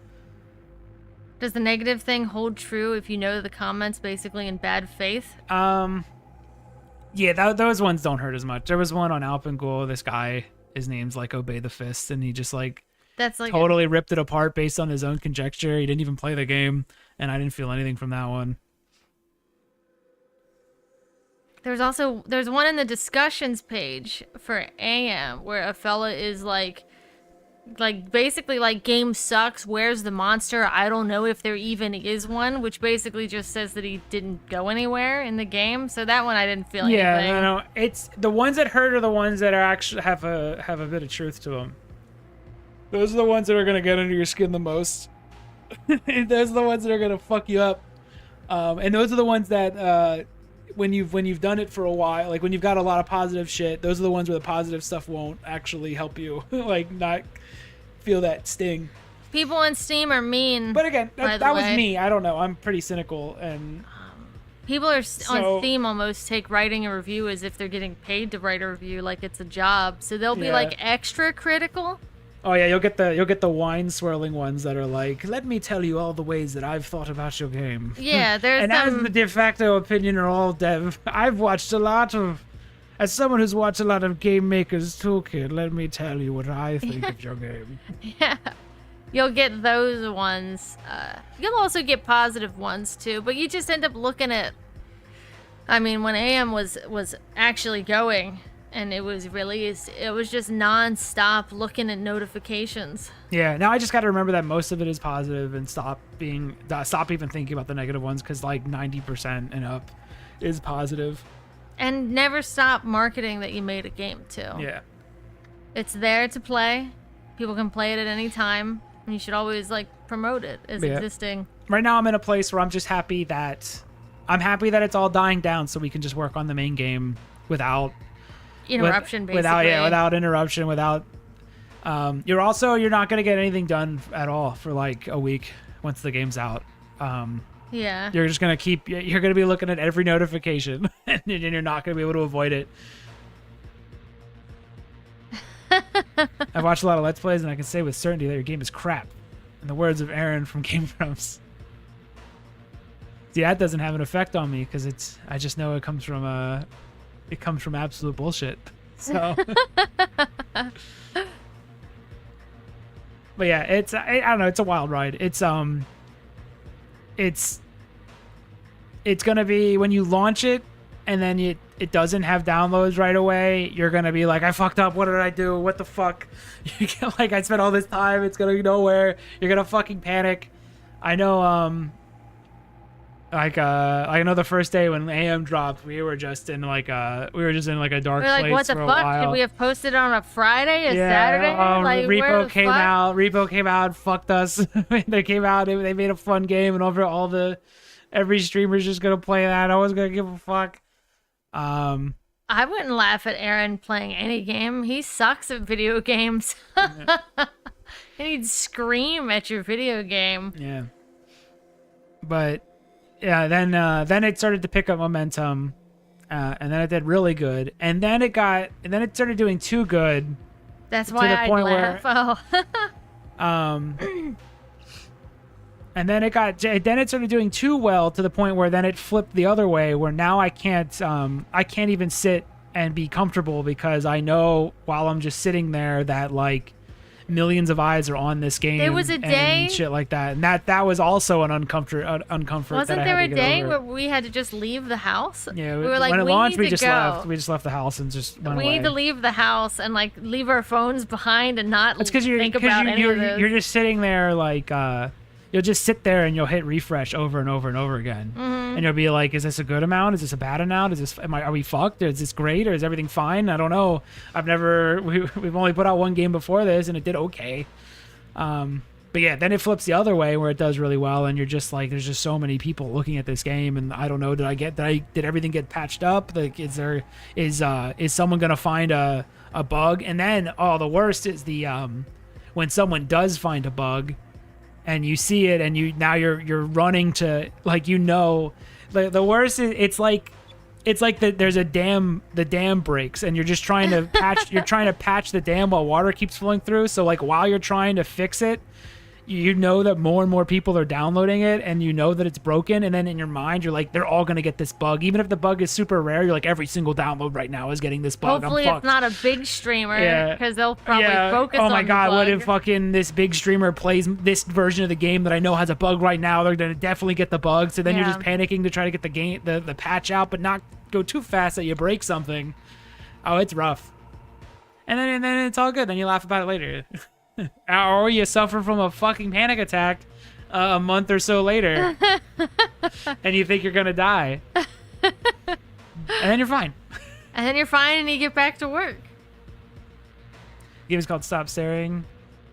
Speaker 2: Does the negative thing hold true if you know the comments basically in bad faith?
Speaker 1: Yeah, those ones don't hurt as much. There was one on Alpengul. This guy, his name's like Obey the Fist, and he just like
Speaker 2: That's like
Speaker 1: totally ripped it apart based on his own conjecture. He didn't even play the game, and I didn't feel anything from that one.
Speaker 2: There's one in the discussions page for AM where a fella is like basically like game sucks, where's the monster, I don't know if there even is one, which basically just says that he didn't go anywhere in the game. So that one I didn't feel anything.
Speaker 1: Yeah, no, it's the ones that hurt are the ones that are actually have a bit of truth to them. Those are the ones that are gonna get under your skin the most. Those are the ones that are gonna fuck you up, and those are the ones that when you've done it for a while, like when you've got a lot of positive shit, those are the ones where the positive stuff won't actually help you, like not feel that sting.
Speaker 2: People in Steam are mean.
Speaker 1: But again, that was me. I don't know. I'm pretty cynical, and
Speaker 2: people are on Steam almost take writing a review as if they're getting paid to write a review, like it's a job. So they'll be like extra critical.
Speaker 1: Oh yeah, you'll get the wine swirling ones that are like, let me tell you all the ways that I've thought about your game.
Speaker 2: Yeah, there's
Speaker 1: and as the de facto opinion of all dev, I've watched a lot of. As someone who's watched a lot of Game Maker's Toolkit, let me tell you what I think of your game.
Speaker 2: Yeah, you'll get those ones. You'll also get positive ones too, but you just end up looking at. I mean, when AM was actually going. And it was released, it was just non-stop looking at notifications.
Speaker 1: Yeah, now I just got to remember that most of it is positive and stop even thinking about the negative ones, because like 90% and up is positive.
Speaker 2: And never stop marketing that you made a game too.
Speaker 1: Yeah.
Speaker 2: It's there to play. People can play it at any time. And you should always like promote it as existing. Right
Speaker 1: now I'm in a place where I'm happy that it's all dying down so we can just work on the main game without
Speaker 2: interruption, basically.
Speaker 1: Without interruption, without you're not going to get anything done at all for like a week once the game's out.
Speaker 2: Yeah,
Speaker 1: you're just going to be looking at every notification and you're not going to be able to avoid it. I've watched a lot of Let's Plays and I can say with certainty that your game is crap, in the words of Aaron from Game Grumps. See, that doesn't have an effect on me because I just know it comes from absolute bullshit. So but yeah, I don't know, it's a wild ride. It's gonna be when you launch it and then it doesn't have downloads right away, you're gonna be like, I fucked up, what did I do, what the fuck? You get like, I spent all this time, it's gonna go nowhere, you're gonna fucking panic. I know I know the first day when AM dropped, we were just in like a dark place
Speaker 2: what the
Speaker 1: for a
Speaker 2: fuck?
Speaker 1: while.
Speaker 2: Should we have posted on a Friday, Saturday? Like,
Speaker 1: Repo came out, fucked us. They came out, they made a fun game, and every streamer's just gonna play that. I wasn't gonna give a fuck.
Speaker 2: I wouldn't laugh at Aaron playing any game. He sucks at video games.
Speaker 1: Yeah.
Speaker 2: And he'd scream at your video game.
Speaker 1: Yeah. But yeah, then it started to pick up momentum, and then it did really good, and then it started doing too good.
Speaker 2: That's why I laugh.
Speaker 1: And then it started doing too well to the point where then it flipped the other way, where now I can't even sit and be comfortable because I know while I'm just sitting there that like millions of eyes are on this game.
Speaker 2: There was a day
Speaker 1: and shit like that, and that was also an uncomfort.
Speaker 2: Wasn't there a day where we had to just leave the house?
Speaker 1: Yeah,
Speaker 2: we were like,
Speaker 1: when it launched, we just
Speaker 2: left.
Speaker 1: We just left the house and just went away.
Speaker 2: We need to leave the house and like leave our phones behind and not think about any of this.
Speaker 1: You're just sitting there like you'll just sit there and you'll hit refresh over and over and over again, and you'll be like, is this a good amount? Is this a bad amount? Are we fucked? Is this great? Or is everything fine? I don't know. We've only put out one game before this and it did okay. But yeah, then it flips the other way where it does really well, and you're just like, there's just so many people looking at this game, and I don't know, did everything get patched up? Like, is someone gonna find a bug? And then the worst is when someone does find a bug and you see it and you're running to, like, the worst is it's like there's the dam breaks and you're just trying to patch the dam while water keeps flowing through. So like while you're trying to fix it, you know that more and more people are downloading it, and you know that it's broken, and then in your mind you're like, they're all gonna get this bug, even if the bug is super rare. You're like, every single download right now is getting this bug.
Speaker 2: Hopefully
Speaker 1: I'm
Speaker 2: it's not a big streamer,
Speaker 1: Yeah.
Speaker 2: because they'll probably
Speaker 1: yeah.
Speaker 2: focus
Speaker 1: Oh
Speaker 2: on
Speaker 1: my
Speaker 2: the
Speaker 1: god, what
Speaker 2: bug.
Speaker 1: if fucking this big streamer plays this version of the game that I know has a bug right now? They're gonna definitely get the bug. So then you're
Speaker 2: Yeah.
Speaker 1: just panicking to try to get the game, the patch out, but not go too fast that you break something. Oh, it's rough. And then it's all good. Then you laugh about it later. Or you suffer from a fucking panic attack a month or so later, and you think you're gonna die, and then you're fine.
Speaker 2: And then you're fine and you get back to work.
Speaker 1: The game is called Stop Staring.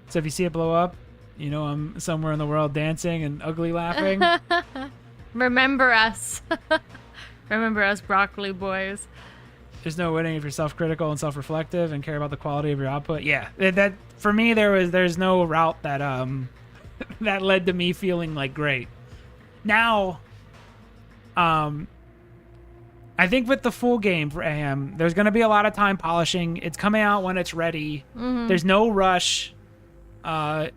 Speaker 1: So if you see it blow up, you know I'm somewhere in the world dancing and ugly laughing.
Speaker 2: Remember us. Remember us, broccoli boys.
Speaker 1: There's no winning if you're self-critical and self-reflective and care about the quality of your output. Yeah, that for me there's no route that that led to me feeling like great. Now, I think with the full game for AM, there's going to be a lot of time polishing. It's coming out when it's ready. There's no rush.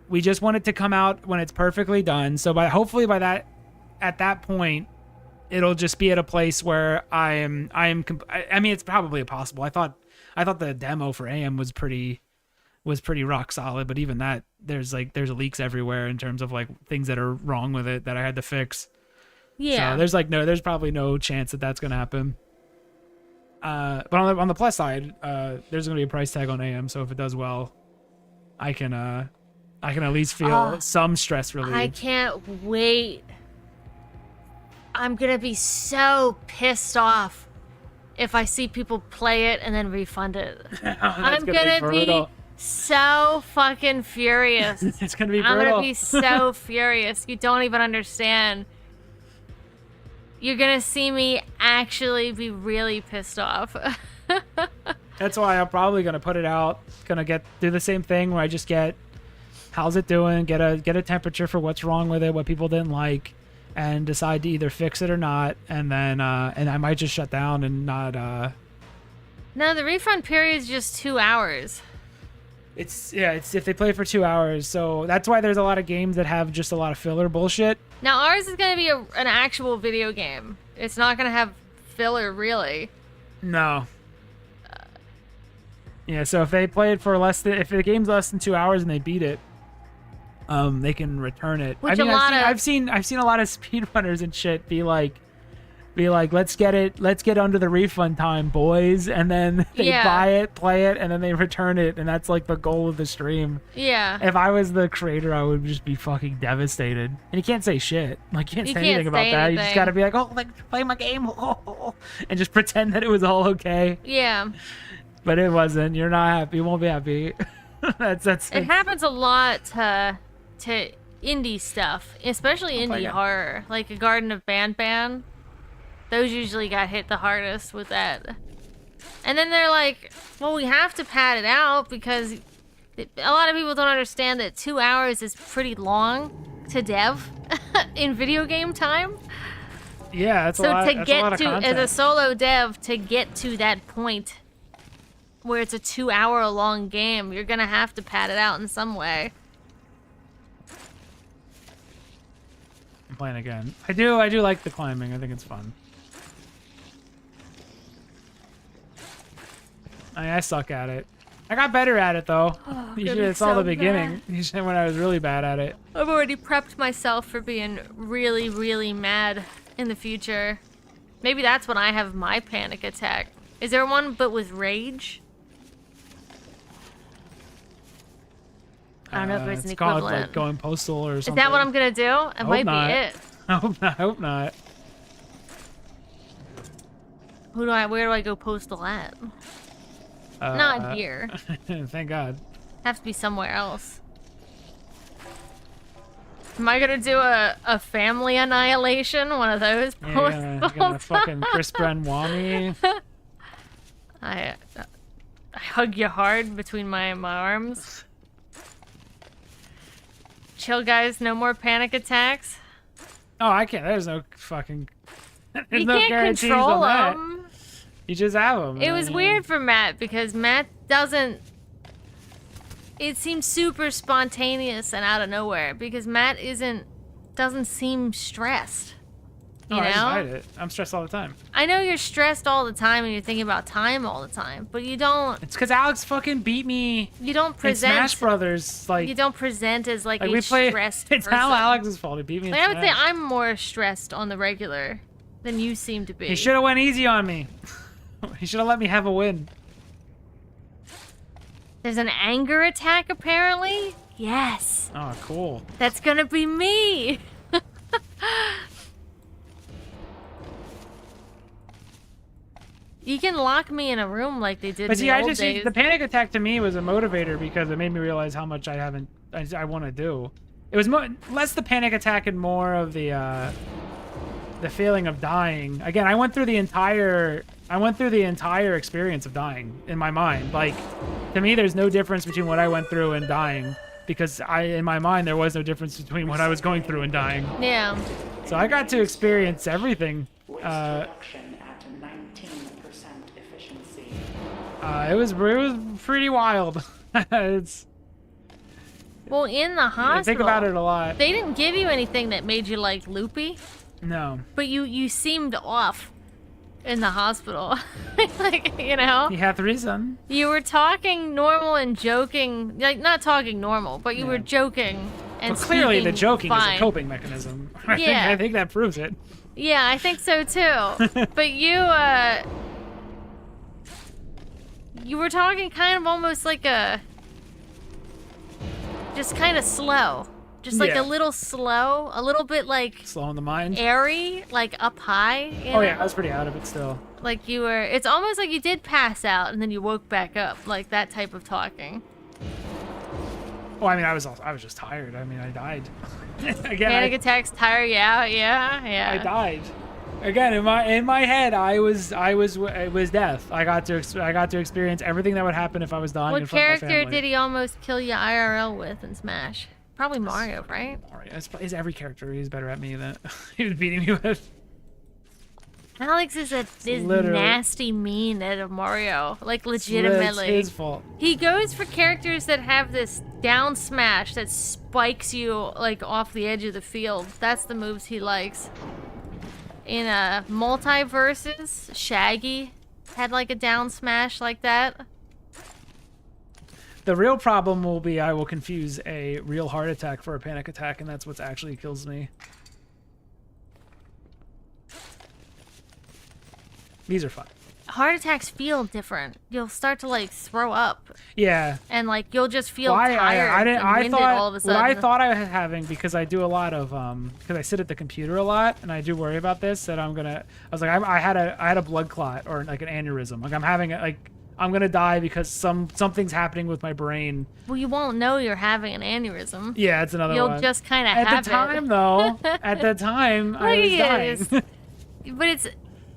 Speaker 1: We just want it to come out when it's perfectly done. So hopefully at that point, it'll just be at a place where I mean, it's probably possible. I thought the demo for AM was pretty rock solid, but even that, there's leaks everywhere in terms of like things that are wrong with it that I had to fix.
Speaker 2: Yeah.
Speaker 1: So there's probably no chance that that's gonna happen. But on the plus side, there's gonna be a price tag on AM, so if it does well, I can at least feel some stress relief.
Speaker 2: I can't wait. I'm gonna be so pissed off if I see people play it and then refund it. I'm gonna be so fucking furious.
Speaker 1: It's gonna be brutal.
Speaker 2: I'm gonna be so furious. You don't even understand. You're gonna see me actually be really pissed off.
Speaker 1: That's why I'm probably gonna put it out. Gonna do the same thing where I just get, how's it doing? Get a temperature for what's wrong with it, what people didn't like, and decide to either fix it or not. And then and I might just shut down and not.
Speaker 2: No, the refund period is just 2 hours.
Speaker 1: It's if they play for 2 hours. So that's why there's a lot of games that have just a lot of filler bullshit.
Speaker 2: Now ours is gonna be an actual video game. It's not gonna have filler, really.
Speaker 1: No. Yeah, so if they play it for if the game's less than 2 hours and they beat it, they can return it.
Speaker 2: Which
Speaker 1: I've seen a lot of speedrunners and shit be like, let's get under the refund time, boys, and then they buy it, play it, and then they return it, and that's like the goal of the stream.
Speaker 2: Yeah.
Speaker 1: If I was the creator, I would just be fucking devastated. And you can't say shit. Like, you can't say anything about that. You just gotta be like, oh, like, play my game, and just pretend that it was all okay.
Speaker 2: Yeah.
Speaker 1: But it wasn't. You're not happy. You won't be happy. that's
Speaker 2: It happens a lot to indie stuff, especially indie
Speaker 1: yeah.
Speaker 2: horror, like a Garden of Banban. Those usually got hit the hardest with that. And then they're like, well, we have to pad it out because a lot of people don't understand that 2 hours is pretty long to dev in video game time.
Speaker 1: Yeah, that's
Speaker 2: so
Speaker 1: a lot.
Speaker 2: to
Speaker 1: That's
Speaker 2: get
Speaker 1: a lot of
Speaker 2: to
Speaker 1: content.
Speaker 2: as a solo dev, to get to that point where it's a 2 hour long game, you're gonna have to pad it out in some way.
Speaker 1: I'm playing again. I do like the climbing. I think it's fun. I suck at it. I got better at it though. You should have saw the beginning. You should when I was really bad at it.
Speaker 2: I've already prepped myself for being really, really mad in the future. Maybe that's when I have my panic attack. Is there one but with rage? I don't know if there's an
Speaker 1: It's called
Speaker 2: equivalent.
Speaker 1: like going postal or something.
Speaker 2: Is that what I'm gonna do? It might
Speaker 1: not.
Speaker 2: be it.
Speaker 1: I hope not.
Speaker 2: Where do I go postal at? Not here.
Speaker 1: Thank God.
Speaker 2: Have to be somewhere else. Am I gonna do a family annihilation? One of those
Speaker 1: You're gonna fucking Chris Benoit me.
Speaker 2: I hug you hard between my arms. Chill, guys. No more panic attacks.
Speaker 1: Oh, I can't. There's no fucking. There's
Speaker 2: You
Speaker 1: no
Speaker 2: can't
Speaker 1: guarantees
Speaker 2: control
Speaker 1: on that.
Speaker 2: them.
Speaker 1: You just have them.
Speaker 2: It was weird for Matt because Matt doesn't it seems super spontaneous and out of nowhere because Matt doesn't seem stressed. You know?
Speaker 1: I just hide it. I'm stressed all the time.
Speaker 2: I know you're stressed all the time and you're thinking about time all the time, but you don't.
Speaker 1: It's because Alex fucking beat me.
Speaker 2: You don't
Speaker 1: In
Speaker 2: present.
Speaker 1: Smash Brothers, like
Speaker 2: You don't present as like a
Speaker 1: we play.
Speaker 2: stressed
Speaker 1: It's
Speaker 2: person.
Speaker 1: how Alex's fault. He beat me. In
Speaker 2: Like, I would say
Speaker 1: Smash.
Speaker 2: I'm more stressed on the regular than you seem to be.
Speaker 1: He should have went easy on me. He should have let me have a win.
Speaker 2: There's an anger attack apparently. Yes.
Speaker 1: Oh, cool.
Speaker 2: That's gonna be me. You can lock me in a room like they did
Speaker 1: But
Speaker 2: in
Speaker 1: see,
Speaker 2: the
Speaker 1: I
Speaker 2: old
Speaker 1: just
Speaker 2: days.
Speaker 1: the panic attack to me was a motivator because it made me realize how much I want to do. It was less the panic attack and more of the feeling of dying. Again, I went through the entire experience of dying in my mind. Like, to me, there's no difference between what I went through and dying because in my mind there was no difference between what I was going through and dying.
Speaker 2: Yeah.
Speaker 1: So I got to experience everything.
Speaker 3: Waste reduction at 19% efficiency.
Speaker 1: It was pretty wild. It's
Speaker 2: Well, in the hospital,
Speaker 1: I think about it a lot.
Speaker 2: they didn't give you anything that made you like loopy,
Speaker 1: No.
Speaker 2: but you seemed off in the hospital. Like, you know,
Speaker 1: He hath reason.
Speaker 2: you were talking normal and joking, like not talking normal, but you were joking and
Speaker 1: But clearly the
Speaker 2: speaking
Speaker 1: joking
Speaker 2: fine.
Speaker 1: is a coping mechanism.
Speaker 2: Yeah.
Speaker 1: I think that proves it.
Speaker 2: Yeah, I think so too. But you were talking kind of almost like just kind of slow. Just like
Speaker 1: Yeah.
Speaker 2: a little slow, a little bit like
Speaker 1: Slow in the mind.
Speaker 2: airy, like up high. You
Speaker 1: Oh
Speaker 2: know?
Speaker 1: yeah, I was pretty out of it still.
Speaker 2: Like you were, it's almost like you did pass out and then you woke back up, like that type of talking.
Speaker 1: Well, I mean, I was just tired. I mean, I died. Again,
Speaker 2: Panic attacks tire you out, yeah.
Speaker 1: I died. Again, in my head, it was death. I got to experience everything that would happen if I was dying in
Speaker 2: What
Speaker 1: front of my
Speaker 2: character
Speaker 1: family.
Speaker 2: did he almost kill you IRL with in Smash? Probably Mario, right?
Speaker 1: Is every character he's better at me than he was beating me with.
Speaker 2: Alex is
Speaker 1: literally-
Speaker 2: nasty mean at Mario, like
Speaker 1: It's
Speaker 2: legitimately.
Speaker 1: his fault.
Speaker 2: He goes for characters that have this down smash that spikes you like off the edge of the field. That's the moves he likes. In Multiverses, Shaggy had like a down smash like that.
Speaker 1: The real problem will be I will confuse a real heart attack for a panic attack, and that's what actually kills me. These are fun.
Speaker 2: Heart attacks feel different. You'll start to like throw up,
Speaker 1: Yeah.
Speaker 2: and like you'll just feel
Speaker 1: Well,
Speaker 2: tired and winded all of a sudden.
Speaker 1: what I thought I was having, because I do a lot of because I sit at the computer a lot and I do worry about this, that I was like I had a blood clot or like an aneurysm. Like I'm gonna die because something's happening with my brain.
Speaker 2: Well, you won't know you're having an aneurysm.
Speaker 1: Yeah, it's another
Speaker 2: You'll
Speaker 1: one.
Speaker 2: just kind of have
Speaker 1: At the time though, I was dying.
Speaker 2: But it's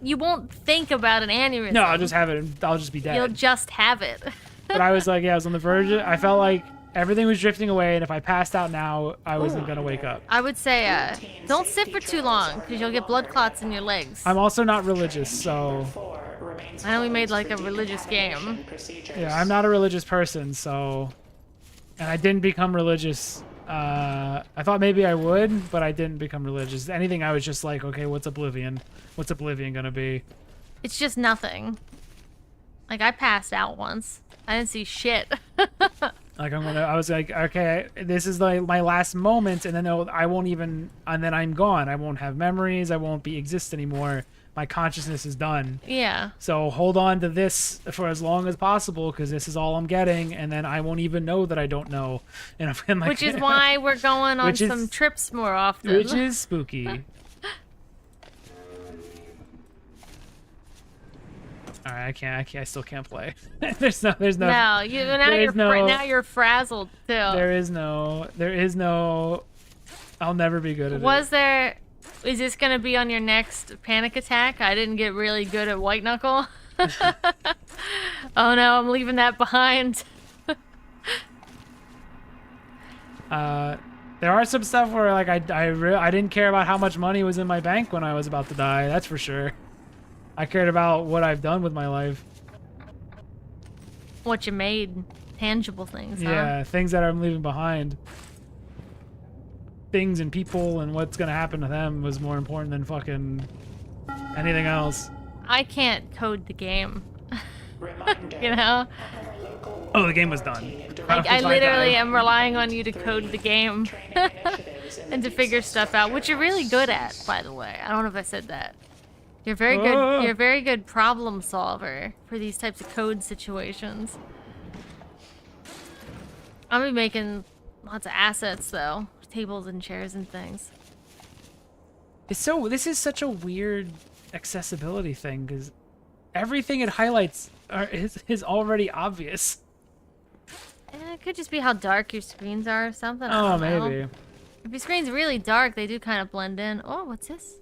Speaker 2: you won't think about an aneurysm.
Speaker 1: No, I'll just have it and I'll just be dead.
Speaker 2: You'll just have it.
Speaker 1: But I was like, yeah, I was on the verge. I felt like everything was drifting away, and if I passed out now, I wasn't gonna wake up.
Speaker 2: I would say don't sit for too long because you'll get blood clots in your legs.
Speaker 1: I'm also not religious, so
Speaker 2: I know we made like a religious game.
Speaker 1: yeah, I'm not a religious person, so, and I didn't become religious. I thought maybe I would, but I didn't become religious. Anything, I was just like, okay, what's Oblivion? What's Oblivion gonna be?
Speaker 2: It's just nothing. Like I passed out once. I didn't see shit.
Speaker 1: Like I was like, okay, this is like my last moment, and then I won't even, and then I'm gone. I won't have memories. I won't exist anymore. My consciousness is done.
Speaker 2: Yeah.
Speaker 1: So hold on to this for as long as possible, because this is all I'm getting, and then I won't even know that I don't know. And I'm like,
Speaker 2: Which is why we're going on
Speaker 1: Which is-
Speaker 2: some trips more often.
Speaker 1: which is spooky. All right, I still can't play. there's no.
Speaker 2: No, now you're frazzled too.
Speaker 1: There is no. I'll never be good at it.
Speaker 2: Is this gonna be on your next panic attack? I didn't get really good at white knuckle. Oh no, I'm leaving that behind.
Speaker 1: There are some stuff where like I didn't care about how much money was in my bank when I was about to die. That's for sure. I cared about what I've done with my life.
Speaker 2: What you made. tangible things, huh?
Speaker 1: Yeah, things that I'm leaving behind. Things and people and what's gonna happen to them was more important than fucking anything else.
Speaker 2: I can't code the game.
Speaker 3: Reminder.
Speaker 2: You know?
Speaker 1: Oh, the game was done.
Speaker 2: I literally am relying on you to code the game and to figure stuff out, which you're really good at, by the way. I don't know if I said that. You're very good. You're a very good problem solver for these types of code situations. I'll be making lots of assets though, tables and chairs and things.
Speaker 1: This is such a weird accessibility thing because everything it highlights is already obvious.
Speaker 2: It could just be how dark your screens are or something. I
Speaker 1: Oh,
Speaker 2: don't know.
Speaker 1: maybe.
Speaker 2: If your screen's really dark, they do kind of blend in. Oh, what's this?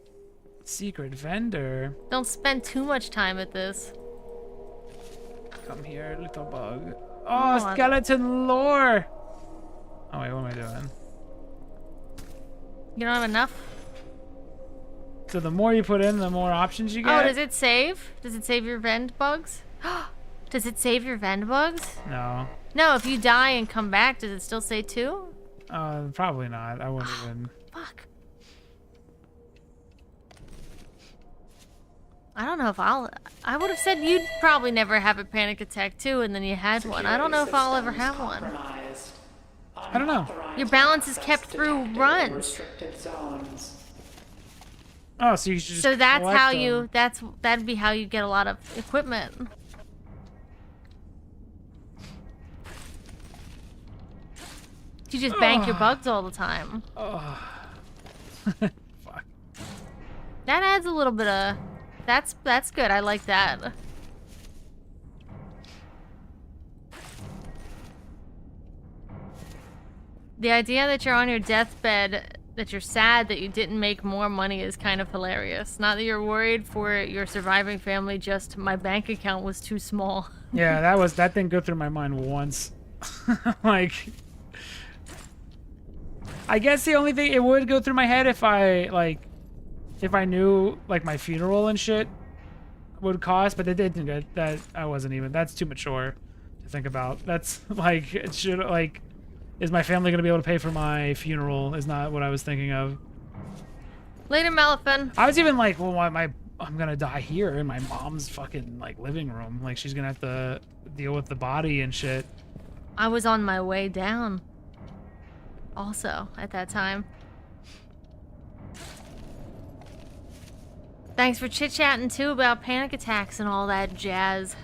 Speaker 1: Secret vendor.
Speaker 2: Don't spend too much time at this.
Speaker 1: Come here, little bug.
Speaker 2: Oh,
Speaker 1: Oh, skeleton lore. Oh wait, what am I doing?
Speaker 2: You don't have enough?
Speaker 1: So the more you put in, the more options you get?
Speaker 2: Oh, does it save? Does it save your vend bugs? Does it save your vend bugs?
Speaker 1: No.
Speaker 2: No, if you die and come back, does it still say 2?
Speaker 1: Probably not. I wouldn't even.
Speaker 2: Fuck. I don't know if I would have said you'd probably never have a panic attack too, and then you had one. I don't know if I'll ever have one.
Speaker 1: I don't know.
Speaker 2: Your balance is kept through runs.
Speaker 3: Restricted zones.
Speaker 1: Oh, so you should just
Speaker 2: So that's
Speaker 1: collect
Speaker 2: how
Speaker 1: them.
Speaker 2: you, that'd be how you get a lot of equipment. You just bank your bugs all the time.
Speaker 1: Oh. Fuck.
Speaker 2: That adds a little bit of, that's good. I like that. The idea that you're on your deathbed, that you're sad that you didn't make more money is kind of hilarious. Not that you're worried for your surviving family, just my bank account was too small.
Speaker 1: Yeah, that didn't go through my mind once. Like, I guess the only thing it would go through my head if I knew like my funeral and shit would cost, but it didn't. That I wasn't even. That's too mature to think about. That's like it should like. Is my family gonna be able to pay for my funeral? Is not what I was thinking of.
Speaker 2: Later, Malifin.
Speaker 1: I was even like, well, I'm gonna die here in my mom's fucking like living room. Like she's gonna have to deal with the body and shit.
Speaker 2: I was on my way down. Also, at that time. Thanks for chit-chatting too about panic attacks and all that jazz.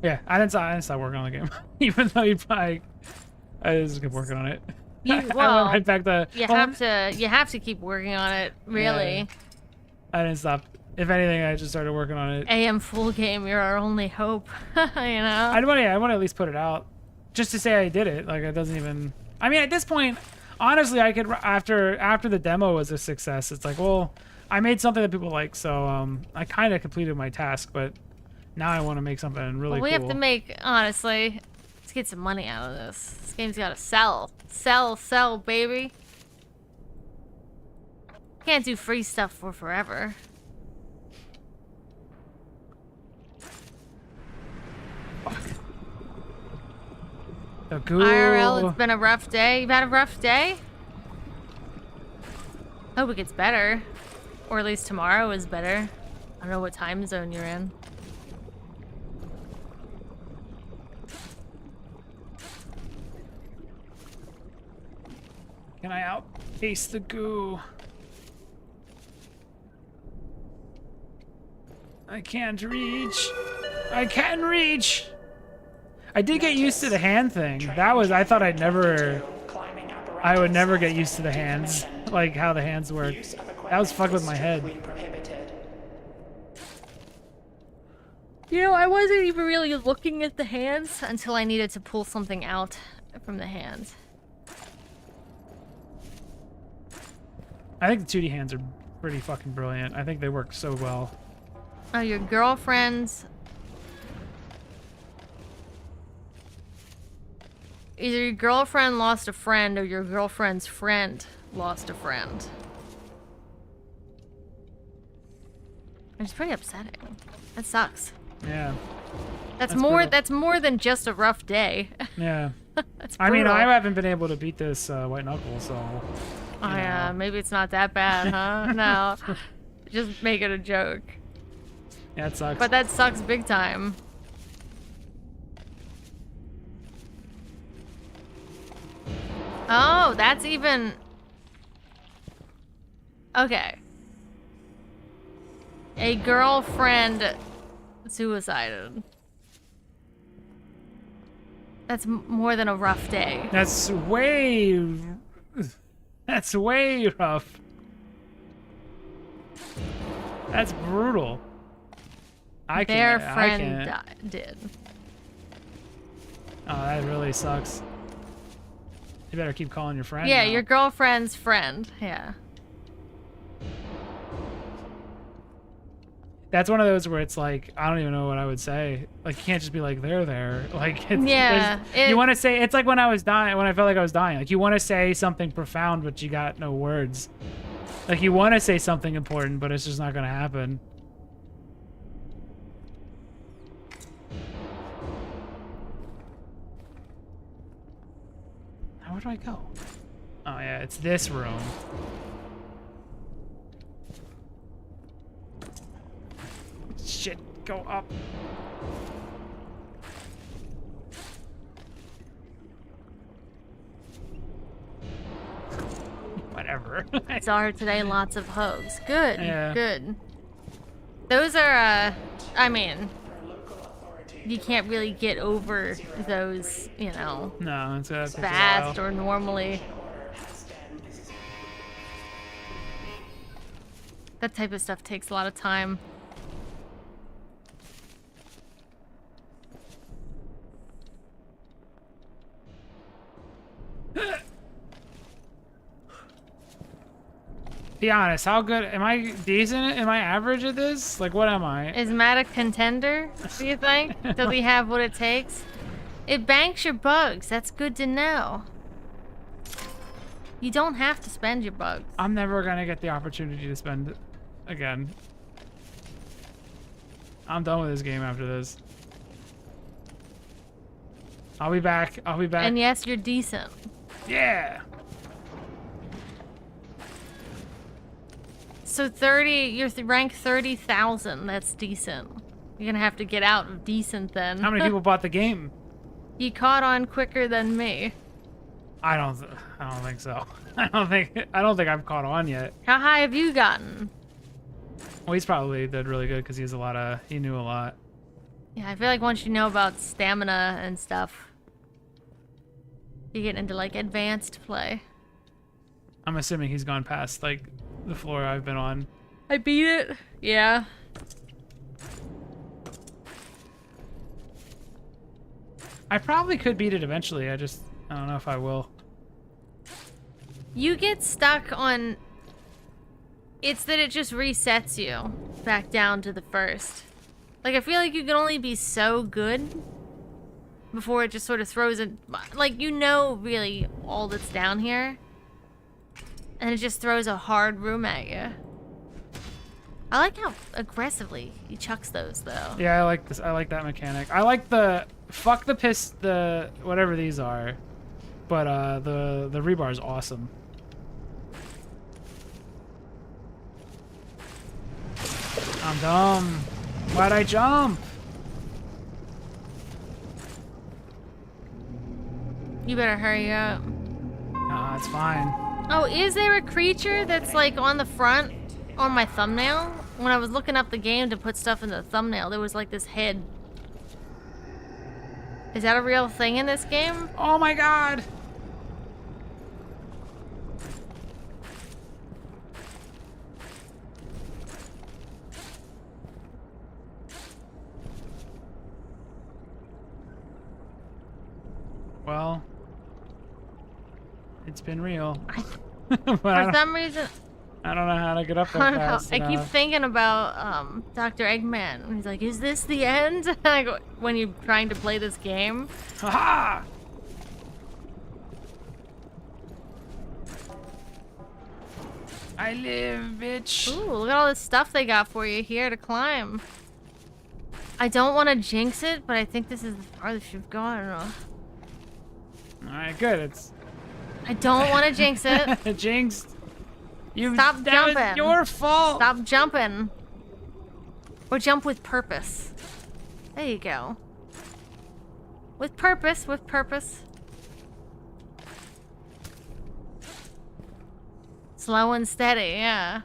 Speaker 1: Yeah, I didn't stop working on the game, even though I just kept working on it. I went right back to.
Speaker 2: You have to keep working on it, really.
Speaker 1: Yeah, I didn't stop. If anything, I just started working on it.
Speaker 2: AM full game, you're our only hope. You know.
Speaker 1: I want to at least put it out, just to say I did it. Like it doesn't even. I mean, at this point, honestly, I could after the demo was a success. It's like, well, I made something that people like, so I kind of completed my task, but. Now I want to make something really cool.
Speaker 2: We have to make, honestly, let's get some money out of this. This game's got to sell. Sell, baby. Can't do free stuff for forever.
Speaker 1: Fuck. The ghoul.
Speaker 2: IRL, it's been a rough day. You've had a rough day? Hope it gets better. Or at least tomorrow is better. I don't know what time zone you're in.
Speaker 1: Can I outpace the goo? I can't reach. I can reach. I did get used to the hand thing. That was, I thought I would never get used to the hands, like how the hands work. That was fucked with my head.
Speaker 2: You know, I wasn't even really looking at the hands until I needed to pull something out from the hands.
Speaker 1: I think the 2D hands are pretty fucking brilliant. I think they work so well.
Speaker 2: Oh, your girlfriend's... Either your girlfriend lost a friend or your girlfriend's friend lost a friend. It's pretty upsetting. That sucks.
Speaker 1: Yeah.
Speaker 2: That's
Speaker 1: That's
Speaker 2: more.
Speaker 1: brutal.
Speaker 2: That's more than just a rough day.
Speaker 1: Yeah.
Speaker 2: That's
Speaker 1: I mean,
Speaker 2: brutal.
Speaker 1: I haven't been able to beat this white knuckle, so.
Speaker 2: Oh yeah, maybe it's not that bad, huh? No, just make it a joke.
Speaker 1: Yeah, it sucks.
Speaker 2: But that sucks big time. Oh, that's even... Okay. A girlfriend suicided. That's more than a rough day.
Speaker 1: That's way. That's way rough. That's brutal.
Speaker 2: Their
Speaker 1: I
Speaker 2: friend
Speaker 1: can't.
Speaker 2: did.
Speaker 1: Oh, that really sucks. You better keep calling your friend.
Speaker 2: Yeah,
Speaker 1: now.
Speaker 2: your girlfriend's friend. Yeah.
Speaker 1: That's one of those where it's like, I don't even know what I would say. Like, you can't just be like, they're there. Like, it's,
Speaker 2: Yeah,
Speaker 1: you want to say, it's like when I was dying, when I felt like I was dying. Like, you want to say something profound, but you got no words. Like, you want to say something important, but it's just not going to happen. Now, where do I go? Oh, yeah, it's this room. Shit, go up. Whatever.
Speaker 2: Saw her today, lots of hugs. Good,
Speaker 1: Yeah.
Speaker 2: good. Those are, I mean, you can't really get over those, you know,
Speaker 1: No, it's takes a
Speaker 2: fast
Speaker 1: while.
Speaker 2: or normally. That type of stuff takes a lot of time.
Speaker 1: Be honest, how good am I? Decent? Am I average at this? Like, what am I?
Speaker 2: Is Matt a contender, do you think? Does he have what it takes? It banks your bugs. That's good to know. You don't have to spend your bugs.
Speaker 1: I'm never gonna get the opportunity to spend it again. I'm done with this game after this. I'll be back. I'll be back.
Speaker 2: And yes, you're decent.
Speaker 1: Yeah.
Speaker 2: So 30, you're rank 30,000. That's decent. You're gonna have to get out of decent then.
Speaker 1: How many people bought the game?
Speaker 2: You caught on quicker than me.
Speaker 1: I don't think so. I don't think I've caught on yet.
Speaker 2: How high have you gotten?
Speaker 1: Well, he's probably did really good because he knew a lot.
Speaker 2: Yeah, I feel like once you know about stamina and stuff, you get into like advanced play.
Speaker 1: I'm assuming he's gone past like the floor I've been on.
Speaker 2: I beat it. Yeah.
Speaker 1: I probably could beat it eventually. I don't know if I will.
Speaker 2: You get stuck on... It's that it just resets you back down to the first. Like, I feel like you can only be so good before it just sort of throws it... Like, you know really all that's down here. And it just throws a hard room at you. I like how aggressively he chucks those, though.
Speaker 1: Yeah, I like this. I like that mechanic. I like the fuck the whatever these are, but the rebar is awesome. I'm dumb. Why'd I jump?
Speaker 2: You better hurry up.
Speaker 1: No, it's fine.
Speaker 2: Oh, is there a creature that's like on the front on my thumbnail? When I was looking up the game to put stuff in the thumbnail, there was like this head. Is that a real thing in this game?
Speaker 1: Oh my god. Well, it's been real. But
Speaker 2: For some reason,
Speaker 1: I don't know how to get up there
Speaker 2: I don't know.
Speaker 1: fast
Speaker 2: I keep
Speaker 1: enough.
Speaker 2: thinking about Dr. Eggman. He's like, "Is this the end?" Like, when you're trying to play this game.
Speaker 1: Haha! I live, bitch.
Speaker 2: Ooh, look at all this stuff they got for you here to climb. I don't want to jinx it, but I think this is the farthest you've gone.
Speaker 1: All right, good. It's.
Speaker 2: I don't want to jinx it.
Speaker 1: Jinxed. You.
Speaker 2: Stop
Speaker 1: that
Speaker 2: jumping.
Speaker 1: was your fault.
Speaker 2: Stop jumping. Or jump with purpose. There you go. With purpose, with purpose. Slow and steady, yeah.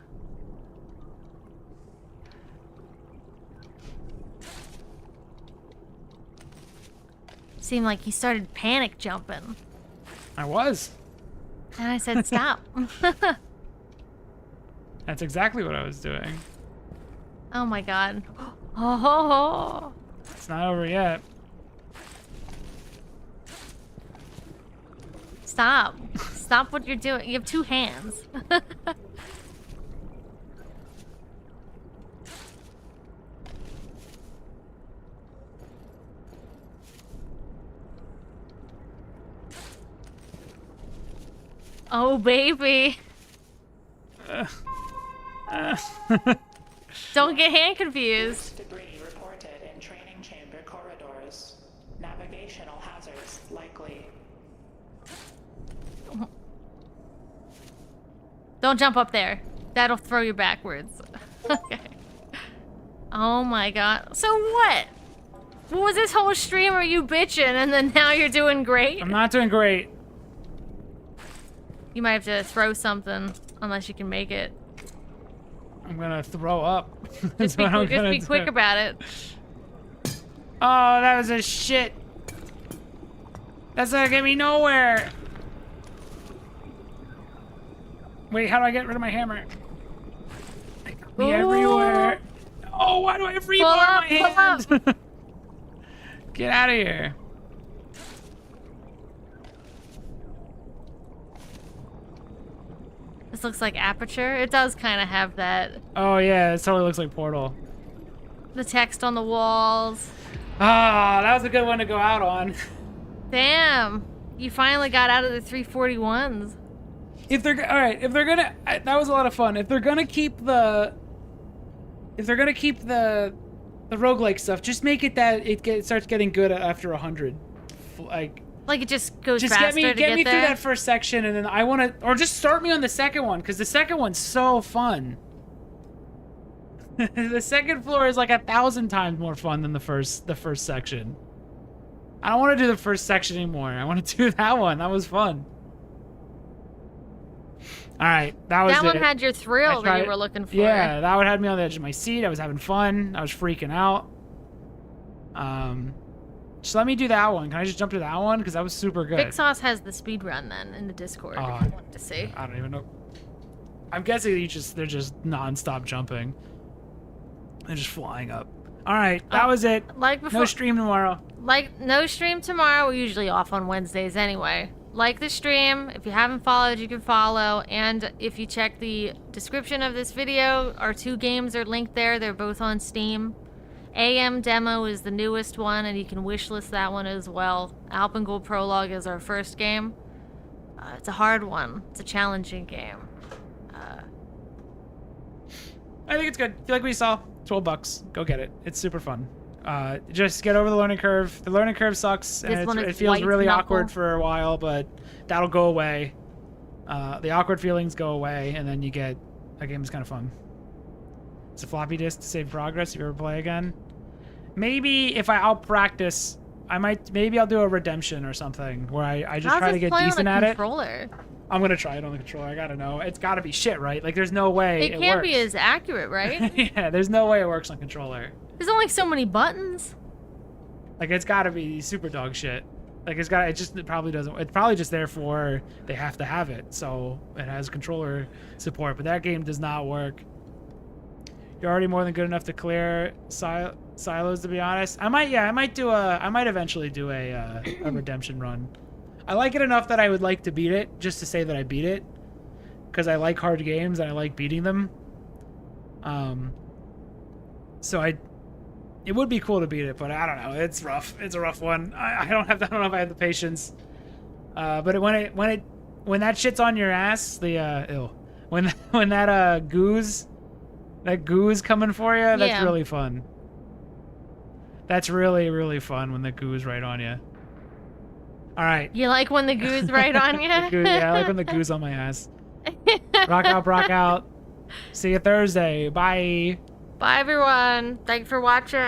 Speaker 2: Seemed like he started panic jumping.
Speaker 1: I was.
Speaker 2: And I said, stop.
Speaker 1: That's exactly what I was doing.
Speaker 2: Oh my god. Oh.
Speaker 1: It's not over yet.
Speaker 2: Stop. Stop what you're doing. You have two hands. Oh, baby. Don't get hand confused.
Speaker 3: Debris reported in training chamber corridors. Navigational hazards likely.
Speaker 2: Don't jump up there. That'll throw you backwards. Okay. Oh my god. So what? What was this whole stream? Are you bitching and then now you're doing great?
Speaker 1: I'm not doing great.
Speaker 2: You might have to throw something unless you can make it.
Speaker 1: I'm gonna throw up.
Speaker 2: Just be quick about it.
Speaker 1: Oh, that was a shit. That's not gonna get me nowhere. Wait, how do I get rid of my hammer? They got me everywhere. Oh, why do I have rebar in my hand? Get out of here.
Speaker 2: This looks like Aperture. It does kind of have that.
Speaker 1: Oh yeah, it totally looks like Portal.
Speaker 2: The text on the walls.
Speaker 1: Ah, that was a good one to go out on.
Speaker 2: Damn. You finally got out of the 341s.
Speaker 1: If they're all right, if they're gonna, that was a lot of fun. If they're gonna keep the roguelike stuff, just make it that it starts getting good after 100.
Speaker 2: Like it just goes
Speaker 1: just
Speaker 2: faster
Speaker 1: get me
Speaker 2: there?
Speaker 1: through that first section, and then I want to, or just start me on the second one, because the second one's so fun. The second floor is like 1,000 times more fun than the first section. I don't want to do the first section anymore. I want to do that one. That was fun. All right, that was
Speaker 2: that one
Speaker 1: it.
Speaker 2: had your thrill that you were looking for.
Speaker 1: Yeah, that one had me on the edge of my seat. I was having fun. I was freaking out. Just let me do that one. Can I just jump to that one? Because that was super good.
Speaker 2: Big Sauce has the speed run then in the Discord if you want to see.
Speaker 1: I don't even know. I'm guessing they're just non-stop jumping. They're just flying up. All right, that was it.
Speaker 2: Like before,
Speaker 1: no stream tomorrow.
Speaker 2: No stream tomorrow. We're usually off on Wednesdays anyway. Like the stream. If you haven't followed, you can follow. And if you check the description of this video, our 2 games are linked there. They're both on Steam. AM Demo is the newest one, and you can wishlist that one as well. Alpengold Prologue is our first game. It's a hard one. It's a challenging game.
Speaker 1: I think it's good. If you like what you saw, $12. Go get it. It's super fun. Just get over the learning curve. The learning curve sucks, and it feels really awkward for a while, but that'll go away. The awkward feelings go away, and then you get a game that's kind of fun. It's a floppy disk to save progress if you ever play again. Maybe if I'll practice, maybe I'll do a redemption or something where I just try to get decent at it. I'm gonna try it on the controller. I gotta know. It's gotta be shit, right? Like there's no way it
Speaker 2: can't
Speaker 1: works.
Speaker 2: be as accurate, right?
Speaker 1: Yeah, there's no way it works on controller.
Speaker 2: There's only so many buttons.
Speaker 1: Like it's gotta be super dog shit. Like it probably doesn't. It's probably just there for they have to have it, so it has controller support. But that game does not work. You're already more than good enough to clear silos, to be honest. I might eventually do a redemption run. I like it enough that I would like to beat it, just to say that I beat it, because I like hard games and I like beating them. So it would be cool to beat it, but I don't know. It's rough. It's a rough one. I don't know if I have the patience. But when that shit's on your ass, when that goo's coming for you, that's
Speaker 2: Yeah.
Speaker 1: really fun. That's really, really fun when the goo's right on you. All right.
Speaker 2: You like when the goo's right on you?
Speaker 1: Yeah, I like when the goo's on my ass. Rock out, rock out. See you Thursday. Bye.
Speaker 2: Bye, everyone. Thanks for watching.